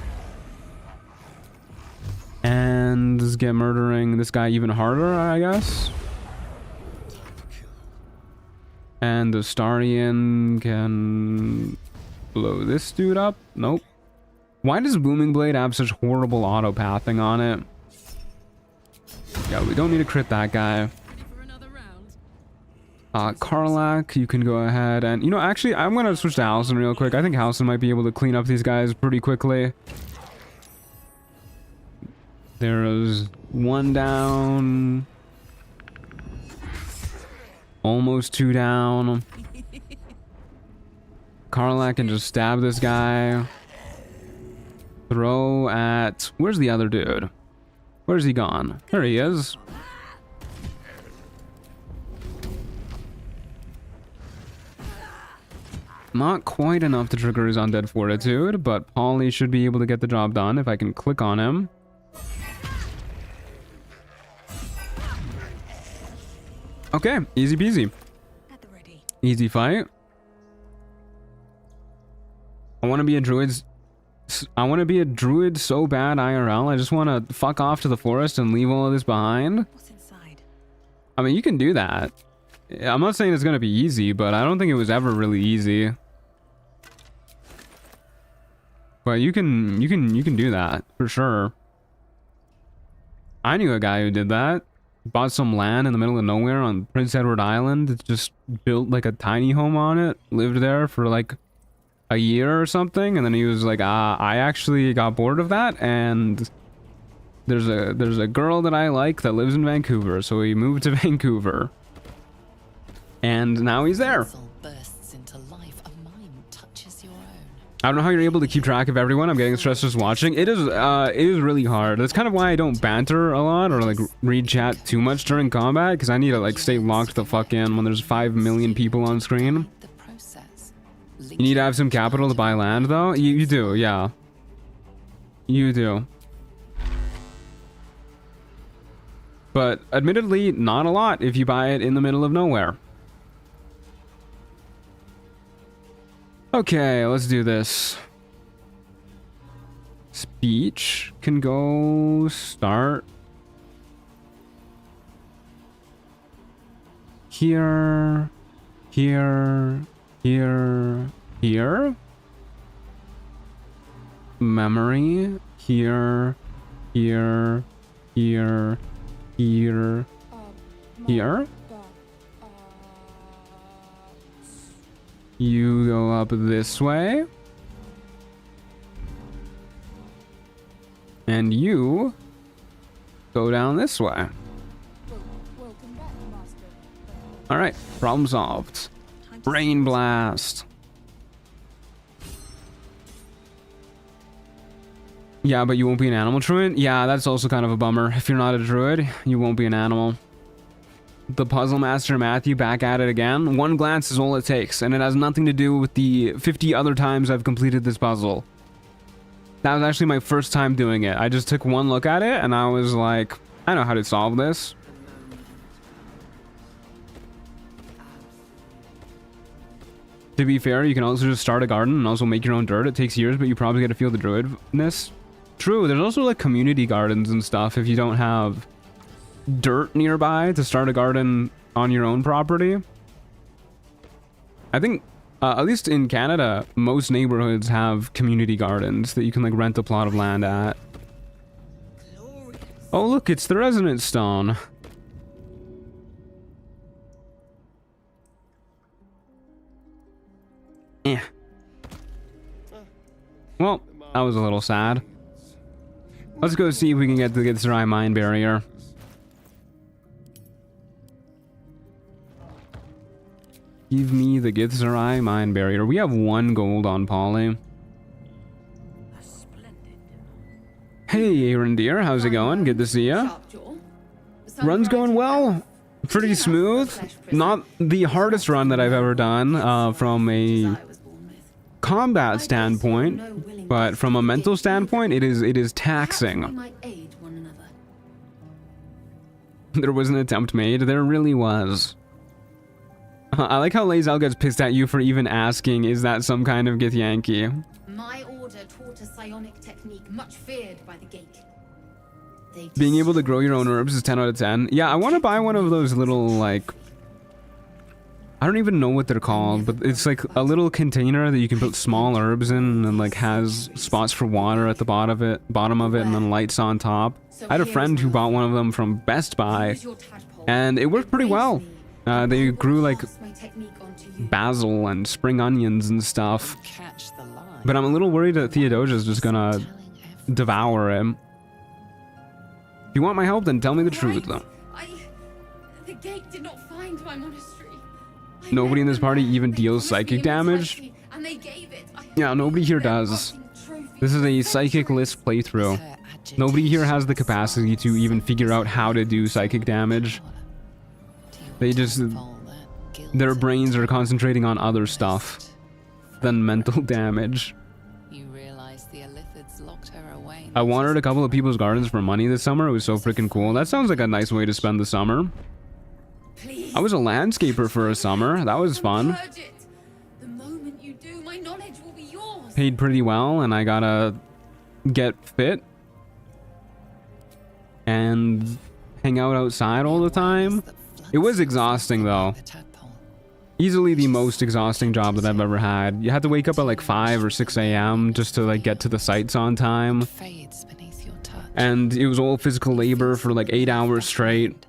And let's get murdering this guy even harder, I guess. And the Starian can blow this dude up. Nope. Why does Booming Blade have such horrible auto-pathing on it? Yeah, we don't need to crit that guy. Karlach, you can go ahead and... You know, actually, I'm going to switch to Halsin real quick. I think Halsin might be able to clean up these guys pretty quickly. There's one down. Almost two down. Karlach can just stab this guy. Throw at... Where's the other dude? Where's he gone? There he is. Not quite enough to trigger his Undead Fortitude, but Polly should be able to get the job done if I can click on him. Okay, easy peasy. Easy fight. I want to be a druid. I want to be a druid so bad IRL. I just want to fuck off to the forest and leave all of this behind. What's inside? I mean, you can do that. I'm not saying it's going to be easy, but I don't think it was ever really easy. But you can do that for sure. I knew a guy who did that. Bought some land in the middle of nowhere on Prince Edward Island. Just built like a tiny home on it. Lived there for like a year or something, and then he was like, I actually got bored of that, and there's a girl that I like that lives in Vancouver, so he moved to Vancouver. And now he's there. I don't know how you're able to keep track of everyone. I'm getting stressed just watching. It is really hard. That's kind of why I don't banter a lot or like read chat too much during combat, because I need to like stay locked the fuck in when there's 5 million people on screen. You need to have some capital to buy land though? You do, yeah. You do. But admittedly, not a lot if you buy it in the middle of nowhere. Okay, let's do this. Speech can go start here, here, here, here. Memory here, here, here, here, here. You go up this way. And you go down this way. Alright, problem solved. Brain blast. Yeah, but you won't be an animal truant? Yeah, that's also kind of a bummer. If you're not a druid, you won't be an animal. The puzzle master Matthew back at it again. One glance is all it takes, and it has nothing to do with the 50 other times I've completed this puzzle. That was actually my first time doing it. I just took one look at it, and I was like, I know how to solve this. To be fair, you can also just start a garden and also make your own dirt. It takes years, but you probably get to feel the druidness. True, there's also like community gardens and stuff if you don't have dirt nearby to start a garden on your own property. I think at least in Canada most neighborhoods have community gardens that you can like rent a plot of land at. Oh look, it's the resonance stone. Eh. Well, that was a little sad. Let's go see if we can get the Githzerai mine barrier. Give me the Githzerai mine barrier. We have 1 gold on Poly. Hey, Aaron dear, how's it going? Good to see ya. Run's going well. Pretty smooth. Not the hardest run that I've ever done from a combat standpoint, but from a mental standpoint, it is taxing. There was an attempt made. There really was. I like how Lazel gets pissed at you for even asking, is that some kind of Githyanki? My order taught a psionic technique much feared by the Gate. Being able to grow your own herbs is 10 out of 10. Yeah, I want to buy one of those little, like... I don't even know what they're called, but it's like a little container that you can put small herbs in and like has spots for water at the bottom of it, and then lights on top. I had a friend who bought one of them from Best Buy, and it worked pretty well. They grew like basil and spring onions and stuff. But I'm a little worried that Theodosia's just gonna devour him. If you want my help, then tell me the truth, though. The Gate did not find my monastery. Nobody in this party even deals psychic damage? And they gave it. Yeah, nobody here does. This is a psychic list playthrough. Nobody here has the capacity to even figure out how to do psychic damage. They just... Their brains are concentrating on other stuff than mental damage. I watered a couple of people's gardens for money this summer. It was so freaking cool. That sounds like a nice way to spend the summer. I was a landscaper for a summer. That was fun. The moment you do, my knowledge will be yours. Paid pretty well, and I gotta get fit and hang out outside all the time. It was exhausting though. Easily the most exhausting job that I've ever had. You had to wake up at like 5 or 6 a.m. just to like get to the sites on time. And it was all physical labor for like 8 hours straight.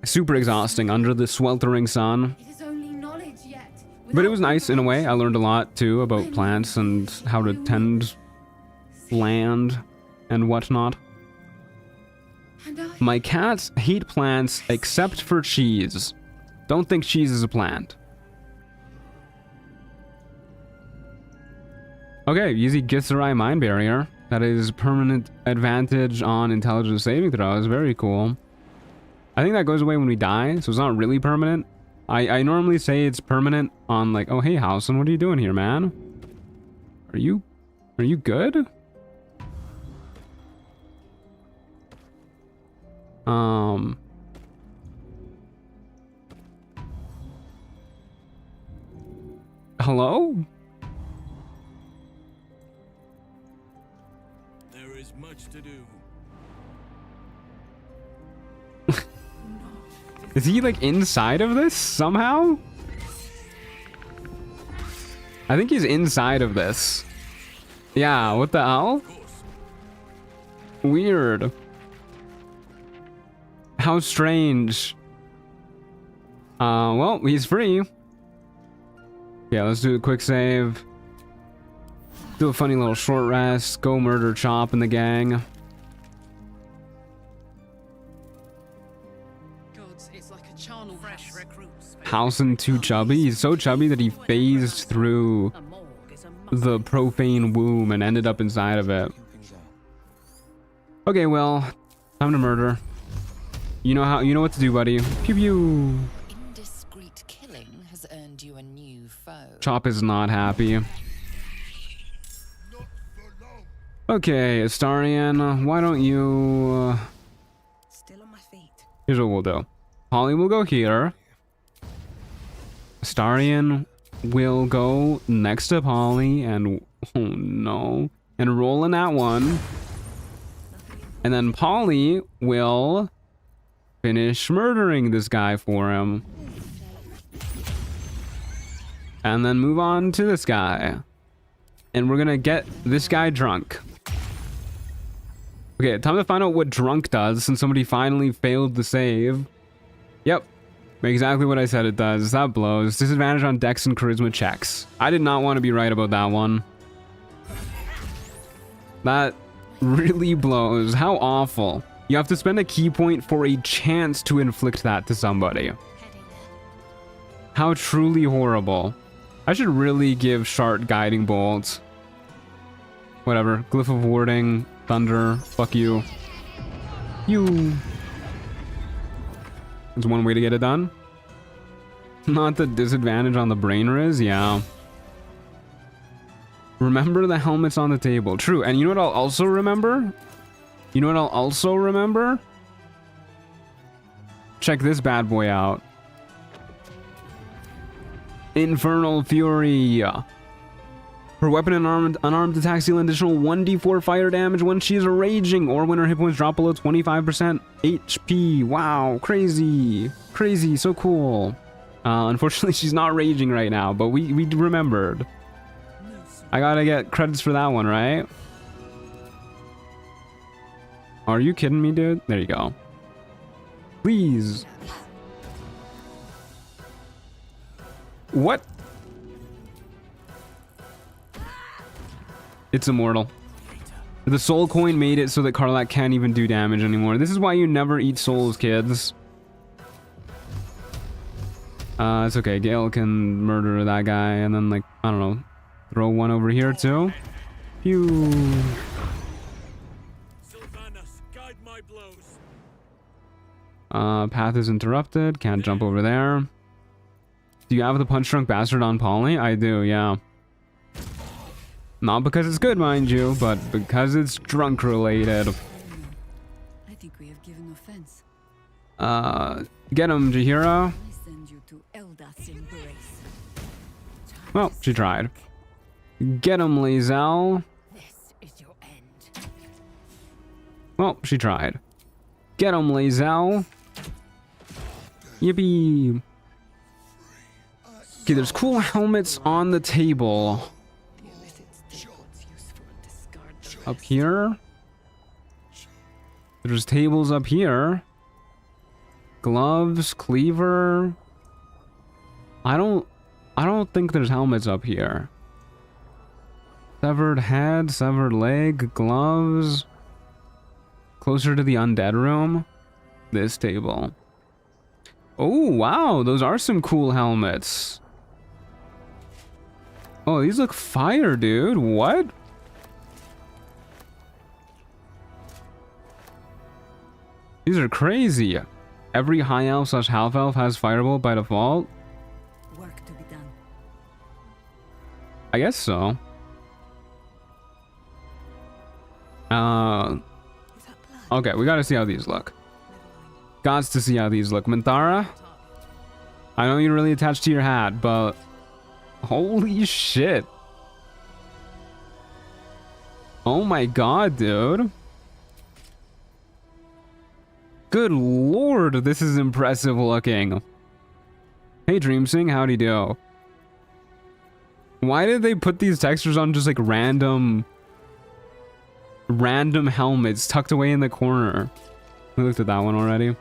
Super exhausting under the sweltering sun. It is only knowledge yet. But it was nice in a way. I learned a lot too about plants and how to tend land and whatnot. My cats hate plants except for cheese. Don't think cheese is a plant. Okay, easy Githzerai Mind Barrier. That is permanent advantage on intelligence saving throws. Very cool. I think that goes away when we die, so it's not really permanent. I normally say it's permanent on like, oh hey Howson, what are you doing here, man? Are you good? Hello? There is much to do. Is he like inside of this somehow? I think he's inside of this. Yeah, what the hell? Weird. How strange. Well, he's free. Yeah, let's do a quick save. Do a funny little short rest. Go murder Chop and the gang. Howson too chubby. He's so chubby that he phased through the profane womb and ended up inside of it. Okay, well, time to murder. You know what to do, buddy. Pew pew. Indiscreet killing has earned you a new foe. Chop is not happy. Okay, Astarian, why don't you... Still on my feet. Here's what we'll do. Polly will go here. Astarian will go next to Polly and... Oh no. And roll in that one. And then Polly will finish murdering this guy for him. And then move on to this guy. And we're gonna get this guy drunk. Okay, time to find out what drunk does since somebody finally failed the save. Yep. Exactly what I said it does. That blows. Disadvantage on Dex and Charisma checks. I did not want to be right about that one. That really blows. How awful. You have to spend a key point for a chance to inflict that to somebody. How truly horrible. I should really give Shart Guiding Bolt. Whatever. Glyph of Warding. Thunder. Fuck you. You. There's one way to get it done. Not the disadvantage on the brain riz, yeah. Remember the helmets on the table. True, and you know what I'll also remember? You know what I'll also remember? Check this bad boy out. Infernal Fury. Her weapon and unarmed attacks deal an additional 1d4 fire damage when she is raging or when her hit points drop below 25% HP. Wow, crazy. Crazy, so cool. Unfortunately, she's not raging right now, but we remembered. I gotta get credits for that one, right? Are you kidding me, dude? There you go. Please. What? It's immortal. The soul coin made it so that Karlach can't even do damage anymore. This is why you never eat souls, kids. It's okay. Gale can murder that guy and then, like, I don't know, throw one over here too. Pew. Path is interrupted. Can't jump over there. Do you have the punch drunk bastard on Polly? I do, yeah. Not because it's good, mind you, but because it's drunk related. I think we have given offense. Get him, Jaheira. I send you to Eldath's embrace. Well, she tried. Get him, Lae'zel. This is your end. Well, she tried. Get him, Lae'zel. Yippee. Okay, there's cool helmets on the table. Up here. There's tables up here. Gloves, cleaver. I don't think there's helmets up here. Severed head, severed leg, gloves. Closer to the undead room. This table. Oh, wow, those are some cool helmets. Oh, these look fire, dude. What? These are crazy. Every high elf / half elf has firebolt by default. Work to be done. I guess so. Okay, we gotta see how these look. Gots to see how these look. Minthara, I know you're really attached to your hat, but holy shit. Oh my god, dude. Good lord, this is impressive looking. Hey Dreamsing, howdy do. Why did they put these textures on just like random helmets tucked away in the corner? We looked at that one already.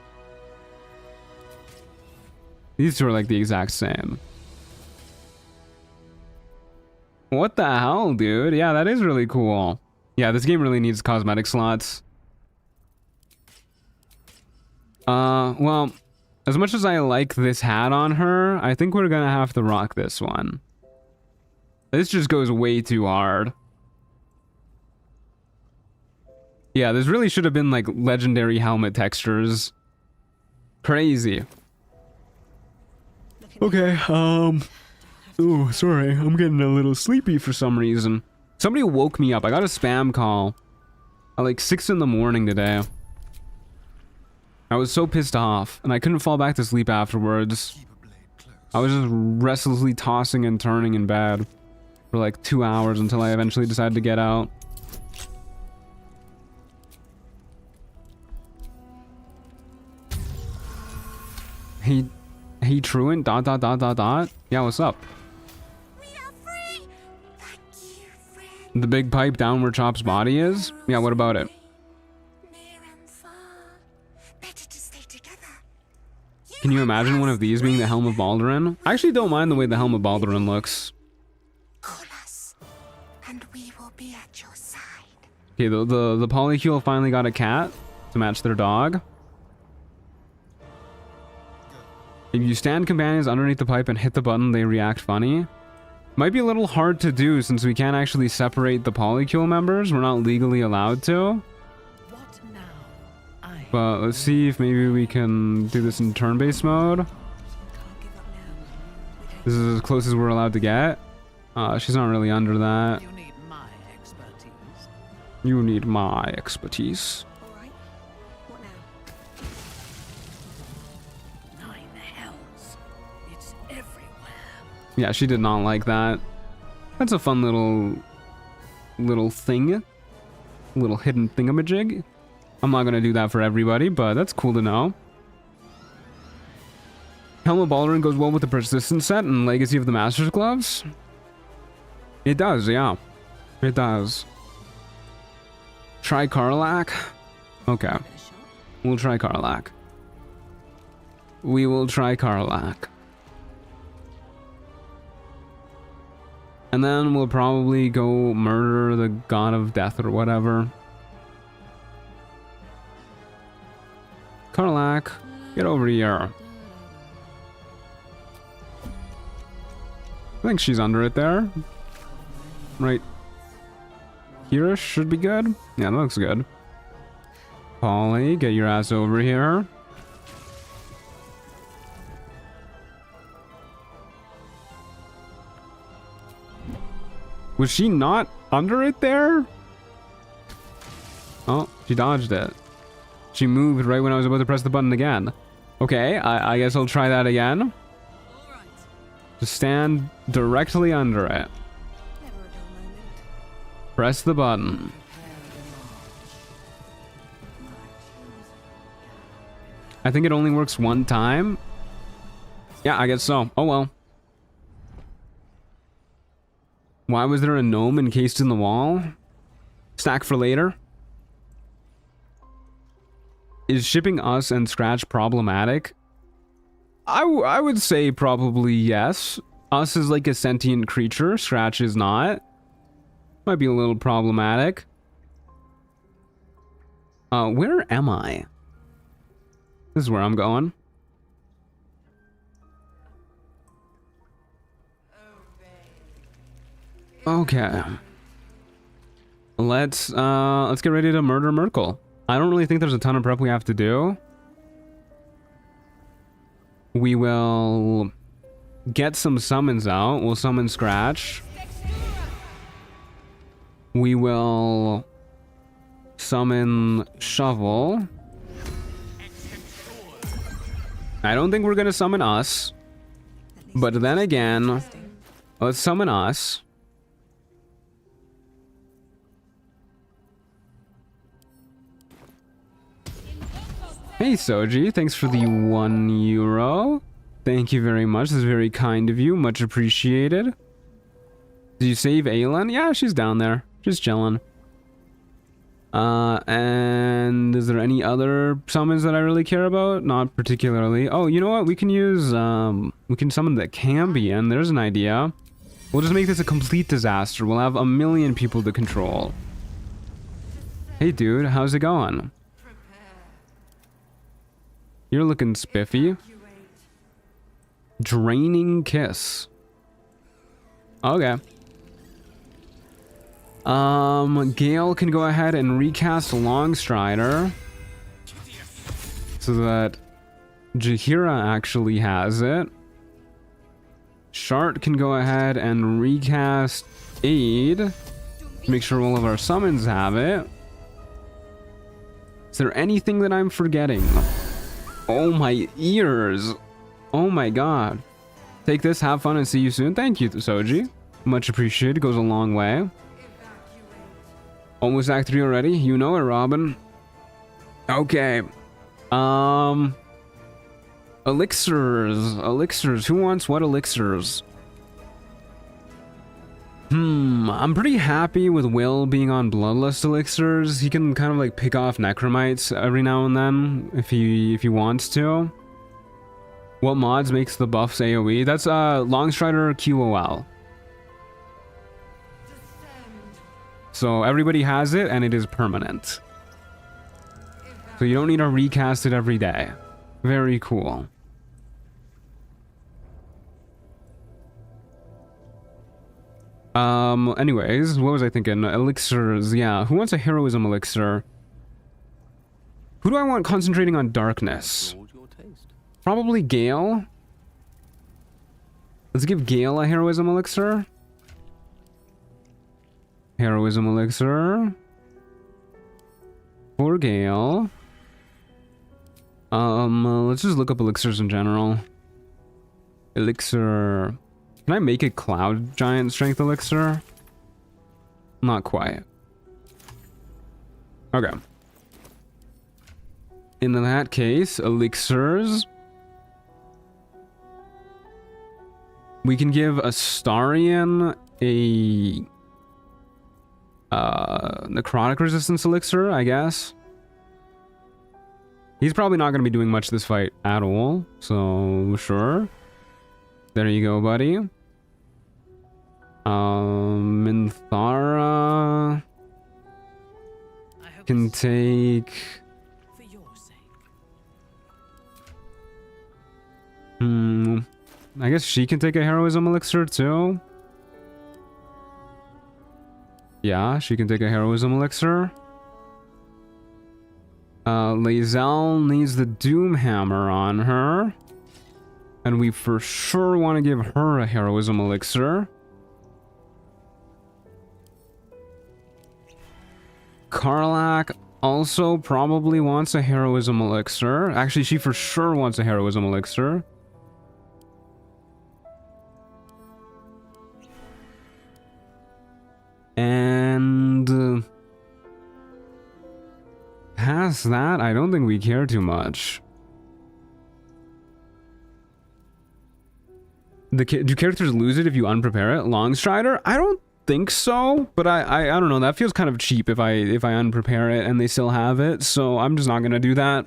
These two are like the exact same. What the hell, dude? Yeah, that is really cool. Yeah, this game really needs cosmetic slots. Well, as much as I like this hat on her, I think we're gonna have to rock this one. This just goes way too hard. Yeah, this really should have been like legendary helmet textures. Crazy. Okay, oh, sorry, I'm getting a little sleepy for some reason. Somebody woke me up. I got a spam call at like 6 in the morning today. I was so pissed off, and I couldn't fall back to sleep afterwards. I was just restlessly tossing and turning in bed for like 2 hours until I eventually decided to get out. Hey Truant, ... Yeah, what's up? We are free. Thank you, friend. The big pipe down where Chop's body is? Yeah, what about it? Near and far. Better to stay together. Can you imagine one of these being the Helm of Baldurin? I actually don't mind the way the Helm of Baldurin looks. Call us, and we will be at your side. Okay, the polycule finally got a cat to match their dog. If you stand companions underneath the pipe and hit the button, they react funny. Might be a little hard to do since we can't actually separate the polycule members. We're not legally allowed to. What now? But let's see if maybe we can do this in turn-based mode. This is as close as we're allowed to get. She's not really under that. You need my expertise. You need my expertise. Alright. What now? Nine hells. It's everywhere. Yeah, she did not like that. That's a fun little thing. Little hidden thingamajig. I'm not gonna do that for everybody, but that's cool to know. Helm of Baldurin goes well with the Persistence set and Legacy of the Master's Gloves. It does, yeah. It does. Try Karlach? Okay. We'll try Karlach. We will try Karlach. And then we'll probably go murder the God of Death or whatever. Karlach, get over here. I think she's under it there. Right here should be good. Yeah, that looks good. Polly, get your ass over here. Was she not under it there? Oh, she dodged it. She moved right when I was about to press the button again. Okay, I guess I'll try that again. Just stand directly under it. Press the button. I think it only works one time. Yeah, I guess so. Oh well. Why was there a gnome encased in the wall? Stack for later. Is shipping us and Scratch problematic? I would say probably yes. Us is like a sentient creature. Scratch is not. Might be a little problematic. Where am I? This is where I'm going. Okay. Let's get ready to murder Merkel. I don't really think there's a ton of prep we have to do. We will get some summons out. We'll summon Scratch. We will summon Shovel. I don't think we're gonna summon us. But then again, let's summon us. Hey Soji, thanks for the €1. Thank you very much. This is very kind of you. Much appreciated. Did you save Aelin? Yeah, she's down there. Just chilling. And is there any other summons that I really care about? Not particularly. Oh, you know what? We can use, we can summon the Cambion. There's an idea. We'll just make this a complete disaster. We'll have 1,000,000 people to control. Hey dude, how's it going? You're looking spiffy. Draining Kiss. Okay. Gale can go ahead and recast Longstrider so that Jaheira actually has it. Shart can go ahead and recast Aid. Make sure all of our summons have it. Is there anything that I'm forgetting? Oh my ears. Oh my god. Take this, have fun, and see you soon. Thank you, Soji. Much appreciated. Goes a long way. Almost Act 3 already? You know it, Robin. Okay. Elixirs. Elixirs. Who wants what elixirs? I'm pretty happy with Will being on Bloodlust elixirs. He can kind of like pick off necromites every now and then if he wants to. What mods makes the buffs AoE? That's Longstrider QoL. So everybody has it and it is permanent. So you don't need to recast it every day. Very cool. Anyways, what was I thinking? Elixirs, yeah. Who wants a heroism elixir? Who do I want concentrating on darkness? Probably Gale. Let's give Gale a heroism elixir. Heroism elixir. For Gale. Let's just look up elixirs in general. Elixir. Can I make a cloud giant strength elixir? Not quite. Okay. In that case, elixirs. We can give Astarion a necrotic resistance elixir, I guess. He's probably not going to be doing much this fight at all, so sure. There you go, buddy. Minthara can take. I guess she can take a heroism elixir too. Yeah, she can take a heroism elixir. Lae'zel needs the Doom Hammer on her. And we for sure want to give her a heroism elixir. Karlach also probably wants a heroism elixir. Actually, she for sure wants a heroism elixir. And past that, I don't think we care too much. Do characters lose it if you unprepare it? Longstrider? I don't think so, but I don't know. That feels kind of cheap if I unprepare it and they still have it, so I'm just not gonna do that.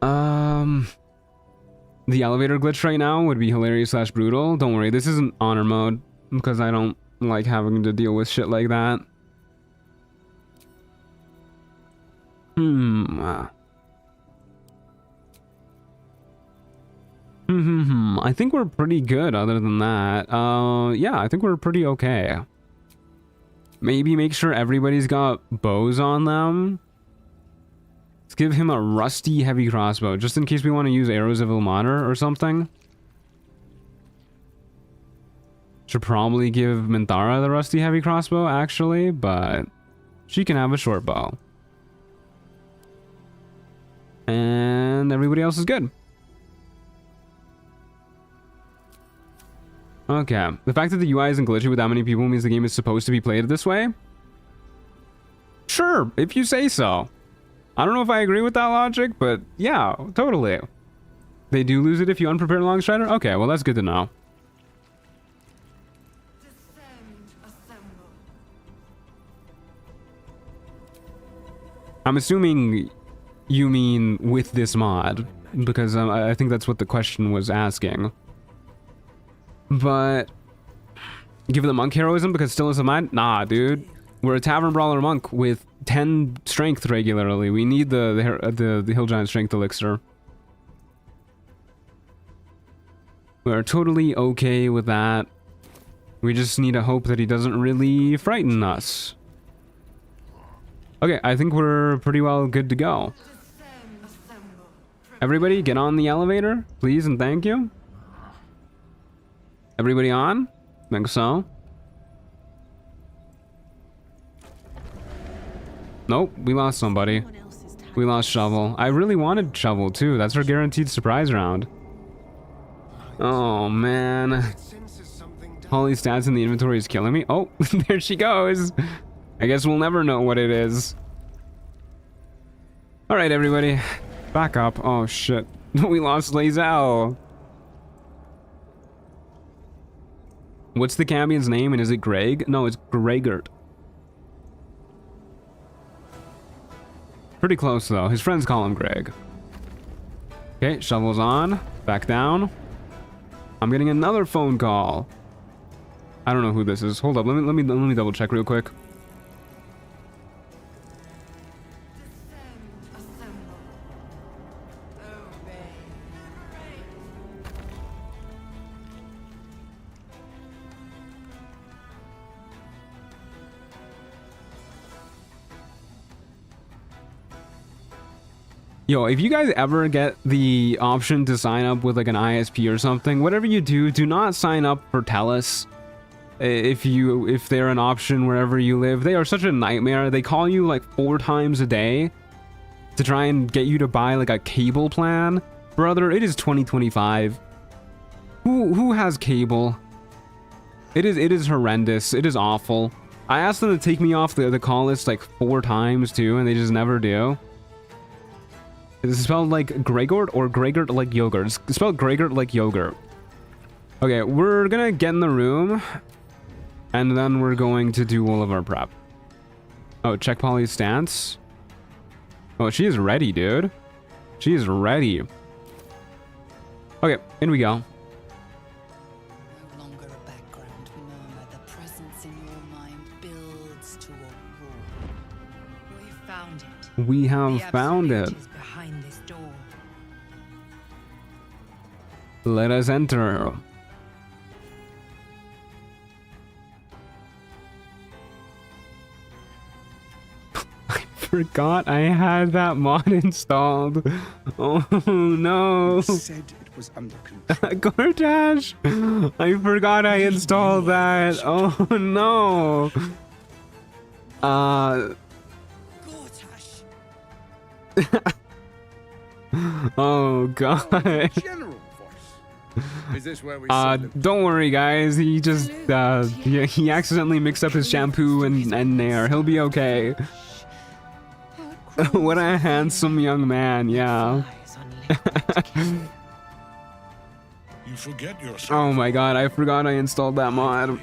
The elevator glitch right now would be hilarious / brutal. Don't worry, this isn't honor mode because I don't like having to deal with shit like that. I think we're pretty good other than that. Yeah, I think we're pretty okay. Maybe make sure everybody's got bows on them. Let's give him a rusty heavy crossbow, just in case we want to use arrows of Ilmater or something. Should probably give Minthara the rusty heavy crossbow, actually, but she can have a short bow. And everybody else is good. Okay, the fact that the UI isn't glitchy with that many people means the game is supposed to be played this way? Sure, if you say so. I don't know if I agree with that logic, but yeah, totally. They do lose it if you unprepare Longstrider? Okay, well that's good to know. I'm assuming you mean with this mod, because I think that's what the question was asking. But give the monk heroism because still is a mod? Nah, dude. We're a tavern brawler monk with 10 strength regularly. We need the hill giant strength elixir. We're totally okay with that. We just need to hope that he doesn't really frighten us. Okay, I think we're pretty well good to go. Everybody get on the elevator, please and thank you. Everybody on? Think so. Nope, we lost somebody. We lost Shovel. I really wanted Shovel too. That's our guaranteed surprise round. Oh man. Holly's stats in the inventory is killing me. Oh, there she goes. I guess we'll never know what it is. Alright everybody. Back up. Oh shit. We lost Lae'zel. What's the Cambion's name and is it Greg? No, it's Gregert. Pretty close though. His friends call him Greg. Okay, Shovel's on. Back down. I'm getting another phone call. I don't know who this is. Hold up, let me double check real quick. Yo, if you guys ever get the option to sign up with like an ISP or something, whatever you do, do not sign up for Telus. If they're an option wherever you live, they are such a nightmare. They call you like 4 times a day to try and get you to buy like a cable plan. Brother, it is 2025. Who has cable? It is horrendous. It is awful. I asked them to take me off the call list like 4 times too, and they just never do. Is it spelled like Gregort or Gregort like yogurt? It's spelled Gregort like yogurt. Okay, we're gonna get in the room, and then we're going to do all of our prep. Oh, check Polly's stance. Oh, she is ready, dude. She is ready. Okay, in we go. No longer a background murmur. The presence in your mind builds to a roar. We found it. We have found it. Behind this door. Let us enter. I forgot I had that mod installed. Oh no. You said it was under control. Gortash! I forgot I installed that. Oh no. Oh god. General voice. Is this where we don't worry guys, he just he accidentally mixed up his shampoo and nair. He'll be okay. What a handsome young man, yeah. You forget yourself. Oh my god, I forgot I installed that mod.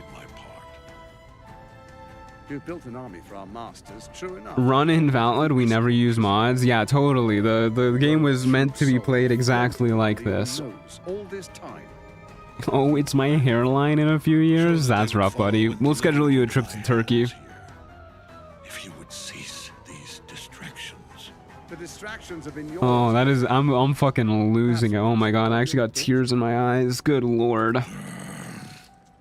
You've built an army for our masters, true enough. Run in Gauntlet, we never use mods. Yeah, totally. The game was meant to be played exactly like this. All this time. Oh, it's my hairline in a few years? That's rough, buddy. We'll schedule you a trip to Turkey. If you would cease these distractions. The distractions have been yours. Oh, that is... I'm fucking losing it. Oh my god, I actually got tears in my eyes. Good lord.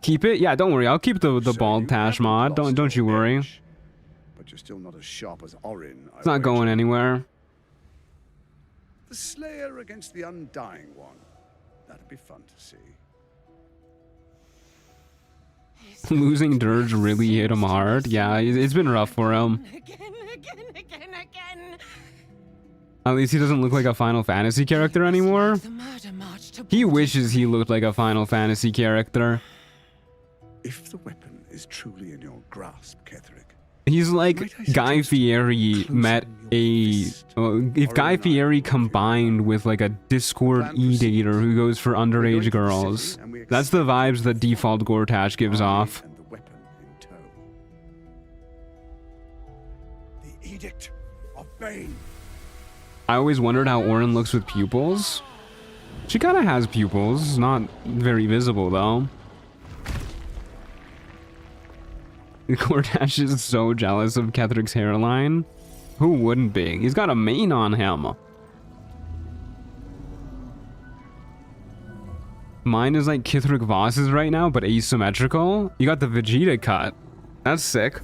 Keep it? Yeah, don't worry. I'll keep the bald tash mod. Don't you worry. But you're still not as sharp as Orin. It's not going anywhere. The Slayer against the Undying One. That'd be fun to see. Losing Dirge really hit him hard. Yeah, it's been rough for him. At least he doesn't look like a Final Fantasy character anymore. He wishes he looked like a Final Fantasy character. If the weapon is truly in your grasp, Ketheric. He's like Guy Fieri met a... if Guy Fieri combined with like a Discord edater who goes for underage girls. That's the vibes that default Gortash gives off. And the weapon in tow. The Edict of Bane. I always wondered how Orin looks with pupils. She kind of has pupils, not very visible though. Gortash is so jealous of Ketheric's hairline. Who wouldn't be? He's got a mane on him. Mine is like Ketheric Voss's right now, but asymmetrical. You got the Vegeta cut. That's sick.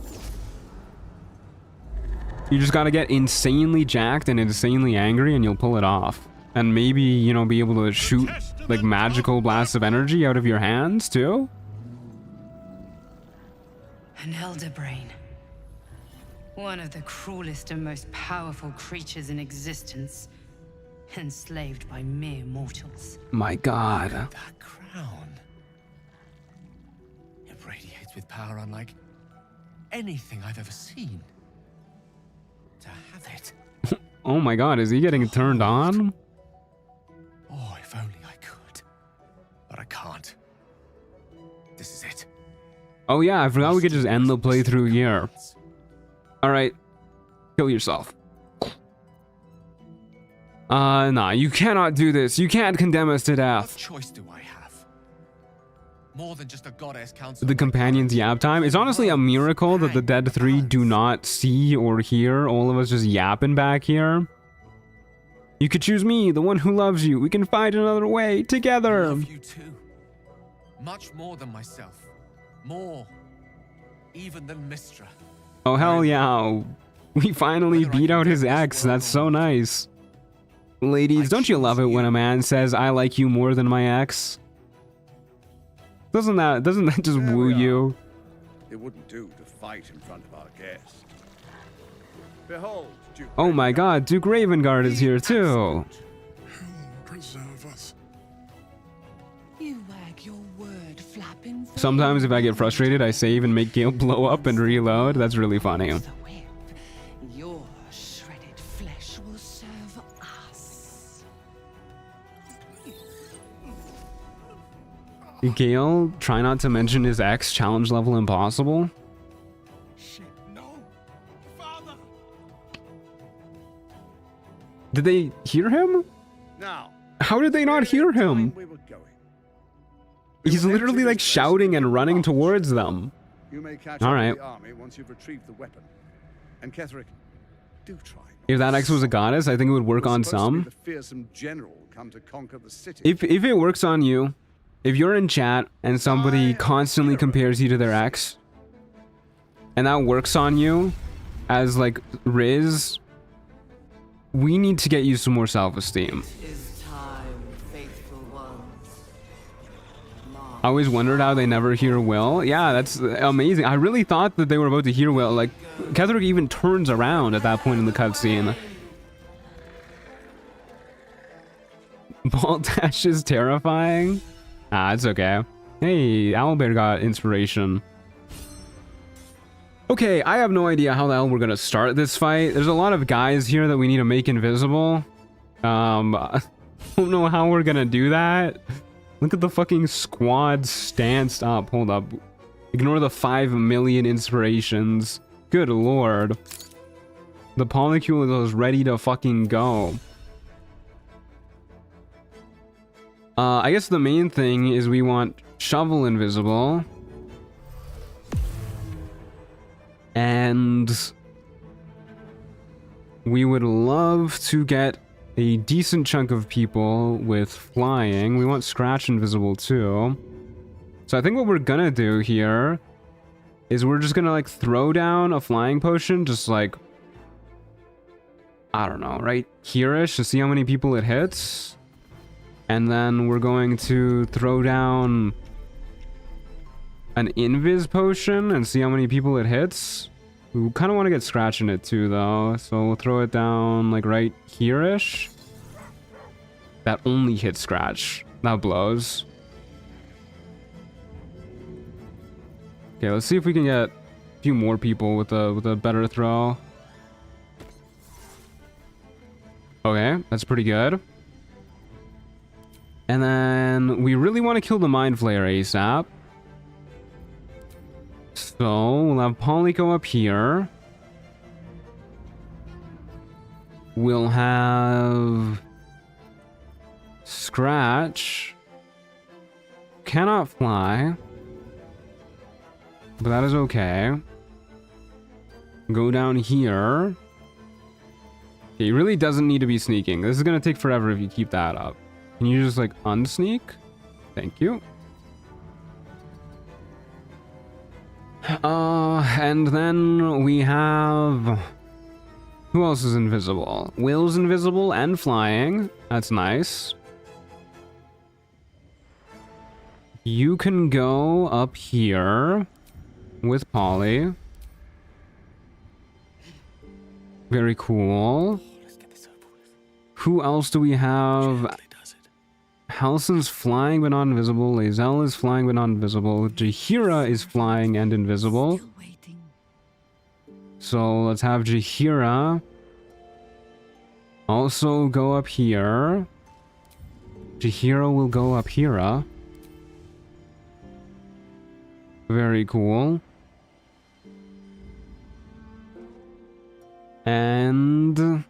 You just gotta get insanely jacked and insanely angry and you'll pull it off. And maybe, you know, be able to shoot like magical blasts of energy out of your hands too. An elder brain. One of the cruelest and most powerful creatures in existence. Enslaved by mere mortals. My god. That crown. It radiates with power unlike anything I've ever seen. To have it. Oh my god, is he getting turned on? Oh, if only I could. But I can't. This is it. Oh yeah, I forgot we could just end the playthrough here. Alright. Kill yourself. Nah, you cannot do this. You can't condemn us to death. What choice do I have? More than just a goddess council. The companions yap time. It's honestly a miracle that the dead three do not see or hear all of us just yapping back here. You could choose me, the one who loves you. We can find another way together. I love you too. Much more than myself. More. Even than Mistra. Oh hell yeah. We finally beat out his ex. That's so nice. Ladies, don't you love it when a man says, I like you more than my ex? Doesn't that just woo you? It wouldn't do to fight in front of our guest. Behold, Duke. Oh my god, Duke Ravengard is here too. Preserve us. You wag your word flapping. Sometimes if I get frustrated, I save and make Gale blow up and reload. That's really funny. Your shredded flesh will serve us. Gale, try not to mention his ex, challenge level impossible. Shit, no. Father. Did they hear him? Now. How did they not hear him? We were going. He's literally like shouting and running towards them. You may catch All up right. with the army once you've retrieved the weapon. And Ketheric, do try. If that ex was a goddess, I think it would work on some. The fearsome general come to conquer the city. If it works on you, if you're in chat and somebody constantly compares you to their ex, and that works on you as like Riz, we need to get you some more self-esteem. I always wondered how they never hear Will. Yeah, that's amazing. I really thought that they were about to hear Will. Like, Ketheric even turns around at that point in the cutscene. Baldash is terrifying. Ah, it's okay. Hey, Albert got inspiration. Okay, I have no idea how the hell we're gonna start this fight. There's a lot of guys here that we need to make invisible. I don't know how we're gonna do that. Look at the fucking squad stanced up. Hold up. Ignore the 5 million inspirations. Good lord. The polycule is ready to fucking go. I guess the main thing is we want Shovel invisible. And we would love to get a decent chunk of people with flying. We want Scratch invisible too. So I think what we're gonna do here is we're just gonna like throw down a flying potion, just like, I don't know, right here-ish to see how many people it hits. And then we're going to throw down an invis potion and see how many people it hits. We kind of want to get Scratch in it too though, so we'll throw it down like right here-ish. That only hits Scratch. That blows. Okay, let's see if we can get a few more people with a better throw. Okay, that's pretty good. And then we really want to kill the Mind Flayer ASAP. So we'll have Polly go up here. We'll have Scratch. Cannot fly. But that is okay. Go down here. Okay, he really doesn't need to be sneaking. This is going to take forever if you keep that up. Can you just like unsneak? Thank you. And then we have... Who else is invisible? Will's invisible and flying. That's nice. You can go up here with Polly. Very cool. Who else do we have? Halson's flying but not invisible. Lae'zel is flying but not invisible. Jaheira is flying and invisible. So let's have Jaheira also go up here. Jaheira will go up here. Very cool. And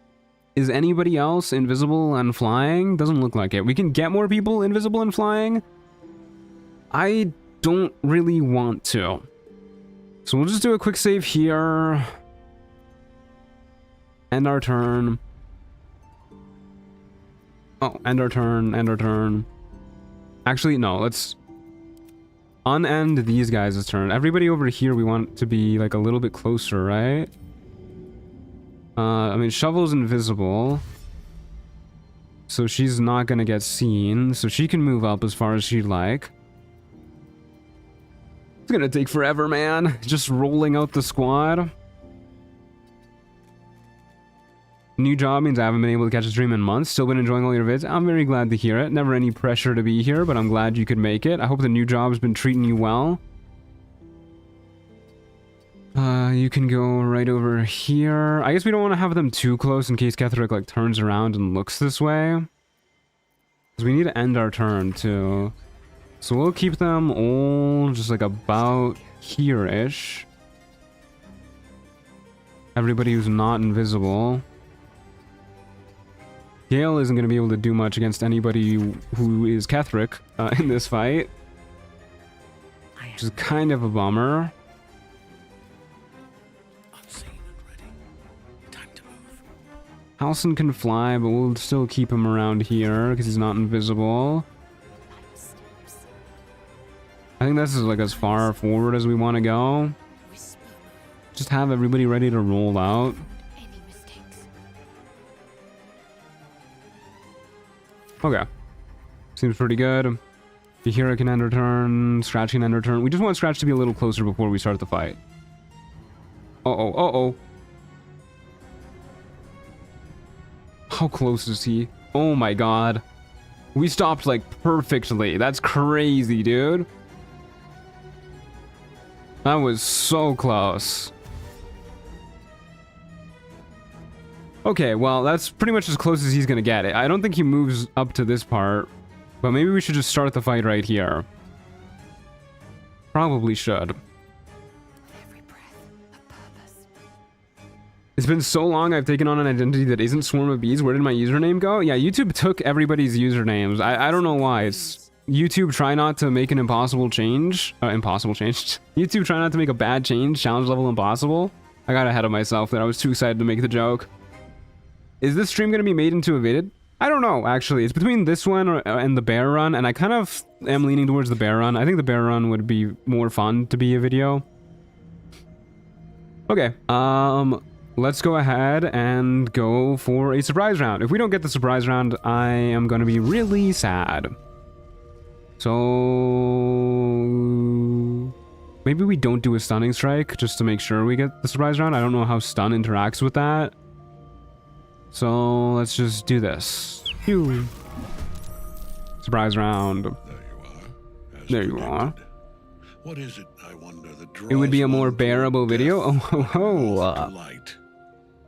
is anybody else invisible and flying? Doesn't look like it. We can get more people invisible and flying. I don't really want to. So we'll just do a quick save here. End our turn. Oh, end our turn, end our turn. Actually, no, let's unend these guys' turn. Everybody over here, we want to be like a little bit closer, right? I mean, Shovel's invisible. So she's not gonna get seen. So she can move up as far as she'd like. It's gonna take forever, man. Just rolling out the squad. New job means I haven't been able to catch a stream in months. Still been enjoying all your vids. I'm very glad to hear it. Never any pressure to be here, but I'm glad you could make it. I hope the new job's been treating you well. You can go right over here. I guess we don't want to have them too close in case Ketheric like turns around and looks this way. Because we need to end our turn too. So we'll keep them all just like about here-ish. Everybody who's not invisible. Gale isn't going to be able to do much against anybody who is Ketheric in this fight. Which is kind of a bummer. Halson can fly, but we'll still keep him around here because he's not invisible. I think this is like as far forward as we want to go. Just have everybody ready to roll out. Okay. Seems pretty good. Jaheira can end her turn. Scratch can end her turn. We just want Scratch to be a little closer before we start the fight. Uh-oh, uh-oh. How close is he? Oh my god. We stopped like perfectly. That's crazy, dude. That was so close. Okay, well, that's pretty much as close as he's gonna get. I don't think he moves up to this part, but maybe we should just start the fight right here. Probably should. It's been so long I've taken on an identity that isn't Swarm of Bees. Where did my username go? Yeah, YouTube took everybody's usernames. I don't know why. It's YouTube try not to make an impossible change. Impossible change. YouTube try not to make a bad change. Challenge level impossible. I got ahead of myself there. I was too excited to make the joke. Is this stream going to be made into a vid? I don't know, actually. It's between this one and the bear run, and I kind of am leaning towards the bear run. I think the bear run would be more fun to be a video. Okay, let's go ahead and go for a surprise round. If we don't get the surprise round, I am going to be really sad. So maybe we don't do a stunning strike just to make sure we get the surprise round. I don't know how stun interacts with that. So let's just do this. Phew. Surprise round. There you are. What is it, I wonder, that it would be a more bearable video. Oh ho ho.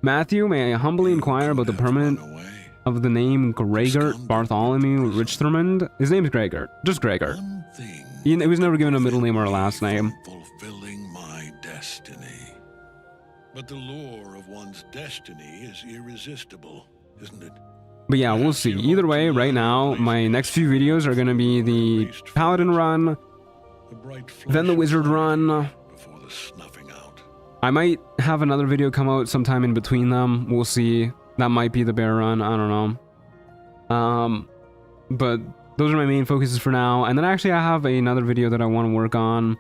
Matthew, may I humbly inquire about the permanent of the name Gregert Bartholomew Richthormund? His name's Gregert. Just Gregert. He was never given a middle name or a last name. Fulfilling my destiny. But the lure of one's destiny is irresistible, isn't it? But yeah, we'll see. Either way, right now, my next few videos are going to be the Paladin run, then the Wizard run. I might have another video come out sometime in between them. We'll see. That might be the bear run. I don't know. But those are my main focuses for now. And then actually I have another video that I want to work on,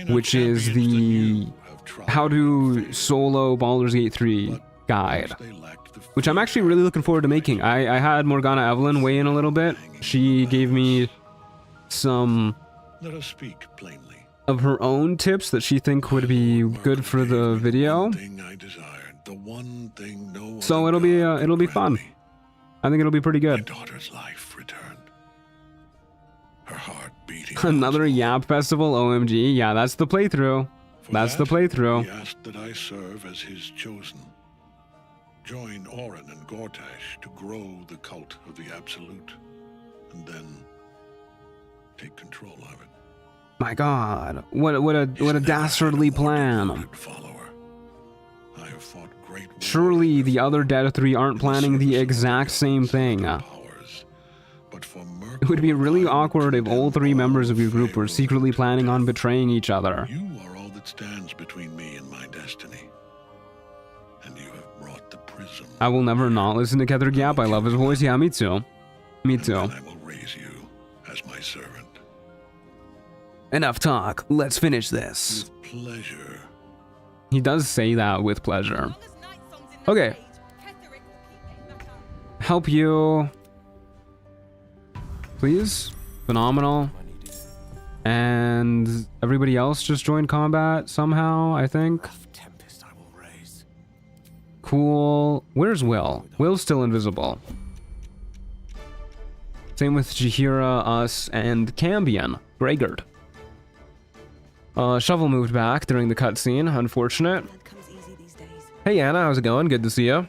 which is the how to solo Baldur's Gate 3 guide, which I'm actually really looking forward to making. I had Morgana Evelyn weigh in a little bit. She gave me some of her own tips that she think would be good for the video. So it'll be fun. I think it'll be pretty good. Another Yap Festival, OMG. Yeah, that's the playthrough. That's the playthrough. He asked that I serve as his chosen. Join Orin and Gortash to grow the cult of the Absolute, and then take control of it. My God, what a dastardly plan. Surely the other Dead 3 aren't planning the exact same thing. It would be really awkward if all three members of your group were secretly planning on betraying each other. You are all that stands between me and my destiny. And you have brought the prism. I will never not listen to Ketheric Yap. I love his voice. Yeah, me too. Me too. And I will raise you as my servant. Enough talk. Let's finish this. With pleasure. He does say that with pleasure. Okay. Help you. Please. Phenomenal. And everybody else just joined combat somehow, I think. Cool. Where's Will? Will's still invisible. Same with Jaheira, us, and Cambion. Gregard. Shovel moved back during the cutscene. Unfortunate. Hey Anna, how's it going? Good to see you.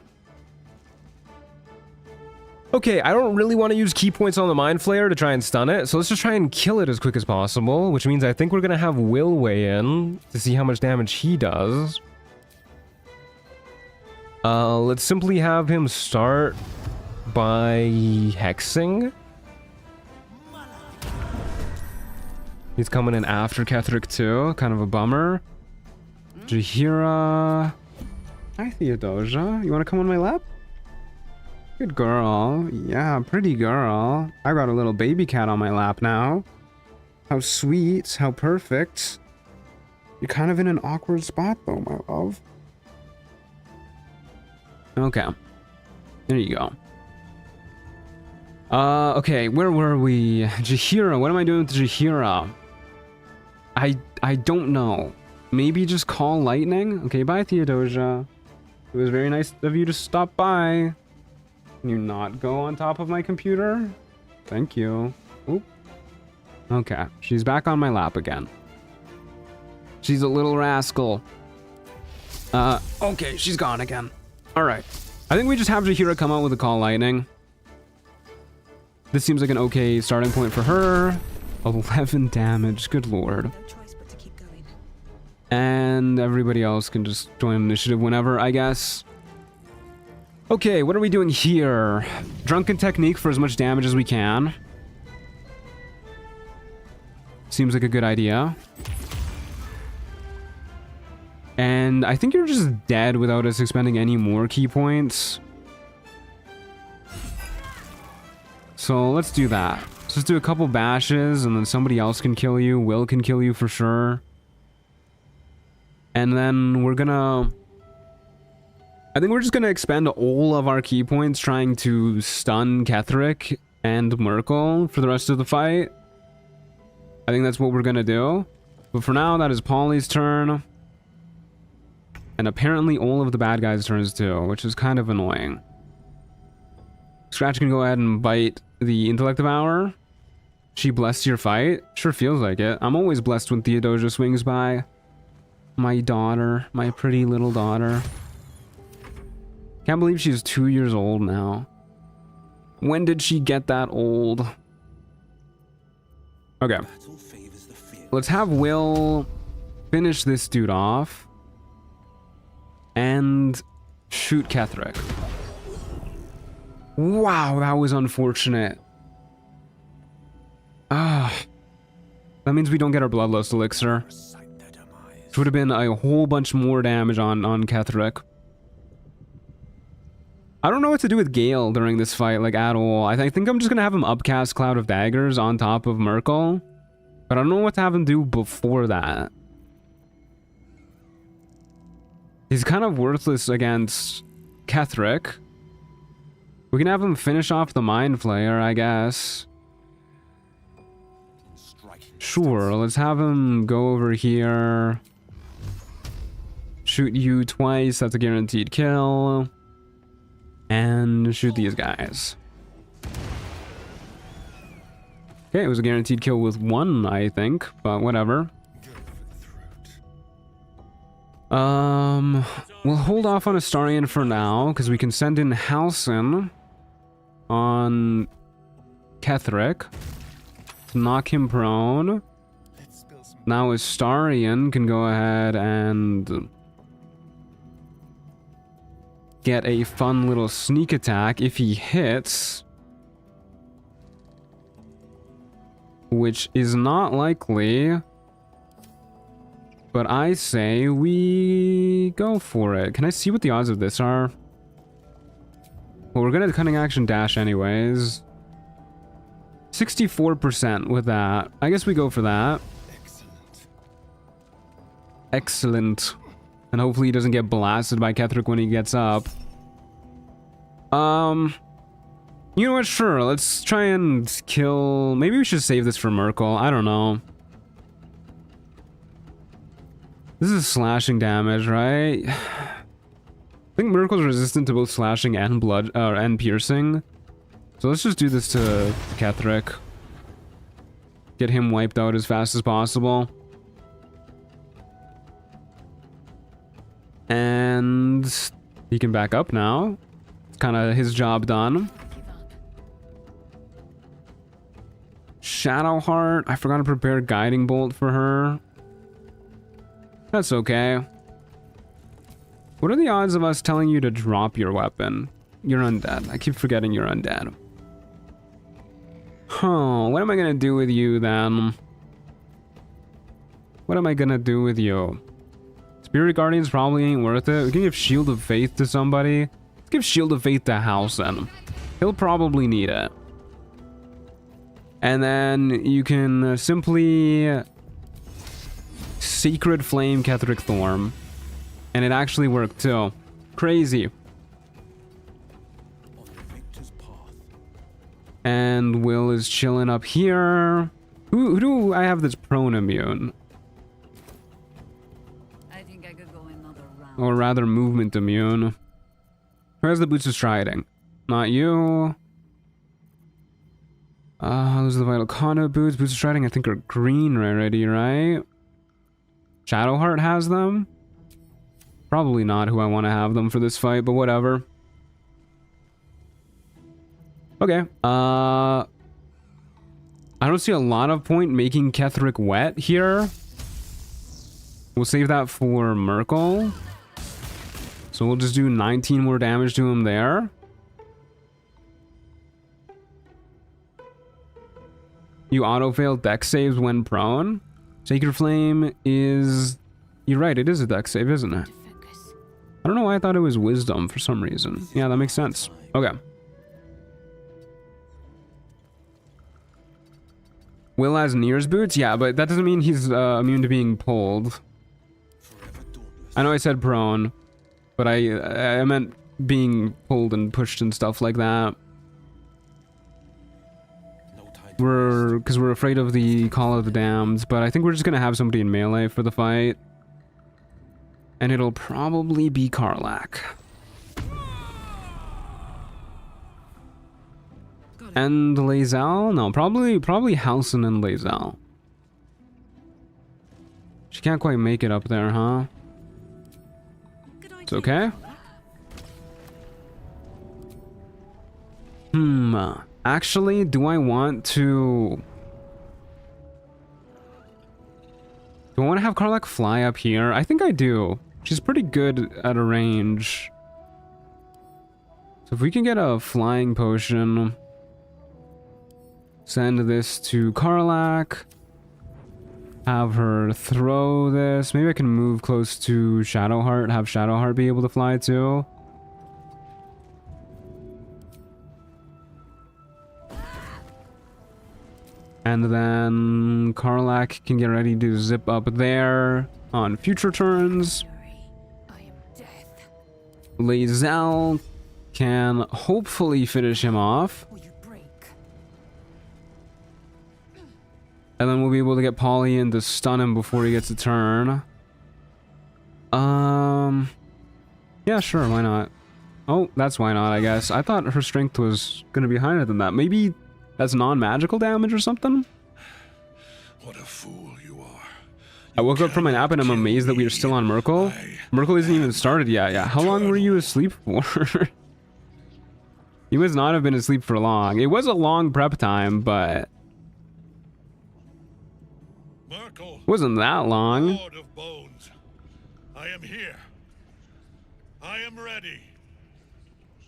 Okay, I don't really want to use key points on the Mind Flayer to try and stun it, so let's just try and kill it as quick as possible, which means I think we're gonna have Will weigh in to see how much damage he does. Let's simply have him start by hexing. He's coming in after Ketheric too, kind of a bummer. Jaheira. Hi Theodosia, you wanna come on my lap? Good girl. Yeah, pretty girl. I got a little baby cat on my lap now. How sweet, how perfect. You're kind of in an awkward spot though, my love. Okay. There you go. Okay, where were we? Jaheira, what am I doing with Jaheira? I don't know. Maybe just call lightning? Okay, bye Theodosia. It was very nice of you to stop by. Can you not go on top of my computer? Thank you. Oop. Okay, she's back on my lap again. She's a little rascal. Okay, she's gone again. Alright. I think we just have Jaheira come out with a call lightning. This seems like an okay starting point for her. 11 damage, good lord. And everybody else can just join initiative whenever, I guess. Okay, what are we doing here? Drunken technique for as much damage as we can. Seems like a good idea. And I think you're just dead without us expending any more key points. So let's do that. Let's just do a couple bashes and then somebody else can kill you. Will can kill you for sure. And then we're gonna... I think we're just gonna expend all of our key points trying to stun Ketheric and Merkel for the rest of the fight. I think that's what we're gonna do. But for now, that is Polly's turn. And apparently all of the bad guys' turns too, which is kind of annoying. Scratch can go ahead and bite the Intellect Devour. She blessed your fight? Sure feels like it. I'm always blessed when Theodosia swings by. My daughter. My pretty little daughter. Can't believe she's 2 years old now. When did she get that old? Okay. Let's have Will finish this dude off. And shoot Ketheric. Wow, that was unfortunate. Ah. That means we don't get our Bloodlust Elixir. Which would have been a whole bunch more damage on Ketheric. I don't know what to do with Gale during this fight, like, at all. I think I'm just gonna have him upcast Cloud of Daggers on top of Merkel. But I don't know what to have him do before that. He's kind of worthless against Ketheric. We can have him finish off the Mind Flayer, I guess. Sure, let's have him go over here. Shoot you twice, that's a guaranteed kill. And shoot these guys. Okay, it was a guaranteed kill with one, I think, but whatever. We'll hold off on Astarion for now, because we can send in Halsin on Ketheric to knock him prone. Now Astarion can go ahead and get a fun little sneak attack if he hits. Which is not likely. But I say we go for it. Can I see what the odds of this are? Well, we're gonna Cunning Action Dash anyways. 64% with that. I guess we go for that. Excellent. And hopefully he doesn't get blasted by Ketheric when he gets up. You know what? Sure, let's try and kill... Maybe we should save this for Merkel. I don't know. This is slashing damage, right? I think Merkel's resistant to both slashing and blood, and piercing. So let's just do this to Ketheric. Get him wiped out as fast as possible. And he can back up now. It's kind of his job done. Shadowheart. I forgot to prepare Guiding Bolt for her. That's okay. What are the odds of us telling you to drop your weapon? You're undead. I keep forgetting you're undead. Huh, what am I gonna do with you then? What am I gonna do with you? Spirit Guardians probably ain't worth it. We can give Shield of Faith to somebody. Let's give Shield of Faith to Halsin. He'll probably need it. And then you can simply Sacred Flame Ketheric Thorm. And it actually worked too. Crazy. And Will is chilling up here. Who do I have that's prone immune? I think I could go another round. Or rather movement immune. Who has the Boots of Striding? Not you. Those are the Vital Conduit boots. Boots of Striding I think are green already, right? Shadowheart has them? Probably not who I want to have them for this fight, but whatever. Okay. I don't see a lot of point making Ketheric wet here. We'll save that for Merkel. So we'll just do 19 more damage to him there. You auto-fail dex saves when prone. Sacred Flame is... You're right, it is a dex save, isn't it? I don't know why I thought it was Wisdom for some reason. Yeah, that makes sense. Okay. Will has Nier's boots? Yeah, but that doesn't mean he's immune to being pulled. I know I said prone, but I meant being pulled and pushed and stuff like that. Because we're afraid of the Call of the Damned, but I think we're just gonna have somebody in melee for the fight. And it'll probably be Karlach. And Lae'zel? No, probably Halsin and Lae'zel. She can't quite make it up there, huh? It's okay. Actually, do I want to... Do I want to have Karlach fly up here? I think I do. She's pretty good at a range. So if we can get a flying potion... Send this to Karlach. Have her throw this. Maybe I can move close to Shadowheart. Have Shadowheart be able to fly too. And then Karlach can get ready to zip up there on future turns. Lae'zel can hopefully finish him off. And then we'll be able to get Polly in to stun him before he gets a turn. Yeah, sure, why not? Oh, that's why not, I guess. I thought her strength was gonna be higher than that. Maybe that's non-magical damage or something? What a fool you are. I woke up from my nap and I'm amazed that we are still on Merkel. Merkel isn't even started yet. Yeah, how long were you asleep for? You must not have been asleep for long. It was a long prep time, but... Merkel, wasn't that long. Lord of Bones, I am here. I am ready.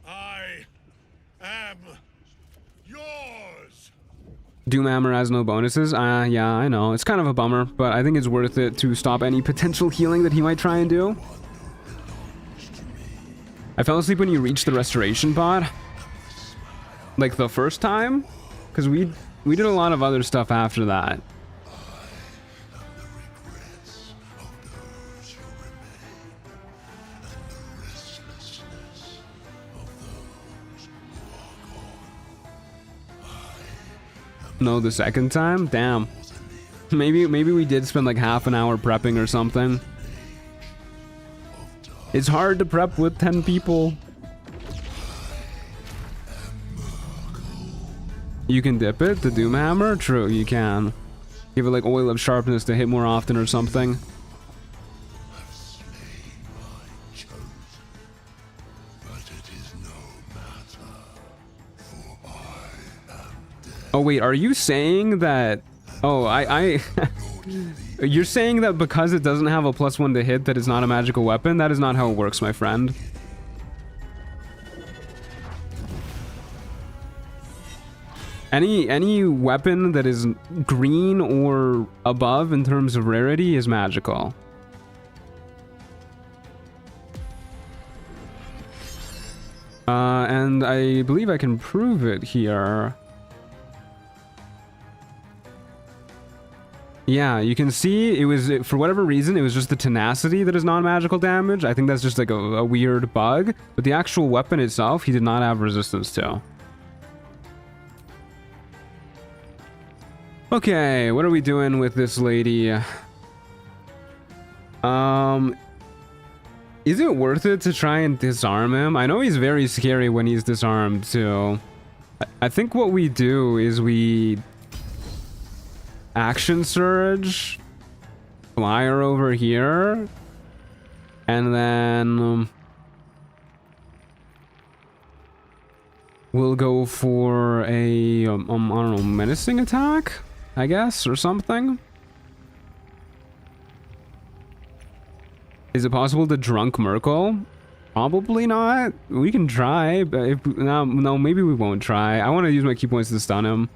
I am yours. Doomhammer has no bonuses. Yeah, I know. It's kind of a bummer, but I think it's worth it to stop any potential healing that he might try and do. I fell asleep when you reached the restoration pod. Like the first time? Because we did a lot of other stuff after that. No, the second time? Damn. Maybe we did spend like half an hour prepping or something. It's hard to prep with 10 people. You can dip it, the Doomhammer? True, you can. Give it like Oil of Sharpness to hit more often or something. Oh wait, are you saying that... Oh, You're saying that because it doesn't have a +1 to hit that it's not a magical weapon? That is not how it works, my friend. Any weapon that is green or above in terms of rarity is magical. And I believe I can prove it here. Yeah, you can see it was, for whatever reason, it was just the tenacity that is non-magical damage. I think that's just like a weird bug. But the actual weapon itself, he did not have resistance to. Okay, what are we doing with this lady? Is it worth it to try and disarm him? I know he's very scary when he's disarmed too. I think what we do is we... Action Surge, Flyer over here, and then we'll go for a, I don't know, menacing attack, I guess, or something. Is it possible to drunk Merkel? Probably not. We can try, but if no, maybe we won't try. I want to use my key points to stun him.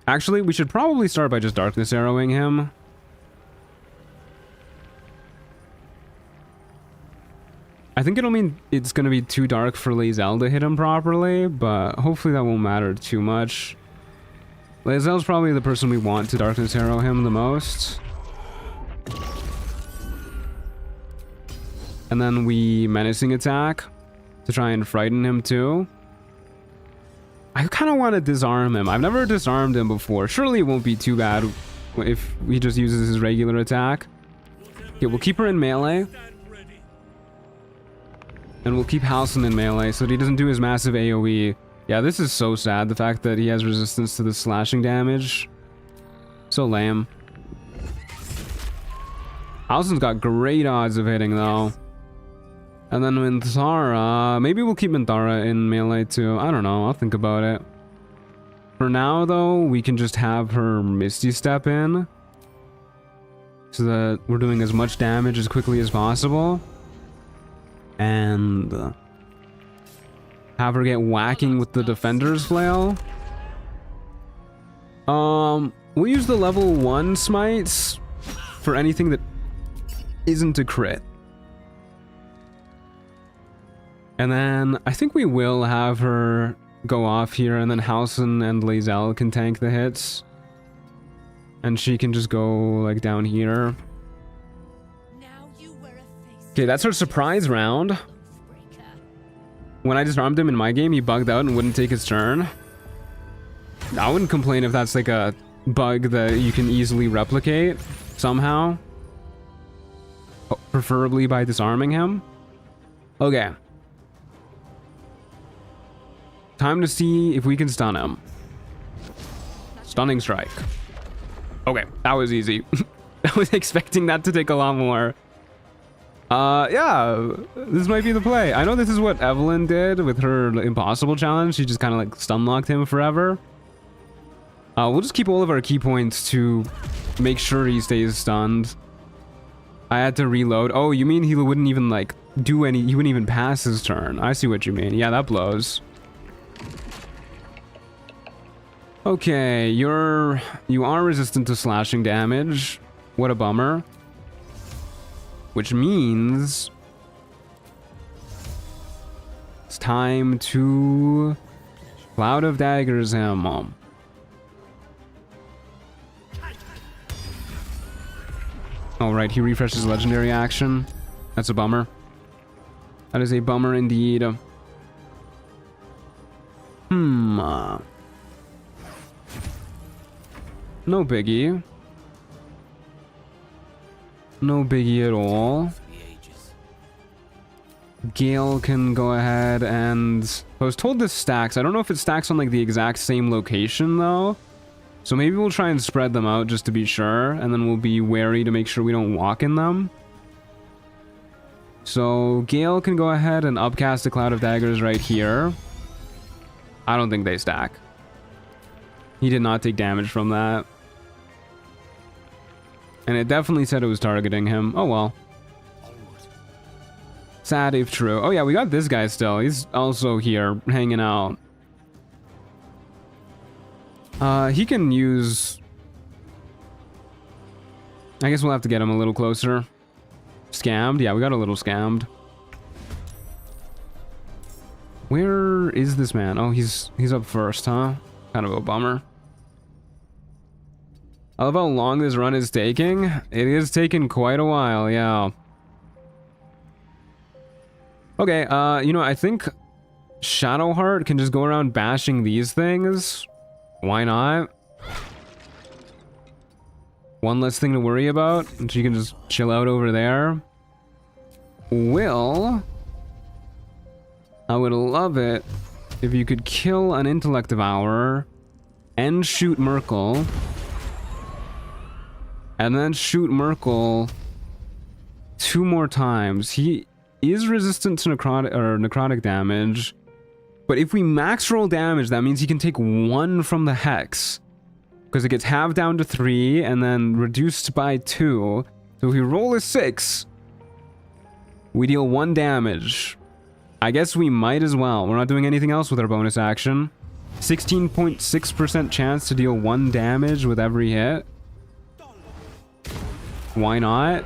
Actually, we should probably start by just darkness arrowing him. I think it'll mean it's gonna be too dark for Lae'zel to hit him properly, but hopefully that won't matter too much. Lae'zel's probably the person we want to darkness arrow him the most. And then we menacing attack to try and frighten him too. I kind of want to disarm him. I've never disarmed him before. Surely it won't be too bad if he just uses his regular attack. Okay, we'll keep her in melee. And we'll keep Halsin in melee so that he doesn't do his massive AoE. Yeah, this is so sad, the fact that he has resistance to the slashing damage. So lame. Halsin's got great odds of hitting, though. And then Minthara... Maybe we'll keep Minthara in melee, too. I don't know, I'll think about it. For now, though, we can just have her Misty Step in. So that we're doing as much damage as quickly as possible. And... have her get whacking with the Defender's Flail. We'll use the level 1 smites for anything that isn't a crit. And then I think we will have her go off here, and then Halsin and Lae'zel can tank the hits. And she can just go like down here. Okay, that's our surprise round. When I disarmed him in my game, he bugged out and wouldn't take his turn. I wouldn't complain if that's like a bug that you can easily replicate somehow. Preferably by disarming him. Okay. Time to see if we can stun him. Stunning strike. Okay, that was easy. I was expecting that to take a lot more. Yeah, this might be the play. I know this is what Evelyn did with her impossible challenge. She just kind of like stun locked him forever. We'll just keep all of our key points to make sure he stays stunned. I had to reload. Oh, you mean he wouldn't even like do any, he wouldn't even pass his turn. I see what you mean. Yeah, that blows. Okay, you are resistant to slashing damage. What a bummer. Which means it's time to Cloud of Daggers him. Alright, he refreshes legendary action. That's a bummer. That is a bummer indeed. No biggie. No biggie at all. Gale can go ahead and... I was told this stacks. I don't know if it stacks on like the exact same location though. So maybe we'll try and spread them out just to be sure. And then we'll be wary to make sure we don't walk in them. So Gale can go ahead and upcast a Cloud of Daggers right here. I don't think they stack. He did not take damage from that. And it definitely said it was targeting him. Oh well. Sad if true. Oh yeah, we got this guy still. He's also here, hanging out. He can use... I guess we'll have to get him a little closer. Scammed? Yeah, we got a little scammed. Where is this man? Oh, he's up first, huh? Kind of a bummer. I love how long this run is taking. It is taking quite a while, yeah. Okay, you know, I think Shadowheart can just go around bashing these things. Why not? One less thing to worry about, and she can just chill out over there. Will, I would love it if you could kill an Intellect Devourer and shoot Merkel. And then shoot Merkel 2 more times. He is resistant to necrotic damage. But if we max roll damage, that means he can take 1 from the Hex. because it gets halved down to 3 and then reduced by 2. So if we roll a 6, we deal 1 damage. I guess we might as well. We're not doing anything else with our bonus action. 16.6% chance to deal 1 damage with every hit. Why not?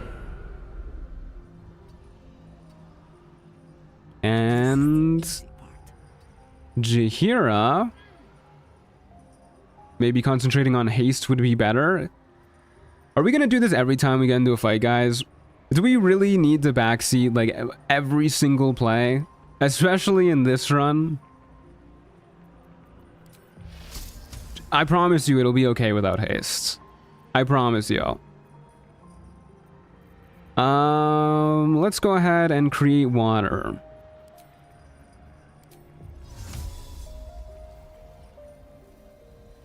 And Jaheira, maybe concentrating on haste would be better. Are we gonna do this every time we get into a fight, guys? Do we really need to backseat like every single play, especially in this run? I promise you it'll be okay without haste. I promise you. Let's go ahead and create water.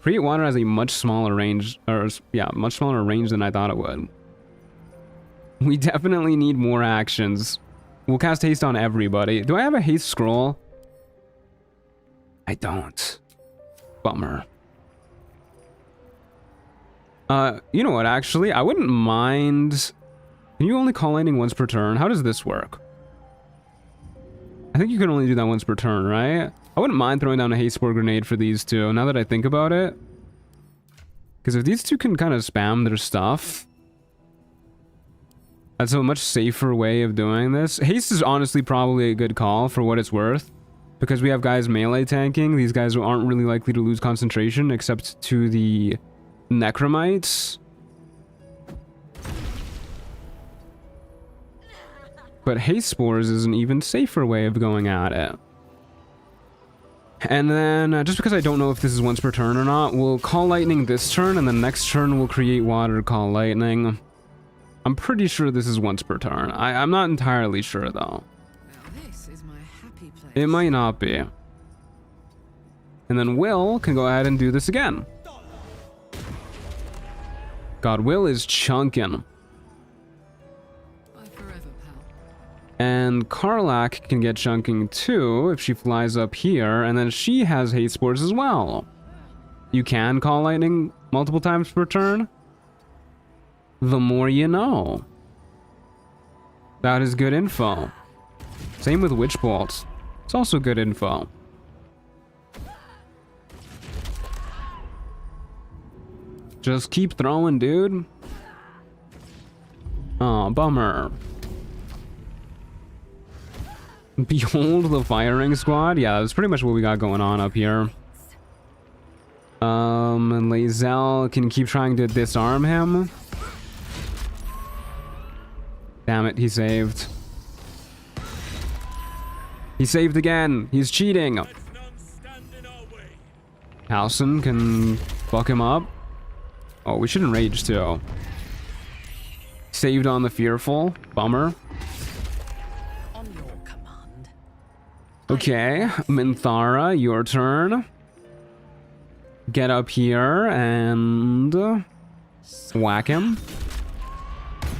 Create water has a much smaller range, or yeah, much smaller range than I thought it would. We definitely need more actions. We'll cast haste on everybody. Do I have a haste scroll? I don't. Bummer. You know what, actually? I wouldn't mind... Can you only call lightning once per turn? How does this work? I think you can only do that once per turn, right? I wouldn't mind throwing down a haste spore grenade for these two, now that I think about it. Because if these two can kind of spam their stuff... That's a much safer way of doing this. Haste is honestly probably a good call for what it's worth. Because we have guys melee tanking. These guys aren't really likely to lose concentration except to the necromites. But haste spores is an even safer way of going at it. And then, just because I don't know if this is once per turn or not, we'll call lightning this turn, and then next turn we'll create water, call lightning. I'm pretty sure this is once per turn. I'm not entirely sure, though. This is my happy place. It might not be. And then Will can go ahead and do this again. God, Will is chunking. And Karlach can get chunking too if she flies up here, and then she has haste spores as well. You can call lightning multiple times per turn. The more you know. That is good info. Same with Witch Bolt. It's also good info. Just keep throwing, dude. Oh, bummer. Behold the firing squad. Yeah, that's pretty much what we got going on up here. And Lae'zel can keep trying to disarm him. Damn it, he saved. He saved again. He's cheating. Halson can fuck him up. Oh, we should enrage too. Saved on the fearful. Bummer. Okay, Minthara, your turn. Get up here and whack him.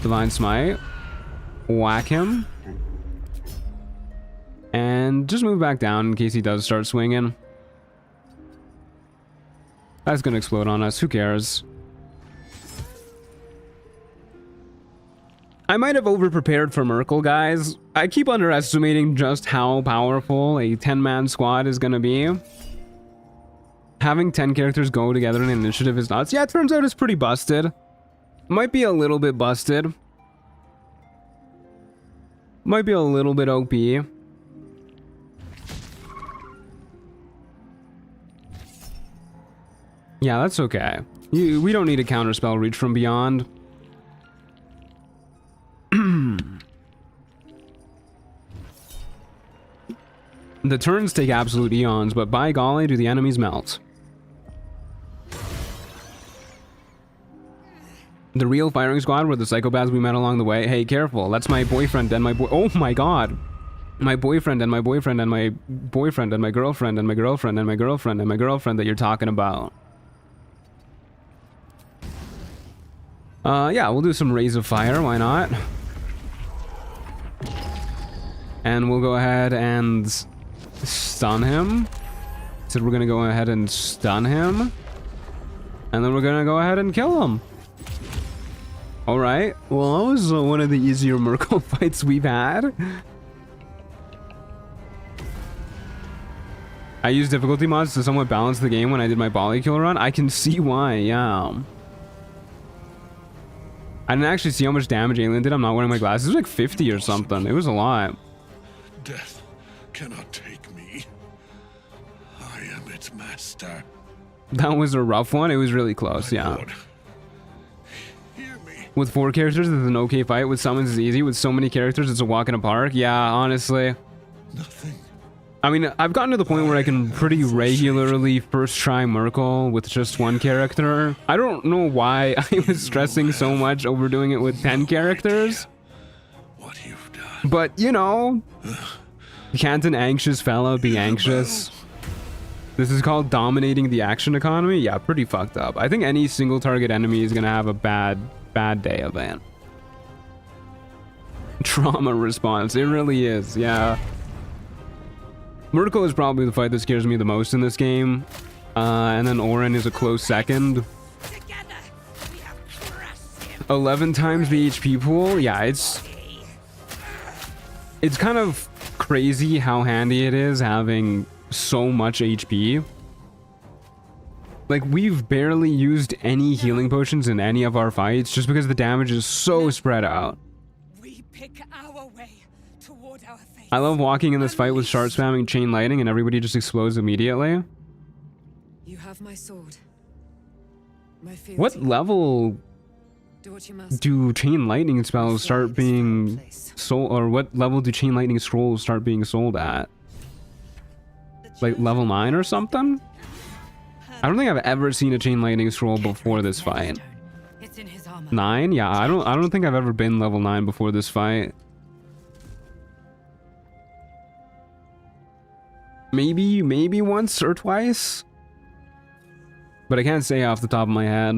Divine Smite. Whack him. And just move back down in case he does start swinging. That's gonna explode on us, who cares? I might have over-prepared for Merkel, guys. I keep underestimating just how powerful a 10-man squad is gonna be. Having 10 characters go together in initiative is nuts. Yeah, it turns out it's pretty busted. Might be a little bit busted. Might be a little bit OP. Yeah, that's okay. We don't need a counterspell reach from beyond. The turns take absolute eons, but by golly, do the enemies melt. The real firing squad were the psychopaths we met along the way. Hey, careful. That's my boyfriend and my oh my god. My boyfriend and my boyfriend and my boyfriend and my girlfriend and my girlfriend and my girlfriend and my girlfriend that you're talking about. Yeah, we'll do some Rays of Fire, why not? And we'll go ahead and stun him. So we're gonna go ahead and stun him. And then we're gonna go ahead and kill him. Alright, well that was one of the easier Merkel fights we've had. I used difficulty mods to somewhat balance the game when I did my Polykill run. I can see why, yeah. I didn't actually see how much damage Alien did. I'm not wearing my glasses. It was like 50 or something. It was a lot. Death cannot take me. I am its master. That was a rough one. It was really close, yeah. Lord, with 4 characters, it's an okay fight. With summons, it's easy. With so many characters, it's a walk in a park. Yeah, honestly. Nothing. I mean, I've gotten to the point where I can pretty regularly first try Merkel with just 1 character. I don't know why I was stressing so much over doing it with 10 characters. What you've done. But, you know, can't an anxious fella be anxious? This is called dominating the action economy? Yeah, pretty fucked up. I think any single target enemy is gonna have a bad day of it. Trauma response, it really is, yeah. Merkel is probably the fight that scares me the most in this game. And then Orin is a close second. 11 times the HP pool? Yeah, it's kind of crazy how handy it is having so much HP. Like, we've barely used any healing potions in any of our fights just because the damage is so spread out. We pick our way toward our fate. I love walking in this fight with Shard spamming chain lightning and everybody just explodes immediately. You have my sword. My fealty. What level do chain lightning spells start being sold, or what level do chain lightning scrolls start being sold at? Like level 9 or something? I don't think I've ever seen a chain lightning scroll before this fight. 9? Yeah, I don't think I've ever been level 9 before this fight. Maybe once or twice, but I can't say off the top of my head.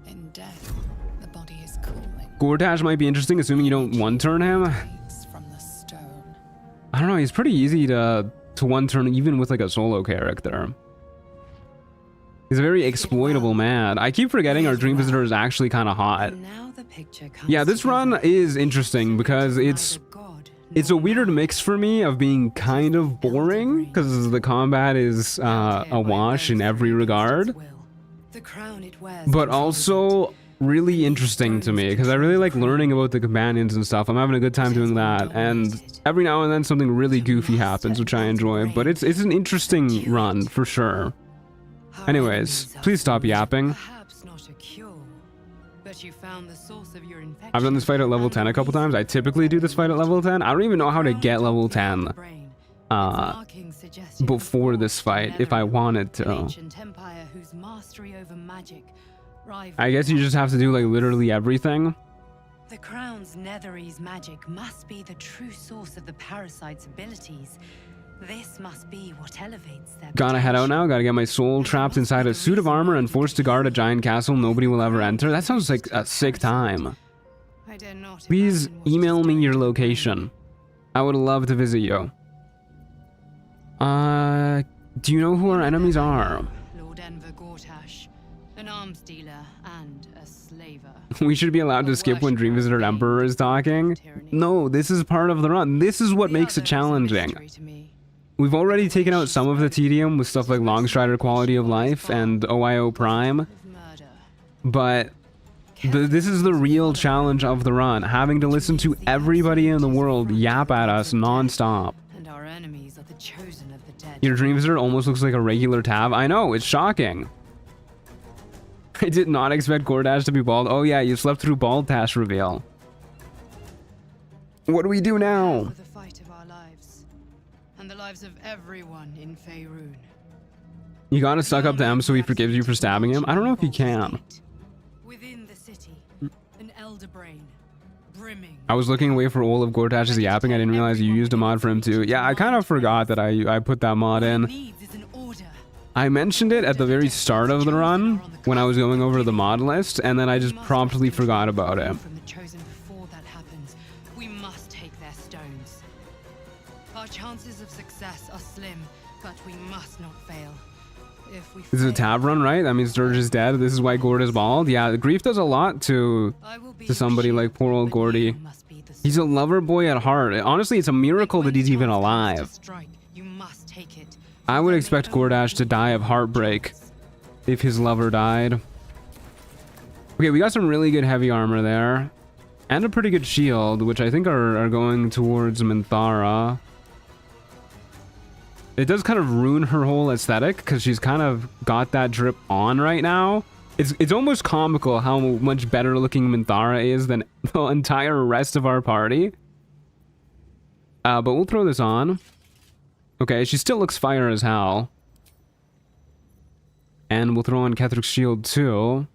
In death, the body is cooling. Gortash might be interesting, assuming you don't one-turn him. From the stone. I don't know, he's pretty easy to one-turn even with like a solo character. He's a very exploitable man. I keep forgetting our Dream Visitor is actually kind of hot. Yeah, this run is interesting because it's a weird mix for me of being kind of boring because the combat is a wash in every regard, but also really interesting to me because I really like learning about the companions and stuff. I'm having a good time doing that, and every now and then something really goofy happens, which I enjoy, but it's an interesting run for sure. Anyways, please stop yapping. I've done this fight at level 10 a couple times. I typically do this fight at level 10. I don't even know how to get level 10 before this fight if I wanted to. I guess you just have to do like literally everything. The Crown's Netherese magic must be the true source of the parasite's abilities. This must be what elevates their Gotta head out now. Gotta get my soul trapped inside a suit of armor and forced to guard a giant castle nobody will ever enter. That sounds like a sick time. Please email me your location. I would love to visit you. Do you know who our enemies are? Lord Enver Gortash, an arms dealer and a slaver. We should be allowed to skip when Dream Visitor Emperor is talking. No, this is part of the run. This is what makes it challenging. We've already taken out some of the tedium with stuff like Longstrider Quality of Life and OIO Prime, but this is the real challenge of the run, having to listen to everybody in the world yap at us non-stop. And our enemies are the chosen of the dead. Your Dream Visitor almost looks like a regular tab. I know, it's shocking. I did not expect Gortash to be bald. Oh yeah, you slept through Bald Tash reveal. What do we do now? The fight of our lives, and the lives of everyone in Faerun. You gotta suck up to M so he forgives you for stabbing him? I don't know if you can. Within the city, an elder brain, brimming. I was looking away for all of Gortash's yapping. I didn't realize you used a mod for him too. Yeah, I kind of forgot that I put that mod in. I mentioned it at the very start of the run when I was going over the mod list, and then I just promptly forgot about it. From the chosen before that happens, we must take their stones. Our chances of success are slim, but we must not fail. This is a tab run, right? That means Dirge is dead. This is why Gord is bald. Yeah, grief does a lot to somebody like poor old Gordy. He's a lover boy at heart. Honestly, it's a miracle that he's even alive. I would expect Gordash to die of heartbreak if his lover died. Okay, we got some really good heavy armor there. And a pretty good shield, which I think are going towards Minthara. It does kind of ruin her whole aesthetic because she's kind of got that drip on right now. It's almost comical how much better looking Minthara is than the entire rest of our party. But we'll throw this on. Okay, she still looks fire as hell. And we'll throw on Ketheric's shield too.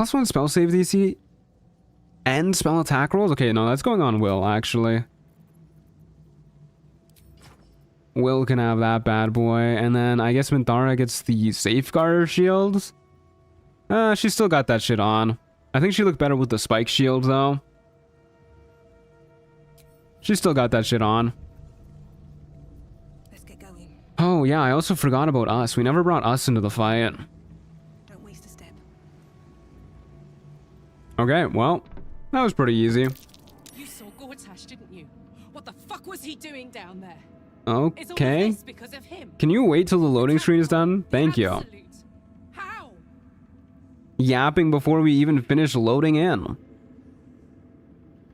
+1 spell save DC and spell attack rolls. Okay, no, that's going on Will actually. Will can have that bad boy, and then I guess Minthara gets the safeguard shields. She still got that shit on. I think she looked better with the spike shield though. She still got that shit on. Let's get going. Oh yeah, I also forgot about us. We never brought us into the fight. Don't waste a step. Okay, well, that was pretty easy. You saw Gortash, didn't you? What the fuck was he doing down there? Okay. It's all this because of him. Can you wait till the loading screen is done? Thank you. How? Yapping before we even finish loading in.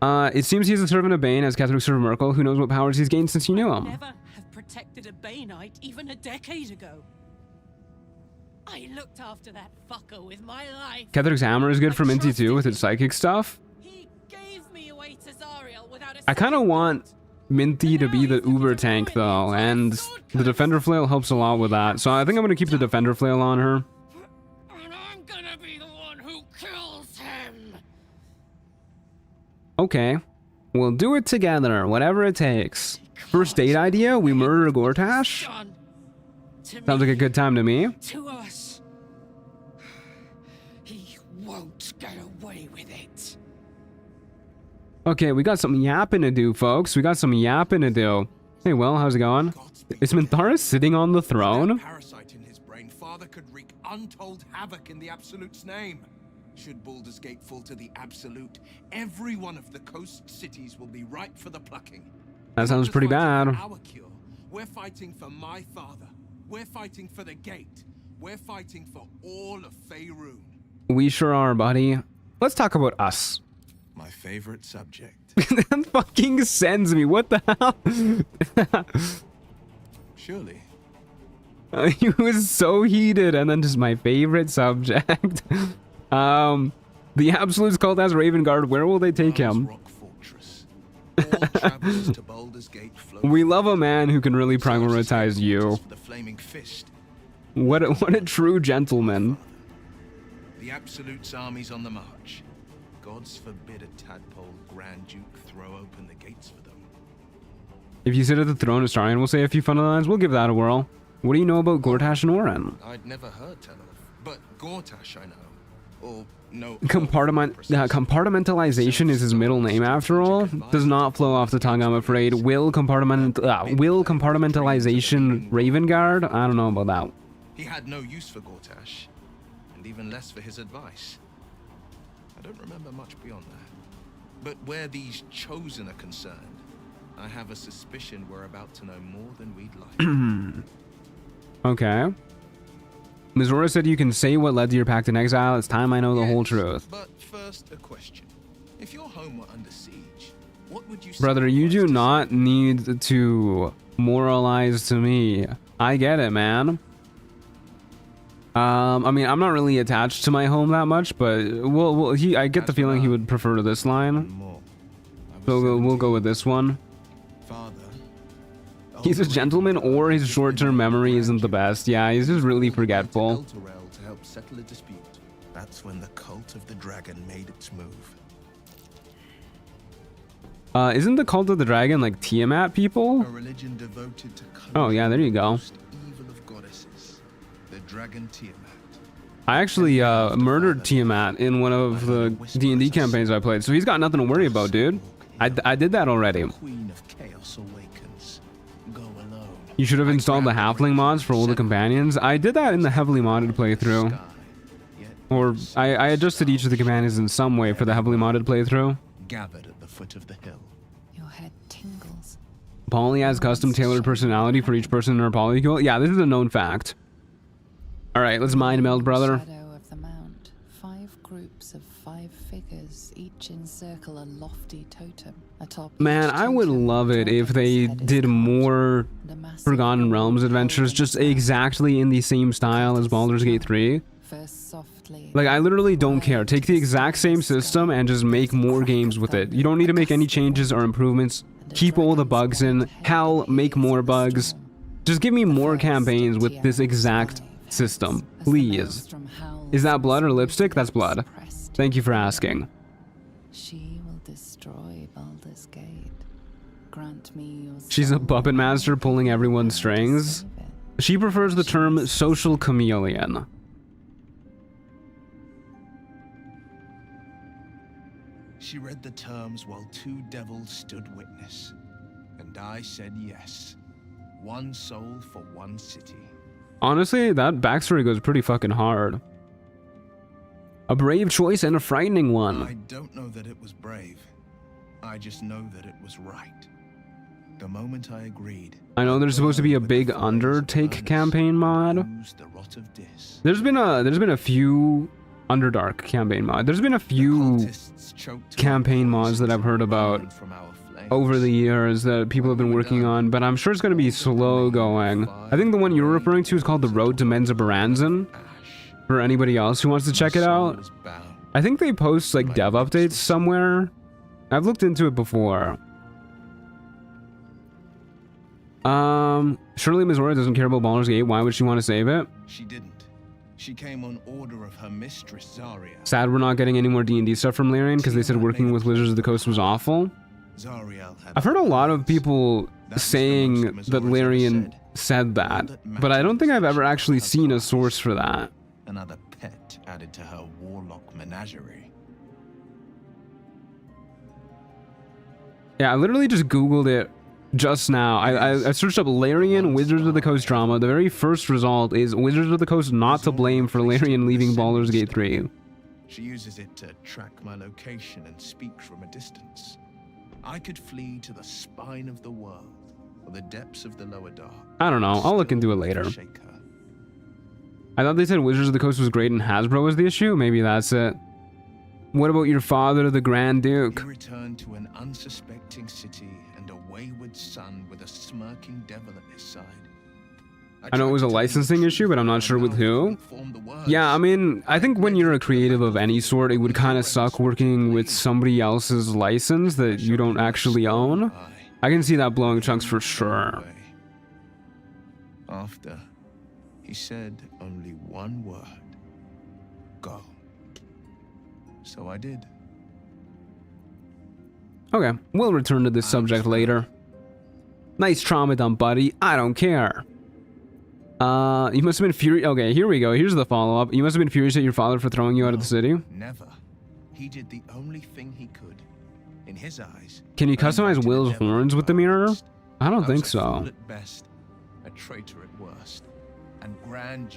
It seems he's a servant of Bane as Ketheric servant Merkel. Who knows what powers he's gained since you knew him? Never have protected a Baneite even a decade ago. I looked after that fucker with my life. Ketheric's hammer is good for Minty too with its psychic stuff. He gave me away to Zariel without a I kind of want Minty to be the Uber tank though, and the Defender Flail helps a lot with that. So I think I'm gonna keep the Defender Flail on her. And I'm gonna be the one who kills him. Okay, we'll do it together, whatever it takes. First date idea: we murder Gortash. Sounds like a good time to me. To us. He won't get away with it. Okay, we got some yapping to do, folks. We got some yapping to do. Hey, Will, how's it going? Is Minthara sitting on the throne? Parasite in his brain, Father could wreak untold havoc in the Absolute's name. Should Baldur's Gate fall to the Absolute, every one of the coast cities will be ripe for the plucking. That sounds pretty bad. Our cure. We're fighting for my father. We're fighting for the gate. We're fighting for all of Faerun. We sure are, buddy. Let's talk about us. My favorite subject. That fucking sends me. What the hell? Surely. He was so heated, and then just my favorite subject. The Absolute's cult as Raven Guard. Where will they take him? We love a man who can really prioritize you. What a true gentleman. The Absolute's armies on the march. Gods forbid a tadpole Grand Duke throw open the gates for them. If you sit at the throne of Starion, we'll say a few fun lines. We'll give that a whirl. What do you know about Gortash and Oren? I'd never heard tell of, but Gortash I know. Or no. Compartmentalization is his middle name after all. Does not flow off the tongue, I'm afraid. Will compartmentalization Raven Guard? I don't know about that. He had no use for Gortash, and even less for his advice. I don't remember much beyond that. But where these chosen are concerned, I have a suspicion we're about to know more than we'd like. Okay. Mizora said you can say what led to your pact in exile. It's time I know the whole truth. But first, a question. If your home were under siege, what would you say? Brother, you do not need to moralize to me. I get it, man. I mean, I'm not really attached to my home that much, but I get the feeling he would prefer this line. So we'll go with this one. He's a gentleman, or his short-term memory isn't the best. Yeah, he's just really forgetful. To help settle a dispute. That's when the cult of the dragon made its move. Isn't the cult of the dragon like Tiamat people? A religion devoted to Oh yeah, there you go. Evil of goddesses, the dragon Tiamat. I actually murdered Tiamat in one of the D&D campaigns I played, so he's got nothing to worry about, dude. I did that already. Queen of chaos awakens. Go alone. You should have installed the halfling mods for all the companions. I did that in the heavily modded playthrough. Or I adjusted each of the companions in some way for the heavily modded playthrough. Gathered at the foot of the hill. Your head tingles. Polly has custom tailored personality for each person in her polycule. Yeah, this is a known fact. Alright, let's mind meld, brother. Shadow of the Mount. 5 groups of 5 figures, each encircle a lofty totem. Atop Man, I would love it if they did more Forgotten Realms adventures just exactly in the same style as Baldur's Gate 3. Like, I literally don't care. Take the exact same system and just make more games with it. You don't need to make any changes or improvements. Keep all the bugs in. Hell, make more bugs. Just give me more campaigns with this exact system, please. Is that blood or lipstick? That's blood. Thank you for asking. She will destroy Baldur's Gate. Grant me your She's a puppet master pulling everyone's strings. She prefers the term social chameleon. She read the terms while 2 devils stood witness, and I said yes. 1 soul for 1 city. Honestly, that backstory goes pretty fucking hard. A brave choice and a frightening one. I don't know that it was brave. I just know that it was right. The moment I agreed. I know there's supposed to be a big Undertake campaign mod. There's been a few Underdark campaign mod. There's been a few campaign mods that I've heard about over the years that people have been working on, but I'm sure it's going to be slow going. I think the one you're referring to is called The Road to Menza Baranzan. For anybody else who wants to check it out, I think they post like dev updates somewhere. I've looked into it before. Surely Mizora doesn't care about Baldur's Gate. Why would she want to save it? She didn't. She came on order of her mistress, Zarya. Sad we're not getting any more D&D stuff from Larian because they said working with Wizards of the Coast was awful. I've heard a lot of people saying that Larian said that, but I don't think I've ever actually seen a source for that. Another pet added to her warlock menagerie. Yeah, I literally just Googled it just now. I searched up Larian Wizards of the Coast drama. The very first result is Wizards of the Coast not to blame for Larian leaving Baldur's Gate 3. She uses it to track my location and speak from a distance. I could flee to the spine of the world or the depths of the lower dark. I don't know. I'll look into it later. I thought they said Wizards of the Coast was great and Hasbro was the issue. Maybe that's it. What about your father, the Grand Duke? He returned to an unsuspecting city and a wayward son with a smirking devil at his side. I know it was a licensing issue, but I'm not sure with who. Yeah, I mean, I think when you're a creative of any sort, it would kind of suck working with somebody else's license that you don't actually own. I can see that blowing chunks for sure. After, he said only one word. Go. So I did. Okay, we'll return to this subject later. Nice trauma dump, buddy. I don't care. You must have been furious. Okay, here we go. Here's the follow-up. You must have been furious at your father for throwing you out of the city. Never. He did the only thing he could. In his eyes. Can you customize Will's horns with the mirror? I don't think so. At best, a traitor at worst. And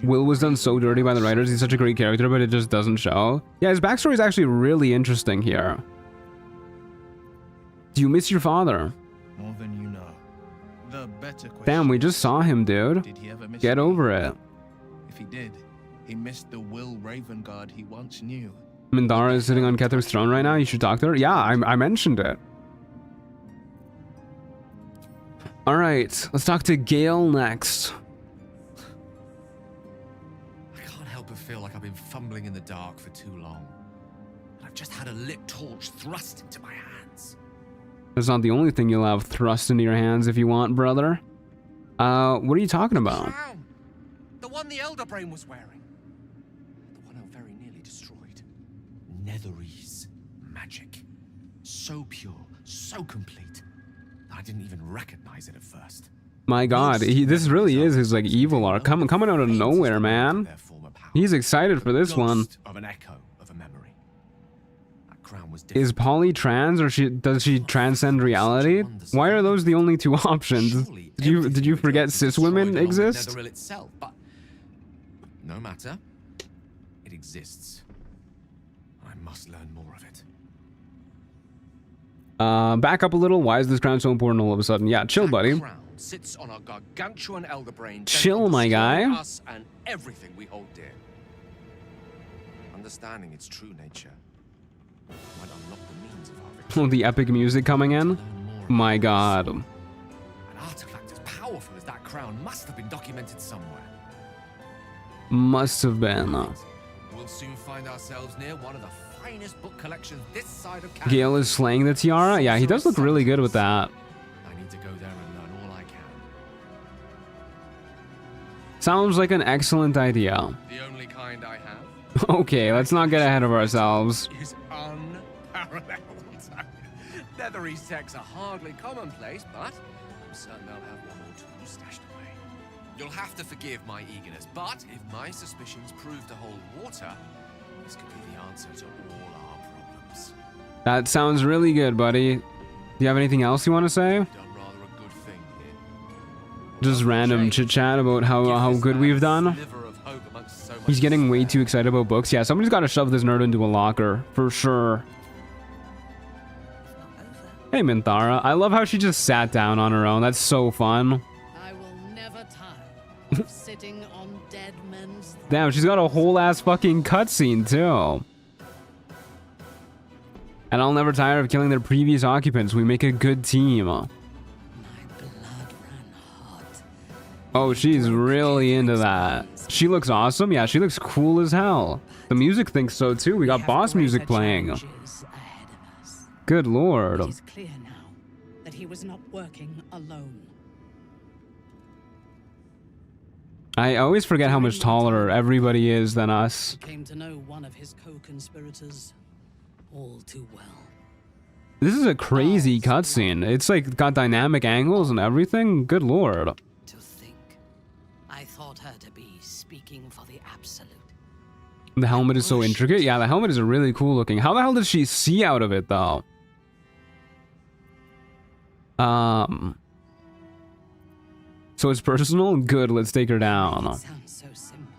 Will was done so dirty by the writers. He's such a great character, but it just doesn't show. Yeah, his backstory is actually really interesting here. Do you miss your father? More than you know. The better question. Damn, we just saw him, dude. Did he ever miss Get over it. If he did, he missed the Will Ravengard he once knew. Mindara is sitting on Ketheric's throne right now. You should talk to her. Yeah, I mentioned it. All right, let's talk to Gale next. I can't help but feel like I've been fumbling in the dark for too long. And I've just had a lit torch thrust into my hands. That's not the only thing you'll have thrust into your hands if you want, brother. What are you talking about? Crown! The one the Elder Brain was wearing. The one I very nearly destroyed. Netherese magic. So pure, so complete, that I didn't even recognize it at first. My god, this really is his, like, evil arc. Coming out of nowhere, man. He's excited for this one. Of an echo of a memory. crown was Is Polly trans, or does she transcend reality? Why are those the only two options? Did you forget cis women exist? Netheril itself, but no matter. It exists. I must learn more of it. Back up a little. Why is this crown so important all of a sudden? Yeah, chill, buddy. Crown sits on a gargantuan elder brain. Chill, my guy. Us and everything we hold dear. Understanding its true nature might unlock the means of our victory. Oh, the epic music coming in. My God. An artifact as powerful as that crown must have been documented somewhere. Must have been. We'll soon find ourselves near one of the finest book collections this side of Canada. Gale is slaying the tiara. Yeah, he does look really good with that. I need to go there and learn all I can. Sounds like an excellent idea. The only kind I have. Okay, let's not get ahead of ourselves. Is unparalleled. Netherese texts are hardly commonplace, but I'm certain they'll have one or two stashed away. You'll have to forgive my eagerness, but if my suspicions prove to hold water, this could be the answer to all our problems. That sounds really good, buddy. Do you have anything else you want to say? Done rather a good thing here. Just random chit-chat about how good we've done. He's getting way too excited about books. Yeah, somebody's got to shove this nerd into a locker, for sure. Hey, Minthara. I love how she just sat down on her own. That's so fun. I will never tire of sitting on dead men's... Damn, she's got a whole ass fucking cutscene, too. And I'll never tire of killing their previous occupants. We make a good team. Oh, she's really into that. She looks awesome. Yeah, she looks cool as hell. The music thinks so too. We got boss music playing. Good lord. It is clear now that he was not working alone. I always forget how much taller everybody is than us. Came to know one of his co-conspirators all too well. This is a crazy cutscene. It's like got dynamic angles and everything. Good lord. I thought her to be speaking for the absolute. The helmet is so intricate. Yeah, the helmet is really cool looking. How the hell does she see out of it though? So it's personal? Good, let's take her down. It sounds so simple.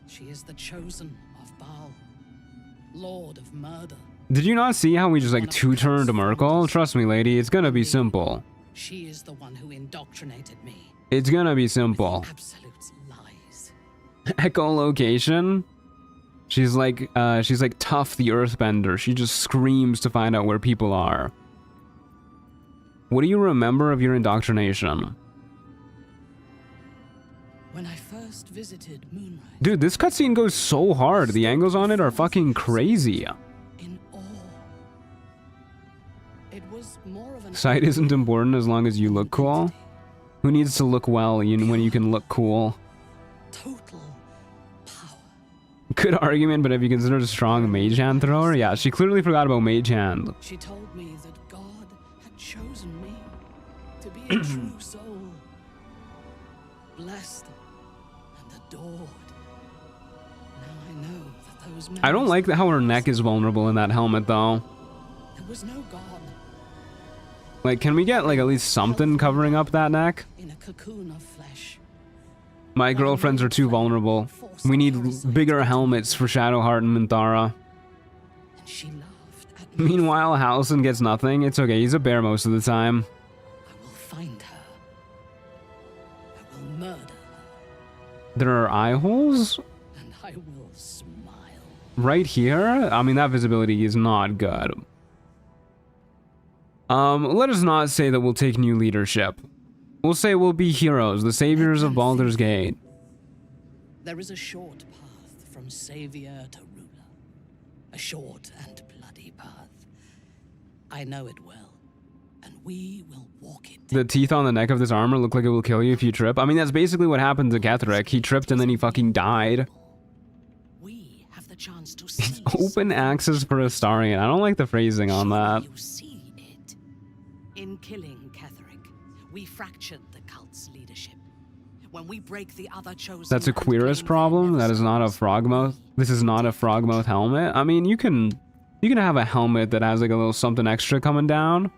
She is the chosen of Baal, Lord of murder. Did you not see how we just like two-turned Merkel? Trust me, lady, it's gonna be simple. She is the one who indoctrinated me. It's gonna be simple. Absolute lies. Echolocation? She's like Tough the Earthbender. She just screams to find out where people are. What do you remember of your indoctrination? When I first visited Moonrise. Dude, this cutscene goes so hard. The angles on it are fucking crazy. In awe. It was more of an Sight isn't important as long as you look cool. Who needs to look well when you can look cool? Total power. Good argument, but if you consider a strong mage hand thrower, yeah, she clearly forgot about mage hand. She told me that God had chosen me to be a true soul, blessed and adored. Now I know that those men. I don't like how her neck is vulnerable in that helmet, though. There was no God. Like, can we get like at least something covering up that neck? In a cocoon of flesh. My girlfriends are too vulnerable. We need bigger helmets for Shadowheart and Minthara. And she laughed at me. Meanwhile, Halcyon gets nothing. It's okay, he's a bear most of the time. I will find her. I will murder her. There are eye holes? And I will smile. Right here? I mean, that visibility is not good. Let us not say that we'll take new leadership. We'll say we'll be heroes, the saviors of Baldur's Gate. There is a short path from savior to ruler. A short and bloody path. I know it well, and we will walk it. The teeth on the neck of this armor look like it will kill you if you trip. I mean, that's basically what happened to Ketheric. He tripped and then he fucking died. We have the chance to see. Open access for Astarion. I don't like the phrasing on that. In killing Ketheric, we fractured the cult's leadership. When we break the other chosen. That's a queerest problem. That is not a frogmouth. This is not a frogmouth helmet. I mean, you can You can have a helmet that has like a little something extra coming down.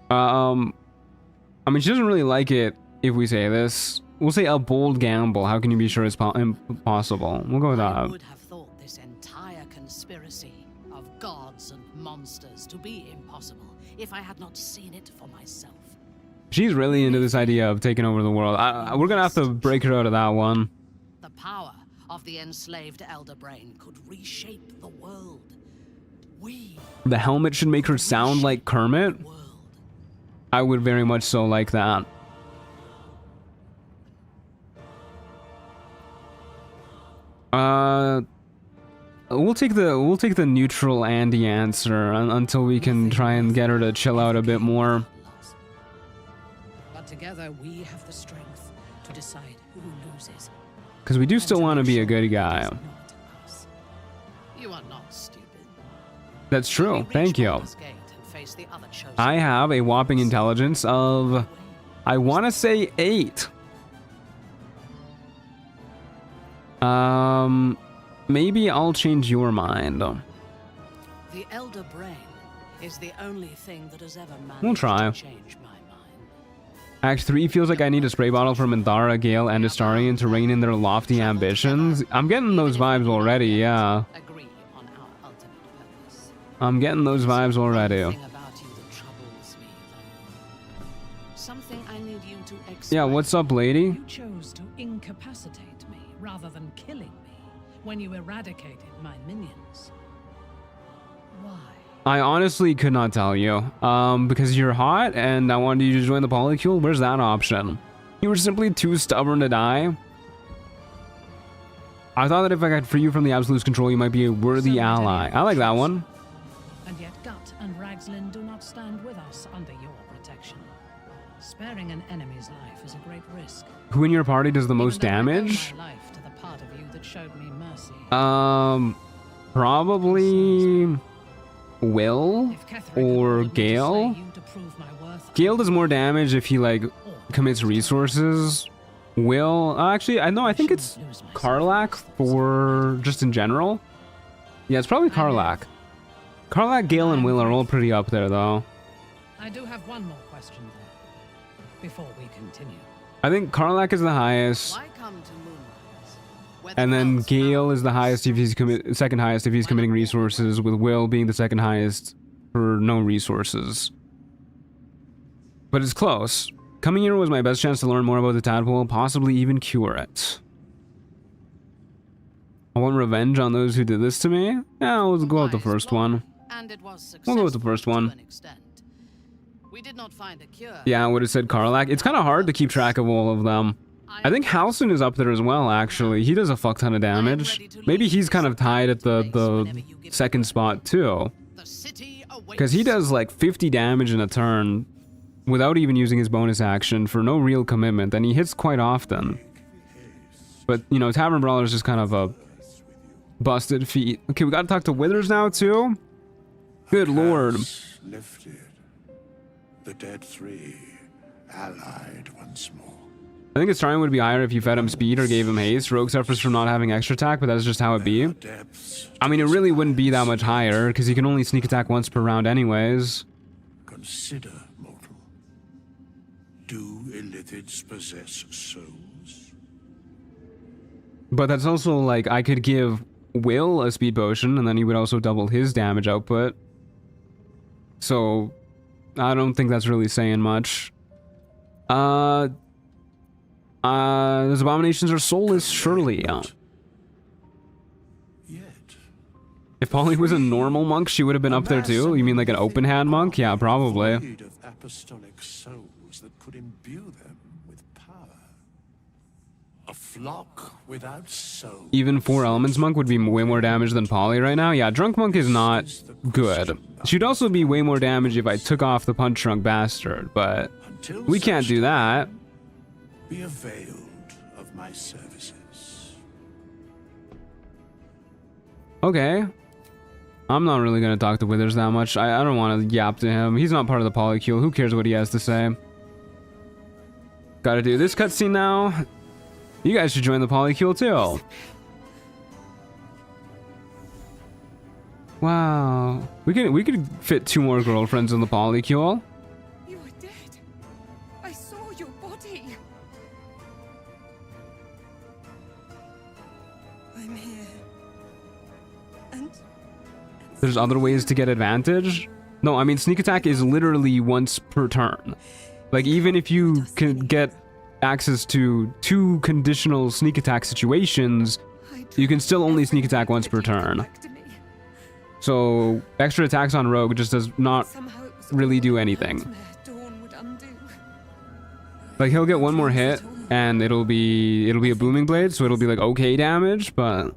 I mean, she doesn't really like it if we say this. We'll say a bold gamble. How can you be sure it's impossible? We'll go with that. I would have thought this entire conspiracy of gods and monsters to be impossible if I had not seen it for myself. She's really into this idea of taking over the world. We're gonna have to break her out of that one. The power of the enslaved Elder Brain could reshape the world. The helmet should make her sound like Kermit. I would very much so like that. We'll take the neutral Andy answer until we can try and get her to chill out a bit more. But together we have the strength to decide who loses. Because we do still want to be a good guy. You are not stupid. That's true. Thank you. I have a whopping intelligence of, I want to say 8. Maybe I'll change your mind. The Elder Brain is the only thing that has ever managed We'll try. to change my mind. Act 3 feels like I need a spray bottle for Minthara, Gale, and Astarion to rein in their lofty ambitions. I'm getting those vibes already, yeah. Agree on our ultimate purpose. I'm getting those vibes already. Something about you that troubles me, though. Something I need you to explain. Yeah, what's up, lady? You chose to incapacitate me rather than killing me when you eradicated my minions. Why? I honestly could not tell you. Because you're hot and I wanted you to join the polycule. Where's that option? You were simply too stubborn to die. I thought that if I got free you from the Absolute's control, you might be a worthy ally. I like that one. And yet Gut and Ragslin do not stand with us under your protection. Sparing an enemy's life is a great risk. Who in your party does the most Even though I owe damage? my life to the part of you that showed me mercy. Probably Will or Gale. Gale does more damage if he like commits resources. Will actually I think it's Karlach for just in general. Yeah, it's probably Karlach. Karlach, Gale, and Will are all pretty up there though. I do have one more question though, before we continue. I think Karlach is the highest. And then Gale is the highest if he's second highest if he's committing resources, with Will being the second highest for no resources. But it's close. Coming here was my best chance to learn more about the tadpole, possibly even cure it. I want revenge on those who did this to me? Yeah, we'll go with the first one. We'll go with the first one. We did not find a cure. Yeah, I would have said Karlach. It's kind of hard to keep track of all of them. I think Halcyon is up there as well, actually. He does a fuck ton of damage. Maybe he's kind of tied at the second spot, too. Because he does like 50 damage in a turn without even using his bonus action for no real commitment, and he hits quite often. But, you know, Tavern Brawler is just kind of a busted feat. Okay, we gotta talk to Withers now, too? Good lord. Lifted. The dead three, allied once more. I think Astarion would be higher if you fed him speed or gave him haste. Rogue suffers from not having extra attack, but that's just how it be. I mean, it really wouldn't be that much higher, because he can only sneak attack once per round anyways. Consider, mortal. Do illithids possess souls? But that's also like, I could give Will a speed potion, and then he would also double his damage output. So, I don't think that's really saying much. Those abominations are soulless, surely. If Polly was a normal monk, she would have been up there too? You mean like an open hand monk? Yeah, probably. Of apostolic souls that could imbue them with power. A flock without soul. Even 4 elements monk would be way more damage than Polly right now. Yeah, drunk monk is not good. She'd also be way more damage if I took off the punch drunk bastard, but we can't do that. Be availed of my services. Okay. I'm not really gonna talk to Withers that much. I don't want to yap to him. He's not part of the polycule. Who cares what he has to say? Gotta do this cutscene now. You guys should join the polycule too. Wow. We could fit 2 more girlfriends in the polycule. You are dead. I saw your body. I'm here. And There's other ways to get advantage. No, I mean sneak attack is literally once per turn. Like even if you can get access to 2 conditional sneak attack situations, you can still only sneak attack once per turn. So extra attacks on rogue just does not really do anything. Like he'll get 1 more hit and it'll be a booming blade, so it'll be like okay damage, but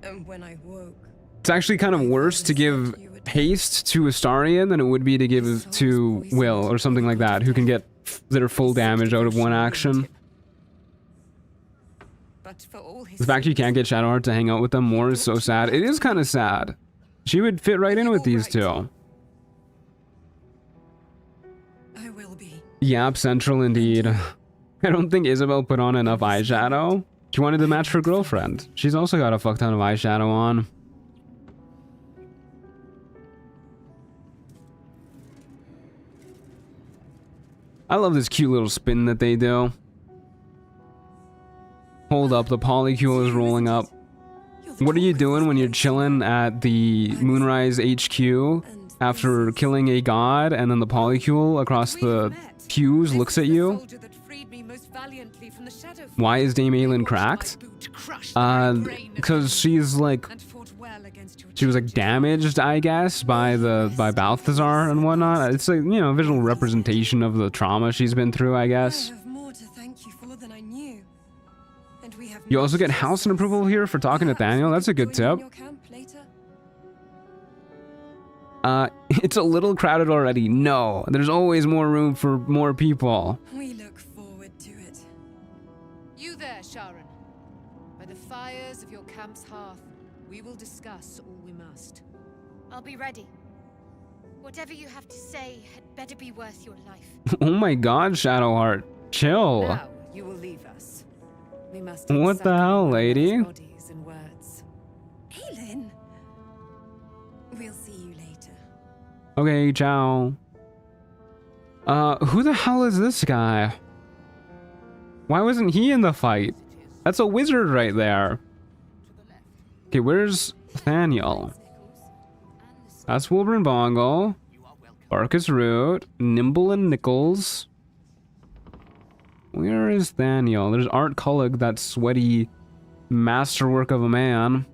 it's actually kind of worse to give haste to Astarion than it would be to give to Will or something like that, who can get their full damage out of 1 action. The fact you can't get Shadowheart to hang out with them more is so sad. It is kind of sad. She would fit right in with these 2. I will be. Yap, central indeed. I don't think Isabel put on enough eyeshadow. She wanted to match her girlfriend. She's also got a fuck ton of eyeshadow on. I love this cute little spin that they do. Hold up, the polycule is rolling up. What are you doing when you're chilling at the Moonrise HQ after killing a god and then the polycule across the pews looks at you? Why is Dame Aelin cracked? Because she's like... She was like damaged, I guess, by Balthazar and whatnot. It's like, you know, visual representation of the trauma she's been through, I guess. You also get house and approval here for talking to Nathaniel. That's a good tip. It's a little crowded already. No, there's always more room for more people. We look forward to it. You there, Sharon. By the fires of your camp's hearth, we will discuss all we must. I'll be ready. Whatever you have to say had better be worth your life. Oh my god, Shadowheart. Chill. Now you will leave us. We must what the hell, lady? bodies and words. Aelin. We'll see you later. Okay, ciao. Who the hell is this guy? Why wasn't he in the fight? That's a wizard right there. Okay, where's Nathaniel? That's Wilburn Bongle. Barkus Root. Nimble and Nichols. Where is Nathaniel? There's Art Cullig, that sweaty masterwork of a man.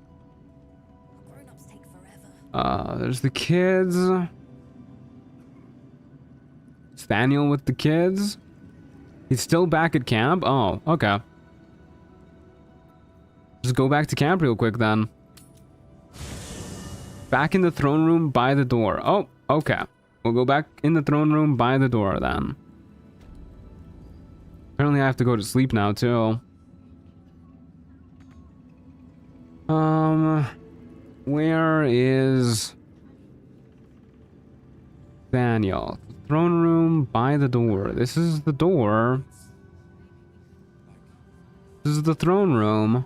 There's the kids. Nathaniel with the kids. He's still back at camp? Oh, okay. Just go back to camp real quick then. Back in the throne room by the door. Oh, okay. We'll go back in the throne room by the door then. Apparently I have to go to sleep now too. Where is Daniel? Throne room by the door. This is the door. This is the throne room.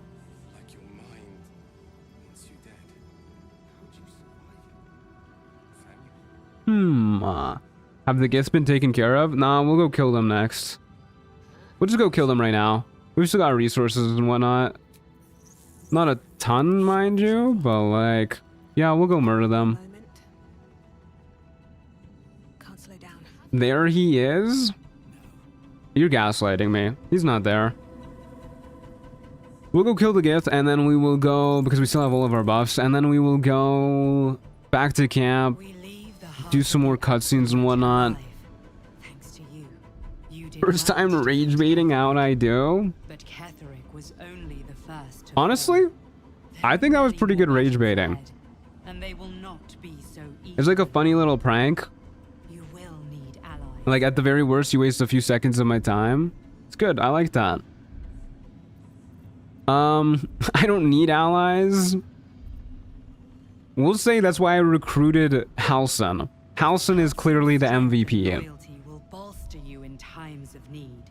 Have the gifts been taken care of? Nah, we'll go kill them next. We'll just go kill them right now. We've still got resources and whatnot. Not a ton, mind you, but like, yeah, we'll go murder them. There he is. You're gaslighting me. He's not there. We'll go kill the gift, and then we will go, because we still have all of our buffs, and then we will go back to camp, do some more cutscenes and whatnot. First time rage baiting out, I do. But Ketheric was only the first. Honestly, I think that was pretty good rage baiting. And they will not be so easy. It's like a funny little prank. You will need allies. Like at the very worst, you waste a few seconds of my time. It's good. I like that. I don't need allies. We'll say that's why I recruited Halson. Halson is clearly the MVP. Loyalty will bolster you in times of need.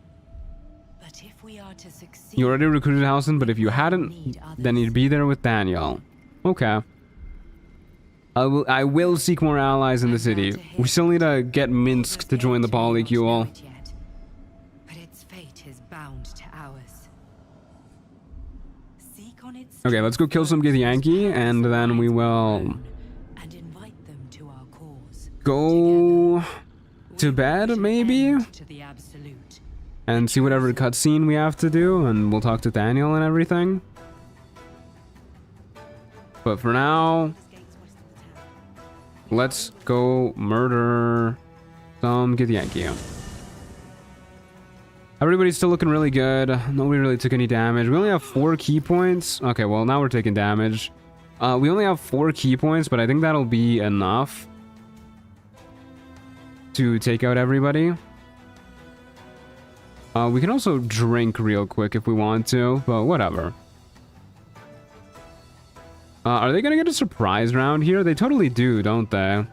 But if we are to succeed, You already recruited Halson, but if you hadn't, then you'd be there with Daniel. Okay. I will seek more allies in the city. We still need to get Minsk to join the Poly QoL. But its fate is bound to ours. Seek on its Okay, let's go kill some Githyanki, and then we will and invite them to our cause. go to bed, maybe? To the absolute. And see whatever cutscene we have to do, and we'll talk to Daniel and everything. But for now, let's go murder some Githyanki. Everybody's still looking really good. Nobody really took any damage. We only have 4 key points. Okay, well, now we're taking damage. We only have 4 key points, but I think that'll be enough to take out everybody. We can also drink real quick if we want to, but whatever. Are they gonna get a surprise round here? They totally do, don't they?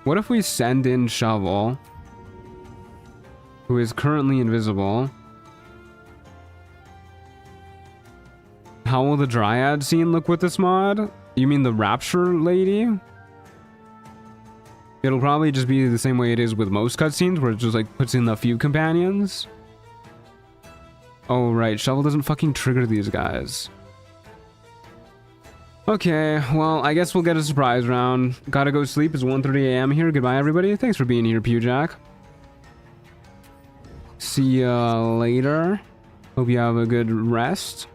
What if we send in Shovel, who is currently invisible? How will the Dryad scene look with this mod? You mean the Rapture lady? It'll probably just be the same way it is with most cutscenes, where it just like puts in a few companions. Oh right, Shovel doesn't fucking trigger these guys. Okay, well, I guess we'll get a surprise round. Gotta go sleep. It's 1:30 a.m. here. Goodbye, everybody. Thanks for being here, Pewjack. See ya later. Hope you have a good rest.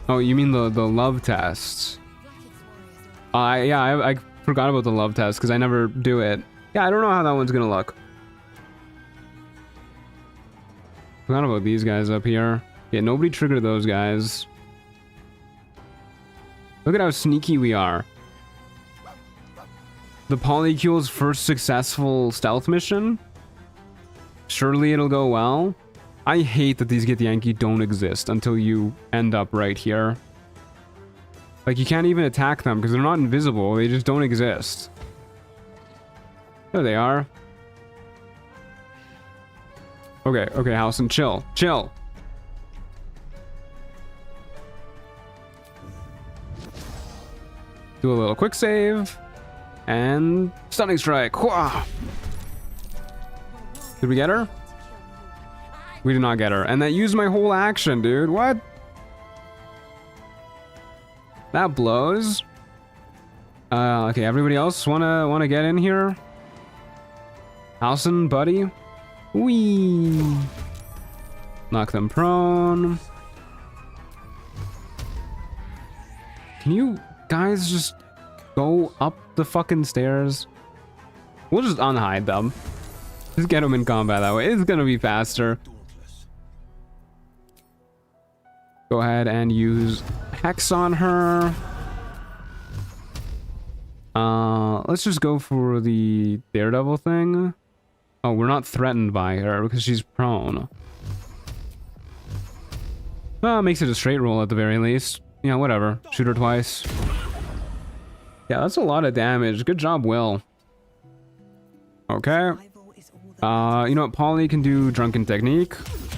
Oh, you mean the love tests? I forgot about the love test because I never do it. Yeah, I don't know how that one's gonna look. Forgot about these guys up here. Yeah, nobody triggered those guys. Look at how sneaky we are. The Poly QoL's first successful stealth mission. Surely it'll go well. I hate that these Githyanki don't exist until you end up right here. Like, you can't even attack them because they're not invisible. They just don't exist. There they are. Okay, Halson, chill. Chill. Do a little quick save. And stunning strike. Hwah! Did we get her? We did not get her. And that used my whole action, dude. What? That blows. Okay, everybody else wanna get in here? Halson, buddy. Whee! Knock them prone. Can you guys just go up the fucking stairs? We'll just unhide them. Just get them in combat that way. It's gonna be faster. Go ahead and use Hex on her. Let's just go for the Daredevil thing. Oh, we're not threatened by her because she's prone. Well, makes it a straight roll at the very least. Yeah, whatever. Shoot her twice. Yeah, that's a lot of damage. Good job, Will. Okay. You know what? Polly can do Drunken Technique.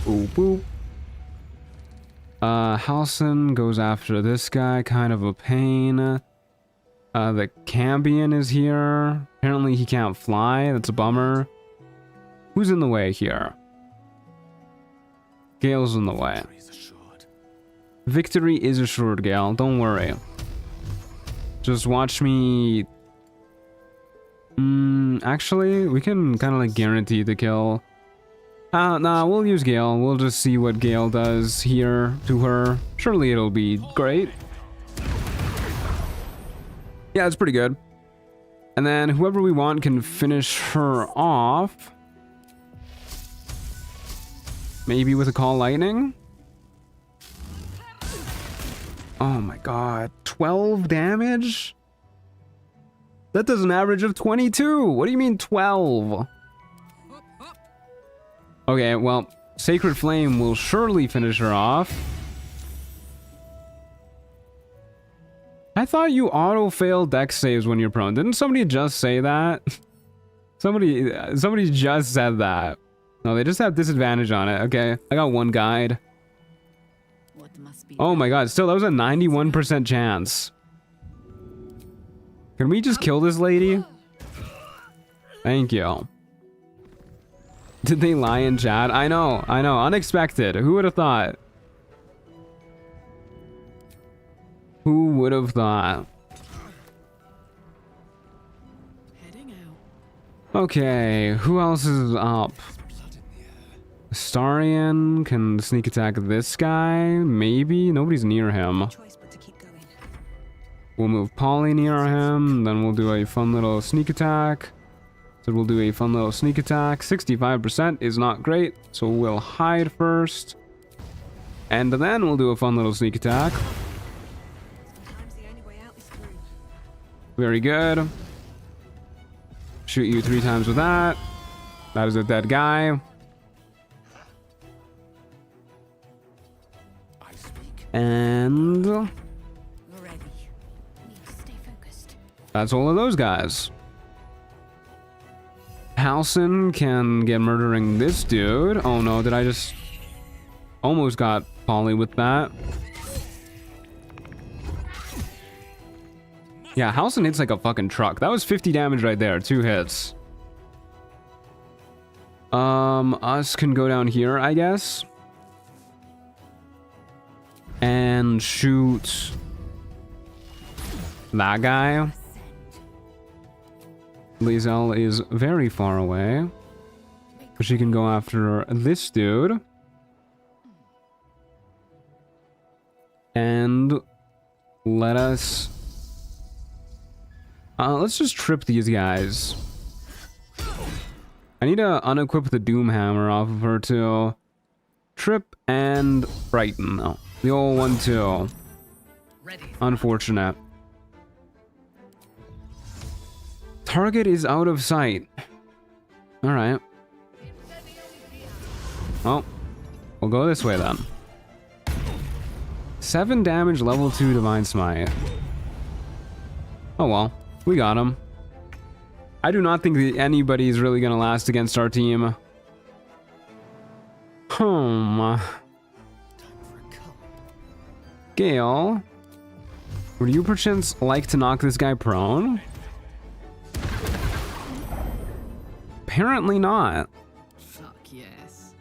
Ooh, boop. Halson goes after this guy. Kind of a pain. The Cambion is here. Apparently he can't fly. That's a bummer. Who's in the way here? Gale's in the way. Victory is assured, Gale. Don't worry. Just watch me... actually, we can kind of like guarantee the kill. Nah, we'll use Gale. We'll just see what Gale does here to her. Surely it'll be great. Yeah, it's pretty good. And then whoever we want can finish her off. Maybe with a Call Lightning? Oh my god. 12 damage? That does an average of 22. What do you mean 12? Okay, well, Sacred Flame will surely finish her off. I thought you auto-fail dex saves when you're prone. Didn't somebody just say that? Somebody just said that. No, they just have disadvantage on it. Okay, I got one guide. Oh my god, still, that was a 91% chance. Can we just kill this lady? Thank you. Did they lie in chat? I know. Unexpected. Who would have thought? Who would have thought? Okay, who else is up? Starion can sneak attack this guy, maybe? Nobody's near him. We'll move Polly near him, then we'll do a fun little sneak attack. So we'll do a fun little sneak attack. 65% is not great, so we'll hide first. And then we'll do a fun little sneak attack. Very good. Shoot you 3 times with that. That is a dead guy. And that's all of those guys. Halsin can get murdering this dude. Oh no, did I just almost got Polly with that? Yeah, Halsin hits like a fucking truck. That was 50 damage right there. 2 hits. Us can go down here, I guess. And shoot that guy. Lae'zel is very far away. But she can go after this dude. And let us... let's just trip these guys. I need to unequip the Doom Hammer off of her too. Trip and Frighten though. The old 1-2. Unfortunate. Target is out of sight. Alright. Well, we'll go this way then. 7 damage, level 2 Divine Smite. Oh well, we got him. I do not think that anybody is really gonna last against our team. Gale, would you perchance like to knock this guy prone? Apparently not. Fuck yes.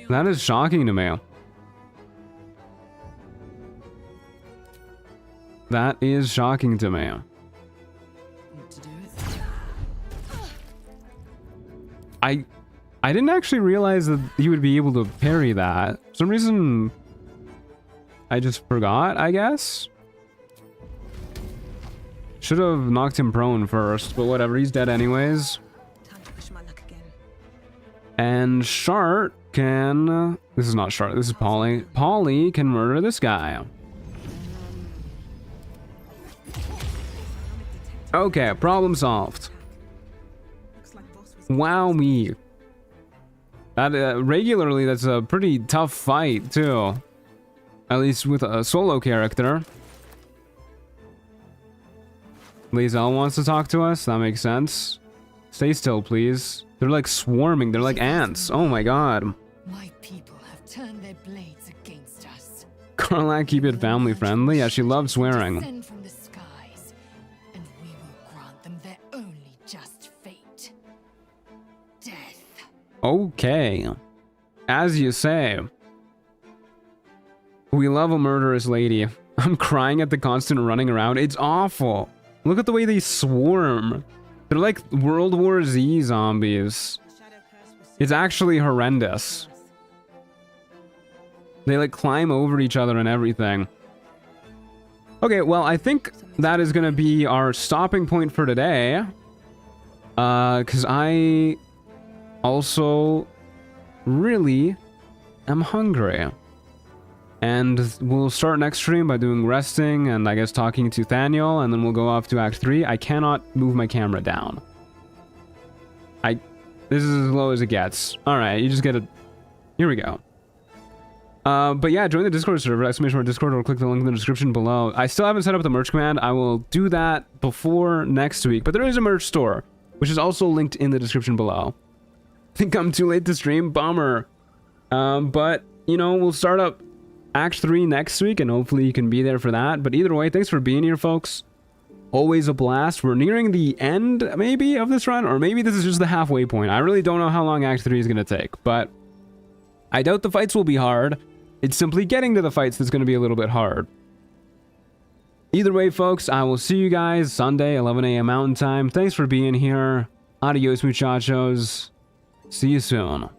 That is shocking to me. That is shocking to me. I didn't actually realize that he would be able to parry that. For some reason, I just forgot, I guess. Should have knocked him prone first, but whatever, he's dead anyways. And Shart can... This is not Shart, this is Polly. Polly can murder this guy. Okay, problem solved. Wow me. That regularly, that's a pretty tough fight too. At least with a solo character. Lae'zel wants to talk to us. That makes sense. Stay still, please. They're like swarming. They're like ants. Oh my god. My people have turned their blades against us. Karlak, keep it family friendly. Yeah, she loves swearing. Descend from the skies, and we will grant them their only just fate. Death. Okay. As you say. We love a murderous lady. I'm crying at the constant running around. It's awful. Look at the way they swarm. They're like World War Z zombies. It's actually horrendous. They like climb over each other and everything. Okay, well, I think that is gonna be our stopping point for today. Because I also really am hungry. And we'll start next stream by doing resting and I guess talking to Thaniel, and then we'll go off to Act 3. I cannot move my camera down. This is as low as it gets. Alright, you just get a... Here we go. But yeah, join the Discord server, !Discord, or click the link in the description below. I still haven't set up the merch command. I will do that before next week. But there is a merch store, which is also linked in the description below. think I'm too late to stream. Bummer. But, you know, we'll start up Act 3 next week, and hopefully you can be there for that. But either way, thanks for being here, folks. Always a blast. We're nearing the end, maybe, of this run, or maybe this is just the halfway point. I really don't know how long Act 3 is going to take, but I doubt the fights will be hard. It's simply getting to the fights that's going to be a little bit hard. Either way, folks, I will see you guys Sunday, 11 a.m. Mountain Time. Thanks for being here. Adios, muchachos. See you soon.